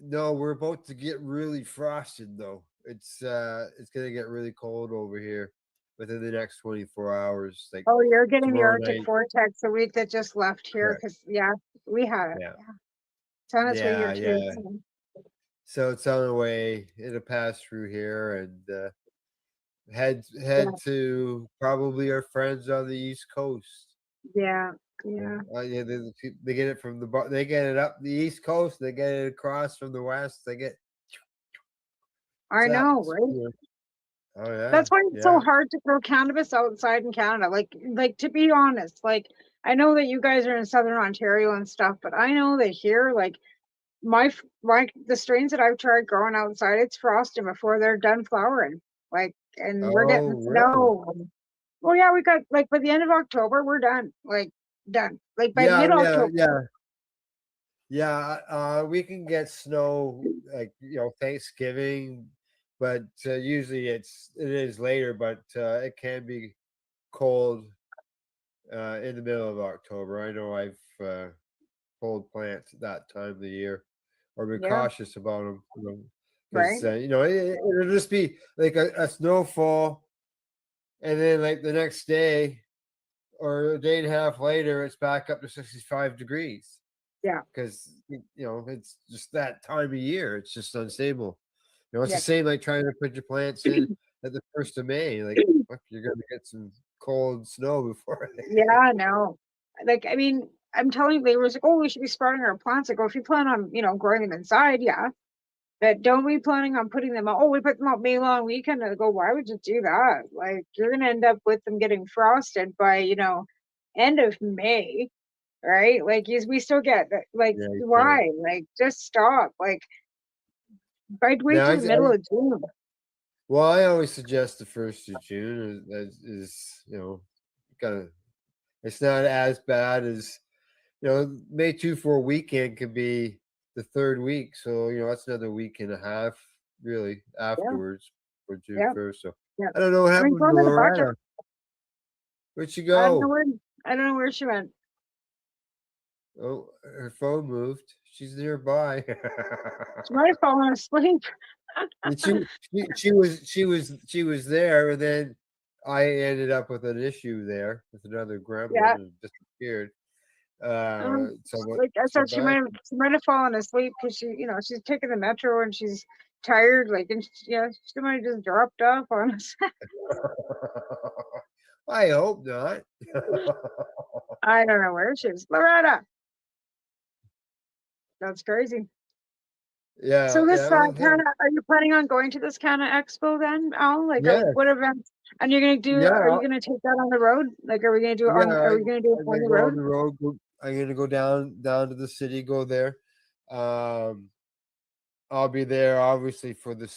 no, we're about to get really frosted though. It's gonna get really cold over here within the next 24 hours. Like Oh, you're getting the tomorrow Arctic night. vortex the week that just left here, Correct. because we had it. Yeah. Yeah. It's on its way here too. Yeah. So it's on the way. It'll pass through here and head to probably our friends on the East Coast. Yeah. Yeah, they get it from they get it up the East Coast. They get it across from the West. They get. I know, right? Yeah. Oh yeah. That's why it's so hard to grow cannabis outside in Canada. Like to be honest, like I know that you guys are in Southern Ontario and stuff, but I know that here, like the strains that I've tried growing outside, it's frosting before they're done flowering. Like, and we're getting Oh, really? snow. Well, yeah, we got like by the end of October, we're done. Like done. Like by Yeah, mid-October. We can get snow like Thanksgiving, but usually it is later. But it can be cold in the middle of October. I know I've pulled plants at that time of the year, or be cautious about them. Because Right. It'll just be like a snowfall, and then like the next day or a day and a half later, it's back up to 65 degrees. Yeah. Because it's just that time of year. It's just unstable. It's Yeah. the same like trying to put your plants in at the 1st of May. Like fuck, you're gonna get some cold snow before. Yeah, no. Like, I mean, I'm telling you, they was like, oh, we should be sprouting our plants. I go, if you plan on, growing them inside, yeah. But don't be planning on putting them out. Oh, we put them out May long weekend. And I go, why would you do that? Like, you're gonna end up with them getting frosted by, end of May, right? Like, we still get like, why? Like, just stop. Like, I'd wait Yeah, till the middle of June. Well, I always suggest the 1st of June is kind of. It's not as bad as May 2-4 weekend could be the 3rd week, so that's another week and a half really afterwards for June 1st. So I don't know what happened to Loretta. Where'd she go? I don't know where she went. Oh, her phone moved. She's nearby. She might have fallen asleep. she was there, and then I ended up with an issue there with another gremlin and disappeared. Like I said, she might have fallen asleep because she's taking the metro and she's tired. Like, and she might have just dropped off on us. I hope not. I don't know where she is. Loretta. That's crazy. Yeah. So this well, are you planning on going to this Canna Expo then, Al? Like, yes. what events? And you're gonna do? Are you gonna take that on the road? Like, are we gonna do it on? Are we gonna do it on the road? On the road. I'm gonna go down to the city. Go there. I'll be there obviously for the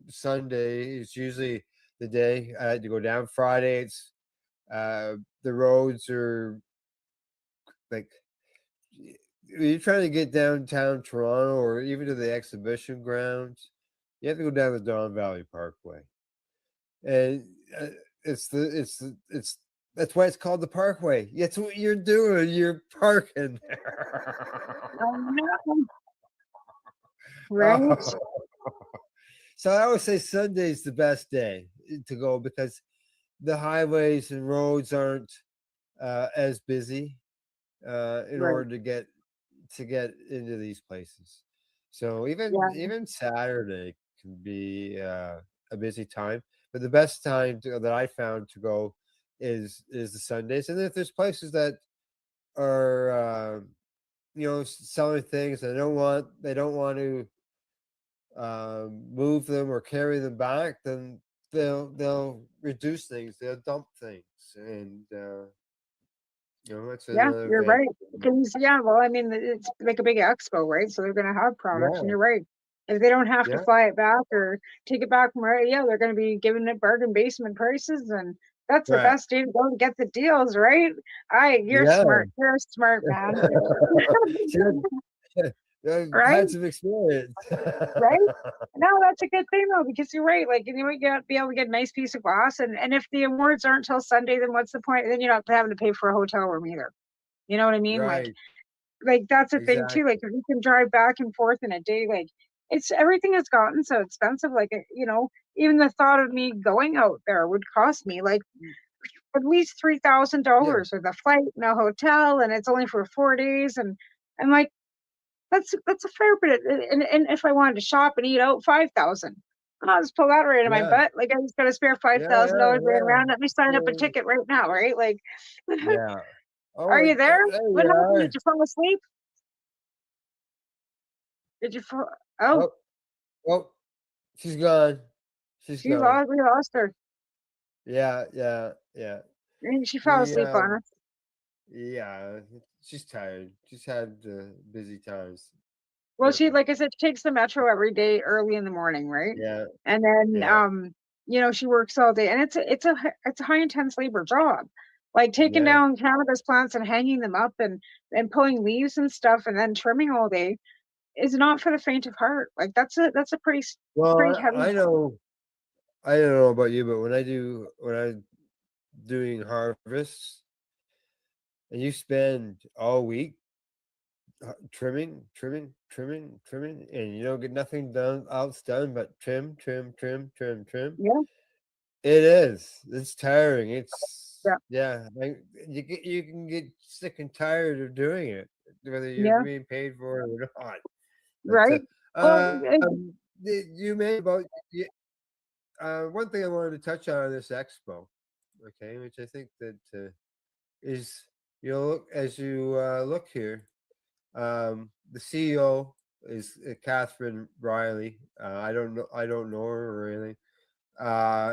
Sunday. It's usually the day I had to go down. Friday, it's the roads are like you're trying to get downtown Toronto or even to the exhibition grounds, you have to go down the Don Valley Parkway, and it's that's why it's called the Parkway. That's what you're doing. You're parking there. Oh, no. Right. So I always say Sunday's the best day to go because the highways and roads aren't as busy in Right. order to get into these places. So even Saturday can be a busy time, but the best time that I found to go is the Sundays. And if there's places that are selling things, they don't want to move them or carry them back, then they'll reduce things, they'll dump things, and that's Yeah, another you're advantage. right. Because well, I mean, it's like a big expo, right? So they're going to have products, and Yeah. you're right. If they don't have to Yeah. fly it back or take it back from where, they're going to be giving it bargain basement prices, and that's the Right. best day to go to get the deals, right? You're Yeah. smart. You're a smart man. I've Right? had some experience. Right? No, that's a good thing though, because you're right. Like, you got to be able to get a nice piece of glass, and if the awards aren't till Sunday, then what's the point? Then you're not having to pay for a hotel room either. You know what I mean? Right. Like that's a thing too. Exactly. Like if you can drive back and forth in a day, like it's everything has gotten so expensive. Like even the thought of me going out there would cost me like at least $3,000 with a flight and a hotel, and it's only for 4 days, and like that's a fair bit. And if I wanted to shop and eat out, 5,000. I'll just pull that right in my Yeah. butt. Like I just got to spare $5,000 laying around. Let me sign up a Yeah. ticket right now, right? Like, Yeah. Oh, are you there? there What you happened? are. Did you fall asleep? Did you fall? Oh, Oh, she's gone. She's we gone. lost her. Yeah. And she fell asleep on us. Yeah, she's tired. She's had busy times. Well, she, like I said, she takes the metro every day early in the morning, right? Yeah. And then, Yeah. she works all day, and it's a high intense labor job, like taking Yeah. down cannabis plants and hanging them up and pulling leaves and stuff, and then trimming all day is not for the faint of heart. Like that's a pretty Well, heavy. I don't know about you, but when I'm doing harvests, and you spend all week trimming, and you don't get nothing else done but trim. Yeah. It is. It's tiring. Yeah. Like you can get sick and tired of doing it, whether you're Yeah. being paid for it or not. But, Right. Well, you made about one thing I wanted to touch on this expo, okay, which I think that is look as you look here. The CEO is Catherine Riley. I don't know her or anything.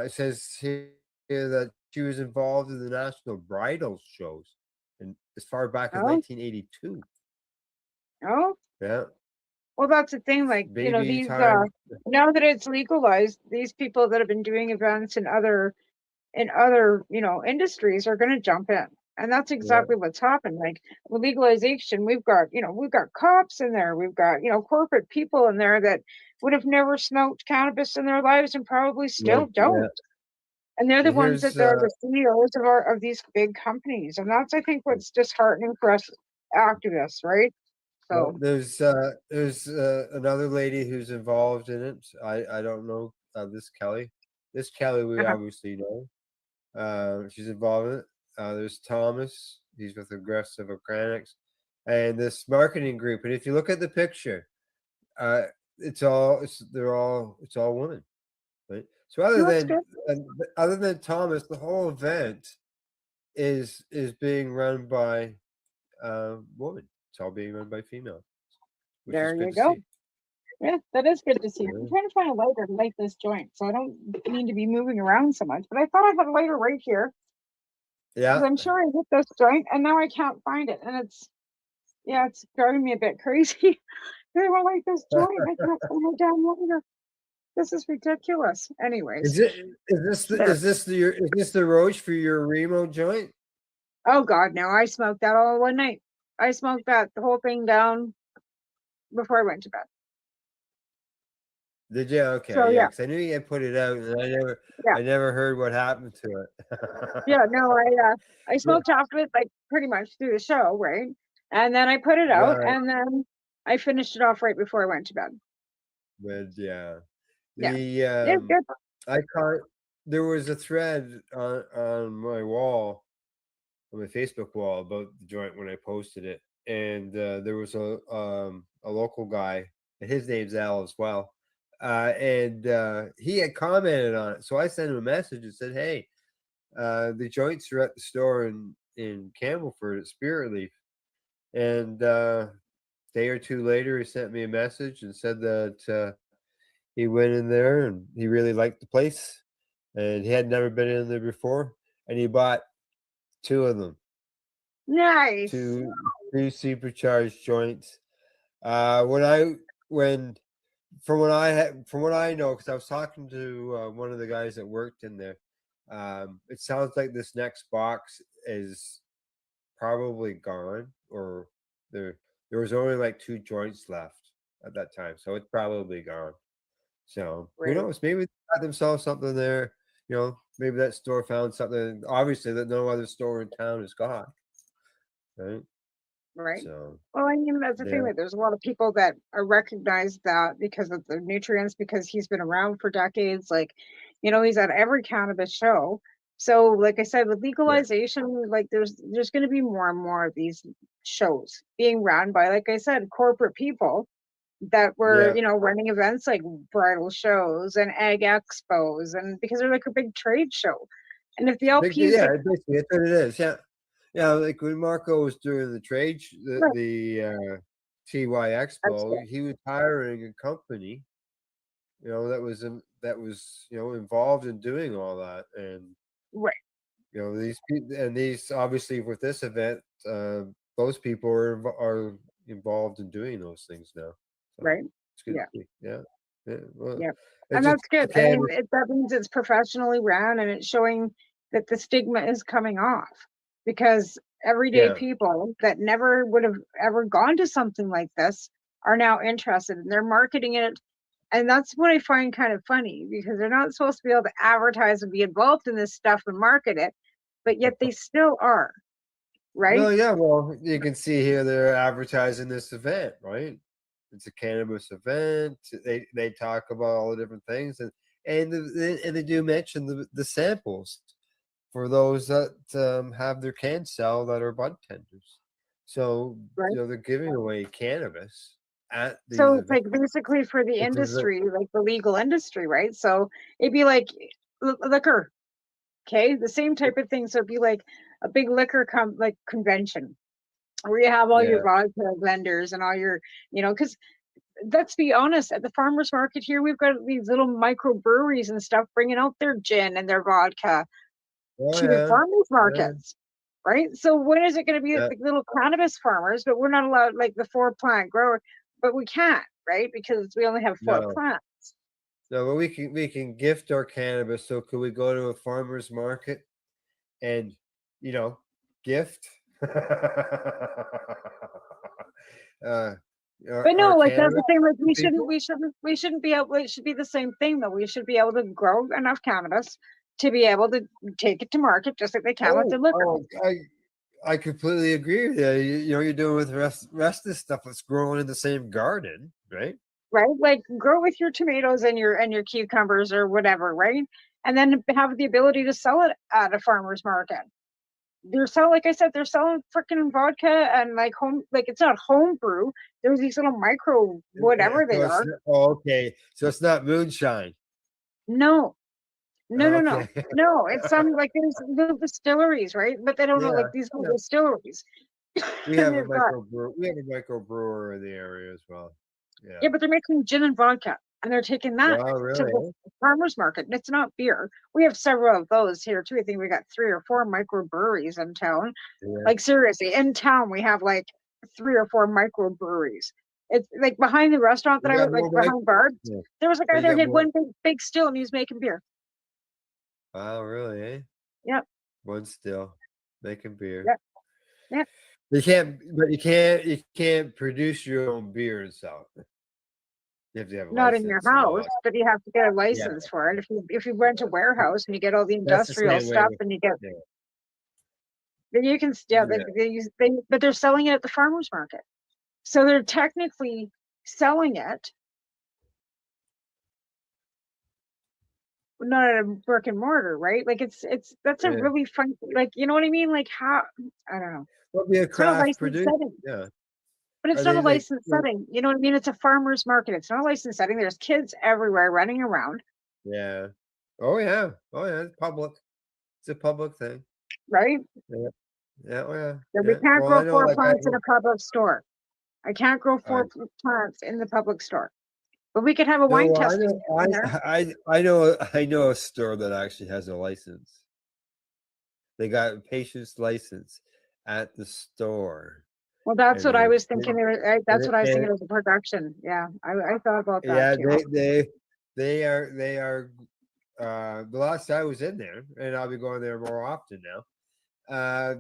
It says here that she was involved in the national bridal shows, and as far back as 1982. Oh. Yeah. Well, that's the thing. Like Baby these time. now that it's legalized, these people that have been doing events in other industries are going to jump in, and that's exactly what's happened. Like with legalization, we've got cops in there, we've got corporate people in there that would have never smoked cannabis in their lives and probably still don't. And they're the And ones that here's are the CEOs of these big companies, and that's I think what's disheartening for us activists, right? well, So there's another lady who's involved in it. I don't know this Kelly. This Kelly we obviously know. She's involved in it. There's Thomas. He's with Aggressive Organics, and this marketing group. And if you look at the picture, it's all women, right? So other than Thomas, the whole event is being run by women. It's all being run by females, which is there good you to go. see. Yeah, that is good to see. I'm trying to find a lighter to light this joint, so I don't need to be moving around so much. But I thought I had a lighter right here. Yeah. Because I'm sure I hit this joint, and now I can't find it, and it's driving me a bit crazy. I want to light this joint. I can't find my damn lighter. This is ridiculous. Anyways, Is this the roach for your Remo joint? oh God, no! I smoked that all one night. I smoked that the whole thing down before I went to bed. Did you? Okay, So yeah, yeah, because I knew you had put it out, and yeah, I never heard what happened to it. yeah. No, I Yeah, smoked half of it like pretty much through the show, right? And then I put it out, right, and then I finished it off right before I went to bed. but yeah, Yeah, the it's good. I caught there was a thread on my wall, on my Facebook wall about the joint when I posted it, and there was a local guy, and his name's Al as well, and he had commented on it, so I sent him a message and said, "Hey, the joints are at the store in Campbellford at Spirit Leaf," and day or two later, he sent me a message and said that he went in there and he really liked the place, and he had never been in there before, and he bought two of them. Nice. Two supercharged joints. When from what I know, because I was talking to one of the guys that worked in there, it sounds like this next box is probably gone, or there was only like two joints left at that time, so it's probably gone. So who Right. knows? Maybe they got themselves something there. Maybe that store found something, obviously, that no other store in town has got. Right. Right. So Well, I mean, that's the thing. yeah, Like, there's a lot of people that recognize that because of the nutrients, because he's been around for decades. Like, he's at every cannabis show. So, like I said, with yeah, legalization, like there's going to be more and more of these shows being run by, like I said, corporate people that were, yeah. running events like bridal shows and egg expos, and because they're like a big trade show. And if the LPs Yeah, get basically that's what it is. Yeah, yeah. Like when Marco was doing the trade, right, TY that's Expo, he was hiring a company, that was involved in doing all that, and right, these people, and these obviously with this event, those people are involved in doing those things now. So right, it's good yeah. to see. Yeah, yeah. Well, Yeah, it's and just that's good. I mean, cannabis. that means it's professionally ran, and it's showing that the stigma is coming off, because everyday Yeah, people that never would have ever gone to something like this are now interested, and they're marketing it. And that's what I find kind of funny, because they're not supposed to be able to advertise and be involved in this stuff and market it, but yet they still are, no, right? yeah. Well, you can see here they're advertising this event, right? It's a cannabis event. They talk about all the different things, and they do mention the samples for those that have their can sell that are bud tenders. So Right. they're giving away cannabis at these So it's like events, basically for the which is industry, like the legal industry, right? So it'd be like liquor. Okay, the same type of thing. So it'd be like a big liquor convention where you have all your yeah, vodka vendors and all your, because let's be honest, at the farmers market here, we've got these little microbreweries and stuff bringing out their gin and their vodka oh to the yeah, farmers yeah, markets, right? So when is it going to be yeah. the little cannabis farmers, but we're not allowed, like the 4-plant grower, but we can't, right? Because we only have 4 No, plants. no, but we can gift our cannabis. So could we go to a farmer's market and gift uh But our no, like that's the cannabis thing. Like to people? we shouldn't be able. It should be the same thing though. We should be able to grow enough cannabis to be able to take it to market, just like they can with the liquor. I completely agree with you. You're doing with the rest of the stuff that's growing in the same garden, right? Right? Like grow with your tomatoes and your cucumbers or whatever, right? And then have the ability to sell it at a farmer's market. They're selling, like I said, they're selling freaking vodka and like it's not home brew. There's these little micro whatever they So it's are. okay. So it's not moonshine. No, no. Okay. No, it's some like there's little distilleries, right? But they don't know Yeah, like these little yeah. distilleries. We And have a they've got microbrewer in the area as well. Yeah. yeah, but they're making gin and vodka and they're taking that Wow, to really? the farmers market. And it's not beer. We have several of those here too. I think we got 3 or 4 microbreweries in town. Yeah. Like seriously, in town we have like 3 or 4 microbreweries. It's like behind the restaurant that You I got was like more behind Barb's. Yeah. There was a So guy you there, got he had more. one big still and he was making beer. Wow, really? Eh? Yep. One still making beer. Yep. Yep. But you can't produce your own beer and sell it. You have to have a Not in your license and all house, that. but you have to get a Yeah, license for it. If you rent a warehouse and you get all the that's the industrial same way stuff with and you get, yeah. then you can, Yeah. but they're selling it at the farmer's market. So they're technically selling it, not at a brick and mortar, right? Like that's a Yeah. really fun, like, you know what I mean? Like how, I don't know. Well, be a It's not a craft licensed producer. setting, Yeah. but it's Are not a they like licensed setting. You know what I mean? It's a farmer's market. It's not a licensed setting. There's kids everywhere running around, yeah. Oh yeah. Oh yeah. It's public. It's a public thing. right? Yeah. Yeah. Oh yeah. So we Yeah. can't Well, I grow know 4 like I plants in go a public store. I can't grow I 4 plants in the public store, but we could have a no, wine well, testing in there. I know a store that actually has a license. They got a patient's license at the store. Well, that's And what I it, was thinking. That's what I was thinking and as a production. Yeah, I thought about that yeah, too. they are the last I was in there, and I'll be going there more often now.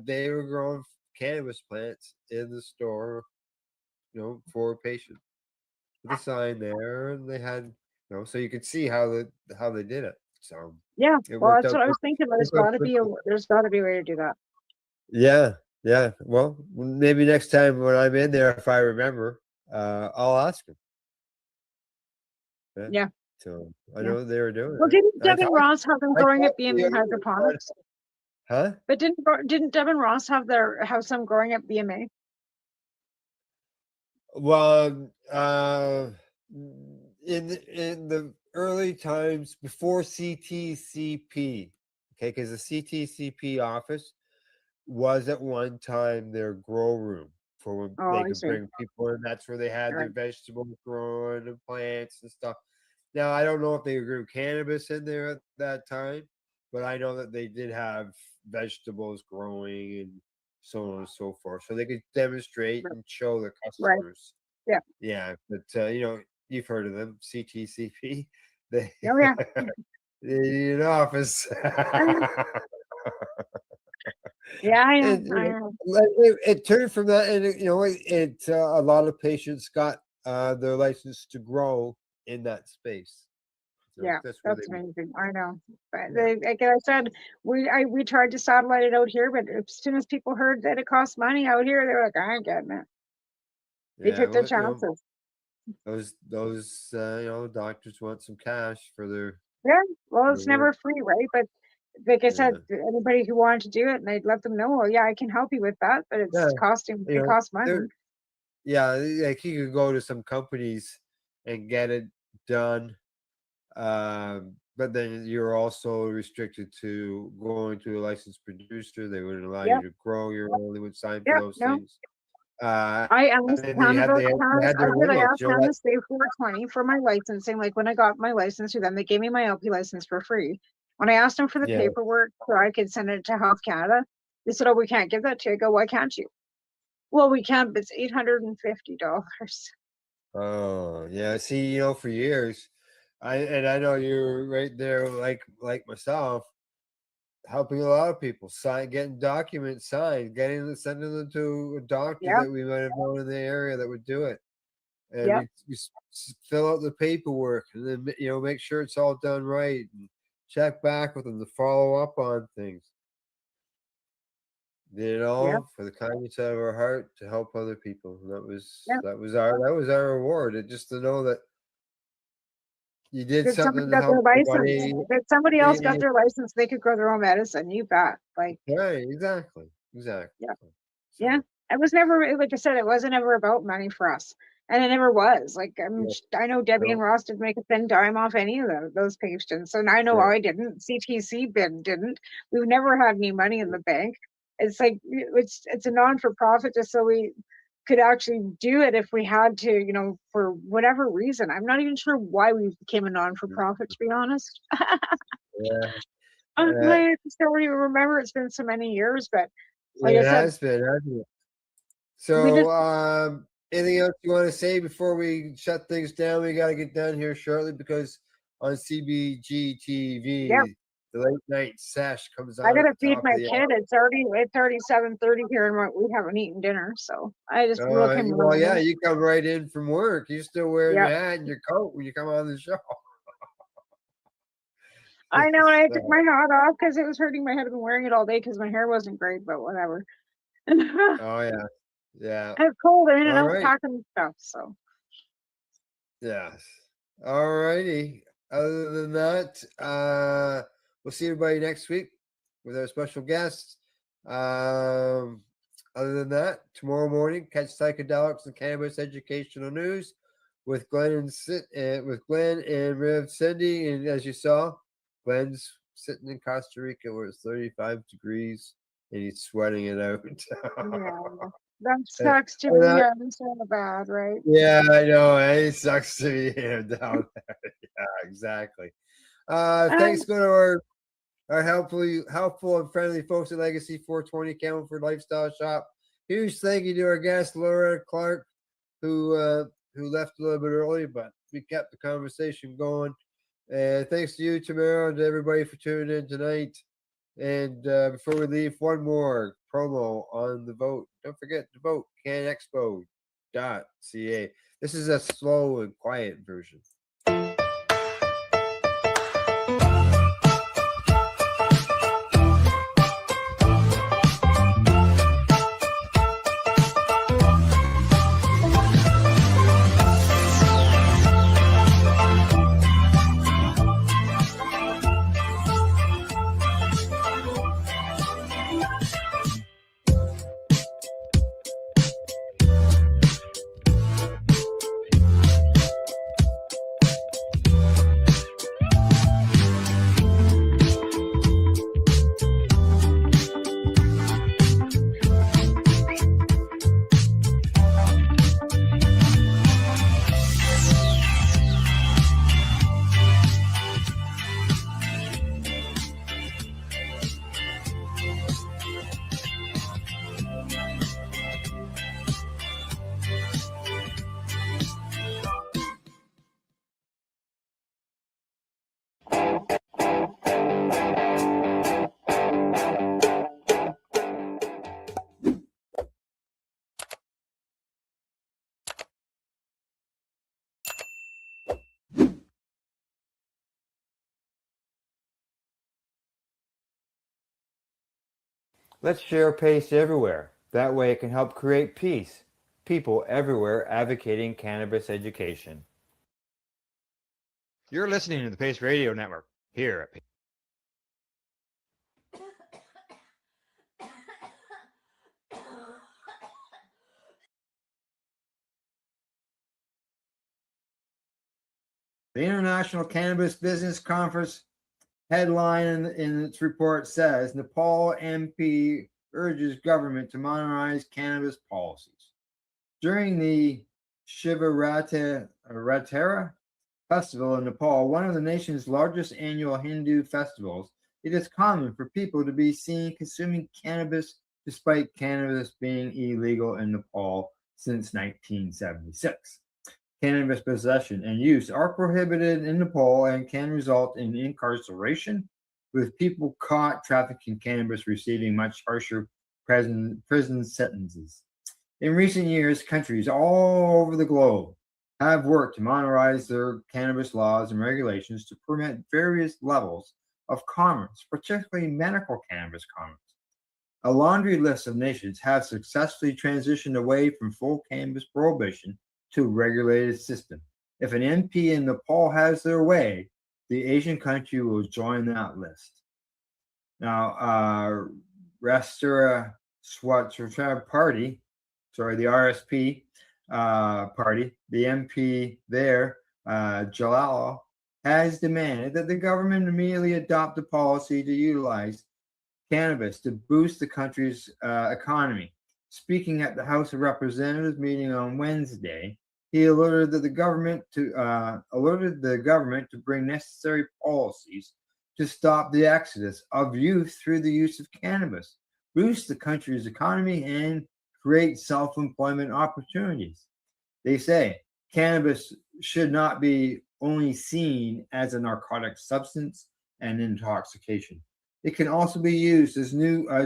They were growing cannabis plants in the store, for patients. With a sign there, and they had, so you could see how they did it. So Yeah, it well, worked that's out. what I was thinking. Worked out pretty good. There's got to be a way to do that. Yeah, yeah. Well, maybe next time when I'm in there, if I remember, I'll ask him. Yeah. So I Yeah. know they were doing Well, it. didn't Devin Ross have them growing at talked to the BMA owner, hydroponics? huh? But didn't Devin Ross have some growing at BMA? Well, in the early times before CTCP, okay, because the CTCP office was at one time their grow room for when Oh, they I could see. bring people in. That's where they had their Right. vegetables growing and plants and stuff. Now I don't know if they grew cannabis in there at that time, but I know that they did have vegetables growing and so on and so forth, so they could demonstrate and show the Right. customers. Yeah. Yeah, but you've heard of them, CTCP. They Oh yeah. they need an office. Yeah, I And know. I know. it turned from that, and a lot of patients got their license to grow in that space. So Yeah, that's where that's they. amazing. I know. But Yeah. like I said, we tried to satellite it out here, but as soon as people heard that it costs money out here, they were like, I ain't getting it. They Yeah, took their well, chances. those doctors want some cash for their Yeah, well, it's work. never free, right? But like I said, Yeah. anybody who wanted to do it, and they'd let them know, well, yeah, I can help you with that, but Yeah, it's costing. It costs money. yeah, like you could go to some companies and get it done, but then you're also restricted to going to a licensed producer. They wouldn't allow Yep. you to grow your own. They would sign for Yep. those No. things. I asked And they had their I limits. asked them to stay 420 for my licensing. Like when I got my license through them, they gave me my LP license for free. When I asked them for the Yeah. paperwork so I could send it to Health Canada, they said, "Oh, we can't give that to you." I go, "Why can't you?" Well, we can, but it's $850. Oh yeah. See, for years, I know you're right there, like myself, helping a lot of people getting documents signed, sending them to a doctor Yeah. that we might have known in the area that would do it. And Yeah. we fill out the paperwork and then make sure it's all done right and check back with them to follow up on things. Did it all for the kindness out of our heart to help other people. And that was our reward. It just to know that you did That somebody something to got their help license. somebody. That somebody else got their license, they could grow their own medicine. You bet. Like, Right, exactly. yeah. Yeah. It was never, like I said, it wasn't ever about money for us. And it never was. Like, I know Debbie and Ross didn't make a thin dime off any of those patients. And I know I didn't. CTC didn't. We've never had any money in the bank. It's like, it's a non-for-profit just so we could actually do it if we had to, for whatever reason. I'm not even sure why we became a non-for-profit, to be honest. Yeah. I just don't even remember. It's been so many years, but like It I said, has been, hasn't it? we just So, anything else you want to say before we shut things down? We got to get done here shortly because on CBG TV, The late night sesh comes I on at gotta the feed top my of the kid. hour. It's already 7:30 here, and we haven't eaten dinner. So I just look him. Well, yeah, around. you come right in from work. You're still wearing Yep. your hat and your coat when you come on the show. I know, and I took So, my hat off because it was hurting my head. I've been wearing it all day because my hair wasn't great, but whatever. oh yeah, yeah. It's cold. I'm in and All out right. packing stuff. So Yes. All righty. Other than that, we'll see everybody next week with our special guests. Other than that, tomorrow morning, catch psychedelics and cannabis educational news with Glenn and Rev Cindy. And as you saw, Glenn's sitting in Costa Rica where it's 35 degrees and he's sweating it out. yeah, that sucks to And be that- here. It's so bad, right? yeah, I know. It sucks to be here down there. Yeah, exactly. Thanks go to our helpful and friendly folks at Legacy 420 Camelford Lifestyle Shop. Huge thank you to our guest Laura Clark, who left a little bit early, but we kept the conversation going. And thanks to you, Tamara, and to everybody for tuning in tonight. And before we leave, one more promo on the vote. Don't forget to vote, canexpo.ca. This is a slow and quiet version. Let's share PACE everywhere. That way it can help create peace. People everywhere advocating cannabis education. You're listening to the Pace Radio Network here at Pace. The International Cannabis Business Conference headline in its report says Nepal MP urges government to modernize cannabis policies. During the Shivaratri festival in Nepal, one of the nation's largest annual Hindu festivals, it is common for people to be seen consuming cannabis despite cannabis being illegal in Nepal since 1976. Cannabis possession and use are prohibited in Nepal and can result in incarceration, with people caught trafficking cannabis receiving much harsher prison sentences. In recent years, countries all over the globe have worked to modernize their cannabis laws and regulations to permit various levels of commerce, particularly medical cannabis commerce. A laundry list of nations have successfully transitioned away from full cannabis prohibition to a regulated system. If an MP in Nepal has their way, the Asian country will join that list. Now, Rastra Swatratra Party, the RSP party, the MP there, Jalal, has demanded that the government immediately adopt a policy to utilize cannabis to boost the country's economy. Speaking at the House of Representatives meeting on Wednesday, he alerted the government to bring necessary policies to stop the exodus of youth through the use of cannabis, boost the country's economy, and create self-employment opportunities. They say cannabis should not be only seen as a narcotic substance, and intoxication. It can also be used as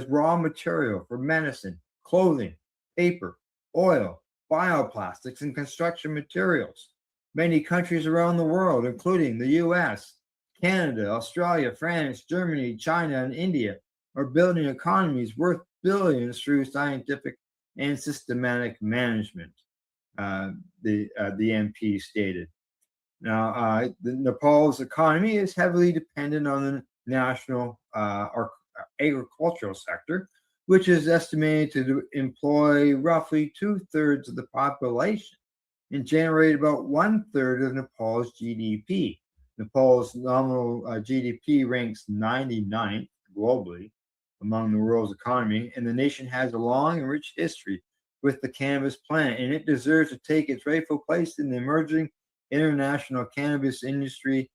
raw material for medicine, clothing, paper, oil, bioplastics, and construction materials. Many countries around the world, including the US, Canada, Australia, France, Germany, China, and India, are building economies worth billions through scientific and systematic management, the MP stated. Now, Nepal's economy is heavily dependent on the national agricultural sector, which is estimated to employ roughly 2/3 of the population and generate about 1/3 of Nepal's GDP. Nepal's nominal GDP ranks 99th globally among the world's economy, and the nation has a long and rich history with the cannabis plant, and it deserves to take its rightful place in the emerging international cannabis industry.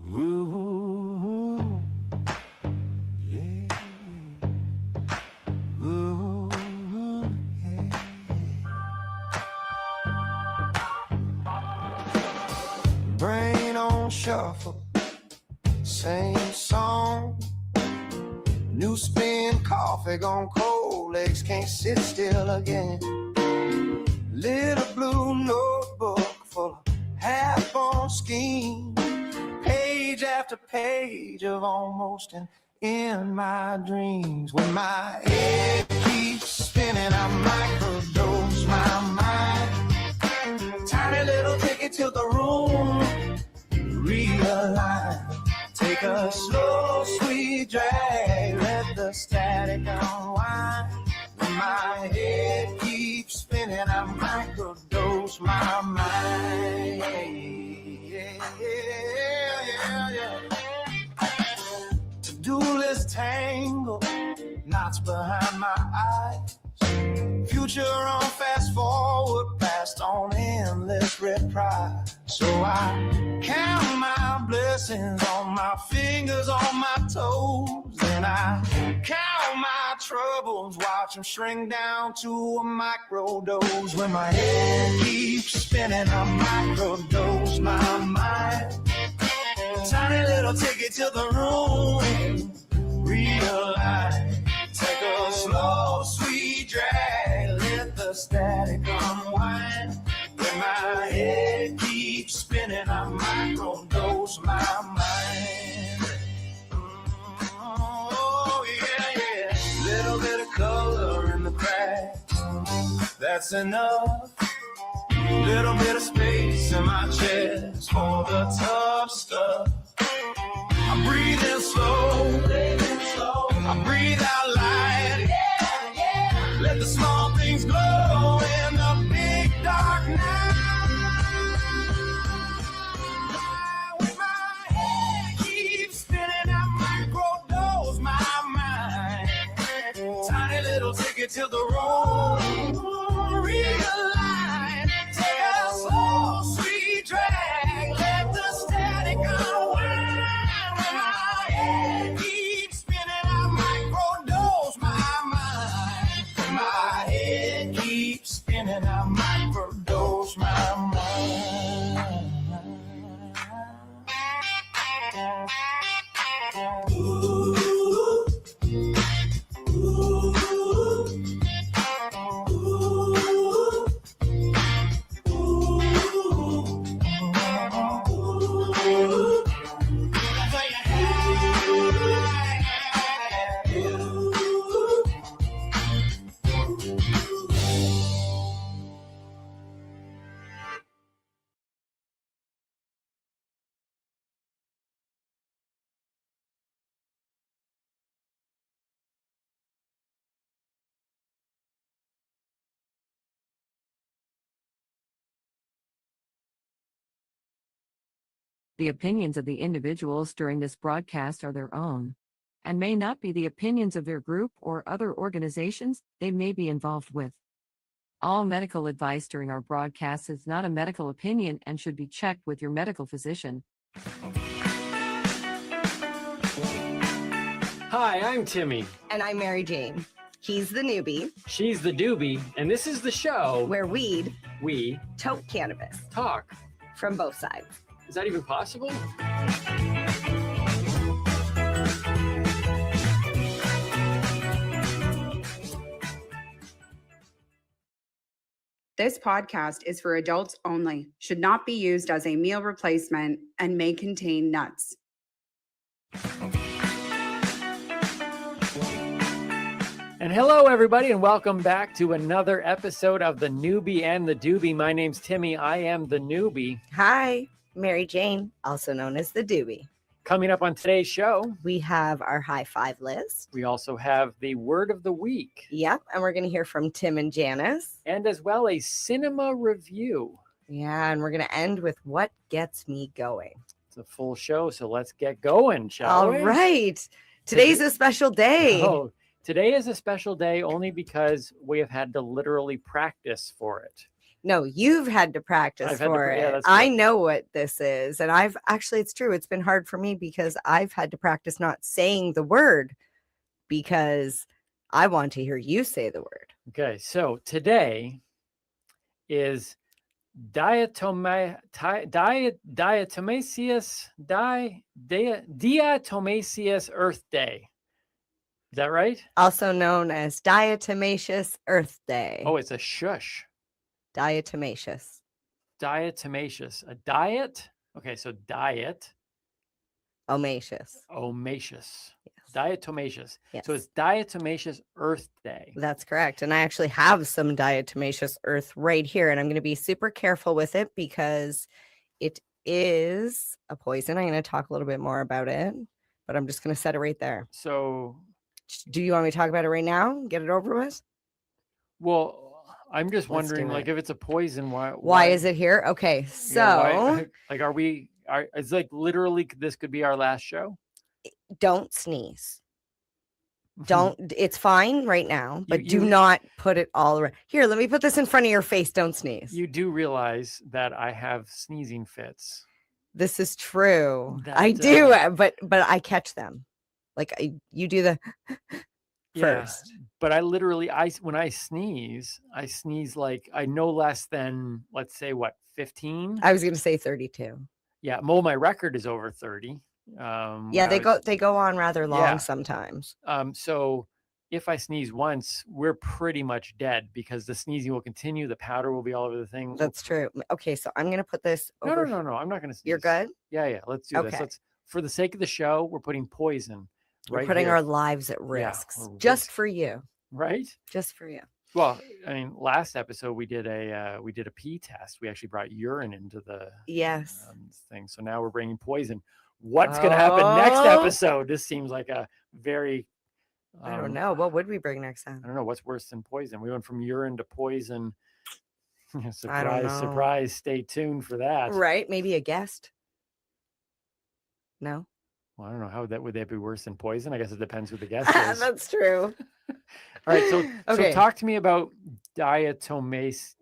Ooh, yeah. Ooh, yeah. Brain on shuffle, same song. New spin, coffee gone cold, legs can't sit still again. Little blue notebook full of half-born schemes, page after page of almost an in my dreams. When my head keeps spinning, I microdose my mind. Tiny little ticket to the room, realign. Take a slow, sweet drag, let the static unwind. When my head keeps spinning, I microdose my mind. Yeah. To-do list tangle, knots behind my eyes. Future on fast forward, past on endless reprise. So I count my blessings on my fingers, on my toes. Then I count my troubles, watch them shrink down to a microdose. When my head keeps spinning, I microdose my mind. Tiny little ticket to the room, realize. Take a slow, sweet drag, let the static unwind. When my head keeps spinning, I microdose my mind. Oh, yeah. Little bit of color in the cracks, that's enough. Little bit of space in my chest for the tough stuff. I'm breathing slow, I breathe out light. Let the small things glow in the big dark night. When my head keeps spinning, I microdose my mind. Tiny little ticket to the room, realign. Take a slow, sweet drag, let the static unwind. When my head keeps spinning, I microdose my mind. When my head keeps spinning, I microdose my mind. Ooh, ooh, The opinions of the individuals during this broadcast are their own, and may not be the opinions of their group or other organizations they may be involved with. All medical advice during our broadcast is not a medical opinion and should be checked with your medical physician. Hi, I'm Timmy. And I'm Mary Jane. He's the newbie. She's the doobie, and this is the show where we toke cannabis. Talk from both sides. Is that even possible? This podcast is for adults only, should not be used as a meal replacement, and may contain nuts. And hello, everybody, and welcome back to another episode of The Newbie and the Doobie. My name's Timmy. I am the newbie. Hi, Mary Jane, also known as the Doobie. Coming up on today's show, we have our high five list. We also have the word of the week. Yep, and we're going to hear from Tim and Janice. And as well, a cinema review. Yeah, and we're going to end with what gets me going. It's a full show, so let's get going, shall we? All right. Today's a special day. Oh, today is a special day only because we have had to literally practice for it. No, you've had to practice for it. Yeah, I know what this is. And I've actually, it's true. It's been hard for me because I've had to practice not saying the word because I want to hear you say the word. Okay. So today is Diatomaceous Earth Day. Is that right? Also known as Diatomaceous Earth Day. Oh, it's a shush. Diatomaceous. Diatomaceous. A diet? Okay, so diet. Omaceous. Omaceous. Yes. Diatomaceous. Yes. So it's Diatomaceous Earth Day. That's correct. And I actually have some diatomaceous earth right here. And I'm going to be super careful with it because it is a poison. I'm going to talk a little bit more about it, but I'm just going to set it right there. So do you want me to talk about it right now? Get it over with? Well, I'm just wondering, like, if it's a poison, why is it here? Okay, so it's like literally this could be our last show. Don't sneeze. Don't. It's fine right now, but do not put it all around. Here, let me put this in front of your face. Don't sneeze. You do realize that I have sneezing fits. This is true. I do, but I catch them. Like you do the first. Yeah, but I literally, when I sneeze like I no less than, let's say, what, 15? I was going to say 32. Yeah, well, my record is over 30. Yeah, they go on rather long sometimes. So if I sneeze once, we're pretty much dead because the sneezing will continue. The powder will be all over the thing. That's true. Okay, so I'm going to put this over. No. I'm not going to sneeze. You're good? Yeah. Let's do this. Let's, for the sake of the show, we're putting poison. We're putting our lives at risk just for you. Right? Just for you. Well, I mean, last episode we did a pee test. We actually brought urine into the thing. So now we're bringing poison. What's going to happen next episode? This seems like a very I don't know. What would we bring next time? I don't know. What's worse than poison? We went from urine to poison. Surprise, I don't know. surprise. Stay tuned for that. Right? Maybe a guest. No. Well, I don't know how would that be worse than poison? I guess it depends who the guest is. That's true. All right, so talk to me about diatomaceous.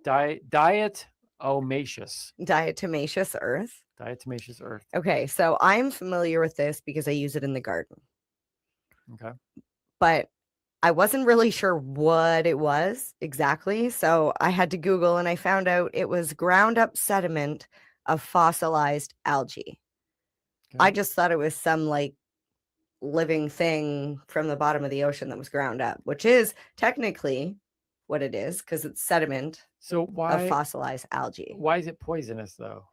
Diatomaceous earth. Diatomaceous earth. Okay, so I'm familiar with this because I use it in the garden. Okay. But I wasn't really sure what it was exactly, so I had to Google and I found out it was ground up sediment of fossilized algae. Okay. I just thought it was some like living thing from the bottom of the ocean that was ground up, which is technically what it is because it's sediment of fossilized algae. Why is it poisonous though?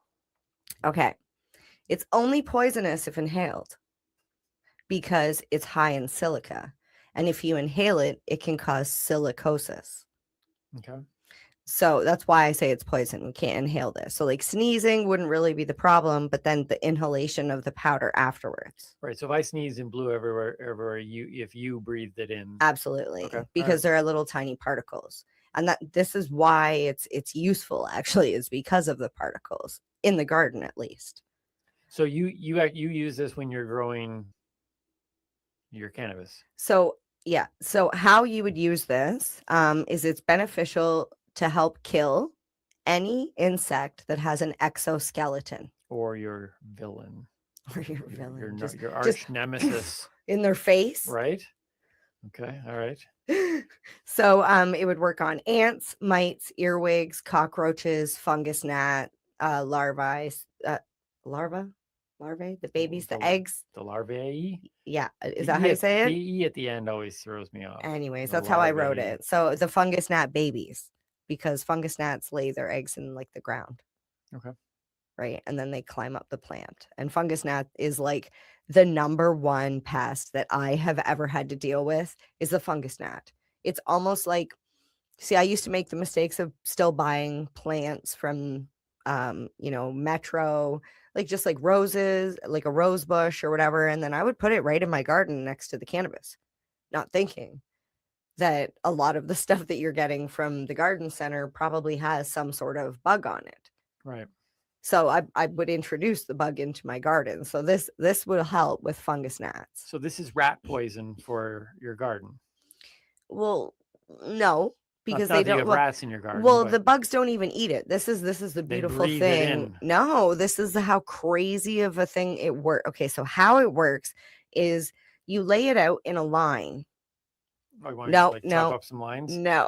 Okay. It's only poisonous if inhaled because it's high in silica. And if you inhale it, it can cause silicosis. Okay. So that's why I say it's poison. We can't inhale this. So like sneezing wouldn't really be the problem, but then the inhalation of the powder afterwards. Right. So if I sneezed and blew everywhere, if you breathed it in. Absolutely. Okay. Because there are little tiny particles. And this is why it's useful actually, is because of the particles in the garden, at least. So you use this when you're growing your cannabis. So yeah. So how you would use this is it's beneficial to help kill any insect that has an exoskeleton. Or your villain. Or your villain. Your arch nemesis. In their face. Right. Okay. All right. So it would work on ants, mites, earwigs, cockroaches, fungus gnat, larvae, the babies, the eggs. The larvae. Yeah, is that how you say it? The E at the end always throws me off. Anyways, The that's how I wrote larvae. it. So the fungus gnat babies, because fungus gnats lay their eggs in like the ground. Okay. Right. And then they climb up the plant. And fungus gnat is like the number one pest that I have ever had to deal with is the fungus gnat. It's almost like, see, I used to make the mistakes of still buying plants from, Metro, like just like roses, like a rose bush or whatever. And then I would put it right in my garden next to the cannabis, not thinking that a lot of the stuff that you're getting from the garden center probably has some sort of bug on it. Right. So I would introduce the bug into my garden. So this will help with fungus gnats. So this is rat poison for your garden. Well, no, because Not they that you don't have rats in your garden. Well, but the bugs don't even eat it. This is the beautiful breathe it thing. in. No, this is how crazy of a thing it works. Okay, so how it works is you lay it out in a line. Oh, you want to chop No, up some lines? no,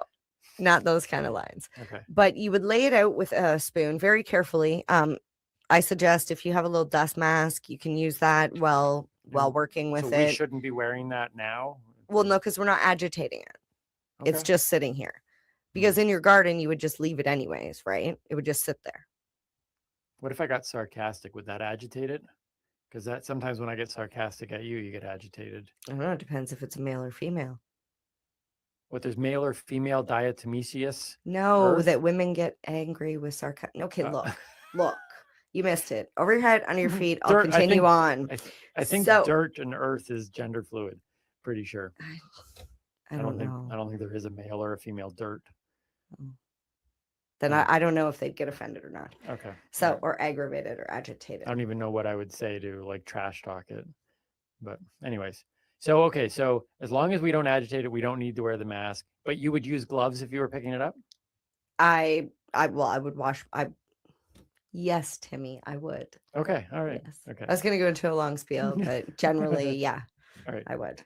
not those kind of lines. Okay. But you would lay it out with a spoon very carefully. I suggest if you have a little dust mask, you can use that while working with so it. we shouldn't be wearing that now? Well, no, because we're not agitating it. It's Okay. just sitting here. Because in your garden, you would just leave it anyways, right? It would just sit there. What if I got sarcastic? Would that agitate it? Because that sometimes when I get sarcastic at you, you get agitated. I don't know. It depends if it's a male or female. What, there's male or female diatomaceous? No, earth? that women get angry with sarcasm. Okay, look. You missed it. Over your head, under your feet. I'll Dirt, continue on. I think So- dirt and earth is gender fluid. Pretty sure. I don't know. I don't think there is a male or a female dirt. Then I don't know if they'd get offended or not. Okay. So, or aggravated or agitated. I don't even know what I would say to like trash talk it. But anyways. So, okay. So as long as we don't agitate it, we don't need to wear the mask, but you would use gloves if you were picking it up? I would wash. Yes, Timmy, I would. Okay. All right. Yes. Okay. I was going to go into a long spiel, but generally, yeah, All right. I would.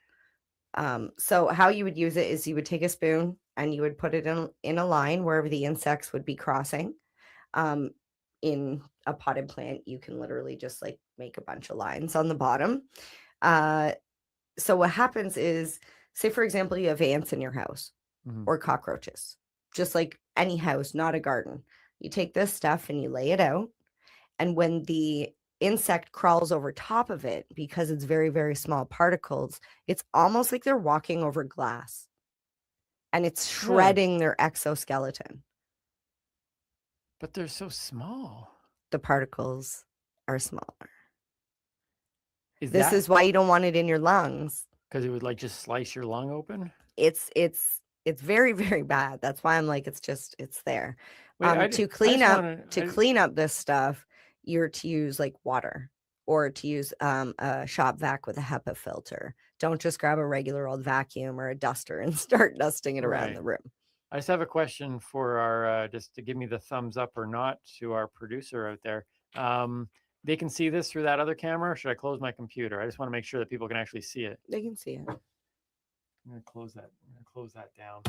So how you would use it is you would take a spoon and you would put it in a line wherever the insects would be crossing. In a potted plant, you can literally just like make a bunch of lines on the bottom. So what happens is, say for example, you have ants in your house or cockroaches, just like any house, not a garden. You take this stuff and you lay it out. And when the insect crawls over top of it, because it's very, very small particles, it's almost like they're walking over glass and it's shredding their exoskeleton. But they're so small. The particles are smaller. This is why you don't want it in your lungs. Because it would like just slice your lung open? It's very, very bad. That's why I'm like, it's there. Wait, To clean up this stuff, you're to use like water or to use a shop vac with a HEPA filter. Don't just grab a regular old vacuum or a duster and start dusting it around Right. the room. I just have a question for our, just to give me the thumbs up or not to our producer out there. They can see this through that other camera, or should I close my computer? I just want to make sure that people can actually see it. They can see it. I'm going to close that down.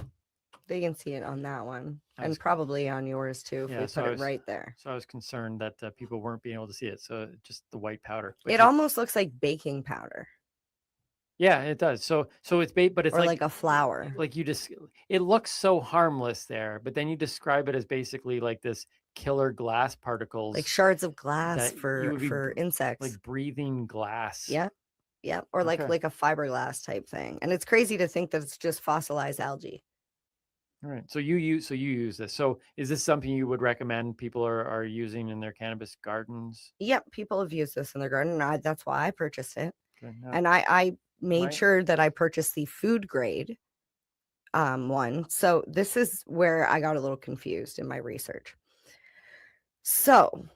They can see it on that one I and was- probably on yours too if Yeah, we so put I it was- right there. So I was concerned that people weren't being able to see it. So just the white powder. But It almost looks like baking powder yeah, it does. So it's bait, but it's or like a flour. like you just, it looks so harmless there, but then you describe it as basically like this killer glass particles, Like shards of glass that you would be for insects. like breathing glass. Yeah. Yeah. Or Okay. like a fiberglass type thing. And it's crazy to think that it's just fossilized algae. All right. So you use this. So is this something you would recommend people are using in their cannabis gardens? Yep. People have used this in their garden. That's why I purchased it. Okay, now- And I made Right. sure that I purchased the food grade one. So this is where I got a little confused in my research. So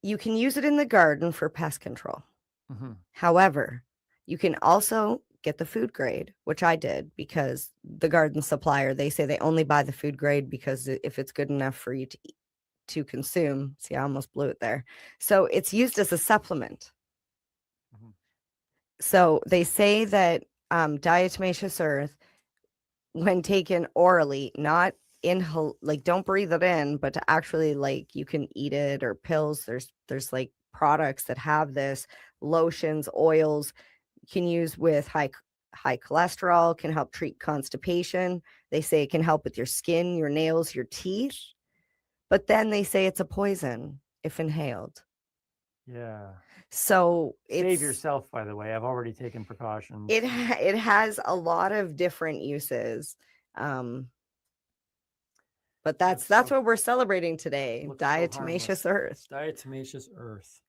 you can use it in the garden for pest control. Mhm. However, you can also get the food grade, which I did because the garden supplier, they say they only buy the food grade because if it's good enough for you to consume. See, I almost blew it there. So it's used as a supplement. So they say that diatomaceous earth, when taken orally, not like don't breathe it in, but to actually like you can eat it, or pills. There's like products that have this, lotions, oils you can use with high cholesterol, can help treat constipation. They say it can help with your skin, your nails, your teeth. But then they say it's a poison if inhaled. Yeah. So save yourself, by the way. I've already taken precautions. It has a lot of different uses. But that's what we're celebrating today. Diatomaceous earth. Diatomaceous earth.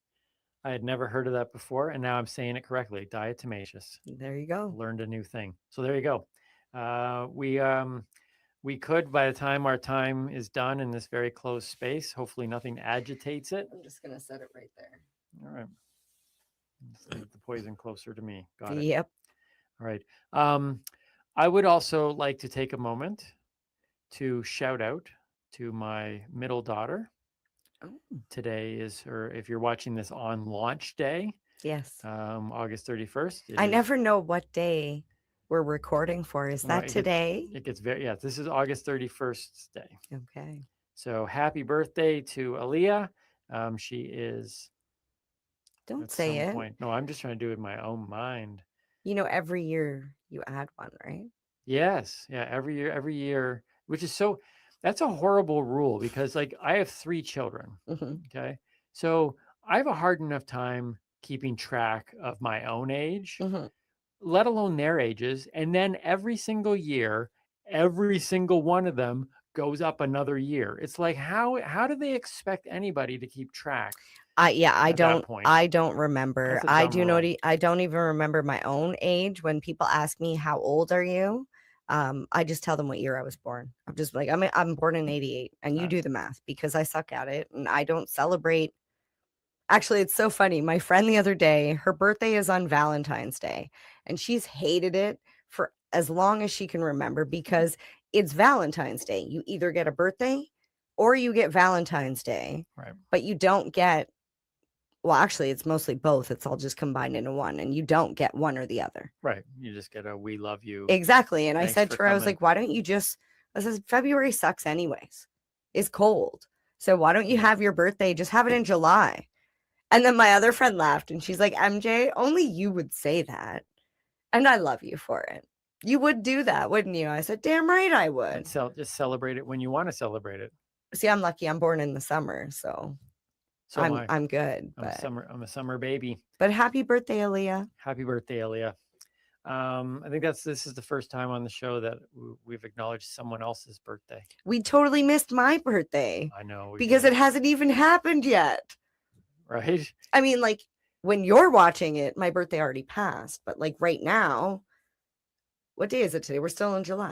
I had never heard of that before, and now I'm saying it correctly. Diatomaceous. There you go. Learned a new thing. So there you go. We could, by the time our time is done in this very closed space, hopefully nothing agitates it. I'm just gonna set it right there. All right. Let's leave the poison closer to me. Got it. Yep. All right. I would also like to take a moment to shout out to my middle daughter. Today is her, if you're watching this on launch day. Yes. August 31st. I never know what day we're recording for. Is that today? It gets very, yeah, this is August 31st day. Okay. So happy birthday to Aaliyah. She is. Don't say it. No, I'm just trying to do it in my own mind. You know, every year you add one, right? Yes. Yeah. Every year, which is so, that's a horrible rule because like I have 3 children. Okay. So I have a hard enough time keeping track of my own age, let alone their ages. And then every single year, every single one of them goes up another year. It's like, how do they expect anybody to keep track? I don't remember. I do know. I don't even remember my own age. When people ask me how old are you, I just tell them what year I was born. I'm just like, I'm born in 88, and you do the math because I suck at it and I don't celebrate. Actually, it's so funny. My friend the other day, her birthday is on Valentine's Day, and she's hated it for as long as she can remember because it's Valentine's Day. You either get a birthday or you get Valentine's Day, right? But you don't get, well, actually, it's mostly both. It's all just combined into one, and you don't get one or the other. Right. You just get a "we love you." Exactly. And I said to her, I was like, why don't you just, I said, February sucks anyways. It's cold. So why don't you have your birthday? Just have it in July. And then my other friend laughed and she's like, MJ, only you would say that. And I love you for it. You would do that, wouldn't you? I said, damn right I would. Just celebrate it when you want to celebrate it. See, I'm lucky. I'm born in the summer, so I'm good. I'm a summer baby. But happy birthday, Aaliyah. Happy birthday, Aaliyah. I think this is the first time on the show that we've acknowledged someone else's birthday. We totally missed my birthday. I know. Because it hasn't even happened yet. Right. I mean, like when you're watching it, my birthday already passed. But like right now, what day is it today? We're still in July.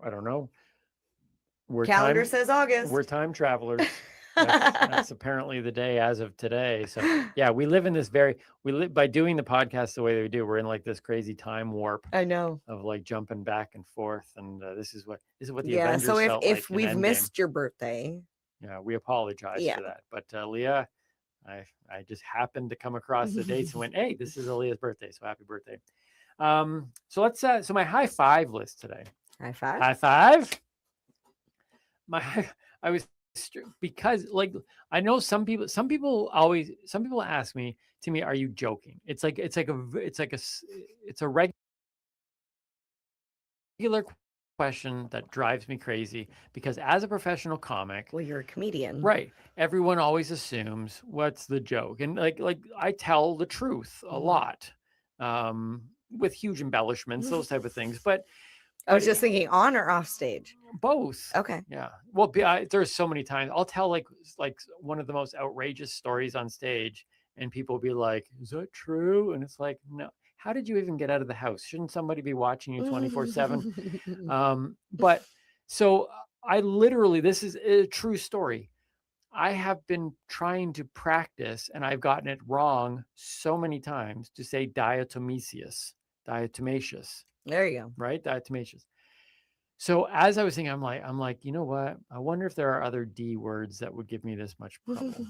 I don't know. Calendar says August. We're time travelers. That's apparently the day as of today. So yeah, we live by doing the podcast the way that we do. We're in like this crazy time warp. I know, of like jumping back and forth, and this is what the Avengers so felt if like we've in missed your birthday, yeah, we apologize for that. But Leah, I just happened to come across the dates and went, hey, this is Aaliyah's birthday, so happy birthday. So let's so my high five list today. High five. High five. Because like I know some people ask me, Timmy, are you joking? It's a regular question that drives me crazy because as a professional comic, well, you're a comedian, right? Everyone always assumes what's the joke, and like I tell the truth a lot, with huge embellishments, those type of things, but. I was just thinking on or off stage? Both. Okay. Yeah. Well, there's so many times I'll tell like one of the most outrageous stories on stage and people will be like, is that true? And it's like, no, how did you even get out of the house? Shouldn't somebody be watching you 24/7? But so I literally, this is a true story. I have been trying to practice and I've gotten it wrong so many times to say diatomaceous. There you go. Right? Diatomaceous. So as I was thinking, I'm like, you know what? I wonder if there are other D words that would give me this much trouble.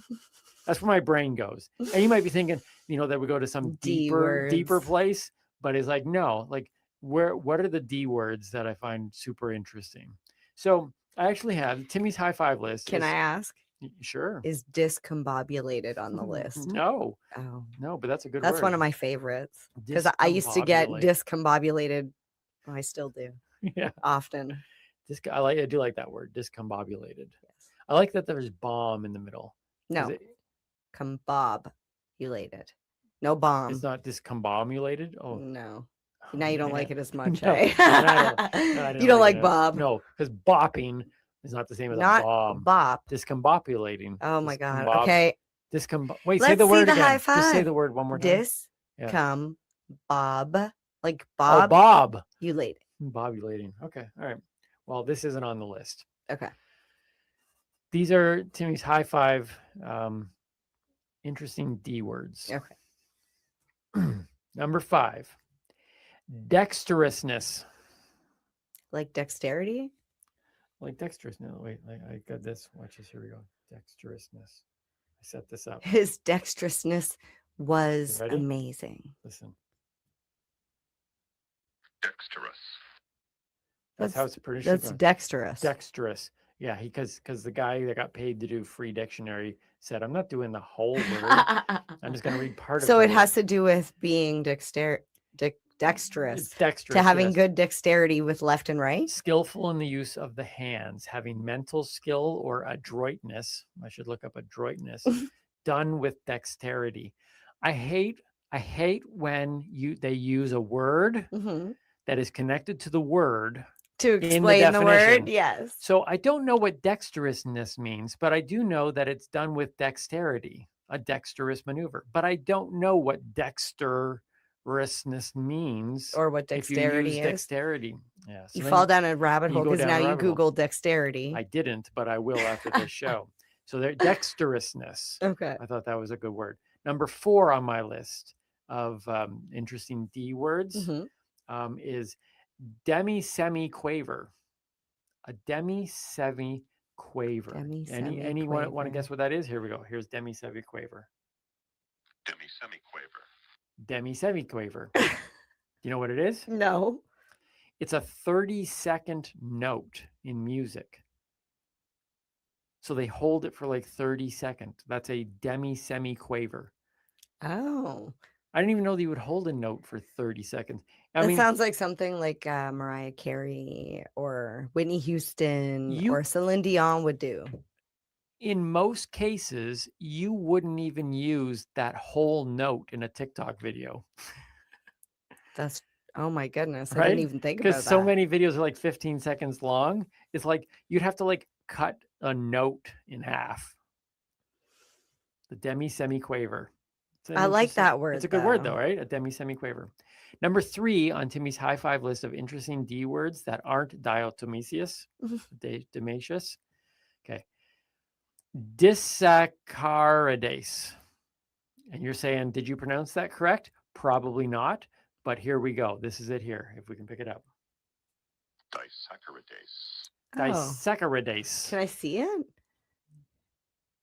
That's where my brain goes. And you might be thinking, that we go to some deeper place, but it's like, no, like what are the D words that I find super interesting? So I actually have Timmy's high five list. Can I ask? Sure. Is discombobulated on the list? No. Oh. No, but that's a good That's word. one of my favorites. Because I used to get discombobulated. Oh, I still do. Yeah. Often. I do like that word, discombobulated. Yes. I like that there's bomb in the middle. No. Combobulated. No bomb. It's not discombobulated? Oh. No. Now you don't like it as much, No, eh? I You don't like it. Bob. No, because bopping is not the same as Not a bomb. bop. Discombobulating. Oh my God. Okay. Wait, Let's say the word see the again. high five. Just say the word one more time. Bob. Like Bob. Oh, Bob. You laid it. Bobulating. Okay. All right. Well, this isn't on the list. Okay. These are Timmy's high five interesting D words. Okay. Number 5. Dexterousness. Like dexterity? Like dexterous. No, wait. I got this. Watch this. Here we go. Dexterousness. I set this up. His dexterousness was amazing. Listen. Dexterous. That's how it's pronounced. That's dexterous. Dexterous. Yeah, because the guy that got paid to do free dictionary said, I'm not doing the whole word. I'm just going to read part of it. So it has to do with being dexterous. Dexterous, to having yes. good dexterity with left and right. Skillful in the use of the hands, having mental skill or adroitness. I should look up adroitness. Done with dexterity. I hate when they use a word that is connected to the word to explain the word. Yes. So I don't know what dexterousness means, but I do know that it's done with dexterity, a dexterous maneuver. But I don't know what dexterousness means or what dexterity is. Dexterity. Yeah. So you fall down a rabbit hole because now you Google dexterity. I didn't, but I will after this show. So they're dexterousness. Okay. I thought that was a good word. Number 4 on my list of interesting D words is demi-semi-quaver. A demi-semi-quaver. Anyone want to guess what that is? Here we go. Here's demi-semi-quaver. Demi-semi-quaver. Demi-semi-quaver. You know what it is? No. It's a 30-second note in music. So they hold it for like 30 seconds. That's a demi-semi-quaver. Oh. I didn't even know that you would hold a note for 30 seconds. That sounds like something like Mariah Carey or Whitney Houston or Celine Dion would do. In most cases, you wouldn't even use that whole note in a TikTok video. That's, oh my goodness. Right? I didn't even think about that. Because so many videos are like 15 seconds long. It's like you'd have to like cut a note in half. The demi-semi-quaver. I like that word. It's a good word though, right? A demi-semi-quaver. Number 3 on Timmy's high five list of interesting D words that aren't diatomaceous. Diatomaceous. Okay. Disaccharidase. And you're saying, did you pronounce that correct? Probably not. But here we go. This is it here, if we can pick it up. Disaccharidase. Disaccharidase. Can I see it?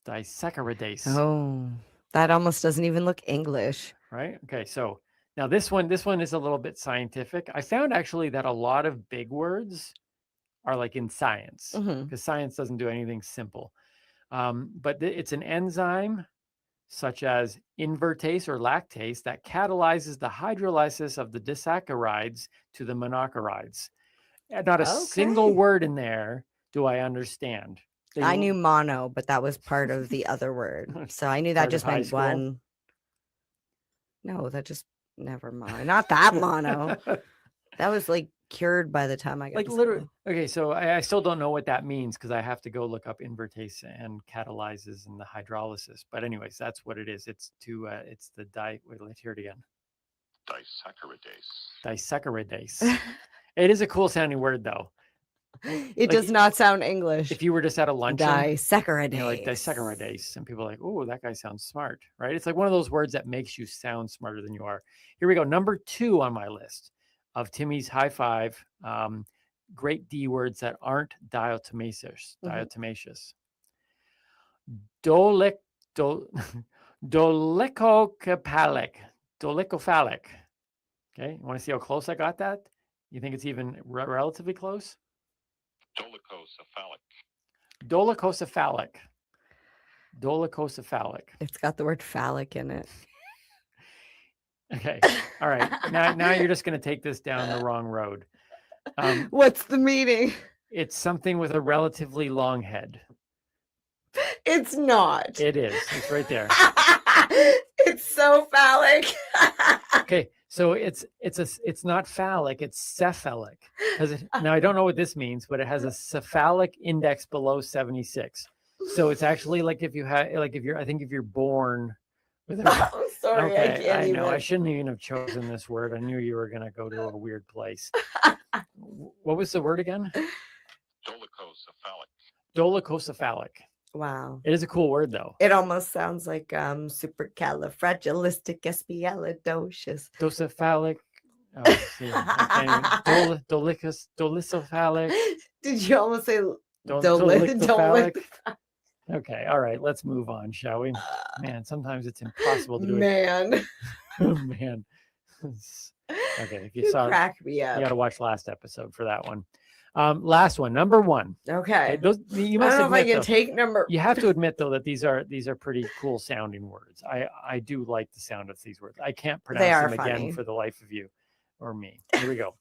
Disaccharidase. Oh, that almost doesn't even look English. Right? Okay, so now this one is a little bit scientific. I found actually that a lot of big words are like in science because science doesn't do anything simple. But it's an enzyme such as invertase or lactase that catalyzes the hydrolysis of the disaccharides to the monochlorides. And not a single word in there do I understand. I knew mono, but that was part of the other word. So I knew that just meant one. No, that just, never mind. Not that mono. That was like cured by the time I got like literally. Okay, so I still don't know what that means because I have to go look up invertase and catalyzes and the hydrolysis. But anyways, that's what it is. It's it's the wait, let's hear it again. Disaccharidase. Disaccharidase. It is a cool sounding word though. It does not sound English. If you were just at a luncheon, disaccharidase, like disaccharidase, and people are like, "Oh, that guy sounds smart," right? It's like one of those words that makes you sound smarter than you are. Here we go. Number 2 on my list of Timmy's high five, great D words that aren't diatomaceous. Diatomaceous. Dolichocephalic. Dolichocephalic. Okay, you want to see how close I got that? You think it's even relatively close? Dolichocephalic. Dolichocephalic. Dolichocephalic. It's got the word phallic in it. Okay. All right. Now you're just going to take this down the wrong road. What's the meaning? It's something with a relatively long head. It's not. It is. It's right there. It's so phallic. Okay. So it's not phallic, it's cephalic. Now I don't know what this means, but it has a cephalic index below 76. So it's actually like if you're born with I'm sorry, okay, I can't I know. even. I shouldn't even have chosen this word. I knew you were going to go to a weird place. What was the word again? Dolichocephalic. Dolichocephalic. Wow. It is a cool word, though. It almost sounds like supercalifragilisticexpialidocious. Docephalic. Oh, see, dolichocephalic. Did you almost say Dolichocephalic? Okay, all right, let's move on, shall we? Man, sometimes it's impossible to do it. Man. Man. Okay, if you saw it, crack me up. you got to watch last episode for that one. Last one, number 1. Okay. Those, you I must don't know if I admit, can take number. You have to admit though that these are pretty cool sounding words. I do like the sound of these words. I can't pronounce them again for the life of you or me. Here we go.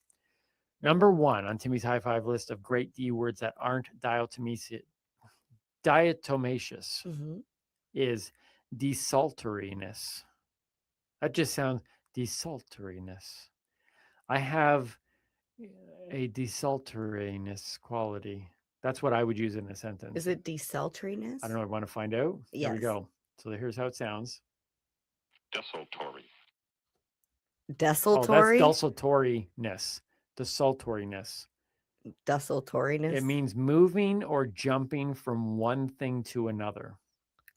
Number 1 on Timmy's high five list of great D words that aren't diatomaceous is desultoriness. That just sounds desultoriness. I have a desultoriness quality. That's what I would use in a sentence. Is it desultoriness? I don't know. I want to find out. Yes. Here we go. So here's how it sounds. Desultory. Desultory? Oh, that's desultoriness. Desultoriness. Desultoriness? It means moving or jumping from one thing to another.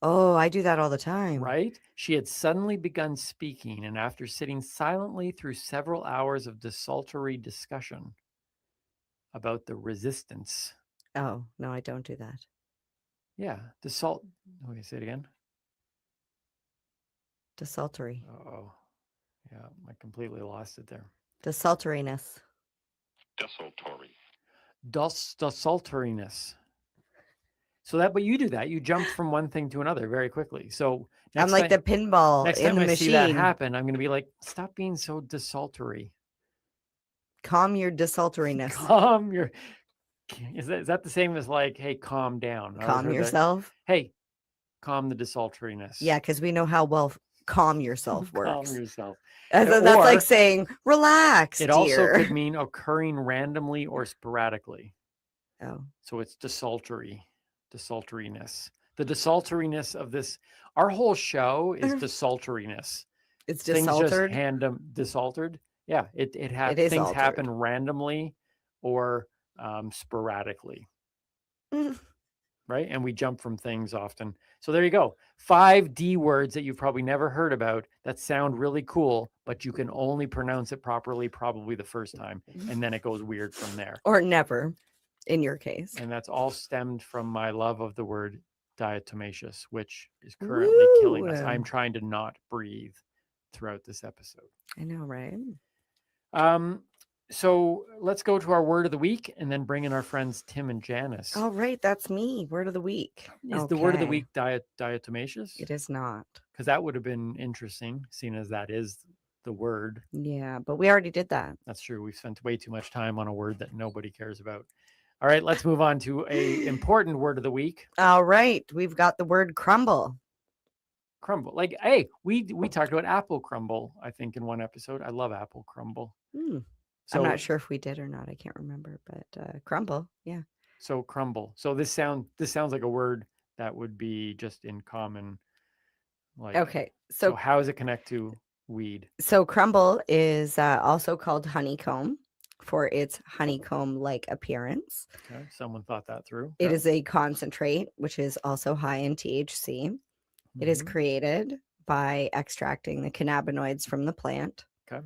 Oh, I do that all the time. Right? She had suddenly begun speaking, and after sitting silently through several hours of desultory discussion about the resistance. Oh, no, I don't do that. Yeah, okay, say it again. Desultory. Oh, yeah, I completely lost it there. Desultoriness. Desultory. Desultoriness. So but you do that. You jump from one thing to another very quickly. So I'm like the pinball next in time the I machine. see that happen, I'm going to be like, stop being so desultory. Calm your desultoriness. Calm your. Is that the same as like, hey, calm down? Calm yourself. Hey, calm the desultoriness. Yeah, because we know how well calm yourself works. Calm yourself. That's like saying, relax, It also could mean occurring randomly or sporadically. Oh. So it's desultoriness. The desultoriness of this, our whole show is desultoriness. It's things desultored? just desultored. Yeah, it things altered. happen randomly or sporadically. Right? And we jump from things often. So there you go. 5 D words that you've probably never heard about that sound really cool, but you can only pronounce it properly probably the first time. And then it goes weird from there. Or never, in your case. And that's all stemmed from my love of the word diatomaceous, which is currently killing us. I'm trying to not breathe throughout this episode. I know, right? So let's go to our word of the week and then bring in our friends Tim and Janice. All right, that's me. Word of the week. Is the word of the week diatomaceous? It is not. Because that would have been interesting, seeing as that is the word. Yeah, but we already did that. That's true. We've spent way too much time on a word that nobody cares about. All right, let's move on to a important word of the week. All right, we've got the word crumble. Crumble. Like, hey, we talked about apple crumble, I think, in one episode. I love apple crumble. I'm not sure if we did or not. I can't remember, but crumble, yeah. So crumble. So this sounds like a word that would be just in common. Like, okay, so how does it connect to weed? So crumble is also called honeycomb for its honeycomb-like appearance. Okay, someone thought that through. It is a concentrate, which is also high in THC. It is created by extracting the cannabinoids from the plant. Okay.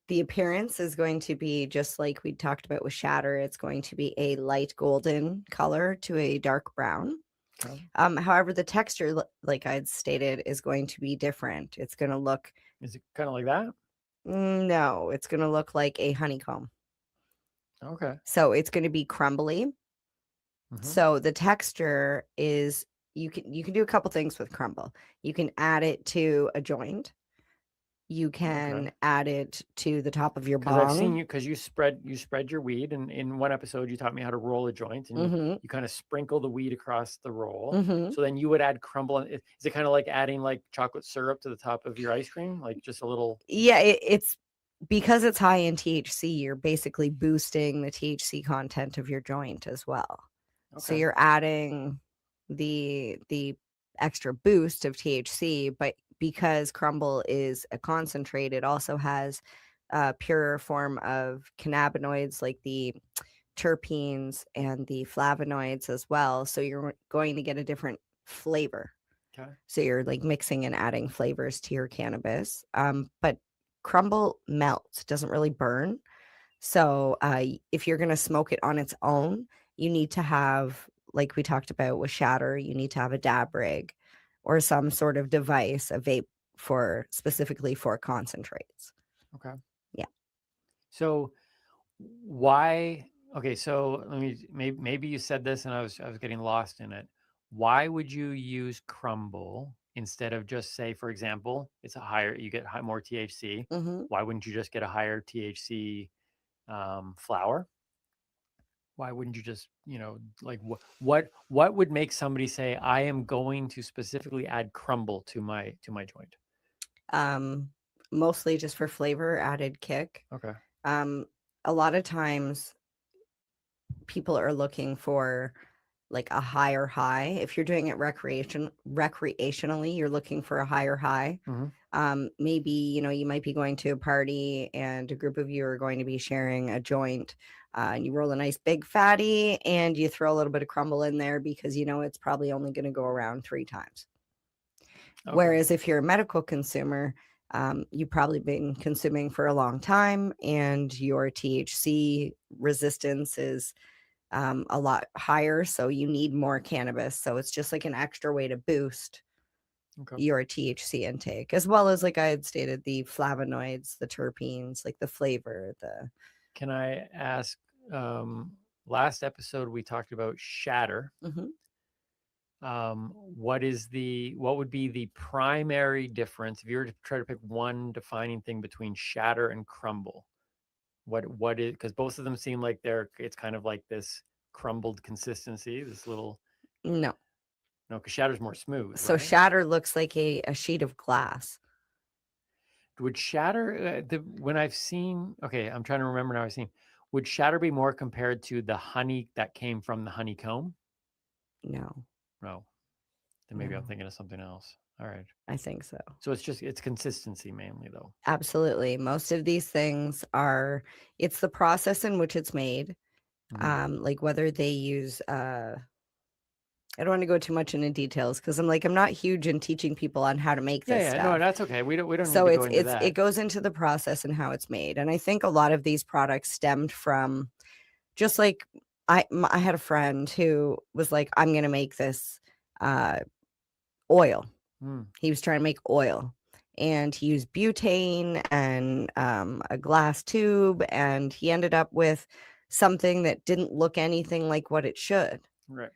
The appearance is going to be just like we talked about with shatter. It's going to be a light golden color to a dark brown. Okay. However, the texture, like I'd stated, is going to be different. It's going to look. Is it kind of like that? No, it's going to look like a honeycomb. Okay. So it's going to be crumbly. Mhm. So the texture is you can do a couple things with crumble. You can add it to a joint. You can Okay. add it to the top of your Because I've seen bong. you, because you spread your weed, and in one episode you taught me how to roll a joint, and Mhm. you kind of sprinkle the weed across the roll. Mhm. So then you would add crumble. Is it kind of like adding like chocolate syrup to the top of your ice cream, like just a little? Yeah, it's because it's high in THC, you're basically boosting the THC content of your joint as well. So Okay. you're adding the extra boost of THC, but because crumble is a concentrate, it also has a purer form of cannabinoids like the terpenes and the flavonoids as well. So you're going to get a different flavor. Okay. So you're like mixing and adding flavors to your cannabis. But crumble melts, doesn't really burn. So if you're going to smoke it on its own, you need to have, like we talked about with shatter, you need to have a dab rig or some sort of device, a vape for specifically for concentrates. Okay. Yeah. So why? Okay, so let me maybe you said this and I was getting lost in it. Why would you use crumble instead of just say, for example, it's a higher, you get more THC. Mhm. Why wouldn't you just get a higher THC flower? Why wouldn't you just, like what would make somebody say, I am going to specifically add crumble to my joint? Mostly just for flavor, added kick. Okay. A lot of times people are looking for like a higher high. If you're doing it recreationally, you're looking for a higher high. Maybe, you might be going to a party and a group of you are going to be sharing a joint, and you roll a nice big fatty and you throw a little bit of crumble in there because it's probably only going to go around 3 times. Okay. Whereas if you're a medical consumer, you've probably been consuming for a long time and your THC resistance is a lot higher. So you need more cannabis. So it's just like an extra way to boost Okay. your THC intake, as well as, like I had stated, the flavonoids, the terpenes, like the flavor, Can I ask, last episode we talked about shatter. Mhm. What would be the primary difference if you were to try to pick one defining thing between shatter and crumble? What is, because both of them seem like it's kind of like this crumbled consistency, this little. No. No, because shatter's more smooth, So right? shatter looks like a sheet of glass. Would shatter when I've seen, okay, I'm trying to remember now, would shatter be more compared to the honey that came from the honeycomb? No. No. Then maybe I'm No. thinking of something else. All right. I think so. So it's consistency mainly, though. Absolutely. Most of these things it's the process in which it's made. Like whether they use I don't want to go too much into details because I'm not huge in teaching people on how to make this Yeah, stuff. no, that's okay. We don't So need to go into that. it goes into the process and how it's made. And I think a lot of these products stemmed from just like I had a friend who was like, I'm going to make this oil. He was trying to make oil and he used butane and a glass tube, and he ended up with something that didn't look anything like what it should. Right.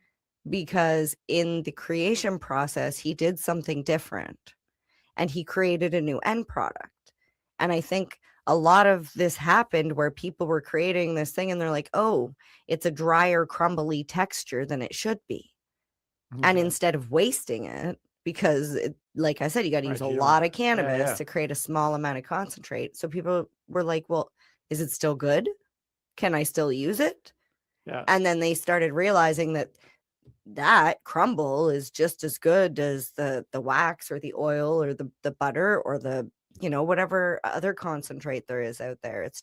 Because in the creation process, he did something different and he created a new end product. And I think a lot of this happened where people were creating this thing and they're like, oh, it's a drier, crumbly texture than it should be. And instead of wasting it, because like I said, you got to use a lot of cannabis to create a small amount of concentrate. So people were like, well, is it still good? Can I still use it? Yeah. And then they started realizing that crumble is just as good as the wax or the oil or the butter or the whatever other concentrate there is out there. It's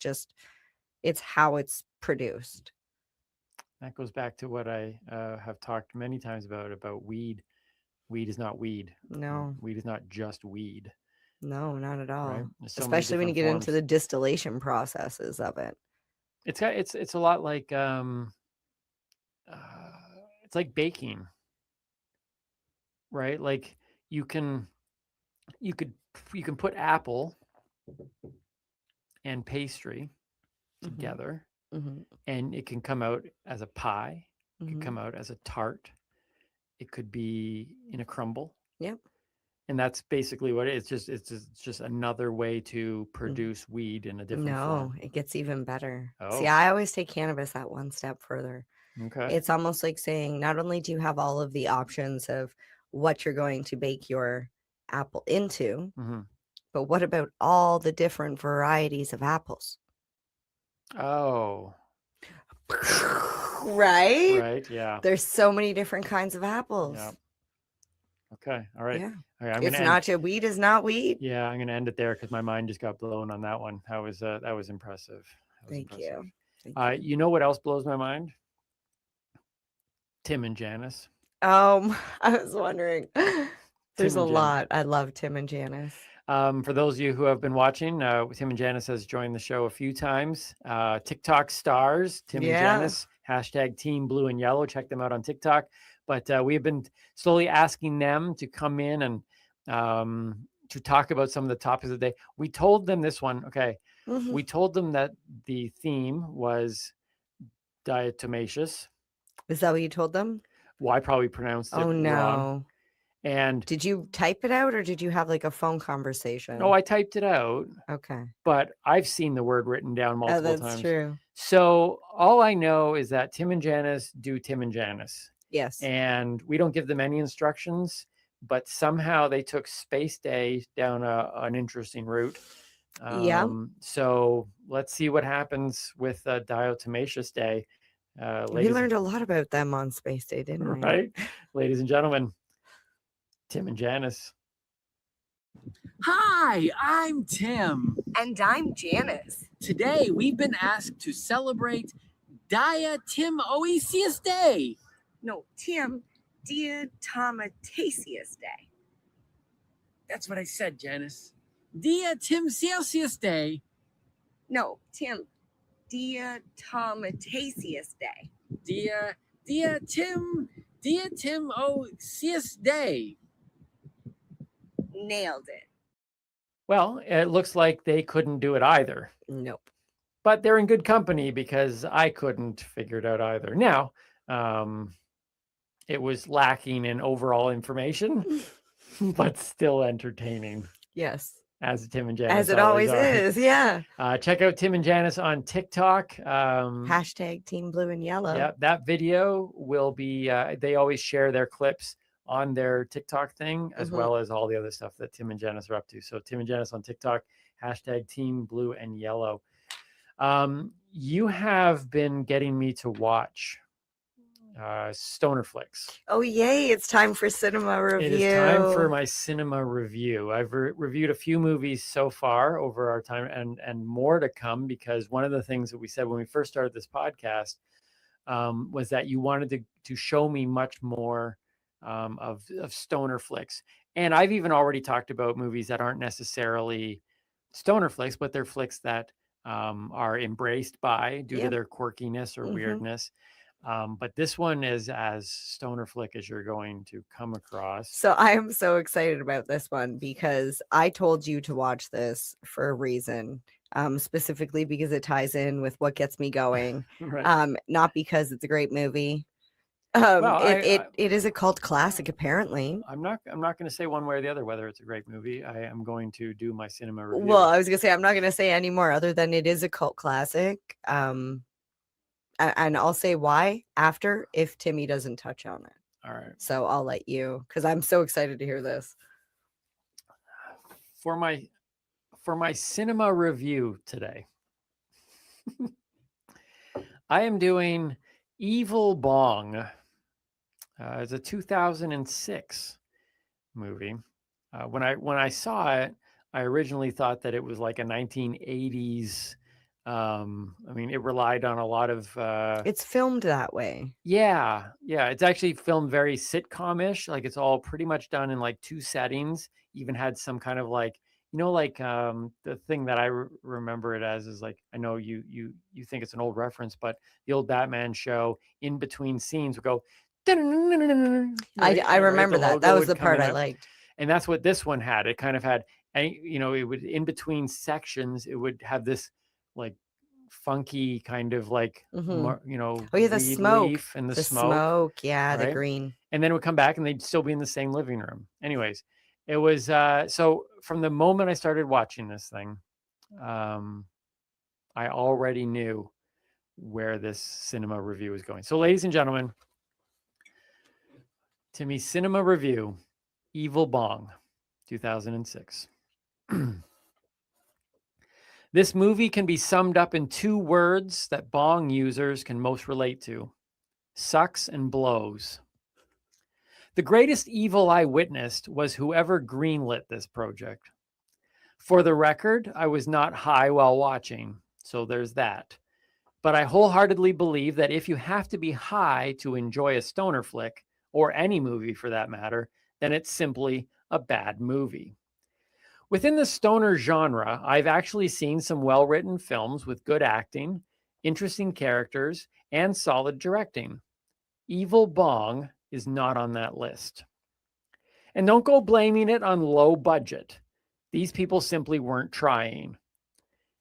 how it's produced. That goes back to what I have talked many times about weed. Weed is not weed. No. Weed is not just weed. No, not at all. Right? So especially when you get into the distillation processes of it. It's a lot like it's like baking, right? Like you can put apple and pastry Mm-hmm. together, Mm-hmm. and it can come out as a pie. It Mm-hmm. could come out as a tart. It could be in a crumble. Yep. And that's basically what it is. It's just another way to produce weed in a different No, form. it gets even better. Oh. See, I always take cannabis that one step further. Okay. It's almost like saying not only do you have all of the options of what you're going to bake your apple into, but what about all the different varieties of apples? Oh. Right? Right. Yeah. There's so many different kinds of apples. Yeah. Okay. All right. Yeah. All right. It's not just weed is not weed. Yeah, I'm gonna end it there because my mind just got blown on that one. That was impressive. Thank you. You know what else blows my mind? Tim and Janice. I was wondering. There's Tim a and lot. I love Tim and Janice. For those of you who have been watching, Tim and Janice has joined the show a few times. TikTok stars, Tim and Janice, hashtag Team Blue and Yellow. Check them out on TikTok. But we have been slowly asking them to come in and to talk about some of the topics of the day. We told them this one. Okay. Mhm. We told them that the theme was diatomaceous. Is that what you told them? Well, I probably pronounced it wrong. No. And did you type it out or did you have like a phone conversation? No, I typed it out. Okay. But I've seen the word written down multiple times. That's true. So all I know is that Tim and Janice do Tim and Janice. Yes. And we don't give them any instructions, but somehow they took Space Day down an interesting route. Yeah. So let's see what happens with Diatomaceous Day. We learned a lot about them on Space Day, didn't we? Right? Ladies and gentlemen, Tim and Janice. Hi, I'm Tim. And I'm Janice. Today we've been asked to celebrate Diatomaceous Day. No, Tim, Diatomaceous Day. That's what I said, Janice. Diatomaceous Day. No, Tim, Diatomaceous Day. Diatomaceous Day. Nailed it. Well, it looks like they couldn't do it either. Nope. But they're in good company because I couldn't figure it out either. Now, it was lacking in overall information, but still entertaining. Yes. As Tim and Janice. As it always is, yeah. Check out Tim and Janice on TikTok. Hashtag Team Blue and Yellow. Yeah, that video will be, they always share their clips on their TikTok thing, as well as all the other stuff that Tim and Janice are up to. So Tim and Janice on TikTok, hashtag Team Blue and Yellow. You have been getting me to watch stoner flicks. Oh, yay. It's time for cinema review. It is time for my cinema review. I've reviewed a few movies so far over our time and more to come, because one of the things that we said when we first started this podcast was that you wanted to show me much more of stoner flicks. And I've even already talked about movies that aren't necessarily stoner flicks, but they're flicks that are embraced by due to their quirkiness or weirdness. But this one is as stoner flick as you're going to come across. So I am so excited about this one because I told you to watch this for a reason, specifically because it ties in with what gets me going, Right. Not because it's a great movie. Well, it is a cult classic, apparently. I'm not going to say one way or the other whether it's a great movie. I am going to do my cinema review. Well, I was gonna say I'm not gonna say any more other than it is a cult classic. And I'll say why after if Timmy doesn't touch on it. All right. So I'll let you, because I'm so excited to hear this. For my cinema review today, I am doing Evil Bong. It's a 2006 movie. When I saw it, I originally thought that it was like a 1980s. I mean, it relied on a lot of. It's filmed that way. Yeah. It's actually filmed very sitcom-ish. Like it's all pretty much done in like two settings. Even had some kind of like, the thing that I remember it as is like, I know you think it's an old reference, but the old Batman show in between scenes would go. I remember that. That was the part I liked. And that's what this one had. It kind of had And it would, in between sections, it would have this like funky kind of like Oh yeah, the weed smoke. leaf and the The smoke. smoke, yeah, the Right? green. And then it would come back and they'd still be in the same living room. Anyways, it was so from the moment I started watching this thing, I already knew where this cinema review was going. So, ladies and gentlemen, Timmy Cinema Review, Evil Bong, 2006. This movie can be summed up in 2 words that Bong users can most relate to: sucks and blows. The greatest evil I witnessed was whoever greenlit this project. For the record, I was not high while watching, so there's that. But I wholeheartedly believe that if you have to be high to enjoy a stoner flick, or any movie for that matter, then it's simply a bad movie. Within the stoner genre, I've actually seen some well-written films with good acting, interesting characters, and solid directing. Evil Bong is not on that list. And don't go blaming it on low budget. These people simply weren't trying.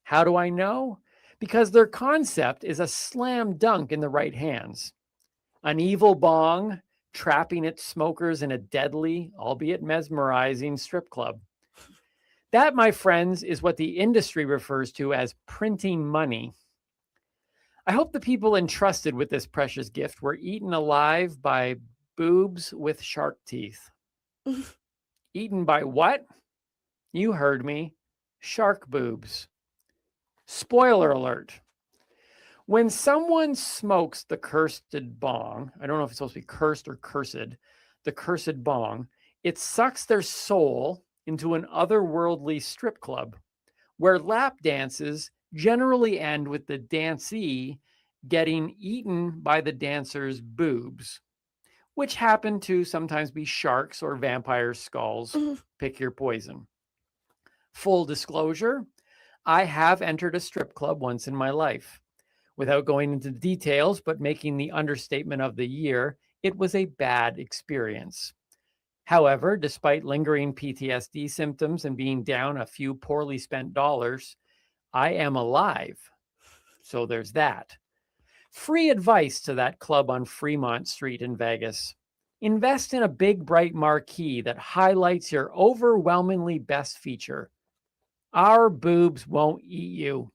How do I know? Because their concept is a slam dunk in the right hands. An evil bong trapping its smokers in a deadly, albeit mesmerizing, strip club. That, my friends, is what the industry refers to as printing money. I hope the people entrusted with this precious gift were eaten alive by boobs with shark teeth. Eaten by what? You heard me. Shark boobs. Spoiler alert. When someone smokes the cursed bong, I don't know if it's supposed to be cursed or cursed, the cursed bong, it sucks their soul into an otherworldly strip club where lap dances generally end with the dancee getting eaten by the dancer's boobs, which happen to sometimes be sharks or vampire skulls. Pick your poison. Full disclosure, I have entered a strip club once in my life. Without going into details, but making the understatement of the year, it was a bad experience. However, despite lingering PTSD symptoms and being down a few poorly spent dollars, I am alive. So there's that. Free advice to that club on Fremont Street in Vegas. Invest in a big, bright marquee that highlights your overwhelmingly best feature. Our boobs won't eat you.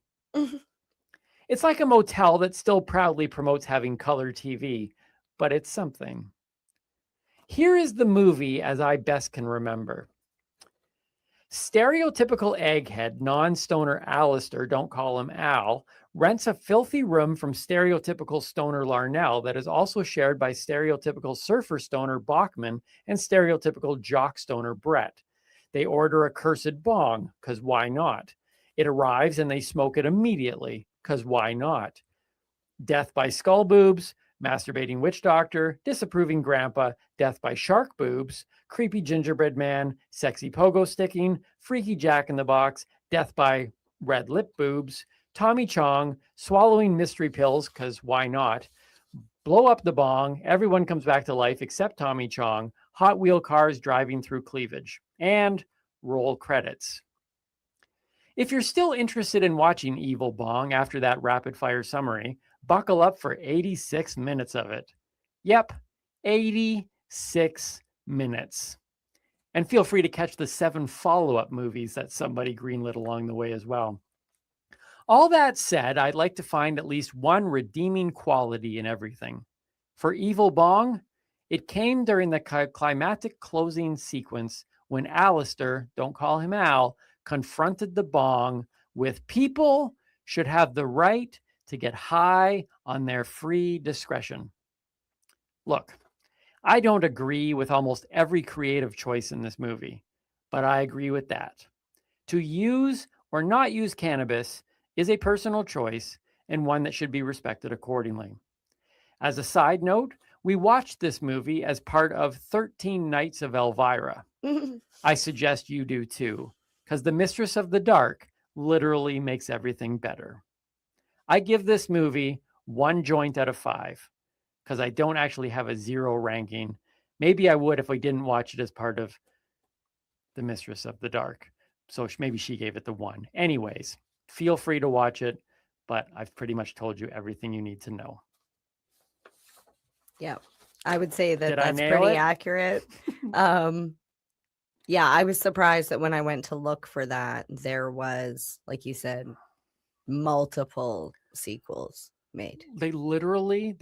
It's like a motel that still proudly promotes having color TV, but it's something. Here is the movie as I best can remember. Stereotypical egghead, non-stoner Alistair, don't call him Al, rents a filthy room from stereotypical stoner Larnell that is also shared by stereotypical surfer stoner Bachman and stereotypical jock stoner Brett. They order a cursed bong, because why not? It arrives and they smoke it immediately, because why not? Death by skull boobs, masturbating witch doctor, disapproving grandpa, death by shark boobs, creepy gingerbread man, sexy pogo sticking, freaky jack in the box, death by red lip boobs, Tommy Chong, swallowing mystery pills, because why not? Blow up the bong, everyone comes back to life except Tommy Chong, Hot Wheel cars driving through cleavage, and roll credits. If you're still interested in watching Evil Bong after that rapid fire summary, buckle up for 86 minutes of it. Yep, 86 minutes. And feel free to catch the 7 follow-up movies that somebody greenlit along the way as well. All that said, I'd like to find at least one redeeming quality in everything. For Evil Bong, it came during the climactic closing sequence when Alistair, don't call him Al, confronted the bong with people should have the right to get high on their free discretion. Look, I don't agree with almost every creative choice in this movie, but I agree with that. To use or not use cannabis is a personal choice and one that should be respected accordingly. As a side note, we watched this movie as part of 13 Nights of Elvira. I suggest you do too, because the Mistress of the Dark literally makes everything better. I give this movie 1 joint out of 5, because I don't actually have a 0 ranking. Maybe I would if I didn't watch it as part of the Mistress of the Dark. So maybe she gave it the 1. Anyways, feel free to watch it, but I've pretty much told you everything you need to know. Yeah, I would say that Did I that's nail pretty it? accurate. Yeah, I was surprised that when I went to look for that, there was, like you said, multiple sequels made. They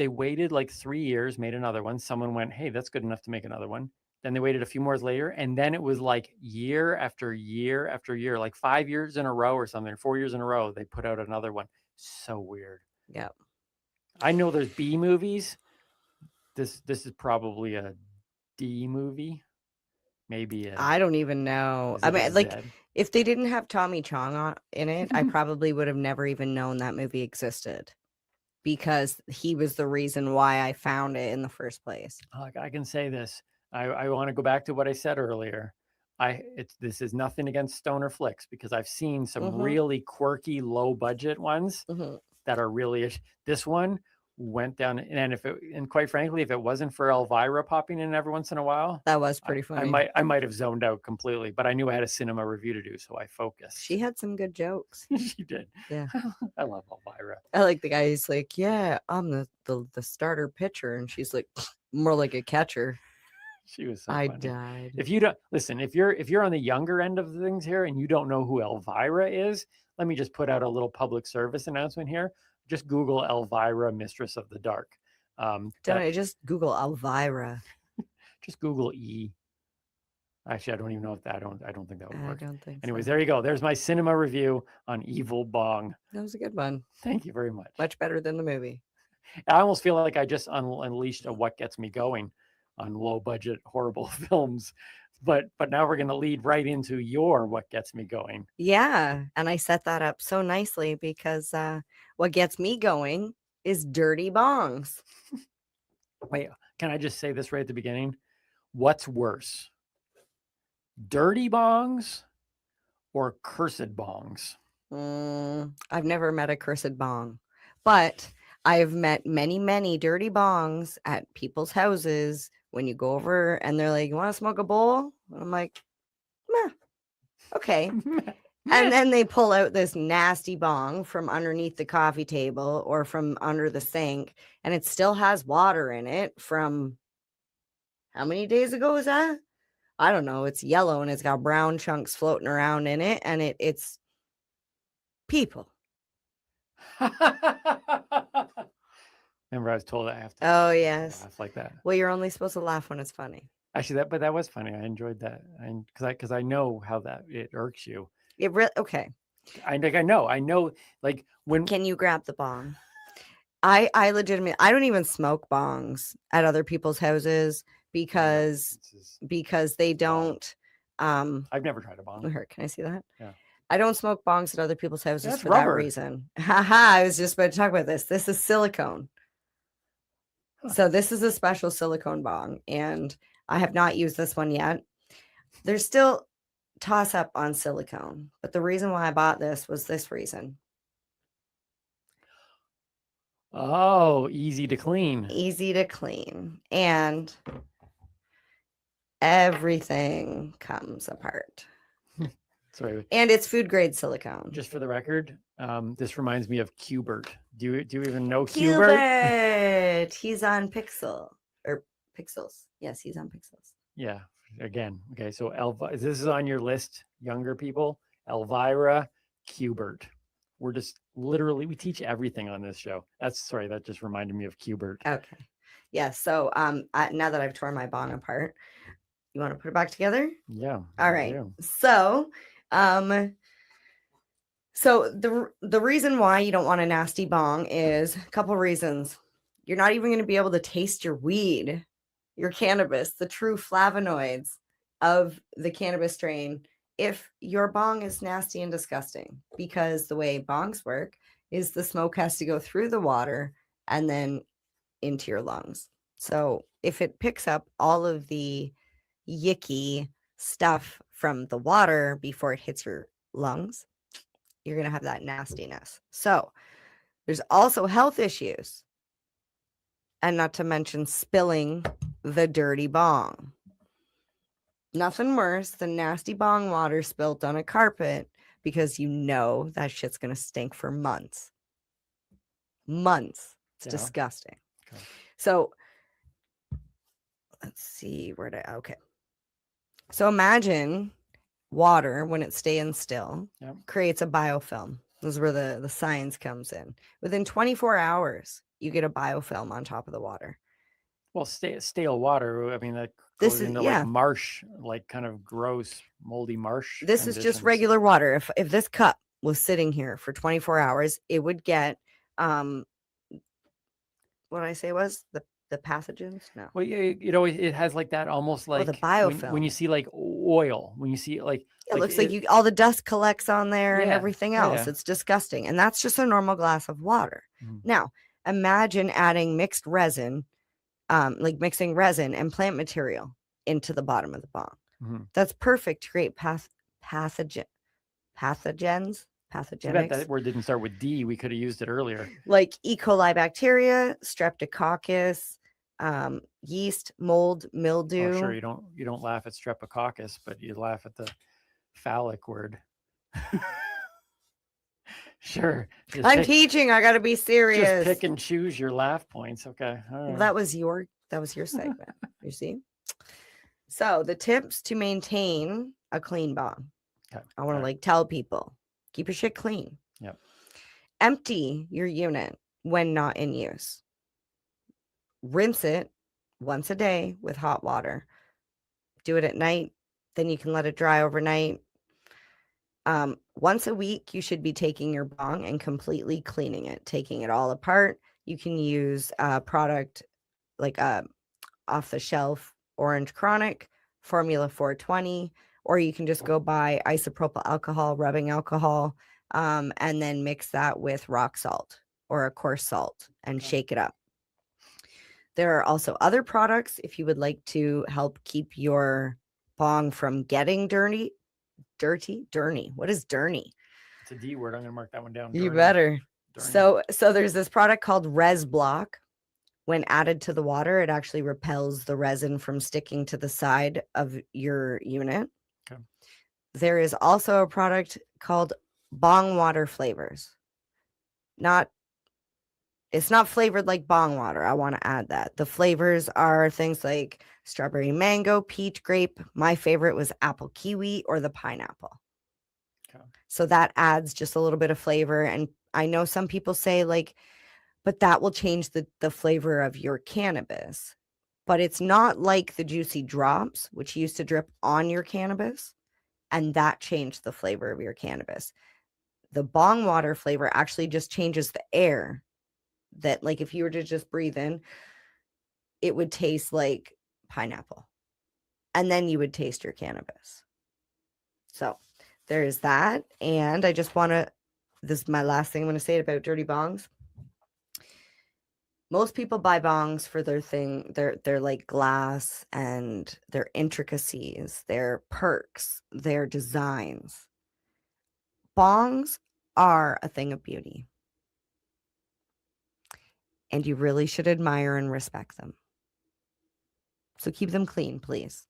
waited like 3 years, made another one. Someone went, hey, that's good enough to make another one. Then they waited a few more later, and then it was like year after year after year, like 5 years in a row or something, 4 years in a row, they put out another one. So weird. Yeah. I know there's B movies. This is probably a D movie. Maybe I don't even know. I mean, like, if they didn't have Tommy Chong in it, I probably would have never even known that movie existed, because he was the reason why I found it in the first place. I can say this. I want to go back to what I said earlier. This is nothing against stoner flicks, because I've seen some really quirky, low budget ones that are really. This one went down, and quite frankly, if it wasn't for Elvira popping in every once in a while, that was pretty funny. I might have zoned out completely, but I knew I had a cinema review to do, so I focused. She had some good jokes. She did. Yeah. I love Elvira. I like the guy who's like, yeah, I'm the starter pitcher, and she's like, more like a catcher. She was so I funny. died. If you don't listen, if you're on the younger end of things here and you don't know who Elvira is, let me just put out a little public service announcement here. Just Google Elvira, Mistress of the Dark. Don't I just Google Elvira? Just Google E. Actually, I don't even know if that. I don't think that would work. I don't think. Anyways, so. there you go. There's my cinema review on Evil Bong. That was a good one. Thank you very much. Much better than the movie. I almost feel like I just unleashed a What Gets Me Going on low budget horrible films, but now we're going to lead right into your What Gets Me Going. Yeah, and I set that up so nicely because what gets me going is dirty bongs. Wait, can I just say this right at the beginning? What's worse, dirty bongs or cursed bongs? I've never met a cursed bong, but I've met many dirty bongs at people's houses. When you go over and they're like, you want to smoke a bowl? And I'm like, meh, okay. And then they pull out this nasty bong from underneath the coffee table or from under the sink, and it still has water in it from how many days ago was that? I don't know. It's yellow and it's got brown chunks floating around in it, and it's people. Remember, I was told I have to. Oh yes, laugh like that. Well, you're only supposed to laugh when it's funny. Actually, that was funny. I enjoyed that, and because I know how that it irks you. It really okay. I know. Like when can you grab the bong? I legitimately I don't even smoke bongs at other people's houses because they don't. I've never tried a bong. Can I see that? Yeah. I don't smoke bongs at other people's houses That's for rubber. that reason. Haha, I was just about to talk about this. This is silicone. So this is a special silicone bong, and I have not used this one yet. There's still toss up on silicone, but the reason why I bought this was this reason. Oh, easy to clean. Easy to clean. And everything comes apart. Sorry. And it's food grade silicone. Just for the record, this reminds me of Qbert. Do you even know Qbert? He's on Pixels. Yes, he's on Pixels. Yeah. Again. Okay. So this is on your list, younger people. Elvira, Qbert. We're just literally we teach everything on this show. That just reminded me of Qbert. Okay. Yeah. So now that I've torn my bong apart, you want to put it back together? Yeah. All right. So the reason why you don't want a nasty bong is a couple reasons. You're not even going to be able to taste your weed, your cannabis, the true flavonoids of the cannabis strain if your bong is nasty and disgusting, because the way bongs work is the smoke has to go through the water and then into your lungs. So if it picks up all of the yicky stuff from the water before it hits your lungs, you're going to have that nastiness. So there's also health issues, and not to mention spilling the dirty bong. Nothing worse than nasty bong water spilt on a carpet because you know that shit's gonna stink for months. Months. It's disgusting. Okay. So let's see okay. So imagine water when it's staying still creates a biofilm. This is where the science comes in. Within 24 hours, you get a biofilm on top of the water. Well, stale water. I mean, that goes into like marsh, like kind of gross, moldy marsh. This is just regular water. If this cup was sitting here for 24 hours, it would get what did I say was the pathogens? No. Well, it has like that almost like the biofilm. When you see like oil, when you see like it looks like all the dust collects on there and everything else. Yeah. It's disgusting. And that's just a normal glass of water. Now, imagine adding mixed resin, like mixing resin and plant material into the bottom of the bong. That's perfect to create pathogens. I bet that word didn't start with D. We could have used it earlier. Like E. coli bacteria, streptococcus, yeast, mold, mildew. Oh, sure, you don't laugh at streptococcus, but you laugh at the phallic word. Sure. I'm teaching. I got to be serious. Just pick and choose your laugh points. Okay. All right. Well, that was your segment. You see. So the tips to maintain a clean bong. Okay. I want to tell people, keep your shit clean. Yep. Empty your unit when not in use. Rinse it once a day with hot water. Do it at night. Then you can let it dry overnight. Once a week, you should be taking your bong and completely cleaning it, taking it all apart. You can use a product like off the shelf Orange Chronic, Formula 420, or you can just go buy isopropyl alcohol, rubbing alcohol, and then mix that with rock salt or a coarse salt and shake it up. There are also other products if you would like to help keep your bong from getting dirty. What is dirty? It's a D word. I'm gonna mark that one down. You better. So there's this product called Res Block. When added to the water, it actually repels the resin from sticking to the side of your unit. Okay. There is also a product called Bong Water Flavors. It's not flavored like bong water. I want to add that. The flavors are things like strawberry mango, peach grape. My favorite was apple kiwi or the pineapple. Okay. So that adds just a little bit of flavor. And I know some people say but that will change the flavor of your cannabis. But it's not like the juicy drops, which used to drip on your cannabis. And that changed the flavor of your cannabis. The bong water flavor actually just changes the air. That if you were to just breathe in, it would taste like pineapple. And then you would taste your cannabis. So there's that. And I just want to, this is my last thing I'm going to say about dirty bongs. Most people buy bongs for their like glass and their intricacies, their perks, their designs. Bongs are a thing of beauty. And you really should admire and respect them. So keep them clean, please.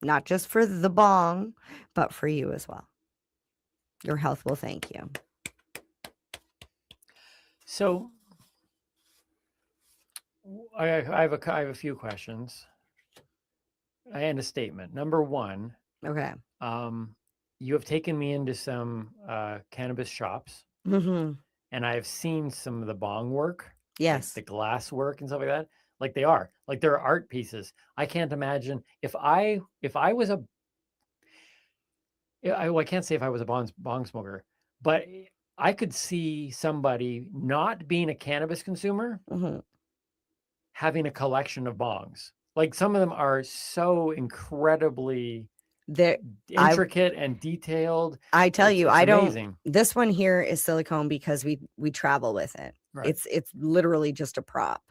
Not just for the bong, but for you as well. Your health will thank you. So I have a few questions and a statement. Number one. Okay. You have taken me into some cannabis shops, and I have seen some of the bong work. Yes. Like the glass work and stuff like that. Like they're art pieces. I can't imagine if I was I can't say if I was a bong smoker, but I could see somebody not being a cannabis consumer having a collection of bongs. Like some of them are so incredibly intricate and detailed. I tell you, I amazing. don't. This one here is silicone because we travel with it. Right. It's literally just a prop.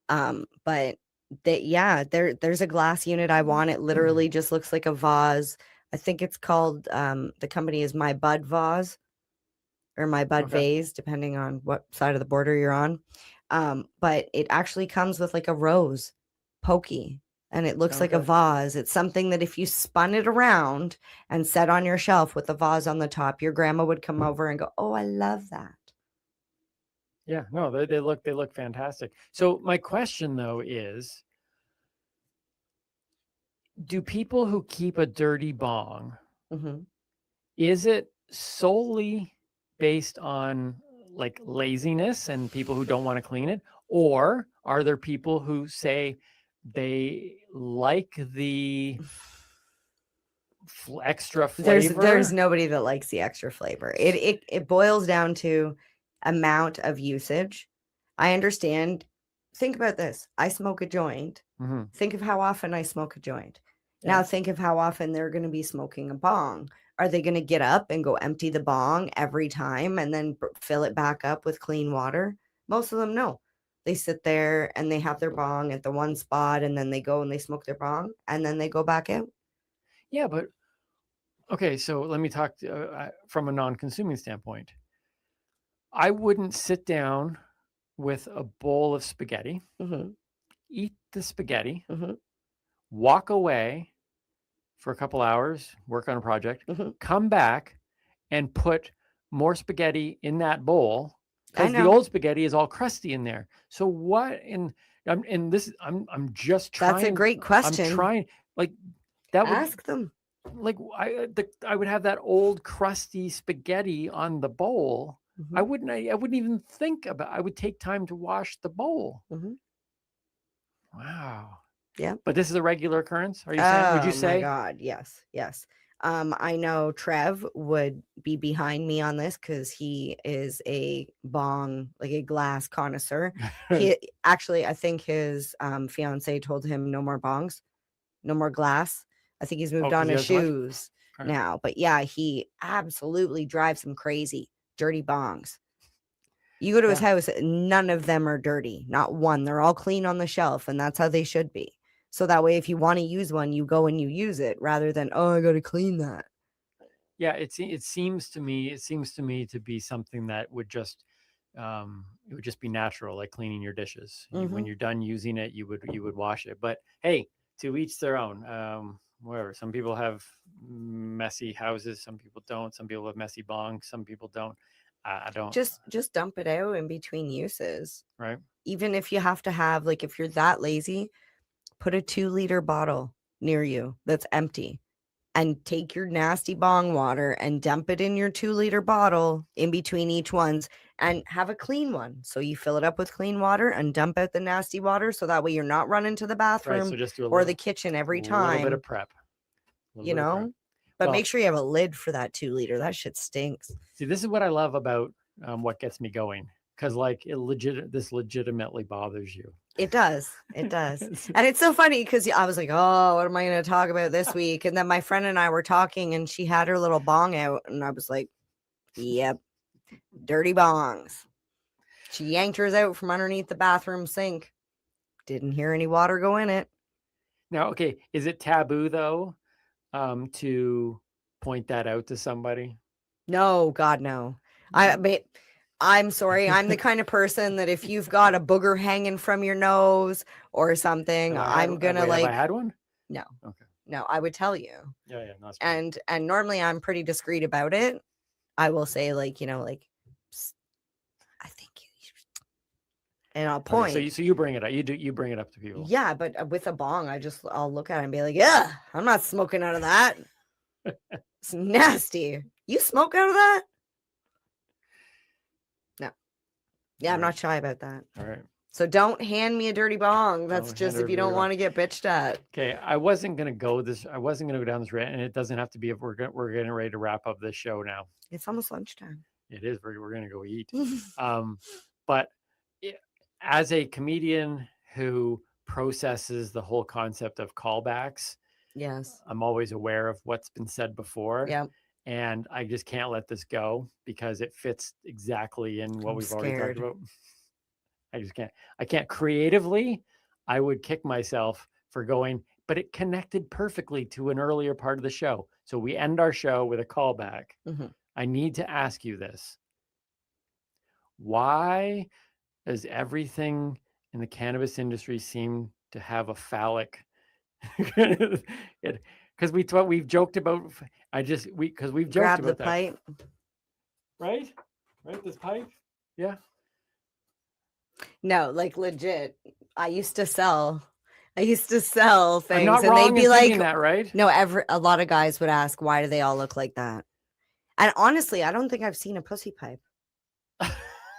But there's a glass unit I want. It literally just looks like a vase. I think it's called the company is My Bud Vase or My Bud Vase, depending on what side of the border you're on. But it actually comes with like a rose pokey and it looks like a vase. It's something that if you spun it around and set on your shelf with the vase on the top, your grandma would come over and go, "Oh, I love that." Yeah, no, they look fantastic. So my question though is, do people who keep a dirty bong, is it solely based on like laziness and people who don't want to clean it, or are there people who say they like the extra flavor? There's nobody that likes the extra flavor. It boils down to amount of usage. I understand. Think about this. I smoke a joint. Think of how often I smoke a joint. Now think of how often they're going to be smoking a bong. Are they going to get up and go empty the bong every time and then fill it back up with clean water? Most of them, no. They sit there and they have their bong at the one spot, and then they go and they smoke their bong, and then they go back out. Yeah, but okay, so let me talk from a non-consuming standpoint. I wouldn't sit down with a bowl of spaghetti, eat the spaghetti, walk away for a couple hours, work on a project, come back and put more spaghetti in that bowl because the old spaghetti is all crusty in there. So what and this I'm just trying. That's a great question. I'm trying, like, that would ask them. Like I would have that old crusty spaghetti on the bowl. I wouldn't even think about. I would take time to wash the bowl. Wow. Yeah. But this is a regular occurrence. Are you saying? Would you say? Oh my God, yes. I know Trev would be behind me on this because he is a bong, like a glass connoisseur. He actually, I think his fiance told him no more bongs, no more glass. I think he's moved on to shoes now. But yeah, he absolutely drives him crazy. Dirty bongs. You go to his house, none of them are dirty. Not one. They're all clean on the shelf, and that's how they should be. So that way, if you want to use one, you go and you use it rather than, oh, I got to clean that. Yeah, it seems to me to be something that would just it would just be natural, like cleaning your dishes. When you're done using it, you would wash it. But hey, to each their own. Whatever. Some people have messy houses, some people don't. Some people have messy bongs, some people don't. I don't. Just dump it out in between uses. Right. Even if you have to have, like, if you're that lazy, put a 2-liter bottle near you that's empty and take your nasty bong water and dump it in your 2-liter bottle in between each ones and have a clean one. So you fill it up with clean water and dump out the nasty water. So that way you're not running to the bathroom so just do or the kitchen every time. A little bit of prep. But make sure you have a lid for that 2-liter. That shit stinks. See, this is what I love about what gets me going. Because like this legitimately bothers you. It does. And it's so funny because I was like, oh, what am I going to talk about this week? And then my friend and I were talking and she had her little bong out and I was like, yep, dirty bongs. She yanked hers out from underneath the bathroom sink. Didn't hear any water go in it. Now, okay, is it taboo though to point that out to somebody? No, God, no. I'm sorry. I'm the kind of person that if you've got a booger hanging from your nose or something, I'm gonna have I had one? No. Okay. No, I would tell you. Yeah. That's and normally I'm pretty discreet about it. I will say, like, Psst, I think you and I'll point. Okay, so you bring it up. You bring it up to people. Yeah, but with a bong, I'll look at it and be like, yeah, I'm not smoking out of that. It's nasty. You smoke out of that? No. Yeah, I'm not shy about that. All right. So don't hand me a dirty bong. That's just if you don't want to get bitched at. Okay, I wasn't gonna go down this rant, and it doesn't have to be if we're getting ready to wrap up this show now. It's almost lunchtime. It is. We're gonna go eat. But as a comedian who processes the whole concept of callbacks, yes, I'm always aware of what's been said before. Yeah. And I just can't let this go because it fits exactly in what we've already talked about. I just can't. I can't creatively. I would kick myself for going, but it connected perfectly to an earlier part of the show. So we end our show with a callback. I need to ask you this. Why does everything in the cannabis industry seem to have a phallic Because we've joked about. Because we've joked Grab about the that. pipe. Right? This pipe? Yeah. No, like legit. I used to sell things, I'm not and wrong they'd be in like, thinking that, right? No, a lot of guys would ask, why do they all look like that? And honestly, I don't think I've seen a pussy pipe.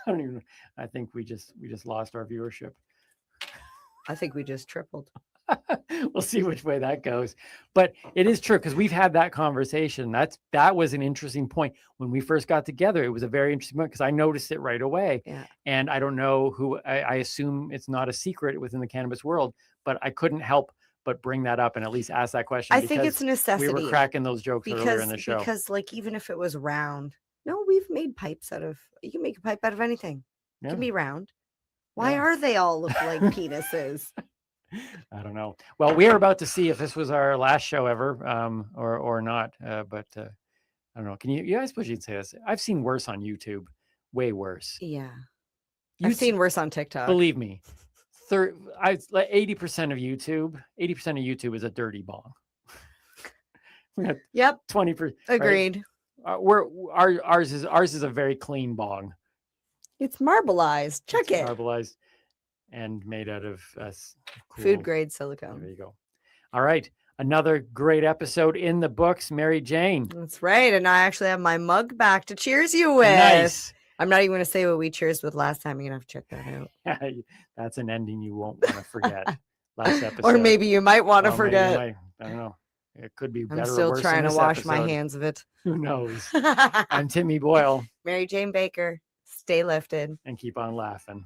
I think we just lost our viewership. I think we just tripled. We'll see which way that goes. But it is true, because we've had that conversation. That was an interesting point. When we first got together, it was a very interesting point because I noticed it right away. Yeah. And I don't know who, I assume it's not a secret within the cannabis world, but I couldn't help but bring that up and at least ask that question. I think it's a necessity. We were cracking those jokes earlier in the show. Because like, even if it was round, no, we've made pipes you can make a pipe out of anything. It can be round. Why are they all look like penises? I don't know. Well, we are about to see if this was our last show ever, or not. But I don't know. Can you guys push? You'd say this. I've seen worse on YouTube, way worse. Yeah, I've seen worse on TikTok. Believe me, 80% of YouTube is a dirty bong. Yep. 20%. Agreed. Right? Ours is a very clean bong. It's marbleized. Check it. Marbleized and made out of food grade silicone. There you go. All right. Another great episode in the books, Mary Jane. That's right. And I actually have my mug back to cheers you with. Nice. I'm not even going to say what we cheers with last time. You're going to have to check that out. That's an ending you won't want to forget. Last episode. Or maybe you might want to forget. I don't know. It could be better. I'm still or worse trying than to wash my episode. hands of it. Who knows? I'm Timmy Boyle. Mary Jane Baker. Stay lifted. And keep on laughing.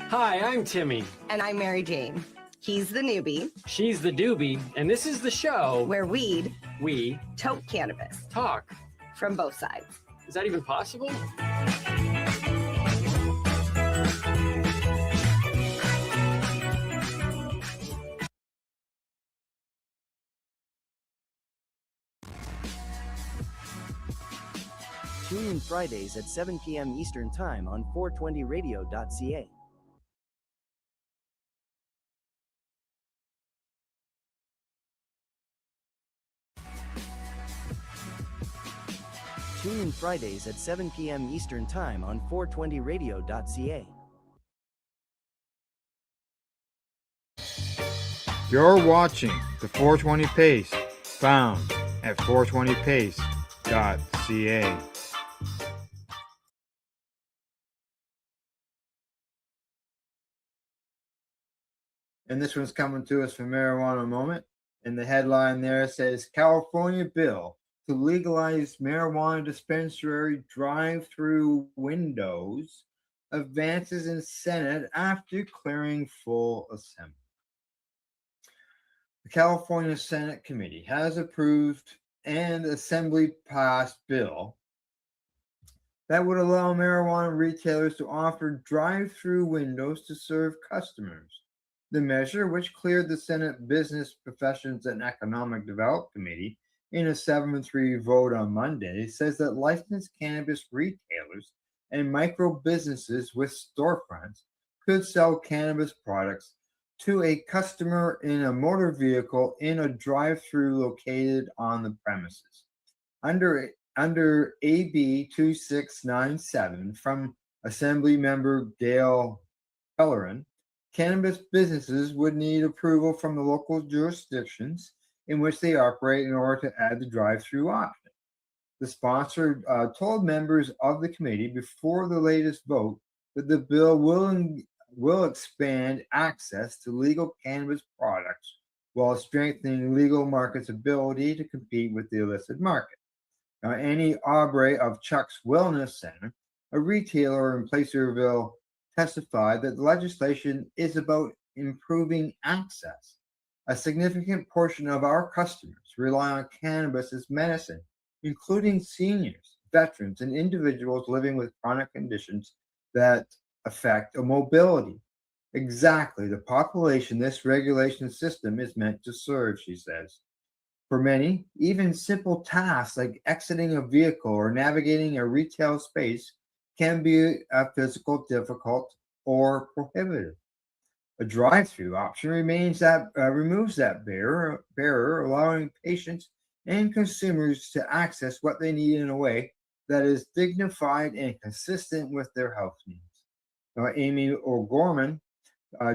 Hi, I'm Timmy. And I'm Mary Jane. He's the newbie. She's the doobie. And this is the show where we toke cannabis. Talk. From both sides. Is that even possible? Tune in Fridays at 7 p.m. Eastern Time on 420radio.ca. Tune in Fridays at 7 p.m. Eastern Time on 420radio.ca. You're watching the 420 Pace, found at 420pace.ca. And this one's coming to us from Marijuana Moment. And the headline there says California bill to legalize marijuana dispensary drive-through windows advances in Senate after clearing full assembly. The California Senate Committee has approved an assembly passed bill that would allow marijuana retailers to offer drive-through windows to serve customers. The measure, which cleared the Senate Business Professions and Economic Development Committee in a 7-3 vote on Monday, says that licensed cannabis retailers and micro businesses with storefronts could sell cannabis products to a customer in a motor vehicle in a drive-through located on the premises. Under AB 2697 from Assembly Member Gail Pellerin, cannabis businesses would need approval from the local jurisdictions in which they operate in order to add the drive-through option. The sponsor told members of the committee before the latest vote that the bill will expand access to legal cannabis products while strengthening legal markets' ability to compete with the illicit market. Now, Annie Aubrey of Chuck's Wellness Center, a retailer in Placerville, testified that the legislation is about improving access. A significant portion of our customers rely on cannabis as medicine, including seniors, veterans, and individuals living with chronic conditions that affect mobility. Exactly the population this regulation system is meant to serve, she says. For many, even simple tasks like exiting a vehicle or navigating a retail space can be a physical difficult or prohibitive. A drive-through option removes that barrier, allowing patients and consumers to access what they need in a way that is dignified and consistent with their health needs. Amy O'Gorman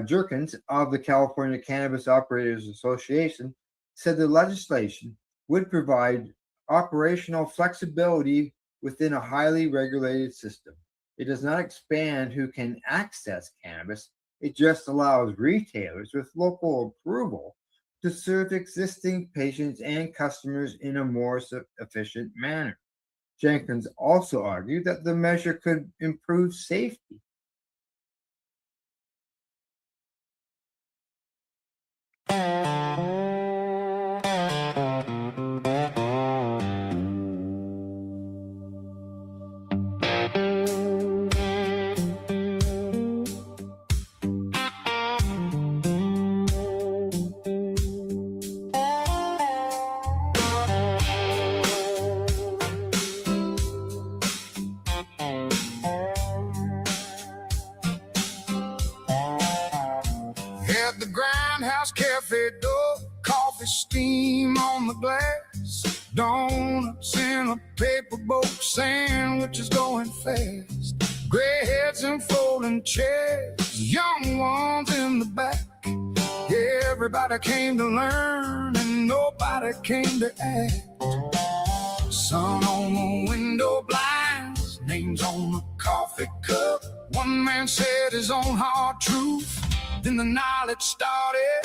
Jerkins of the California Cannabis Operators Association said the legislation would provide operational flexibility within a highly regulated system. It does not expand who can access cannabis. It just allows retailers with local approval to serve existing patients and customers in a more efficient manner. Jenkins also argued that the measure could improve safety. At the Grindhouse Cafe door, coffee steam on the glass, donuts in a paper boat, sandwiches going fast, gray heads and folding chairs, young ones in the back. Everybody came to learn and nobody came to act. Sun on the window blinds, names on the coffee cup. One man said his own hard truth, then the knowledge started.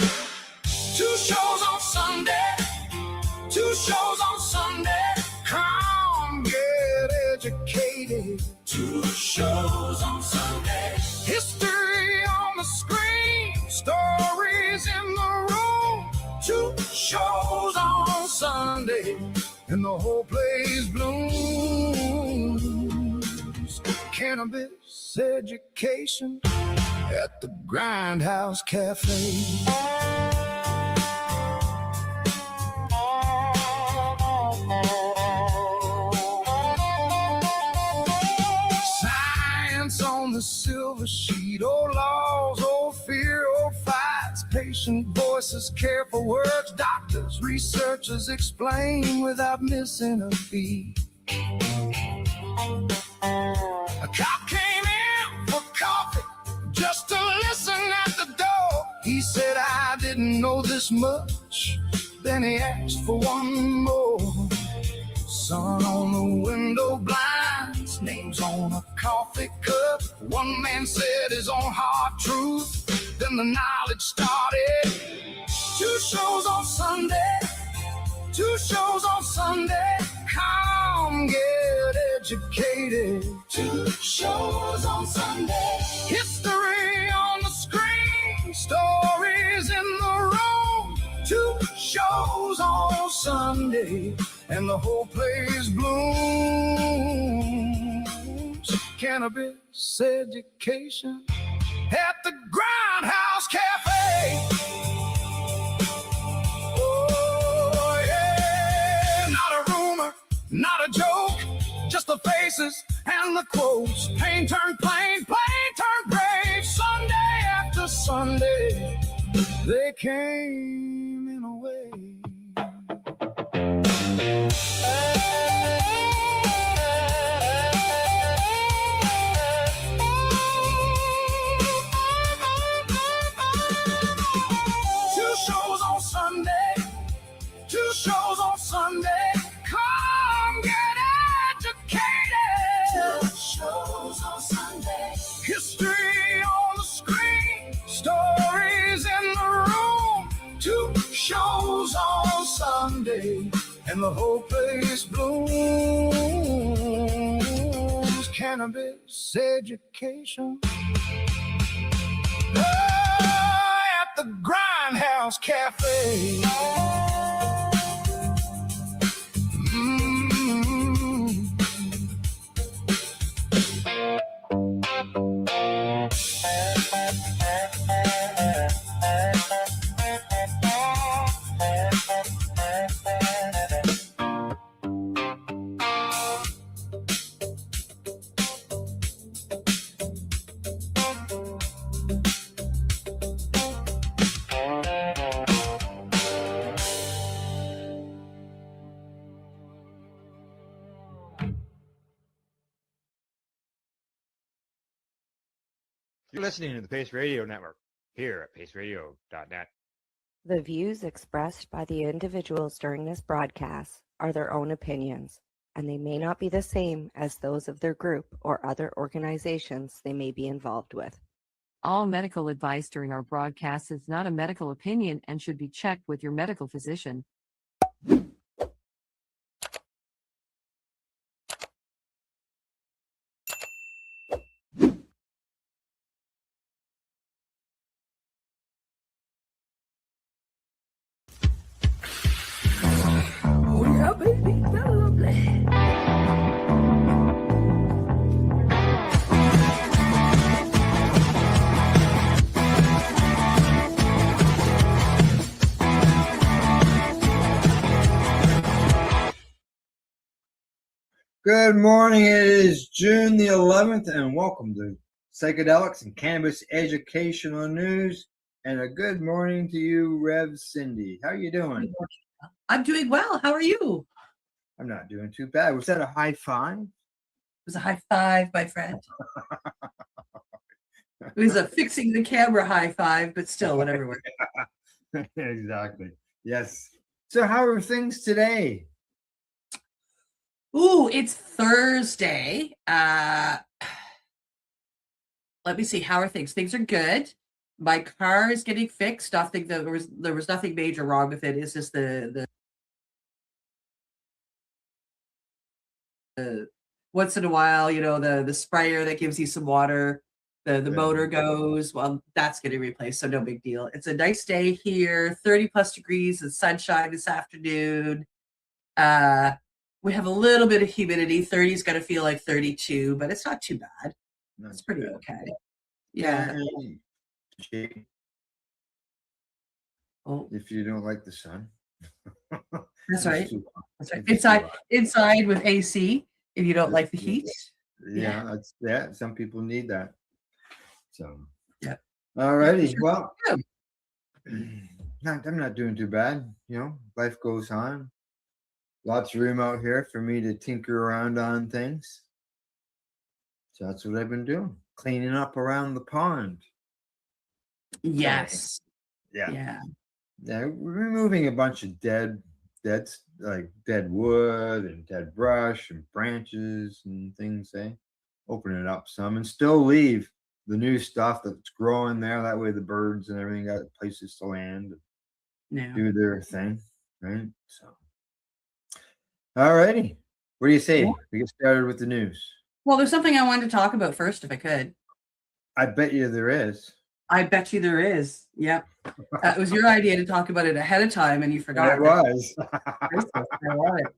2 shows on Sunday, 2 shows on Sunday. Come get educated. 2 shows on Sunday. History on the screen, stories in the room. 2 shows on Sunday, and the whole place blooms. Cannabis education at the Grindhouse Cafe. Science on the silver sheet, old laws, old fear, old fights, patient voices, careful words, doctors, researchers explain without missing a beat. A cop came in for coffee just to listen at the door. He said, I didn't know this much. Then he asked for one more. Sun on the window blinds, names on a coffee cup. One man said his own hard truth, then the knowledge started. 2 shows on Sunday, 2 shows on Sunday. Come get educated. 2 shows on Sunday. History on the screen, stories in the room. 2 shows on Sunday, and the whole place blooms. Cannabis education at the Grindhouse Cafe. Oh yeah, not a rumor, not a joke, just the faces and the quotes. Pain turned plain, plain turned brave. Sunday after Sunday, they came in a way. Two shows on Sunday. Come get educated. 2 shows on Sunday. Sunday and the whole place blooms. Cannabis education. At the Grindhouse Cafe. You're listening to the Pace Radio Network here at paceradio.net. The views expressed by the individuals during this broadcast are their own opinions, and they may not be the same as those of their group or other organizations they may be involved with. All medical advice during our broadcast is not a medical opinion and should be checked with your medical physician. Oh yeah, baby, that's lovely. Good morning. It is June the 11th, and welcome to Psychedelics and Cannabis Educational News. And a good morning to you, Rev Cindy. How are you doing? I'm doing well. How are you? I'm not doing too bad. Was that a high five? It was a high five, my friend. It was a fixing the camera high five, but still, whatever. Exactly. Yes. So how are things today? Ooh, it's Thursday. Let me see. How are things? Things are good. My car is getting fixed. I think there was nothing major wrong with it. It's just the once in a while, the sprayer that gives you some water, the motor goes. Well, that's getting replaced, so no big deal. It's a nice day here, 30 plus degrees and sunshine this afternoon. We have a little bit of humidity. 30 is going to feel like 32, but it's not too bad. It's pretty okay. Yeah. Oh, if you don't like the sun. That's right. That's right. Inside with AC if you don't like the heat. Yeah, some people need that. So yeah. All righty. Well, I'm not doing too bad. Life goes on. Lots of room out here for me to tinker around on things. So that's what I've been doing. Cleaning up around the pond. Yes. Yeah. Removing a bunch of dead wood and dead brush and branches and things. Open it up some and still leave the new stuff that's growing there. That way the birds and everything got places to land and do their thing. Right. So. All righty. What do you say? We get started with the news. Well, there's something I wanted to talk about first, if I could. I bet you there is. I bet you there is. Yep. It was your idea to talk about it ahead of time, and you forgot. It was. I love it.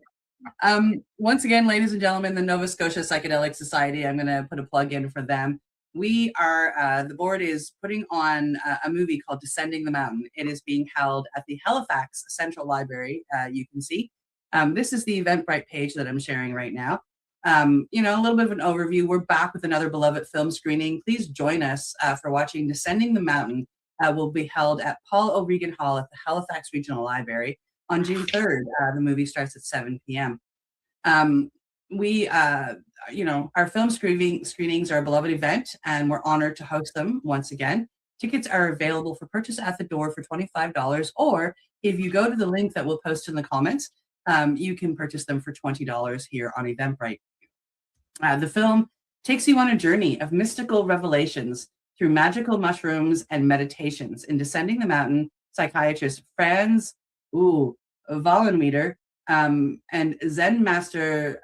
Once again, ladies and gentlemen, the Nova Scotia Psychedelic Society, I'm going to put a plug in for them. We are, the board is putting on a movie called Descending the Mountain. It is being held at the Halifax Central Library, you can see. This is the Eventbrite page that I'm sharing right now. A little bit of an overview. We're back with another beloved film screening. Please join us for watching Descending the Mountain. Will be held at Paul O'Regan Hall at the Halifax Regional Library on June 3rd. The movie starts at 7 p.m. Our film screenings are a beloved event, and we're honored to host them once again. Tickets are available for purchase at the door for $25, or if you go to the link that we'll post in the comments, you can purchase them for $20 here on Eventbrite. The film takes you on a journey of mystical revelations through magical mushrooms and meditations. In Descending the Mountain, psychiatrist Franz Vollenweider and Zen master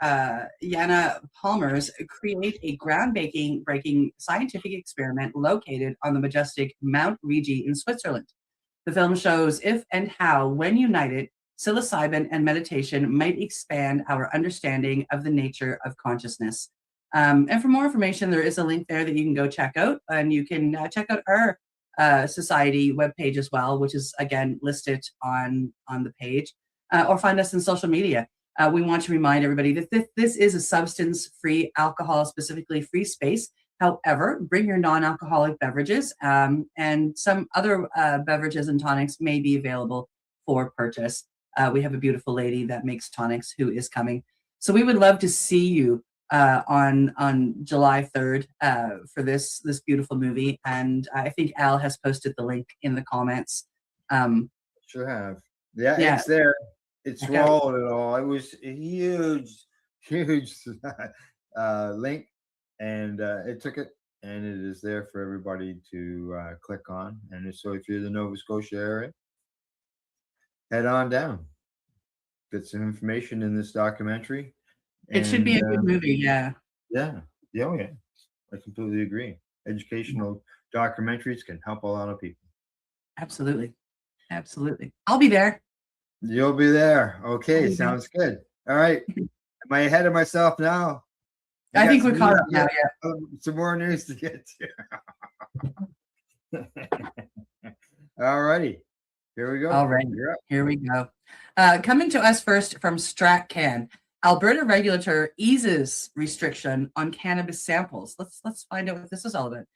Jana Palmers create a groundbreaking scientific experiment located on the majestic Mount Rigi in Switzerland. The film shows if and how, when united, psilocybin and meditation might expand our understanding of the nature of consciousness. And for more information, there is a link there that you can go check out, and you can check out our society webpage as well, which is again listed on the page, or find us in social media. We want to remind everybody that this is a substance-free, alcohol specifically free space. However, bring your non-alcoholic beverages, and some other beverages and tonics may be available for purchase. We have a beautiful lady that makes tonics who is coming. So we would love to see you on July 3rd for this beautiful movie. And I think Al has posted the link in the comments. Sure have. Yeah, it's there. It swallowed it all. It was a huge link, and it took it, and it is there for everybody to click on. And so if you're in the Nova Scotia area, head on down. Get some information in this documentary. It should be a good movie, yeah. Yeah. Oh, yeah. I completely agree. Educational documentaries can help a lot of people. Absolutely. I'll be there. You'll be there. Okay, sounds good. All right. Am I ahead of myself now? I think we're caught up now, yeah. Some more news to get to. All righty. Here we go. All right. Here we go. Coming to us first from StratCan. Alberta regulator eases restriction on cannabis samples. Let's find out what this is all about.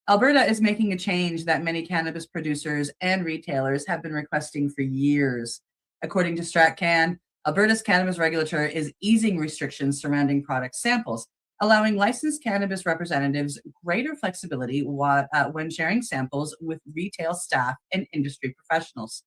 Alberta is making a change that many cannabis producers and retailers have been requesting for years. According to StratCan, Alberta's cannabis regulator is easing restrictions surrounding product samples, allowing licensed cannabis representatives greater flexibility when sharing samples with retail staff and industry professionals.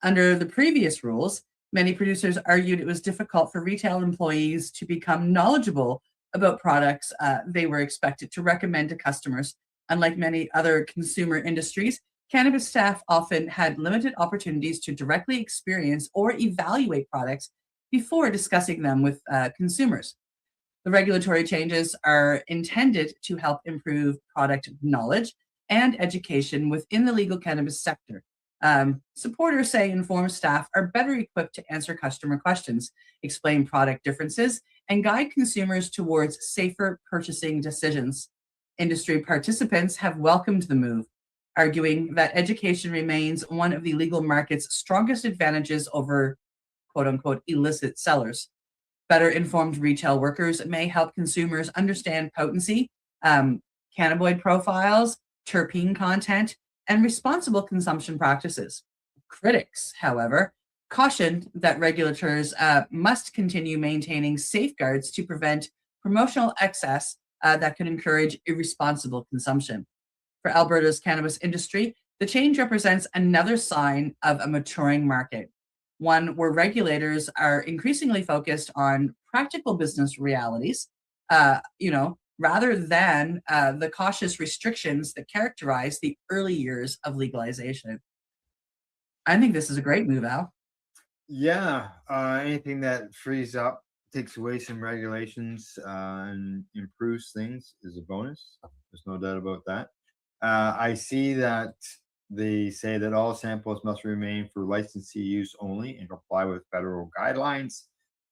Under the previous rules, many producers argued it was difficult for retail employees to become knowledgeable about products they were expected to recommend to customers. Unlike many other consumer industries, cannabis staff often had limited opportunities to directly experience or evaluate products before discussing them with consumers. The regulatory changes are intended to help improve product knowledge and education within the legal cannabis sector. Supporters say informed staff are better equipped to answer customer questions, explain product differences, and guide consumers towards safer purchasing decisions. Industry participants have welcomed the move, arguing that education remains one of the legal market's strongest advantages over quote-unquote illicit sellers. Better informed retail workers may help consumers understand potency, cannabinoid profiles, terpene content, and responsible consumption practices. Critics, however, cautioned that regulators must continue maintaining safeguards to prevent promotional excess that could encourage irresponsible consumption. For Alberta's cannabis industry, the change represents another sign of a maturing market, one where regulators are increasingly focused on practical business realities, rather than the cautious restrictions that characterize the early years of legalization. I think this is a great move, Al. Yeah, anything that frees up, takes away some regulations, and improves things is a bonus. There's no doubt about that. I see that they say that all samples must remain for licensee use only and comply with federal guidelines.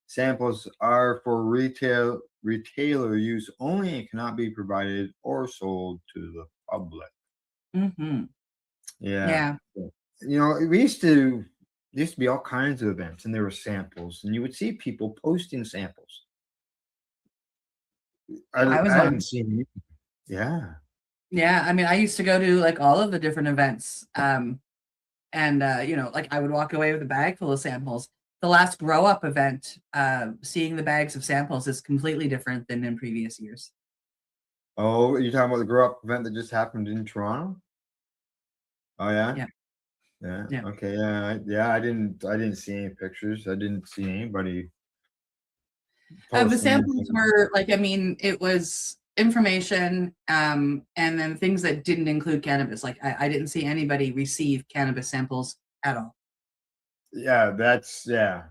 Samples are for retailer use only and cannot be provided or sold to the public. Mm-hmm. Yeah. We used to be all kinds of events, and there were samples, and you would see people posting samples. I haven't seen it. Yeah. Yeah, I mean, I used to go to like all of the different events, and like I would walk away with a bag full of samples. The last Grow Up event, seeing the bags of samples is completely different than in previous years. Oh, you're talking about the Grow Up event that just happened in Toronto? Oh yeah. Yeah. Okay. Yeah. I didn't see any pictures. I didn't see anybody. The samples were like, I mean, it was information, and then things that didn't include cannabis. Like I didn't see anybody receive cannabis samples at all. Yeah, that's yeah.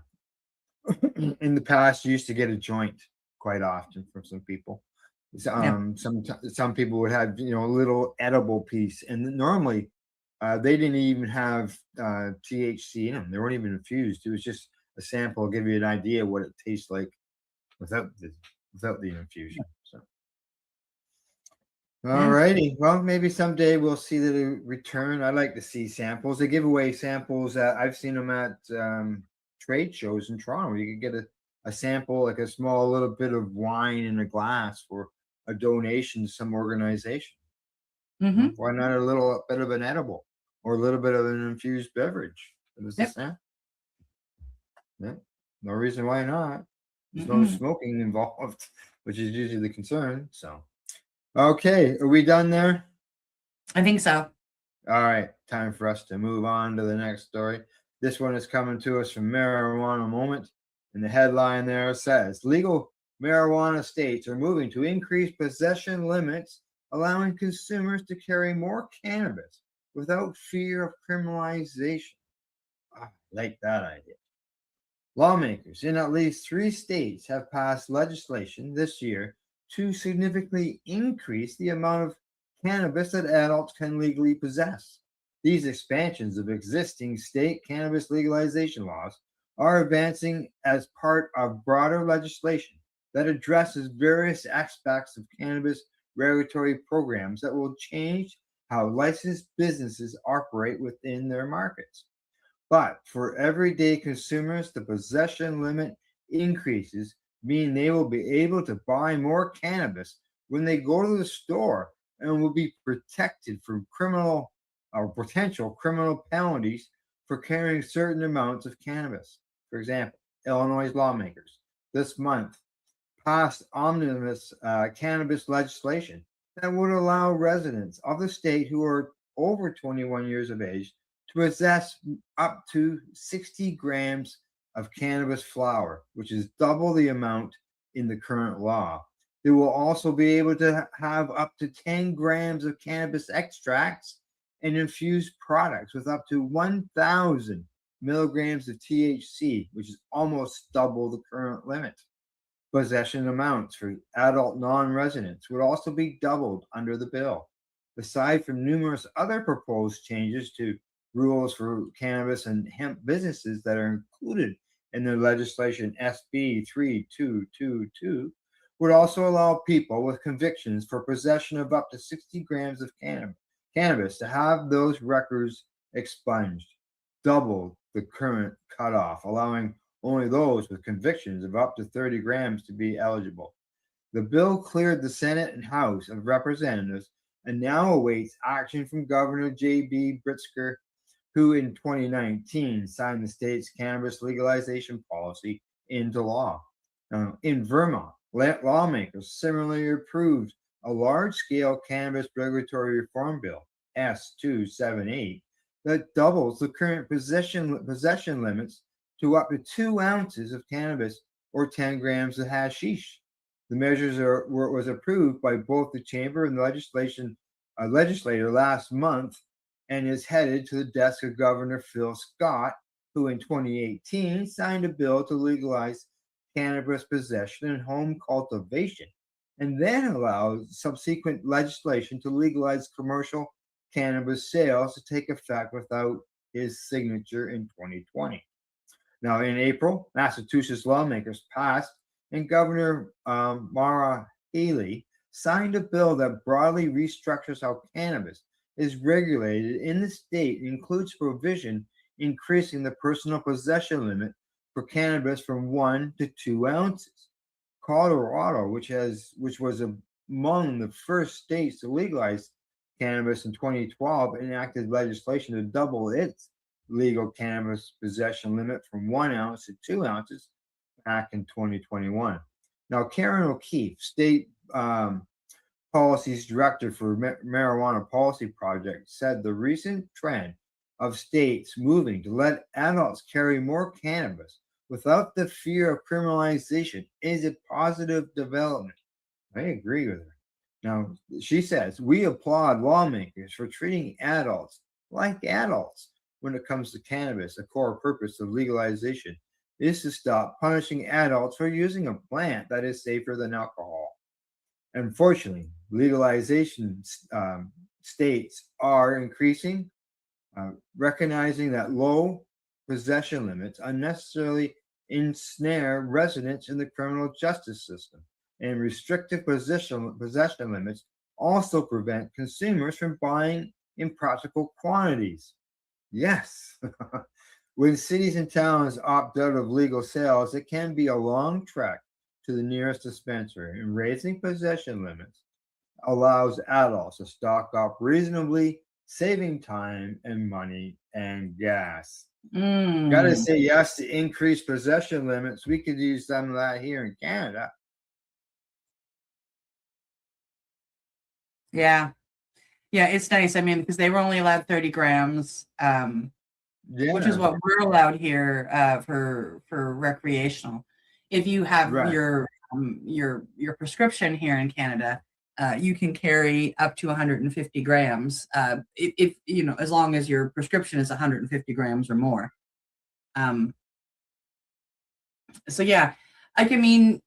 In the past, you used to get a joint quite often from some people. Some people would have a little edible piece, and normally they didn't even have THC in them. They weren't even infused. It was just a sample, give you an idea what it tastes like without the infusion. So, all righty. Well, maybe someday we'll see the return. I like to see samples. They give away samples. I've seen them at trade shows in Toronto. You can get a sample, like a small little bit of wine in a glass for a donation to some organization. Why not a little bit of an edible or a little bit of an infused beverage? Yeah. No reason why not. There's no smoking involved, which is usually the concern. So, okay, are we done there? I think so. All right, time for us to move on to the next story. This one is coming to us from Marijuana Moment, and the headline there says, legal marijuana states are moving to increase possession limits, allowing consumers to carry more cannabis without fear of criminalization. I like that idea. Lawmakers in at least 3 states have passed legislation this year to significantly increase the amount of cannabis that adults can legally possess. These expansions of existing state cannabis legalization laws are advancing as part of broader legislation that addresses various aspects of cannabis regulatory programs that will change how licensed businesses operate within their markets. But for everyday consumers, the possession limit increases, meaning they will be able to buy more cannabis when they go to the store and will be protected from criminal or potential criminal penalties for carrying certain amounts of cannabis. For example, Illinois lawmakers this month passed omnibus cannabis legislation that would allow residents of the state who are over 21 years of age to possess up to 60 grams of cannabis flower, which is double the amount in the current law. They will also be able to have up to 10 grams of cannabis extracts and infused products with up to 1,000 milligrams of THC, which is almost double the current limit. Possession amounts for adult non-residents would also be doubled under the bill. Aside from numerous other proposed changes to rules for cannabis and hemp businesses that are included in the legislation, SB 3222 would also allow people with convictions for possession of up to 60 grams of cannabis to have those records expunged, double the current cutoff, allowing only those with convictions of up to 30 grams to be eligible. The bill cleared the Senate and House of Representatives and now awaits action from Governor J.B. Pritzker, who in 2019 signed the state's cannabis legalization policy into law. In Vermont, lawmakers similarly approved a large-scale cannabis regulatory reform bill, S278, that doubles the current possession limits to up to 2 ounces of cannabis or 10 grams of hashish. The measures was approved by both the chamber and the legislator last month and is headed to the desk of Governor Phil Scott, who in 2018 signed a bill to legalize cannabis possession and home cultivation, and then allowed subsequent legislation to legalize commercial cannabis sales to take effect without his signature in 2020. Now, in April, Massachusetts lawmakers passed, and Governor Maura Healey signed a bill that broadly restructures how cannabis is regulated in the state and includes provision increasing the personal possession limit for cannabis from 1 to 2 ounces. Colorado, which was among the first states to legalize cannabis in 2012, enacted legislation to double its legal cannabis possession limit from 1 ounce to 2 ounces back in 2021. Now, Karen O'Keefe, state policies director for Marijuana Policy Project, said the recent trend of states moving to let adults carry more cannabis without the fear of criminalization is a positive development. I agree with her. Now, she says, we applaud lawmakers for treating adults like adults when it comes to cannabis. A core purpose of legalization is to stop punishing adults for using a plant that is safer than alcohol. Unfortunately, legalization states are increasing, recognizing that low possession limits unnecessarily ensnare residents in the criminal justice system, and restrictive possession limits also prevent consumers from buying in practical quantities. Yes. When cities and towns opt out of legal sales, it can be a long trek to the nearest dispensary, and raising possession limits allows adults to stock up reasonably, saving time and money and gas. Got to say yes to increased possession limits. We could use some of that here in Canada. Yeah. Yeah, it's nice. I mean, because they were only allowed 30 grams, which is what we're allowed here for recreational. If you have your prescription here in Canada, you can carry up to 150 grams. If you know, as long as your prescription is 150 grams or more. So yeah, I mean,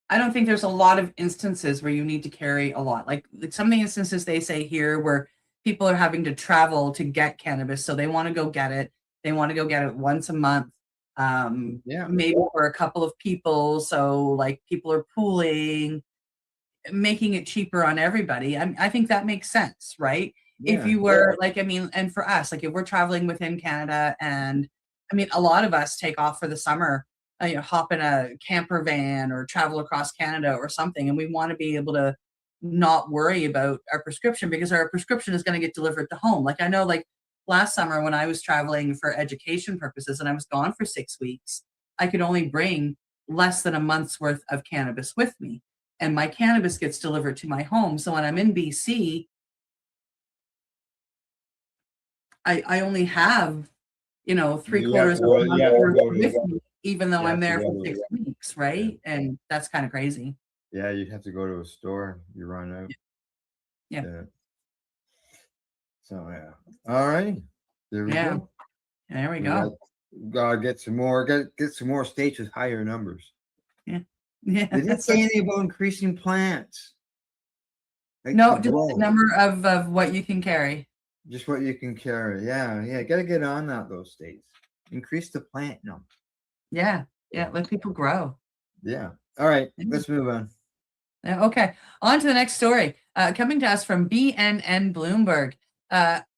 I don't think there's a lot of instances where you need to carry a lot. Like some of the instances they say here where people are having to travel to get cannabis, so they want to go get it. They want to go get it once a month, maybe for a couple of people. So like people are pooling, making it cheaper on everybody. I think that makes sense, right? If you were like, I mean, and for us, like if we're traveling within Canada, and I mean, a lot of us take off for the summer, you know, hop in a camper van or travel across Canada or something, and we want to be able to not worry about our prescription because our prescription is going to get delivered to home. Like I know, like last summer when I was traveling for education purposes and I was gone for 6 weeks, I could only bring less than a month's worth of cannabis with me, and my cannabis gets delivered to my home. So when I'm in BC, I only have, you know, 3/4 of a month worth with me, even though I'm there for 6 weeks, right? And that's kind of crazy. Yeah, you'd have to go to a store. You run out. Yeah. So yeah. All right. There we go. There we go. Gotta get some more. Get some more states with higher numbers. Yeah. They didn't say anything about increasing plants. Like no, just the number of what you can carry. Just what you can carry. Yeah. Got to get on that. Those states increase the plant number. Yeah. Let people grow. Yeah. All right. Let's move on. Okay. On to the next story. Coming to us from BNN Bloomberg.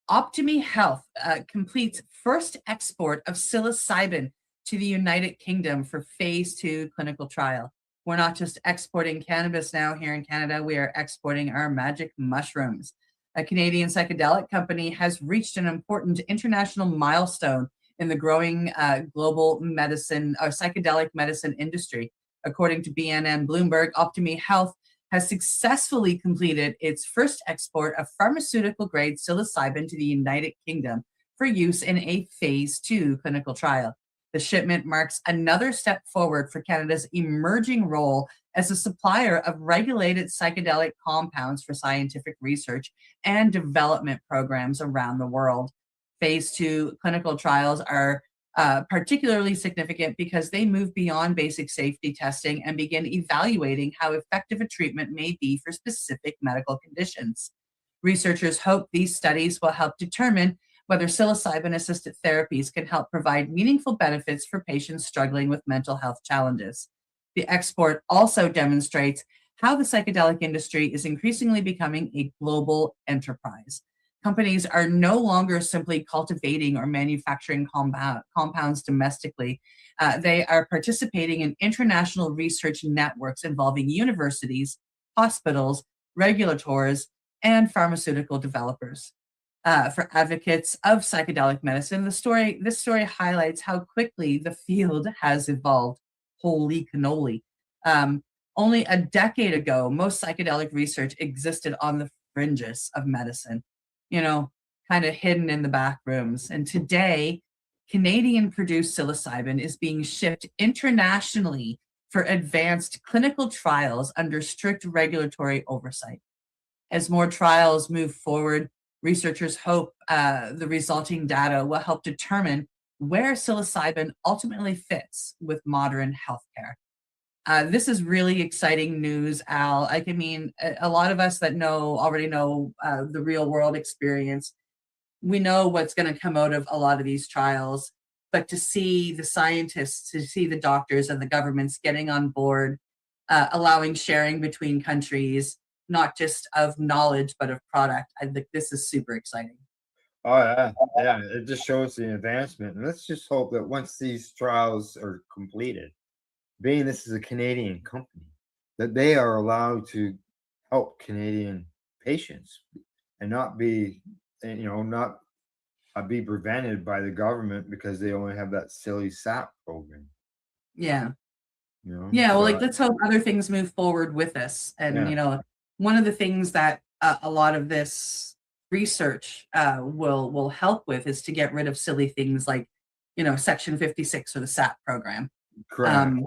Optimi Health completes first export of psilocybin to the United Kingdom for phase 2 clinical trial. We're not just exporting cannabis now here in Canada. We are exporting our magic mushrooms. A Canadian psychedelic company has reached an important international milestone in the growing global medicine or psychedelic medicine industry. According to BNN Bloomberg, Optimi Health has successfully completed its first export of pharmaceutical-grade psilocybin to the United Kingdom for use in a phase 2 clinical trial. The shipment marks another step forward for Canada's emerging role as a supplier of regulated psychedelic compounds for scientific research and development programs around the world. Phase 2 clinical trials are particularly significant because they move beyond basic safety testing and begin evaluating how effective a treatment may be for specific medical conditions. Researchers hope these studies will help determine whether psilocybin-assisted therapies can help provide meaningful benefits for patients struggling with mental health challenges. The export also demonstrates how the psychedelic industry is increasingly becoming a global enterprise. Companies are no longer simply cultivating or manufacturing compounds domestically. They are participating in international research networks involving universities, hospitals, regulators, and pharmaceutical developers. For advocates of psychedelic medicine, this story highlights how quickly the field has evolved. Holy cannoli. Only a decade ago, most psychedelic research existed on the fringes of medicine, you know, kind of hidden in the back rooms. And today, Canadian-produced psilocybin is being shipped internationally for advanced clinical trials under strict regulatory oversight. As more trials move forward, Researchers hope the resulting data will help determine where psilocybin ultimately fits with modern healthcare. This is really exciting news, Al. Like, I mean, a lot of us that already know the real world experience, we know what's going to come out of a lot of these trials, but to see the scientists, to see the doctors and the governments getting on board, allowing sharing between countries, not just of knowledge, but of product, I think this is super exciting. Oh yeah, yeah. It just shows the advancement, and let's just hope that once these trials are completed, being this is a Canadian company, that they are allowed to help Canadian patients and not be, not be prevented by the government because they only have that silly SAP program. Yeah. Yeah, well, like, let's hope other things move forward with this. And, Yeah. One of the things that a lot of this research will help with is to get rid of silly things like, Section 56 or the SAP program. Correct.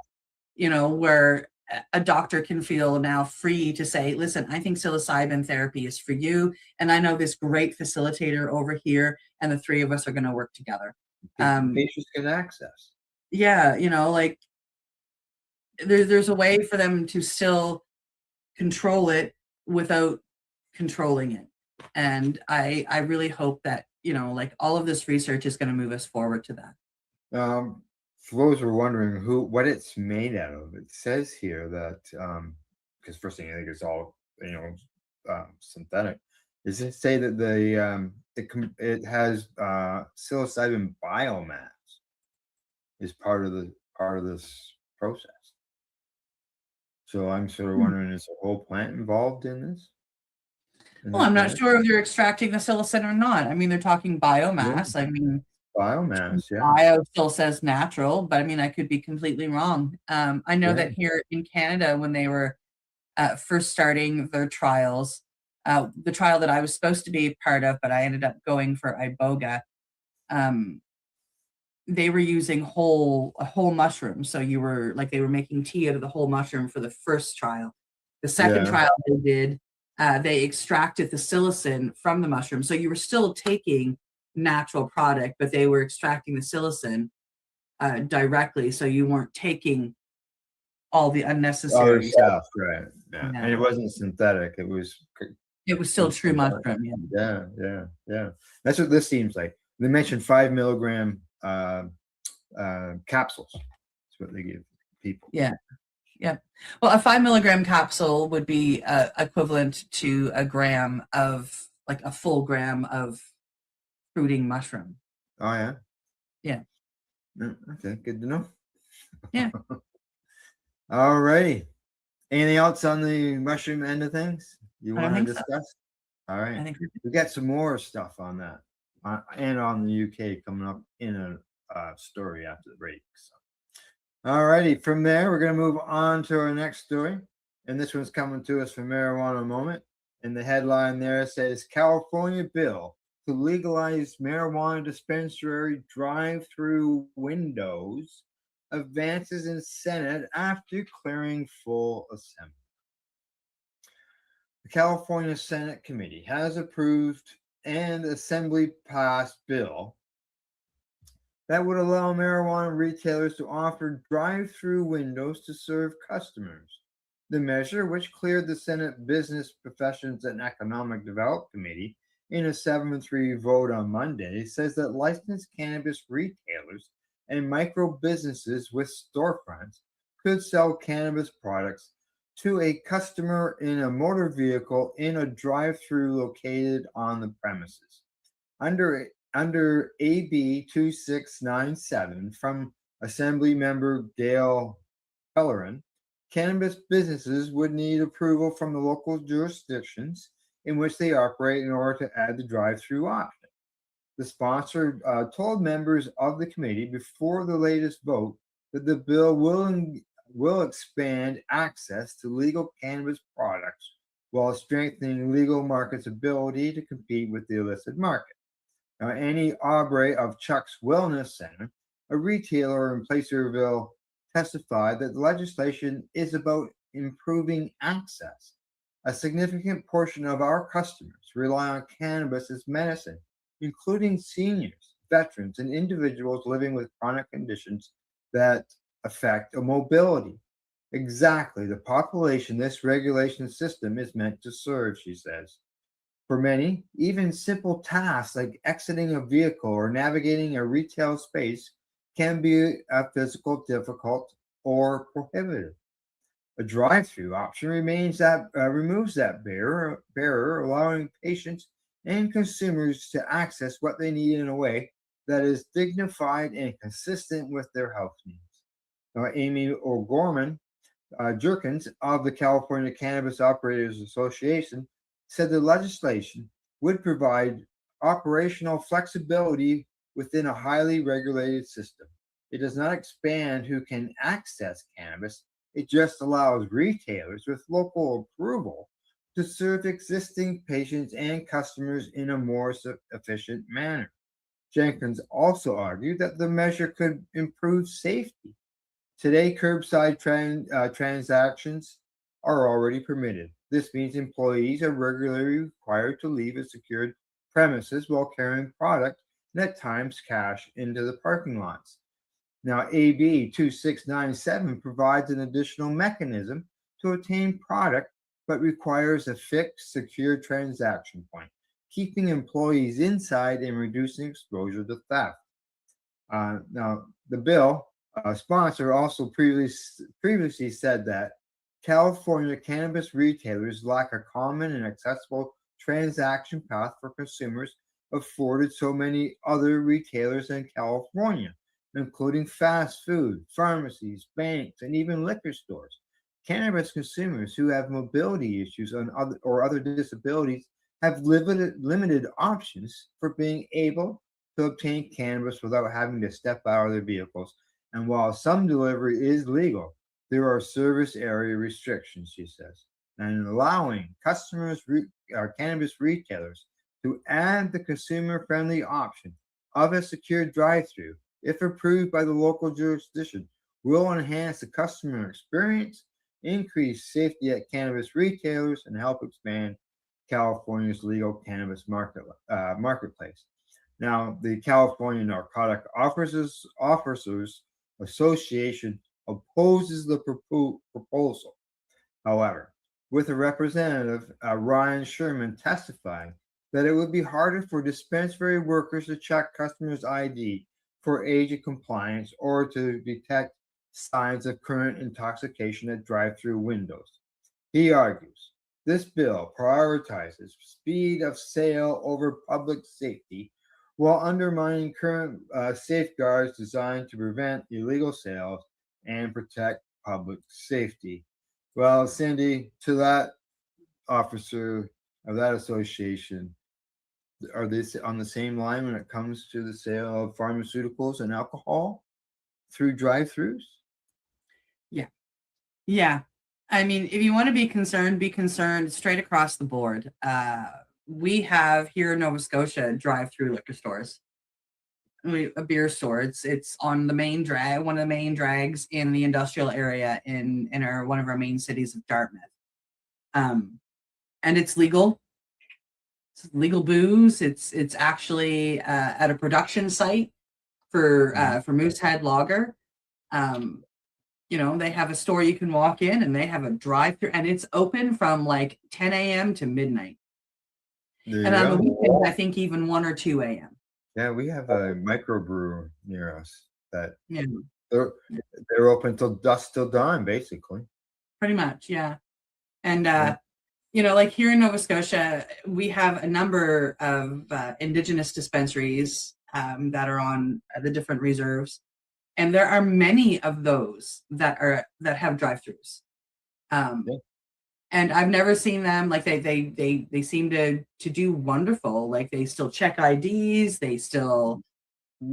Where a doctor can feel now free to say, listen, I think psilocybin therapy is for you. And I know this great facilitator over here, and the three of us are going to work together. Patients can access. Yeah, like, there's a way for them to still control it without controlling it. And I really hope that, like, all of this research is going to move us forward to that. For those who are wondering what it's made out of, it says here that because first thing I think it's all synthetic. Does it say that it has psilocybin biomass is part of this process? So I'm sort of wondering, is the whole plant involved in this? Well, I'm not sure if they're extracting the psilocin or not. I mean, they're talking biomass. Yeah. I mean, biomass, yeah. Bio still says natural, but I mean, I could be completely wrong. I know that here in Canada, when they were first starting their trials, the trial that I was supposed to be part of, but I ended up going for iboga, they were using a whole mushroom. So they were making tea out of the whole mushroom for the first trial. The second trial they did, they extracted the psilocin from the mushroom. So you were still taking natural product, but they were extracting the psilocin directly. So you weren't taking all the unnecessary stuff, right? Yeah. And it wasn't synthetic. It was still true mushroom. Yeah. That's what this seems like. They mentioned 5 milligram capsules. That's what they give people. Yeah. Well, a 5 milligram capsule would be equivalent to a full gram of fruiting mushroom. Oh yeah. Yeah. Okay, good to know. Yeah. All righty. Anything else on the mushroom end of things you want to discuss? So. All right. I think we got some more stuff on that and on the UK coming up in a story after the break. So. All righty. From there, we're going to move on to our next story. And this one's coming to us from Marijuana Moment. And the headline there says, California bill to legalize marijuana dispensary drive-through windows advances in Senate after clearing full assembly. The California Senate Committee has approved and Assembly passed bill that would allow marijuana retailers to offer drive-through windows to serve customers. The measure, which cleared the Senate Business Professions and Economic Development Committee in a 7-3 vote on Monday, says that licensed cannabis retailers and micro businesses with storefronts could sell cannabis products to a customer in a motor vehicle in a drive-through located on the premises. Under AB 2697 from Assembly Member Gail Pellerin, cannabis businesses would need approval from the local jurisdictions in which they operate in order to add the drive-through option. The sponsor told members of the committee before the latest vote that the bill will expand access to legal cannabis products while strengthening legal markets' ability to compete with the illicit market. Now, Annie Aubrey of Chuck's Wellness Center, a retailer in Placerville, testified that the legislation is about improving access. A significant portion of our customers rely on cannabis as medicine, including seniors, veterans, and individuals living with chronic conditions that affect mobility. Exactly the population this regulation system is meant to serve, she says. For many, even simple tasks like exiting a vehicle or navigating a retail space can be a physical difficult or prohibitive. A drive-through option removes that barrier, allowing patients and consumers to access what they need in a way that is dignified and consistent with their health needs. Now, Amy O'Gorman Jerkins of the California Cannabis Operators Association said the legislation would provide operational flexibility within a highly regulated system. It does not expand who can access cannabis. It just allows retailers with local approval to serve existing patients and customers in a more efficient manner. Jenkins also argued that the measure could improve safety. Today, curbside transactions are already permitted. This means employees are regularly required to leave a secured premises while carrying product and at times cash into the parking lots. Now, AB 2697 provides an additional mechanism to obtain product, but requires a fixed, secure transaction point, keeping employees inside and reducing exposure to theft. Now, the bill sponsor also previously said that California cannabis retailers lack a common and accessible transaction path for consumers afforded so many other retailers in California, including fast food, pharmacies, banks, and even liquor stores. Cannabis consumers who have mobility issues or other disabilities have limited options for being able to obtain cannabis without having to step out of their vehicles. And while some delivery is legal, there are service area restrictions, she says, and allowing cannabis retailers to add the consumer-friendly option of a secured drive-through, if approved by the local jurisdiction, will enhance the customer experience, increase safety at cannabis retailers, and help expand California's legal cannabis marketplace. Now, the California Narcotic Officers Association opposes the proposal. However, with a representative, Ryan Sherman, testifying that it would be harder for dispensary workers to check customers' ID for age of compliance or to detect signs of current intoxication at drive-through windows. He argues this bill prioritizes speed of sale over public safety while undermining current safeguards designed to prevent illegal sales and protect public safety. Well, Cindy, to that officer of that association, are they on the same line when it comes to the sale of pharmaceuticals and alcohol through drive-throughs? Yeah. Yeah. I mean, if you want to be concerned straight across the board. We have here in Nova Scotia drive-through liquor stores. A beer store. It's on the main drag, one of the main drags in the industrial area in one of our main cities of Dartmouth. And it's legal. It's legal booze. It's actually at a production site for Moosehead Lager. They have a store you can walk in, and they have a drive-through, and it's open from like 10 a.m. to midnight. And on the weekends, I think even 1 or 2 a.m. Yeah, we have a microbrew near us that they're open till dusk till dawn, basically. Pretty much, yeah. And like here in Nova Scotia, we have a number of Indigenous dispensaries that are on the different reserves, and there are many of those that have drive-throughs. And I've never seen them like they seem to do wonderful. Like they still check IDs, they still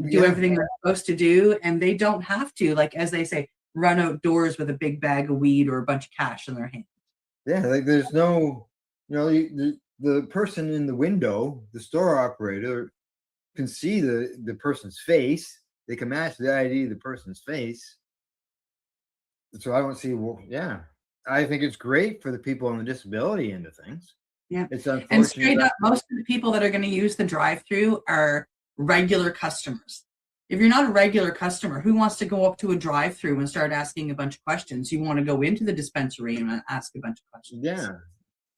do everything they're supposed to do, and they don't have to, like as they say, run outdoors with a big bag of weed or a bunch of cash in their hand. Yeah, like there's no, the person in the window, the store operator, can see the person's face. They can match the ID of the person's face. So I don't see, I think it's great for the people on the disability end of things. Yeah. It's And unfortunate. straight up, most of the people that are going to use the drive-through are regular customers. If you're not a regular customer, who wants to go up to a drive-through and start asking a bunch of questions? You want to go into the dispensary and ask a bunch of questions. Yeah.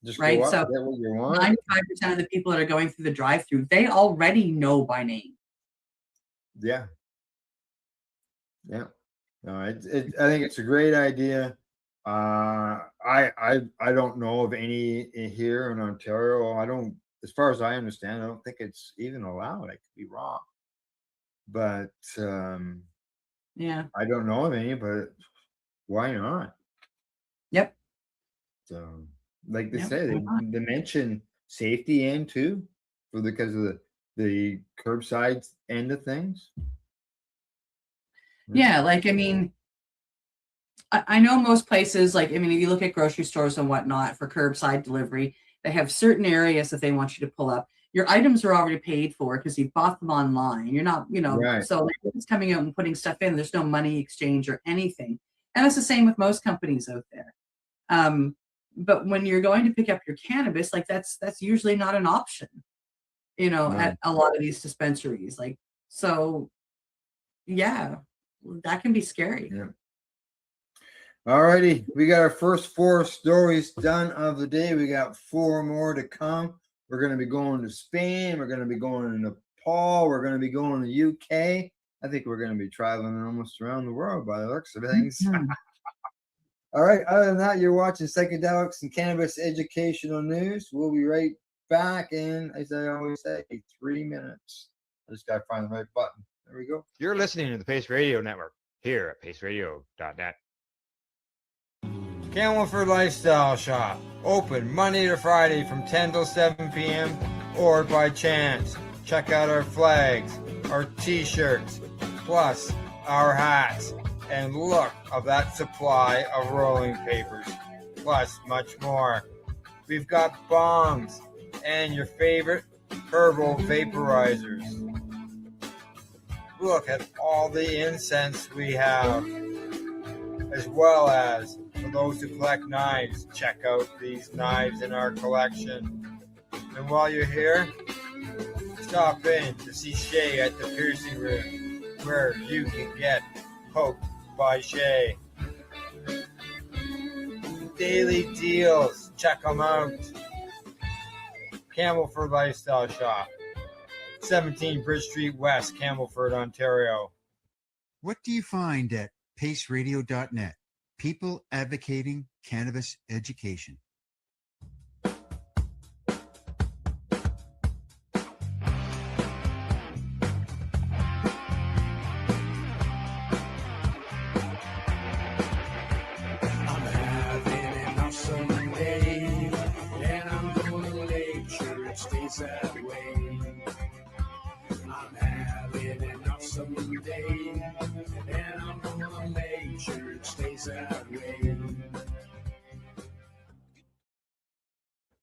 Just Right. go up, So get what you want. 95% of the people that are going through the drive-through, they already know by name. Yeah. Yeah. No, I think it's a great idea. I don't know of any here in Ontario. I don't, as far as I understand, I don't think it's even allowed. I could be wrong, but yeah, I don't know of any. But why not? Yep. So, like they Yep, say, why not? they mention safety and too, because of the curbside end of things. Yeah, like I mean, I know most places, like I mean, if you look at grocery stores and whatnot for curbside delivery, they have certain areas that they want you to pull up. Your items are already paid for because you bought them online. You're not, Right. so it's coming out and putting stuff in. There's no money exchange or anything, and it's the same with most companies out there. But when you're going to pick up your cannabis, like that's usually not an option, at a lot of these dispensaries. Like, so yeah, that can be scary. Yeah. All righty, we got our first 4 stories done of the day. We got 4 more to come. We're going to be going to Spain. We're going to be going to Nepal. We're going to be going to UK. I think we're going to be traveling almost around the world by the looks of things. All right, other than that, you're watching Psychedelics and Cannabis Educational News. We'll be right back in, as I always say, 3 minutes. I just got to find the right button. There we go. You're listening to the Pace Radio Network here at paceradio.net. Camelford Lifestyle Shop, open Monday to Friday from 10 till 7 p.m. or by chance. Check out our flags, our t-shirts, plus our hats, and look of that supply of rolling papers, plus much more. We've got bongs and your favorite herbal vaporizers. Look at all the incense we have, as well as for those who collect knives, check out these knives in our collection. And while you're here, stop in to see Shay at the piercing room, where you can get poked by Shay. Daily deals, check them out. Camelford Lifestyle Shop, 17 Bridge Street West, Camelford, Ontario. What do you find at paceradio.net? People advocating cannabis education. I'm having an awesome day, and I'm gonna make sure it stays that way. I'm having an awesome day, and I'm gonna make sure it stays that way.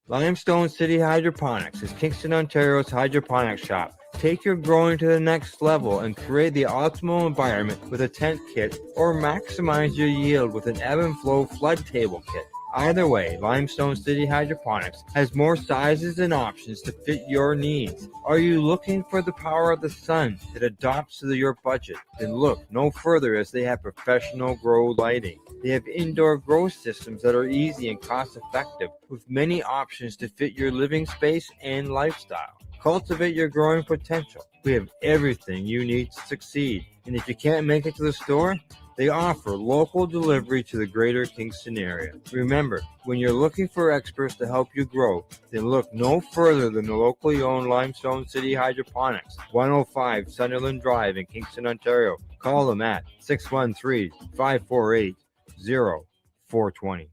Limestone City Hydroponics is Kingston, Ontario's hydroponics shop. Take your growing to the next level and create the optimal environment with a tent kit, or maximize your yield with an ebb and flow flood table kit. Either way, Limestone City Hydroponics has more sizes and options to fit your needs. Are you looking for the power of the sun that adapts to your budget? Then look no further, as they have professional grow lighting. They have indoor grow systems that are easy and cost effective, with many options to fit your living space and lifestyle. Cultivate your growing potential. We have everything you need to succeed. And if you can't make it to the store, they offer local delivery to the greater Kingston area. Remember, when you're looking for experts to help you grow, then look no further than the locally owned Limestone City Hydroponics, 105 Sunderland Drive in Kingston, Ontario. Call them at 613-548-0420.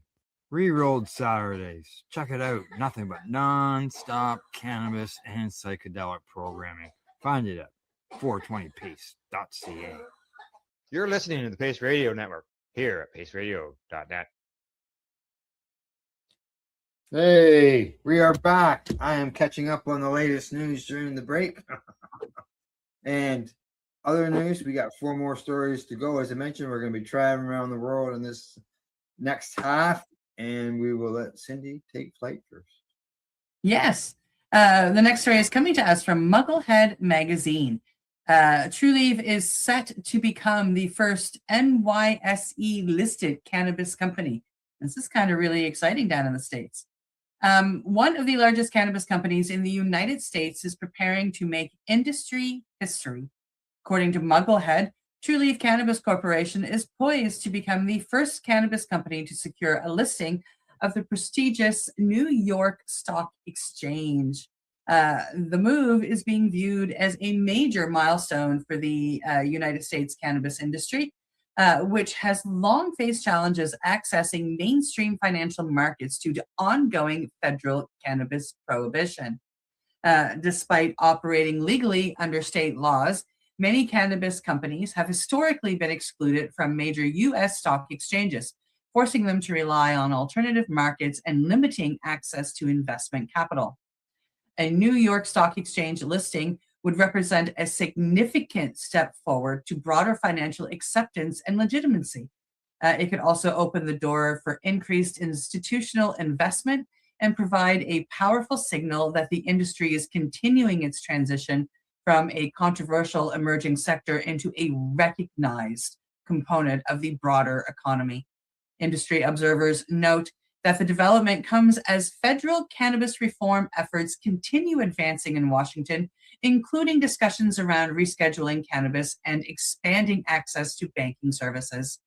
Rerolled Saturdays. Check it out. Nothing but non-stop cannabis and psychedelic programming. Find it at 420pace.ca. You're listening to the Pace Radio Network here at paceradio.net. Hey, we are back. I am catching up on the latest news during the break. And other news, we got 4 more stories to go. As I mentioned, we're going to be traveling around the world in this next half, and we will let Cindy take flight first. Yes. The next story is coming to us from Mugglehead Magazine. Trulieve is set to become the first NYSE-listed cannabis company. This is kind of really exciting down in the States. One of the largest cannabis companies in the United States is preparing to make industry history. According to Mugglehead, Trulieve Cannabis Corporation is poised to become the first cannabis company to secure a listing of the prestigious New York Stock Exchange. The move is being viewed as a major milestone for the United States cannabis industry, which has long faced challenges accessing mainstream financial markets due to ongoing federal cannabis prohibition. Despite operating legally under state laws, many cannabis companies have historically been excluded from major U.S. stock exchanges, forcing them to rely on alternative markets and limiting access to investment capital. A New York Stock Exchange listing would represent a significant step forward to broader financial acceptance and legitimacy. It could also open the door for increased institutional investment and provide a powerful signal that the industry is continuing its transition from a controversial emerging sector into a recognized component of the broader economy. Industry observers note that the development comes as federal cannabis reform efforts continue advancing in Washington, including discussions around rescheduling cannabis and expanding access to banking services.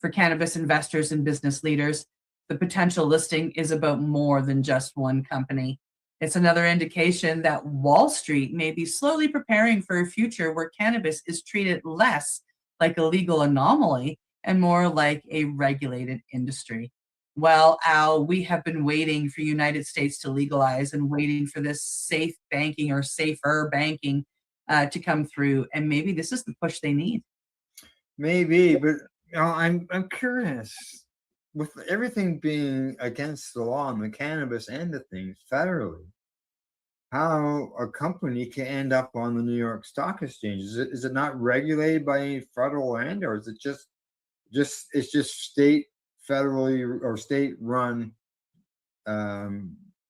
For cannabis investors and business leaders, the potential listing is about more than just one company. It's another indication that Wall Street may be slowly preparing for a future where cannabis is treated less like a legal anomaly and more like a regulated industry. Well, Al, we have been waiting for United States to legalize and waiting for this safe banking or safer banking to come through, and maybe this is the push they need. Maybe, but I'm curious. With everything being against the law on the cannabis end of things federally, how a company can end up on the New York Stock Exchange? Is it not regulated by any federal end, or is it just state federally or state run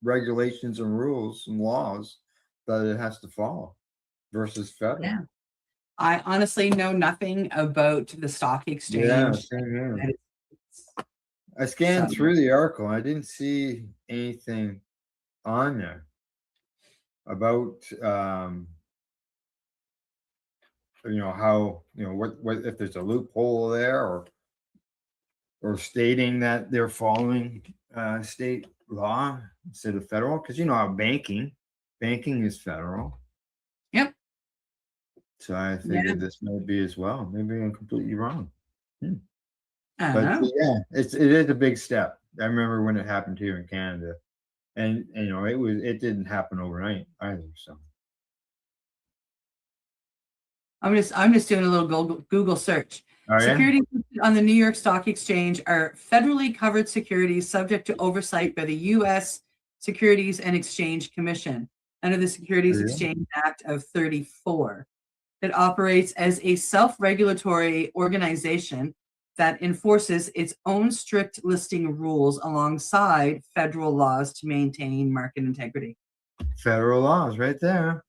regulations and rules and laws that it has to follow versus federal? Yeah. I honestly know nothing about the stock exchange. Yeah, same here. I scanned through the article and I didn't see anything on there about how what if there's a loophole there or stating that they're following state law instead of federal, because how banking is federal. Yep. So I figured this might be as well. Maybe I'm completely wrong. I But don't know. yeah, it is a big step. I remember when it happened here in Canada, and it didn't happen overnight either. So I'm just doing a little Google search. Oh, yeah? Securities on the New York Stock Exchange are federally covered securities subject to oversight by the U.S. Securities and Exchange Commission under the Securities Yeah. Exchange Act of 34. It operates as a self-regulatory organization that enforces its own strict listing rules alongside federal laws to maintain market integrity. Federal laws right there.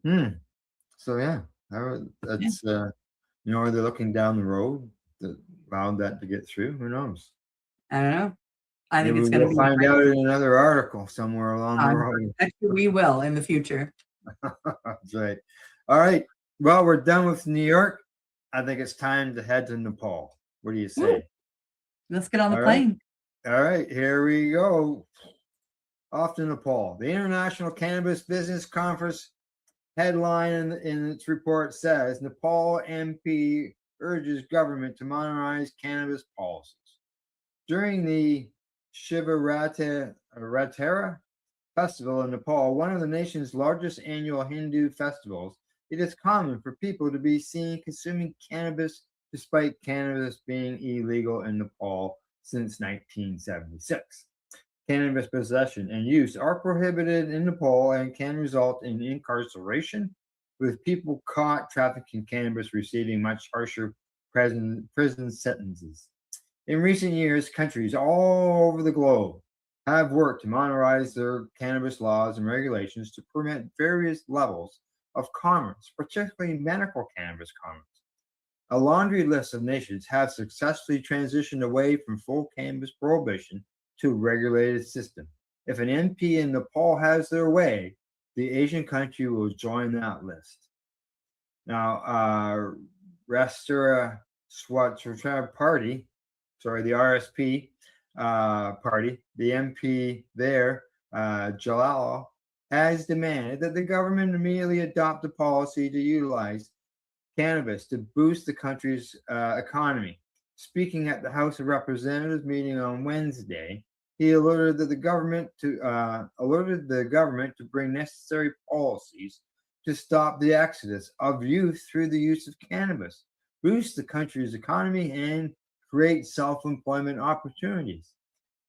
So yeah, that's are they looking down the road that allowed that to get through? Who knows? I don't know. I think Maybe it's going to we'll be find out in another article somewhere along the road. Actually, we will in the future. That's right. All right. Well, we're done with New York. I think it's time to head to Nepal. What do you say? Woo. Let's get on the All right. plane. All right, here we go. Off to Nepal. The International Cannabis Business Conference headline in its report says Nepal MP urges government to modernize cannabis policies. During the Shivaratri festival in Nepal, one of the nation's largest annual Hindu festivals, it is common for people to be seen consuming cannabis despite cannabis being illegal in Nepal since 1976. Cannabis possession and use are prohibited in Nepal and can result in incarceration, with people caught trafficking cannabis receiving much harsher prison sentences. In recent years, countries all over the globe have worked to modernize their cannabis laws and regulations to permit various levels of commerce, particularly medical cannabis commerce. A laundry list of nations have successfully transitioned away from full cannabis prohibition to a regulated system. If an MP in Nepal has their way, the Asian country will join that list. Now, Rastra Swachhatra Party, the RSP party, the MP there, Jalal, has demanded that the government immediately adopt a policy to utilize cannabis to boost the country's economy. Speaking at the House of Representatives meeting on Wednesday, he alerted the government to bring necessary policies to stop the exodus of youth through the use of cannabis, boost the country's economy, and create self-employment opportunities.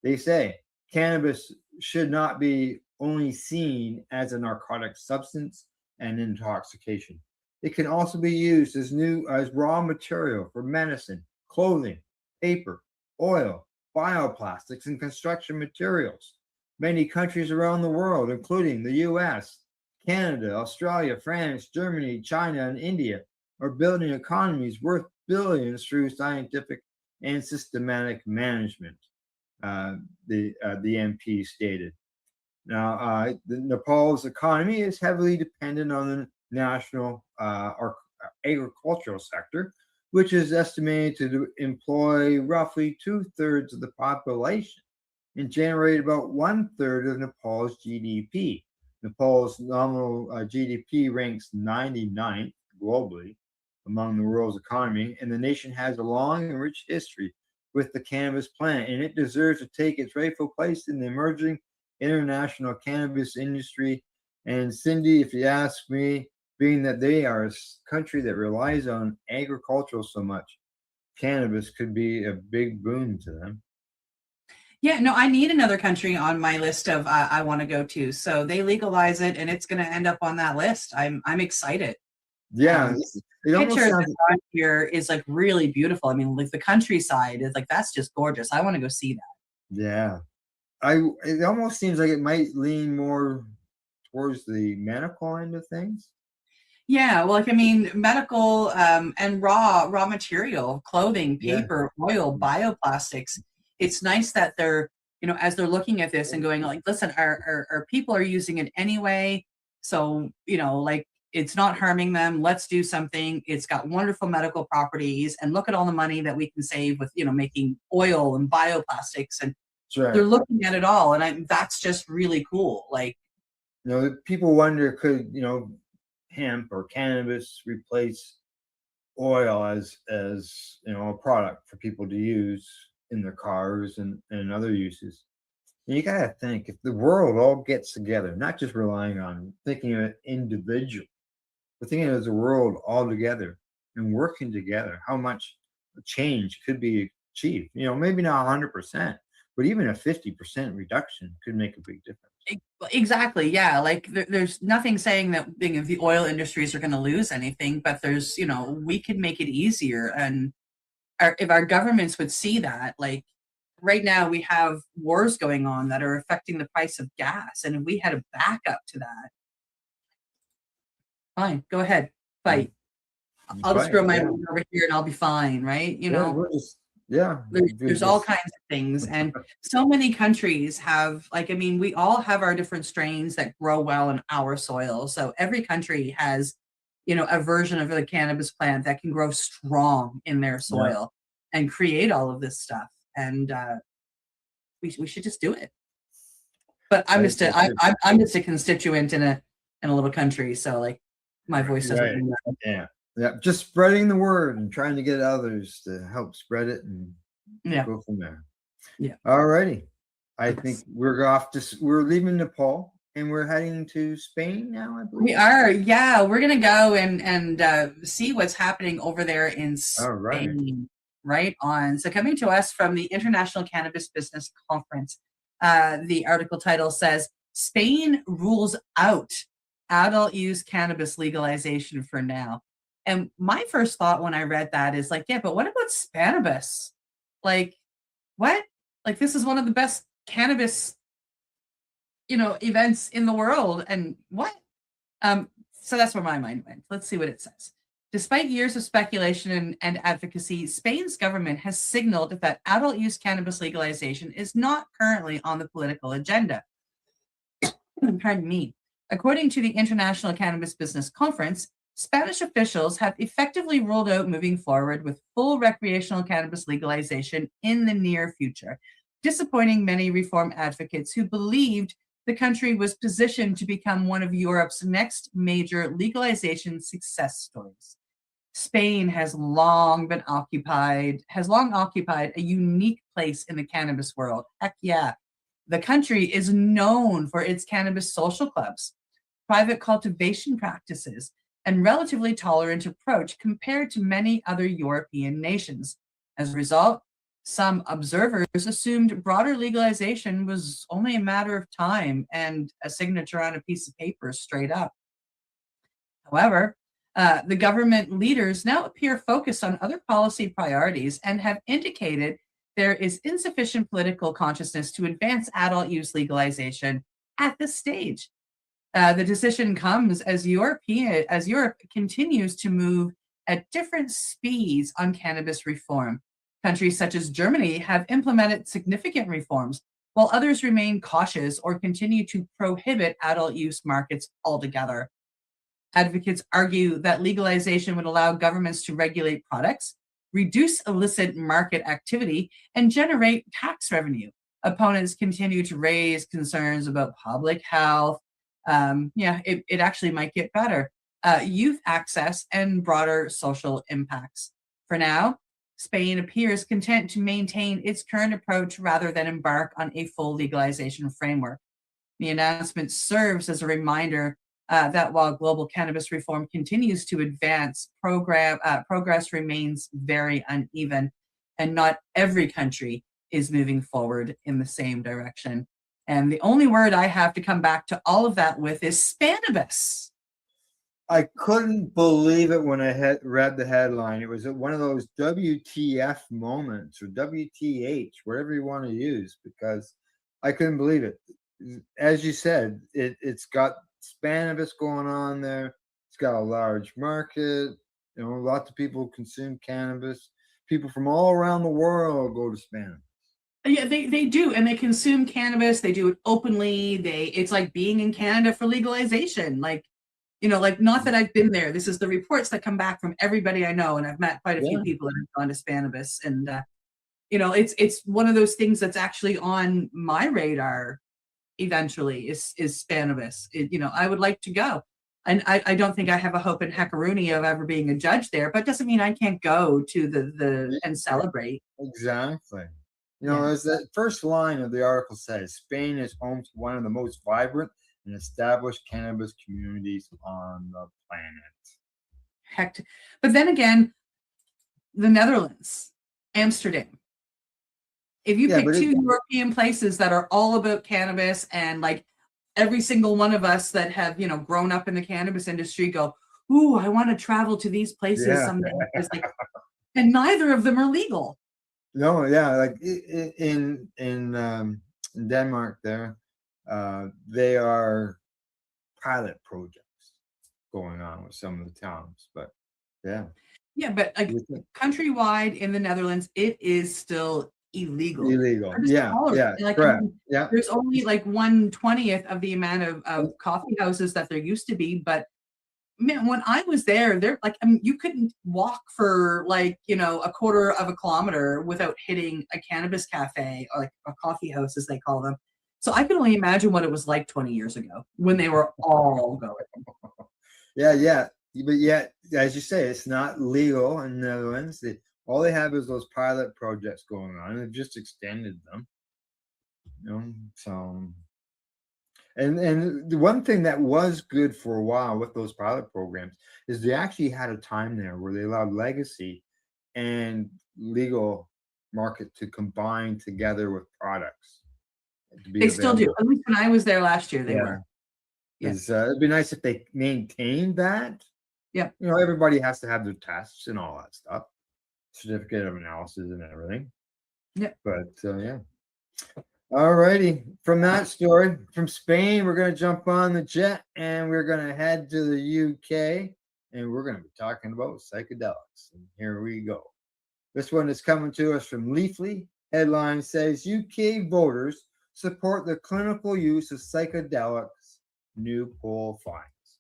They say cannabis should not be only seen as a narcotic substance and intoxication. It can also be used as raw material for medicine, clothing, paper, oil, bioplastics, and construction materials. Many countries around the world, including the US, Canada, Australia, France, Germany, China, and India, are building economies worth billions through scientific and systematic management, the MP stated. Now, Nepal's economy is heavily dependent on the national agricultural sector, which is estimated to employ roughly 2/3 of the population and generate about 1/3 of Nepal's GDP. Nepal's nominal GDP ranks 99th globally among the world's economy, and the nation has a long and rich history with the cannabis plant, and it deserves to take its rightful place in the emerging international cannabis industry. And Cindy, if you ask me, being that they are a country that relies on agriculture so much, cannabis could be a big boon to them. Yeah, no, I need another country on my list of I want to go to. So they legalize it, and it's going to end up on that list. I'm excited. Yeah, it almost Pictures sounds here is like really beautiful. I mean, like the countryside is like that's just gorgeous. I want to go see that. Yeah, it almost seems like it might lean more towards the medical end of things. Yeah, well, like I mean, medical and raw material, clothing, Yeah. paper, oil, bioplastics. It's nice that they're, as they're looking at this and going like, listen, our people are using it anyway. So, like it's not harming them. Let's do something. It's got wonderful medical properties, and look at all the money that we can save with, making oil and bioplastics. And Right. they're looking at it all. And that's just really cool. Like, people wonder, could, hemp or cannabis replace oil as a product for people to use in their cars and other uses. And you gotta think, if the world all gets together, not just relying on thinking of it individual, but thinking of it as a world all together and working together, how much change could be achieved. Maybe not 100%, but even a 50% reduction could make a big difference. Exactly. Yeah. Like there's nothing saying that the oil industries are going to lose anything, but there's, we could make it easier. And if our governments would see that, like right now we have wars going on that are affecting the price of gas. And if we had a backup to that, fine, go ahead, fight. I'll just throw my wood over here and I'll be fine. Right. There's all kinds of things, and so many countries have, we all have our different strains that grow well in our soil. So every country has, a version of the cannabis plant that can grow strong in their soil and create all of this stuff. And we should just do it. But I'm just a constituent in a little country, so like my voice doesn't. Right. Yeah, just spreading the word and trying to get others to help spread it and go from there. Yeah. All righty. I think we're leaving Nepal and we're heading to Spain now, I believe. We are. Yeah, we're going to go and see what's happening over there in Spain. All right. Right on. So coming to us from the International Cannabis Business Conference, the article title says, Spain rules out adult use cannabis legalization for now. And my first thought when I read that is like, yeah, but what about Spanibus? Like, what? Like, this is one of the best cannabis events in the world. And what? So that's where my mind went. Let's see what it says. Despite years of speculation and advocacy, Spain's government has signaled that adult use cannabis legalization is not currently on the political agenda. Pardon me. According to the International Cannabis Business Conference, Spanish officials have effectively ruled out moving forward with full recreational cannabis legalization in the near future, disappointing many reform advocates who believed the country was positioned to become one of Europe's next major legalization success stories. Spain has long occupied a unique place in the cannabis world. Heck yeah. The country is known for its cannabis social clubs, private cultivation practices, and relatively tolerant approach compared to many other European nations. As a result, some observers assumed broader legalization was only a matter of time and a signature on a piece of paper straight up. However, the government leaders now appear focused on other policy priorities and have indicated there is insufficient political consciousness to advance adult use legalization at this stage. The decision comes as Europe continues to move at different speeds on cannabis reform. Countries such as Germany have implemented significant reforms, while others remain cautious or continue to prohibit adult use markets altogether. Advocates argue that legalization would allow governments to regulate products, reduce illicit market activity, and generate tax revenue. Opponents continue to raise concerns about public health. It actually might get better. Youth access and broader social impacts. For now, Spain appears content to maintain its current approach rather than embark on a full legalization framework. The announcement serves as a reminder that while global cannabis reform continues to advance, progress remains very uneven, and not every country is moving forward in the same direction. And the only word I have to come back to all of that with is Spanibus. I couldn't believe it when I read the headline. It was one of those WTF moments or WTH, whatever you want to use, because I couldn't believe it. As you said, it's got Spanibus going on there. It's got a large market. Lots of people consume cannabis. People from all around the world go to Spanibus. Yeah, they do, and they consume cannabis. They do it openly. It's like being in Canada for legalization. Not that I've been there. This is the reports that come back from everybody I know, and I've met quite a few people that have gone to Spanibus, and it's one of those things that's actually on my radar. Eventually, is Spanibus. I would like to go, and I don't think I have a hope in Heckaroonie of ever being a judge there, but doesn't mean I can't go to the and celebrate. Exactly. As the first line of the article says, Spain is home to one of the most vibrant and established cannabis communities on the planet. But then again, the Netherlands, Amsterdam. If you pick two European places that are all about cannabis, and like every single one of us that have, grown up in the cannabis industry go, ooh, I want to travel to these places someday. It's like, and neither of them are legal. No, yeah, like in Denmark there, they are pilot projects going on with some of the towns, but yeah. Yeah, but like countrywide in the Netherlands, it is still illegal. Yeah, correct. Yeah. There's only like 1/20th of the amount of coffee houses that there used to be, but man, when I was there, you couldn't walk for a quarter of a kilometer without hitting a cannabis cafe or like a coffee house, as they call them. So I can only imagine what it was like 20 years ago when they were all going. Yeah. But yet, as you say, it's not legal in the Netherlands. All they have is those pilot projects going on, and they've just extended them. And the one thing that was good for a while with those pilot programs is they actually had a time there where they allowed legacy and legal market to combine together with products. They still do. At least when I was there last year, they were. Yeah. It'd be nice if they maintained that. Yeah. Everybody has to have their tests and all that stuff, certificate of analysis and everything. Yeah. But yeah. All righty. From that story, from Spain, we're going to jump on the jet and we're going to head to the UK and we're going to be talking about psychedelics. And here we go. This one is coming to us from Leafly. Headline says UK voters support the clinical use of psychedelics, new poll finds.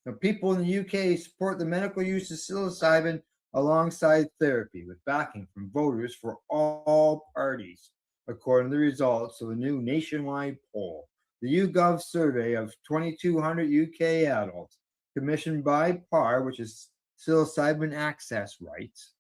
Now, people in the UK support the medical use of psilocybin alongside therapy, with backing from voters for all parties, according to the results of a new nationwide poll. The YouGov survey of 2,200 UK adults, commissioned by PAR, which is Psilocybin Access Rights,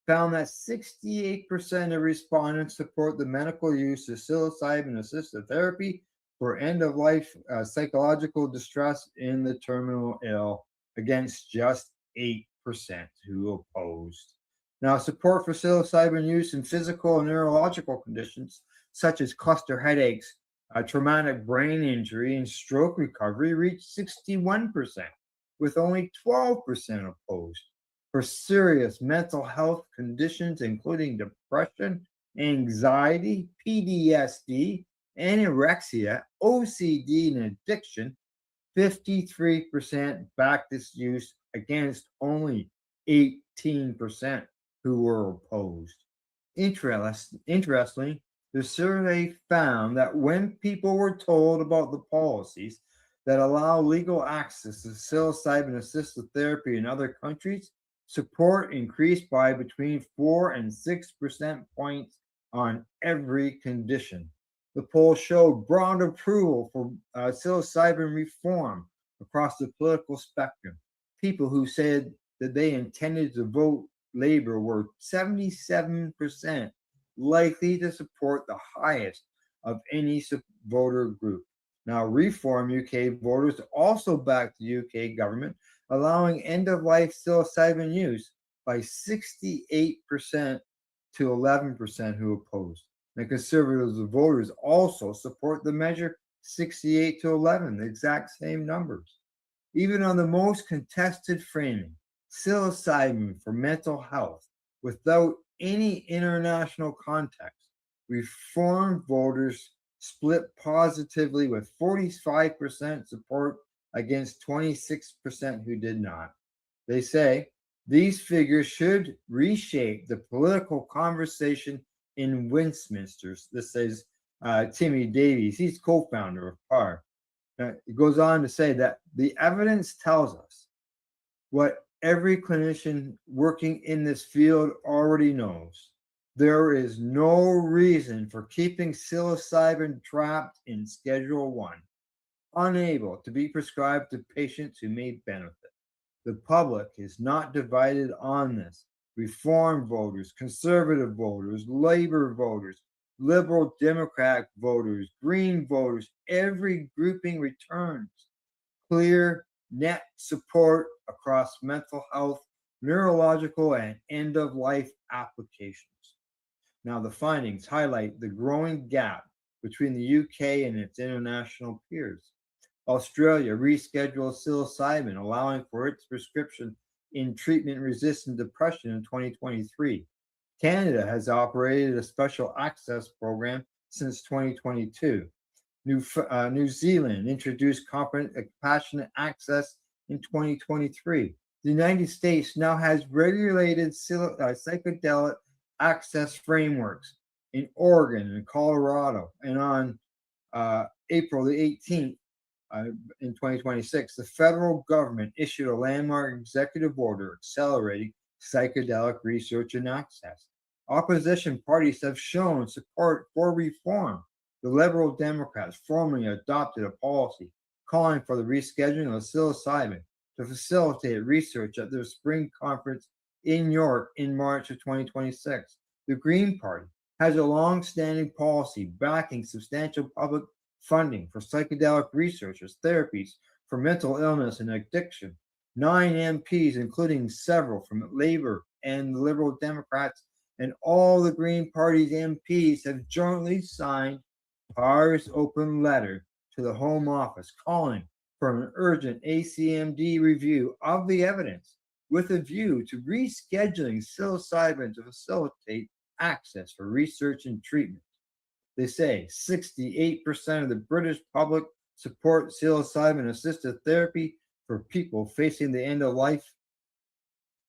found that 68% of respondents support the medical use of psilocybin-assisted therapy for end-of-life psychological distress in the terminal ill, against just 8% who opposed. Now, support for psilocybin use in physical and neurological conditions such as cluster headaches, traumatic brain injury, and stroke recovery reached 61%, with only 12% opposed. For serious mental health conditions, including depression, anxiety, PTSD, anorexia, OCD, and addiction, 53% backed this use against only 18% who were opposed. Interestingly, the survey found that when people were told about the policies that allow legal access to psilocybin-assisted therapy in other countries, support increased by between 4 and 6% points on every condition. The poll showed broad approval for psilocybin reform across the political spectrum. People who said that they intended to vote Labour were 77% likely to support the highest of any voter group. Now, Reform UK voters also backed the UK government, allowing end-of-life psilocybin use by 68% to 11% who opposed. And Conservative voters also support the measure, 68 to 11, the exact same numbers. Even on the most contested framing, psilocybin for mental health, without any international context, Reform voters split positively, with 45% support against 26% who did not. They say these figures should reshape the political conversation in Westminster. This says Timmy Davies. He's co-founder of PAR. It goes on to say that the evidence tells us what every clinician working in this field already knows. There is no reason for keeping psilocybin trapped in Schedule 1, unable to be prescribed to patients who may benefit. The public is not divided on this. Reform voters, conservative voters, Labor voters, Liberal Democrat voters, Green voters, every grouping returns clear net support across mental health, neurological, and end-of-life applications. Now, the findings highlight the growing gap between the UK and its international peers. Australia rescheduled psilocybin, allowing for its prescription in treatment-resistant depression in 2023. Canada has operated a special access program since 2022. New Zealand introduced compassionate access in 2023. The United States now has regulated psychedelic access frameworks in Oregon and Colorado. And on April the 18th, in 2026, the federal government issued a landmark executive order accelerating psychedelic research and access. Opposition parties have shown support for reform. The Liberal Democrats formally adopted a policy calling for the rescheduling of psilocybin to facilitate research at their spring conference in York in March of 2026. The Green Party has a long-standing policy backing substantial public funding for psychedelic researchers, therapies for mental illness and addiction. 9 MPs, including several from Labor and the Liberal Democrats, and all the Green Party's MPs have jointly signed PAR's open letter to the Home Office calling for an urgent ACMD review of the evidence with a view to rescheduling psilocybin to facilitate access for research and treatment. They say 68% of the British public support psilocybin-assisted therapy for people facing the end of life,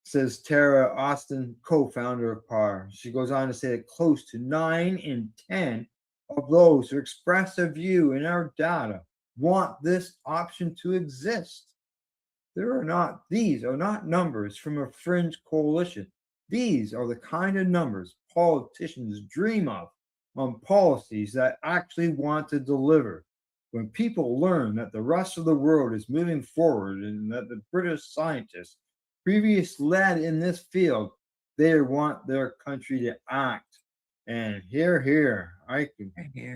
says Tara Austin, co-founder of PAR. She goes on to say that close to 9 in 10 of those who express a view in our data want this option to exist. These are not numbers from a fringe coalition. These are the kind of numbers politicians dream of on policies that actually want to deliver. When people learn that the rest of the world is moving forward and that the British scientists previously led in this field, they want their country to act. And here,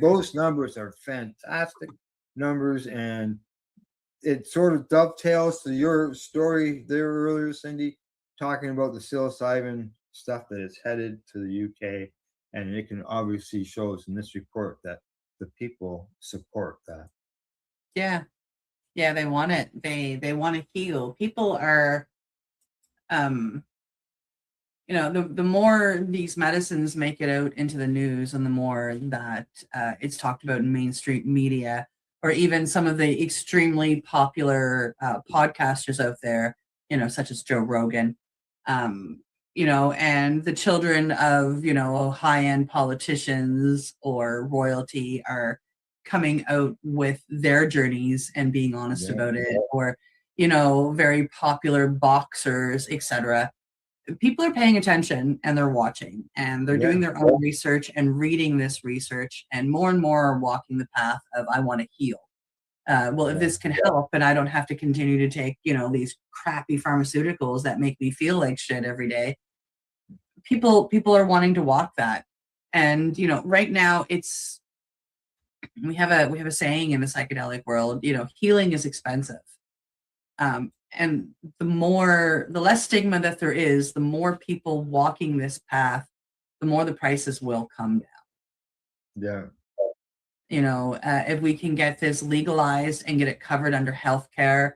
those numbers are fantastic numbers, and it sort of dovetails to your story there earlier, Cindy, talking about the psilocybin stuff that is headed to the UK. And it can obviously show us in this report that the people support that. Yeah. Yeah, they want it. They want to heal. People are, the more these medicines make it out into the news and the more that it's talked about in mainstream media, or even some of the extremely popular podcasters out there, such as Joe Rogan, and the children of, high-end politicians or royalty are coming out with their journeys and being honest about it, or, very popular boxers, etc. People are paying attention and they're watching and they're doing their own research and reading this research, and more are walking the path of, I want to heal. If this can help and I don't have to continue to take, these crappy pharmaceuticals that make me feel like shit every day. People are wanting to walk that. And, right now we have a saying in the psychedelic world, healing is expensive. And the less stigma that there is, the more people walking this path, the more the prices will come down. Yeah. If we can get this legalized and get it covered under healthcare,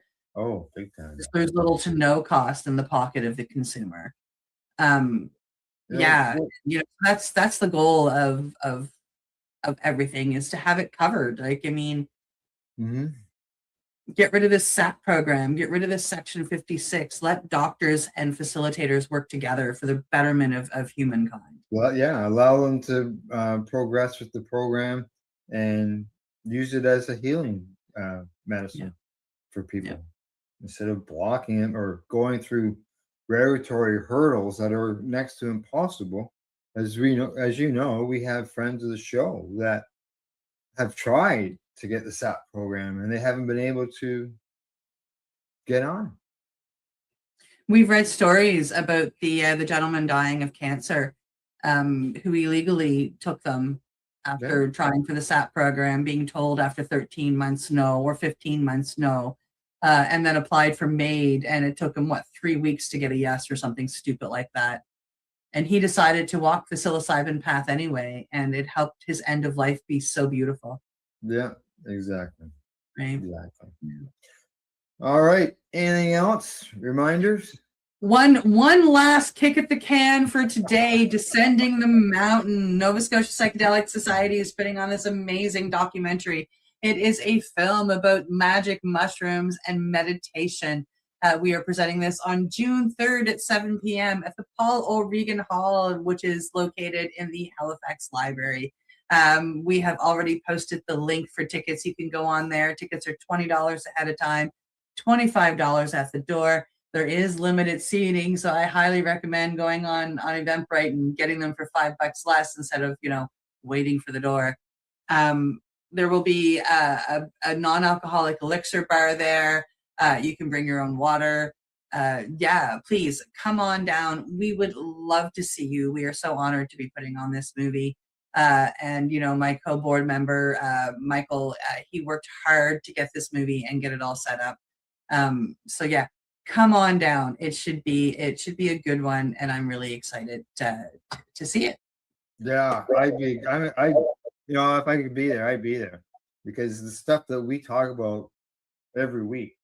big time. There's little to no cost in the pocket of the consumer. That's the goal of everything, is to have it covered. Get rid of this SAP program, get rid of this Section 56, let doctors and facilitators work together for the betterment of humankind. Well, yeah, allow them to progress with the program and use it as a healing medicine for people instead of blocking it or going through regulatory hurdles that are next to impossible. As you know, we have friends of the show that have tried to get the SAP program and they haven't been able to get on. We've read stories about the gentleman dying of cancer, who illegally took them after trying for the SAP program, being told after 13 months no, or 15 months no, and then applied for MAID, and it took him 3 weeks to get a yes or something stupid like that. And he decided to walk the psilocybin path anyway, and it helped his end of life be so beautiful. Yeah, exactly. Right. Exactly. Yeah. All right. Anything else? Reminders? One last kick at the can for today. Descending the Mountain. Nova Scotia Psychedelic Society is putting on this amazing documentary. It is a film about magic mushrooms and meditation. We are presenting this on June 3rd at 7 p.m. at the Paul O'Regan Hall, which is located in the Halifax Library. We have already posted the link for tickets. You can go on there. Tickets are $20 ahead of time, $25 at the door. There is limited seating, so I highly recommend going on Eventbrite and getting them for $5 less instead of, waiting for the door. There will be a non-alcoholic elixir bar there. You can bring your own water. Please come on down. We would love to see you. We are so honored to be putting on this movie. And my co-board member, Michael, he worked hard to get this movie and get it all set up. Come on down. It should be a good one, and I'm really excited to see it. Yeah, if I could be there, I'd be there, because the stuff that we talk about every week,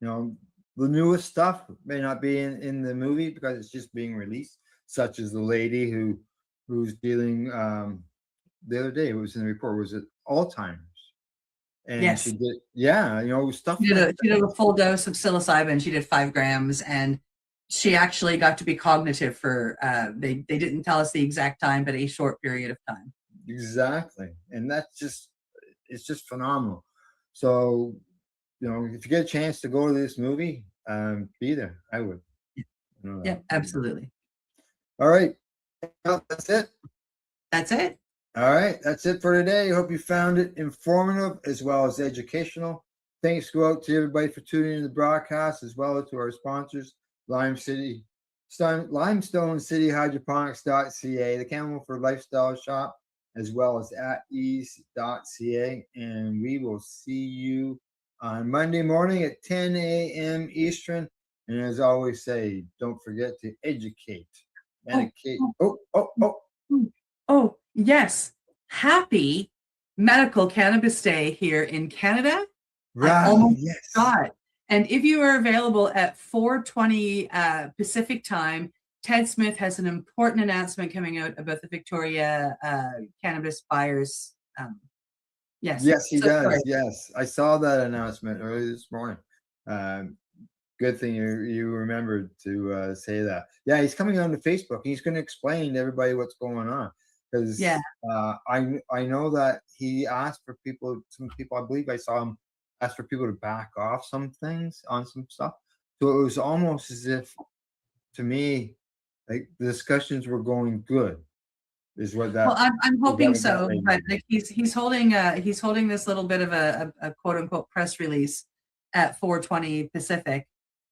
the newest stuff may not be in the movie because it's just being released, such as the lady who's dealing the other day. It was in the report. Was it Alzheimer's? And Yes. she did, yeah, stuff. She like did a full dose of psilocybin. She did 5 grams, and she actually got to be cognitive for they didn't tell us the exact time, but a short period of time. Exactly, and it's just phenomenal. So, if you get a chance to go to this movie, be there. I would. Yeah, absolutely. All right, well, that's it. That's it. All right, that's it for today. Hope you found it informative as well as educational. Thanks go out to everybody for tuning in to the broadcast, as well as to our sponsors, Limestone City Hydroponics.ca, the Campbellford Lifestyle Shop, as well as at ease.ca. And we will see you on Monday morning at 10 a.m. Eastern. And as I always say, don't forget to educate. Medicate. Oh, yes. Happy Medical Cannabis Day here in Canada. Right. I almost forgot. And if you are available at 4:20 Pacific time, Ted Smith has an important announcement coming out about the Victoria cannabis buyers. Yes. Yes, he does. Sorry. Yes, I saw that announcement early this morning. Good thing you remembered to say that. Yeah, he's coming on to Facebook. He's going to explain to everybody what's going on. Because I know that he asked for some people, I believe I saw him ask for people to back off some things on some stuff. So it was almost as if, to me, like the discussions were going good. Is what that? Well, I'm hoping so, but like he's holding this little bit of a quote unquote press release at 4:20 Pacific,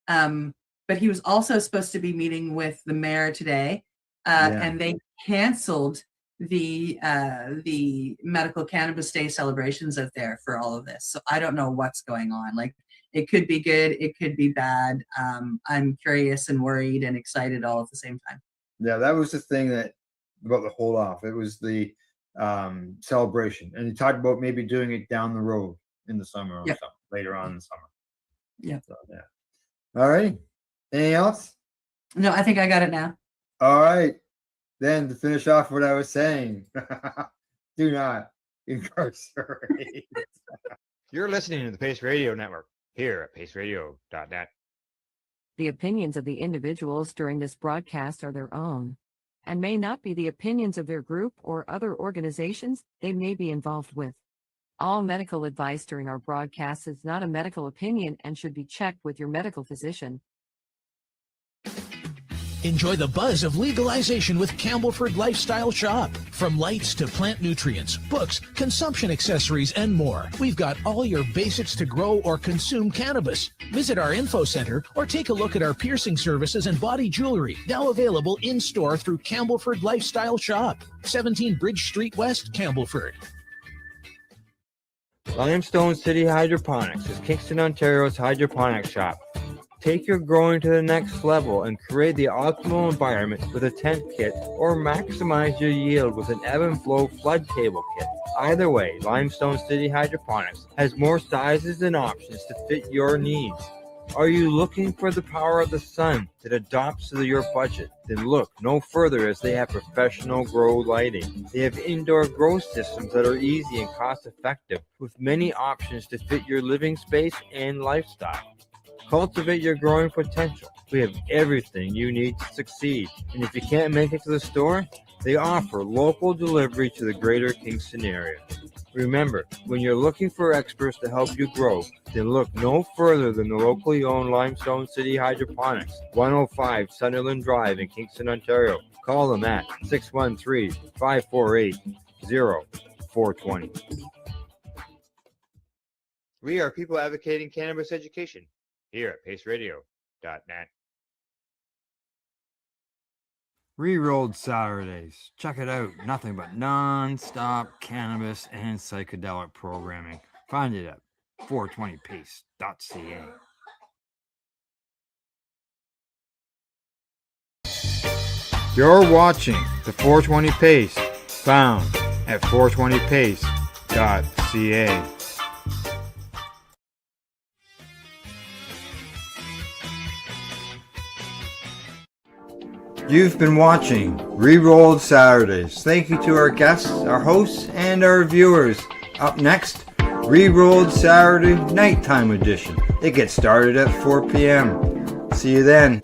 but he was also supposed to be meeting with the mayor today, and they canceled the Medical Cannabis Day celebrations out there for all of this. So I don't know what's going on. Like, it could be good, it could be bad. I'm curious and worried and excited all at the same time. Yeah, that was the thing about the hold off. It was the celebration, and he talked about maybe doing it down the road in the summer or something later on in the summer. Yeah. So, yeah. All right. Anything else? No, I think I got it now. All right. Then to finish off what I was saying, do not incarcerate. You're listening to the Pace Radio Network here at paceradio.net. The opinions of the individuals during this broadcast are their own and may not be the opinions of their group or other organizations they may be involved with. All medical advice during our broadcast is not a medical opinion and should be checked with your medical physician. Enjoy the buzz of legalization with Campbellford Lifestyle Shop. From lights to plant nutrients, books, consumption accessories, and more, we've got all your basics to grow or consume cannabis. Visit our info center or take a look at our piercing services and body jewelry, now available in-store through Campbellford Lifestyle Shop, 17 Bridge Street West, Campbellford. Limestone City Hydroponics is Kingston, Ontario's hydroponics shop. Take your growing to the next level and create the optimal environment with a tent kit, or maximize your yield with an ebb and flow flood table kit. Either way, Limestone City Hydroponics has more sizes and options to fit your needs. Are you looking for the power of the sun that adapts to your budget? Then look no further, as they have professional grow lighting. They have indoor grow systems that are easy and cost effective, with many options to fit your living space and lifestyle. Cultivate your growing potential. We have everything you need to succeed. And if you can't make it to the store, they offer local delivery to the greater Kingston area. Remember, when you're looking for experts to help you grow, then look no further than the locally owned Limestone City Hydroponics, 105 Sunderland Drive in Kingston, Ontario. Call them at 613-548-0420. We are people advocating cannabis education here at paceradio.net. Rerolled Saturdays. Check it out. Nothing but non-stop cannabis and psychedelic programming. Find it at 420pace.ca. You're watching the 420 Pace, found at 420pace.ca. You've been watching Rerolled Saturdays. Thank you to our guests, our hosts, and our viewers. Up next, Rerolled Saturday Nighttime Edition. It gets started at 4 p.m. See you then.